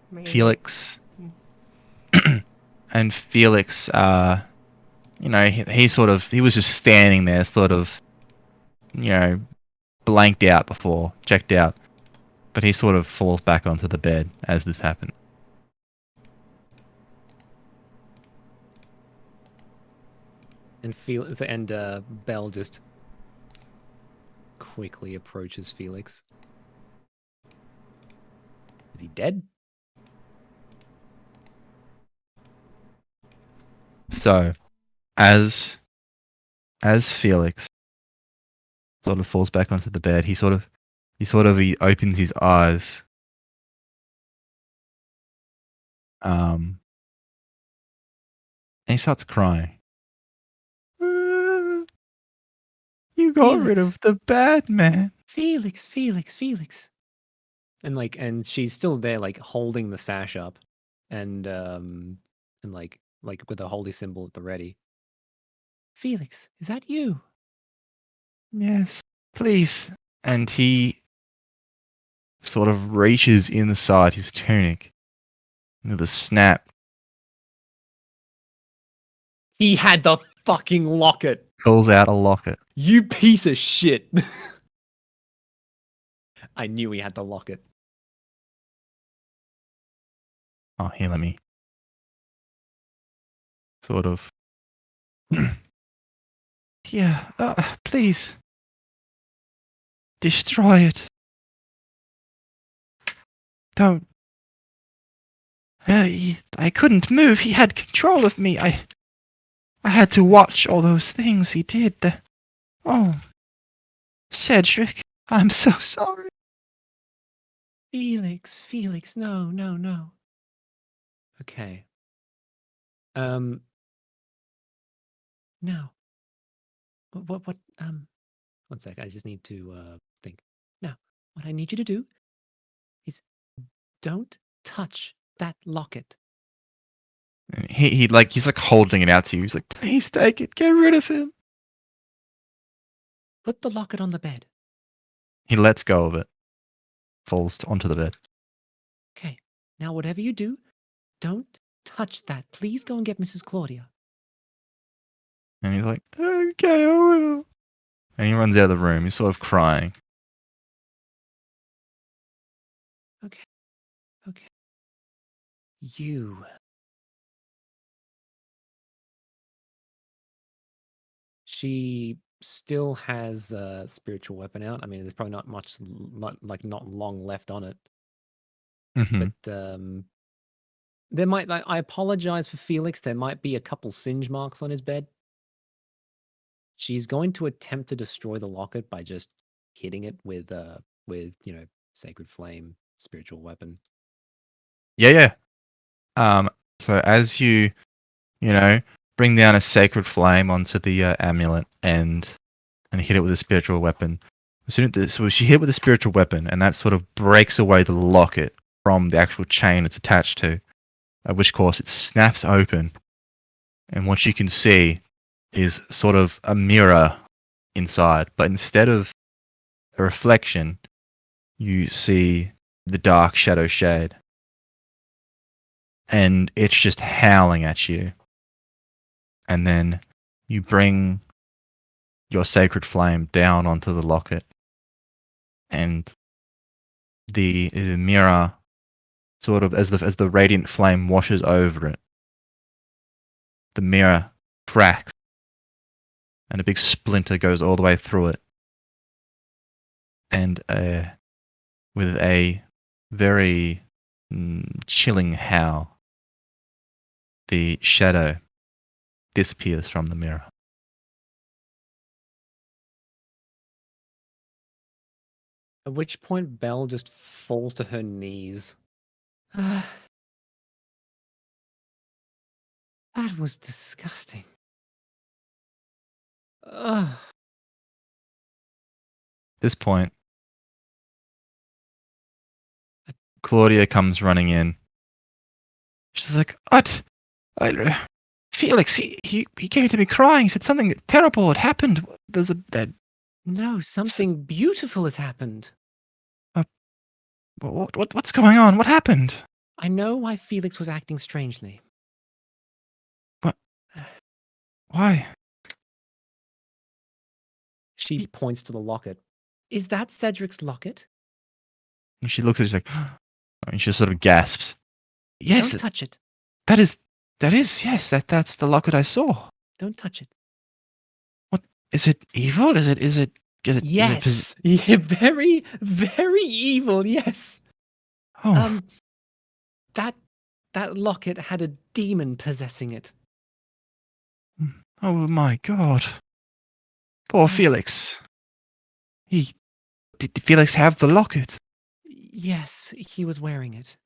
Maybe. Felix and Felix, you know, he was just standing there, sort of, you know, blanked out before, checked out, but he sort of falls back onto the bed as this happens. And Felix and Belle just quickly approaches Felix. Is he dead? So, as Felix sort of falls back onto the bed, he opens his eyes. And he starts crying. You got rid Felix. of the bad man. Felix. And she's still there, like holding the sash up, and like with a holy symbol at the ready. Felix, is that you? Yes, please. And he sort of reaches inside his tunic with a snap, He had the fucking locket. pulls out a locket. You piece of shit. I knew he had the locket. Oh, here, let me sort of. Yeah, please. Destroy it. Don't. I couldn't move. He had control of me. I had to watch all those things he did. Oh, Cedric, I'm so sorry. Felix, no. Okay. Now. What, one sec, I just need to, think. Now, what I need you to do is don't touch that locket. And he's like holding it out to you. He's like, please take it. Get rid of him. Put the locket on the bed. He lets go of it. Falls onto the bed. Okay. Now, whatever you do, don't touch that. Please go and get Mrs. Claudia. And he's like, okay, I will. And he runs out of the room. He's sort of crying. Okay. You. She still has a spiritual weapon out. I mean, there's probably not long left on it. Mhm. But there might. I apologize for Felix. There might be a couple singe marks on his bed. She's going to attempt to destroy the locket by just hitting it with sacred flame, spiritual weapon. Yeah. So as you bring down a sacred flame onto the amulet and hit it with a spiritual weapon. So she hit it with a spiritual weapon, and that sort of breaks away the locket from the actual chain it's attached to. At which course it snaps open, and what you can see is sort of a mirror inside, but instead of a reflection, you see the dark shadow shade. And it's just howling at you. And then you bring your sacred flame down onto the locket, and the mirror sort of as the radiant flame washes over it, the mirror cracks, and a big splinter goes all the way through it. And with a very chilling howl, the shadow disappears from the mirror. At which point Belle just falls to her knees. That was disgusting. Ugh. At this point, Claudia comes running in. She's like, "What? Felix, he came to me crying. He said something terrible had happened. There's a No, something beautiful has happened. what's going on? What happened? I know why Felix was acting strangely. Why?" She points to the locket. Is that Cedric's locket? And she looks at it, she's like, and she sort of gasps. Yes, Don't touch it. that is, yes, that's the locket I saw. Don't touch it. What, is it evil? Is it Yes. Yeah, very, very evil, yes. oh, That locket had a demon possessing it. oh my God. Poor Felix. Did Felix have the locket? Yes, he was wearing it.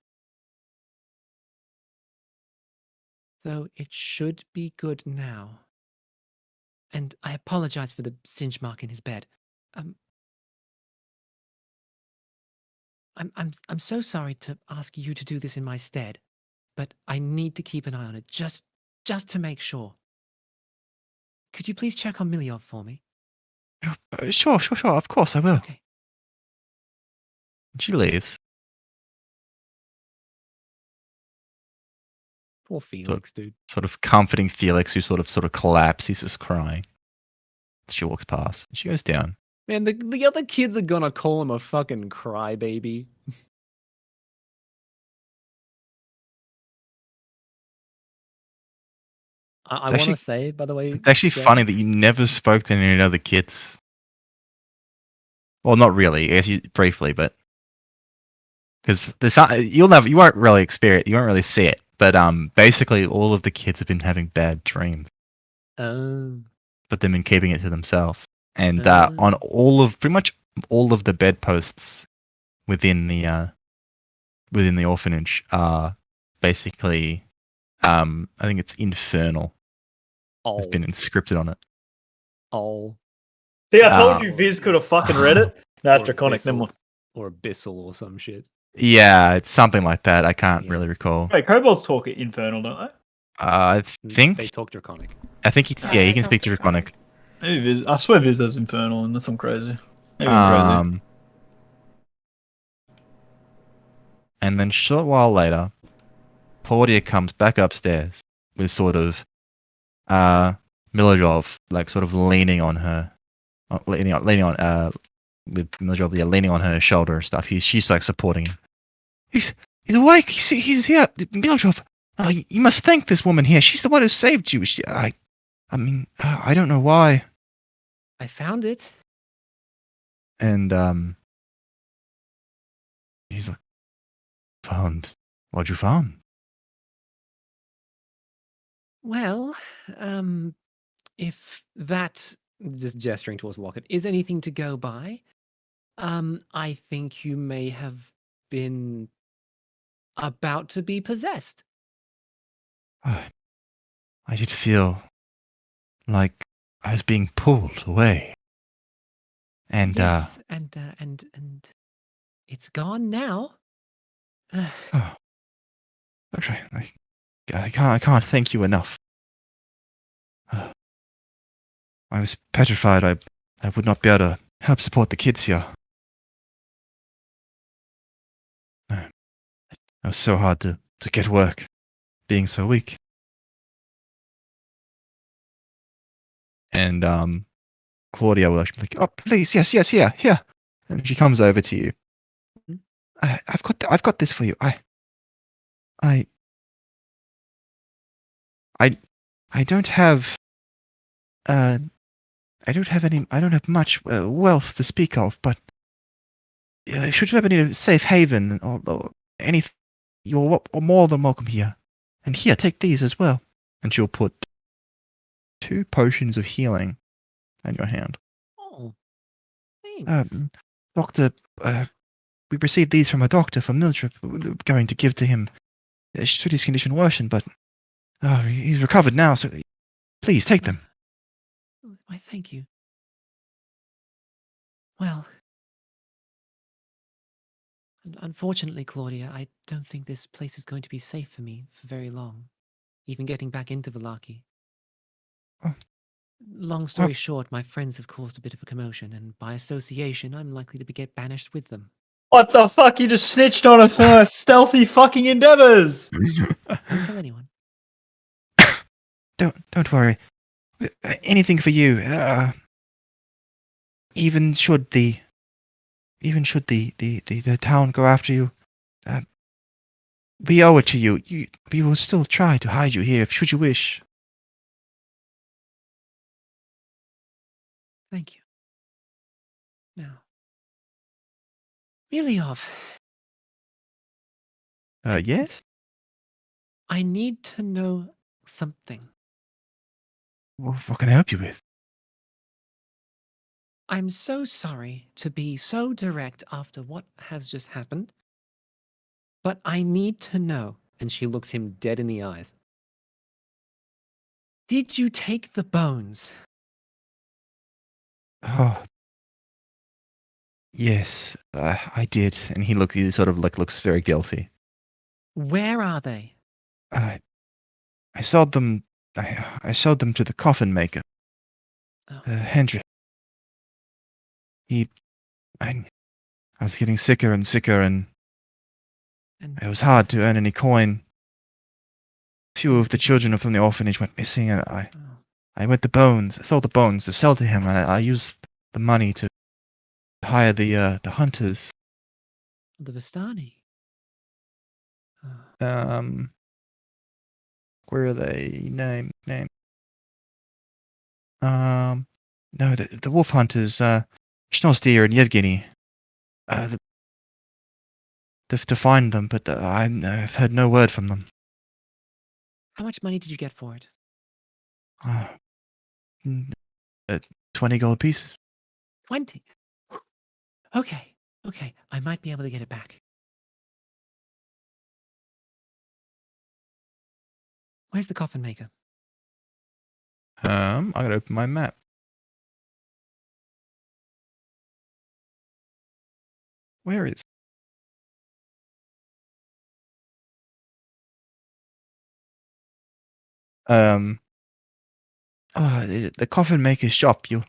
So it should be good now. And I apologize for the singe mark in his bed. I'm so sorry to ask you to do this in my stead, but I need to keep an eye on it just to make sure. Could you please check on Miliov for me? Sure, of course I will. Okay. And she leaves. Poor Felix, dude. Sort of comforting Felix, who sort of collapses, just crying. She walks past. She goes down. Man, the other kids are gonna call him a fucking crybaby. I want to say, by the way, It's actually Jay, funny that you never spoke to any other kids. Well, not really. I guess you briefly, but because you won't really experience, you won't really see it. But basically, all of the kids have been having bad dreams, but they've been keeping it to themselves. And on pretty much all of the bedposts within the orphanage are basically, I think it's infernal. Has been inscripted on it. See, I told you Viz could have fucking read it. No, it's Or draconic. Never Abyssal. mind. Or Abyssal or some shit. Yeah, it's something like that. I can't really recall. Wait, kobolds talk infernal, don't they? I think They talk Draconic. he can speak to Draconic. Maybe Viz. I swear Viz has infernal, unless I'm crazy. Maybe I'm crazy. And then a short while later, Claudia comes back upstairs with sort of Milojov like sort of leaning on her, with Milojov leaning on her shoulder and stuff. She's like supporting him. He's awake. He's here. Milojov, you must thank this woman here. She's the one who saved you. I mean, I don't know why. I found it. And he's like, found? What'd you found? Well, if that, just gesturing towards the locket, is anything to go by, I think you may have been about to be possessed. I did feel like I was being pulled away. And Yes, and it's gone now. oh, okay, I can't thank you enough. I was petrified I would not be able to help support the kids here. It was so hard to get work, being so weak. And Claudia will actually be like, oh please, yes, here. And she comes over to you. I've got this for you. I don't have I don't have much wealth to speak of, but should you ever need a safe haven or anything, you're more than welcome here. And here, take these as well. And she'll put 2 potions of healing in your hand. Oh, thanks. Doctor, we received these from a doctor from Mildred. We were going to give to him should his condition worsen, but he's recovered now, so please take them. Why, thank you. Well, unfortunately, Claudia, I don't think this place is going to be safe for me for very long. Even getting back into Vallaki. Oh. Long story short, my friends have caused a bit of a commotion, and by association, I'm likely to get banished with them. What the fuck? You just snitched on us on our stealthy fucking endeavors! Don't tell anyone. Don't worry. Anything for you. Even should the town go after you, we owe it to you. We will still try to hide you here, should you wish. Thank you. Now, Miliov, Yes? I need to know something. What can I help you with? I'm so sorry to be so direct after what has just happened, but I need to know. And she looks him dead in the eyes. Did you take the bones? Oh, yes, I did. And he sort of looks very guilty. Where are they? I sold them. I sold them to the coffin maker, Oh, Hendrik. I was getting sicker and sicker, and and it was hard to earn any coin. Few of the children from the orphanage went missing, and I sold the bones to sell to him, and I used the money to hire the hunters. the Vistani. Oh. Where are they? Name. No, the wolf hunters, Schnostir and Yevgeny. To find them, but I've heard no word from them. How much money did you get for it? 20 gold pieces. 20. Okay. I might be able to get it back. Where's the coffin maker? I gotta open my map. Where is? The coffin maker's shop. You'll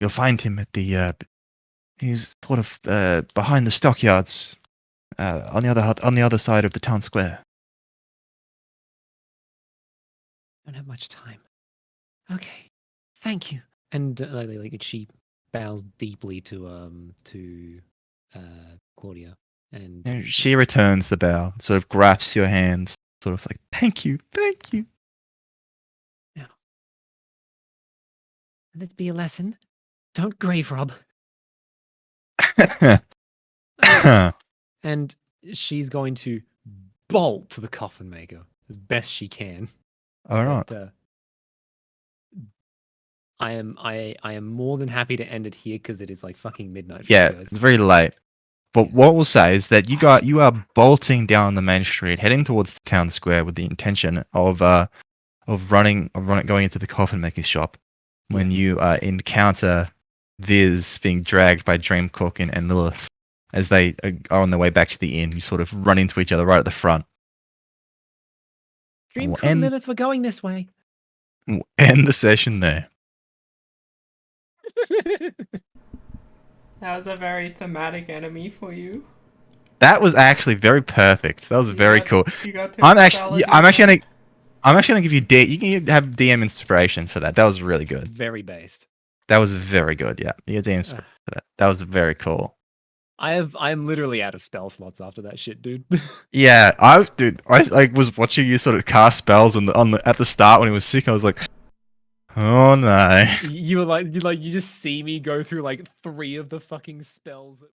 find him at the. He's sort of behind the stockyards, on the other side of the town square. Don't have much time. Okay. Thank you. And she bows deeply to Claudia. And She returns the bow, sort of grasps your hand, sort of like, thank you. Now, let it be a lesson. Don't grave rob. And she's going to bolt to the coffin maker as best she can. All right. But, I am more than happy to end it here because it is like fucking midnight for Yeah, you guys. it's very late. But Yeah. what we'll say is that you are bolting down the main street, heading towards the town square with the intention of going into the coffin maker's shop. When Yes. you encounter Viz being dragged by Dreamcook and Lilith as they are on their way back to the inn, you sort of run into each other right at the front. Dream We'll Cook and Lilith were going this way. We'll end the session there. That was a very thematic enemy for you. That was actually very perfect. That was very cool. You got to I'm actually gonna give you you can have DM inspiration for that. That was really good. Very based. That was very good. Yeah, you get DM inspiration for that. That was very cool. I'm literally out of spell slots after that shit, dude. Yeah, I like was watching you sort of cast spells at the start when he was sick. I was like, oh no. you were like you just see me go through like 3 of the fucking spells that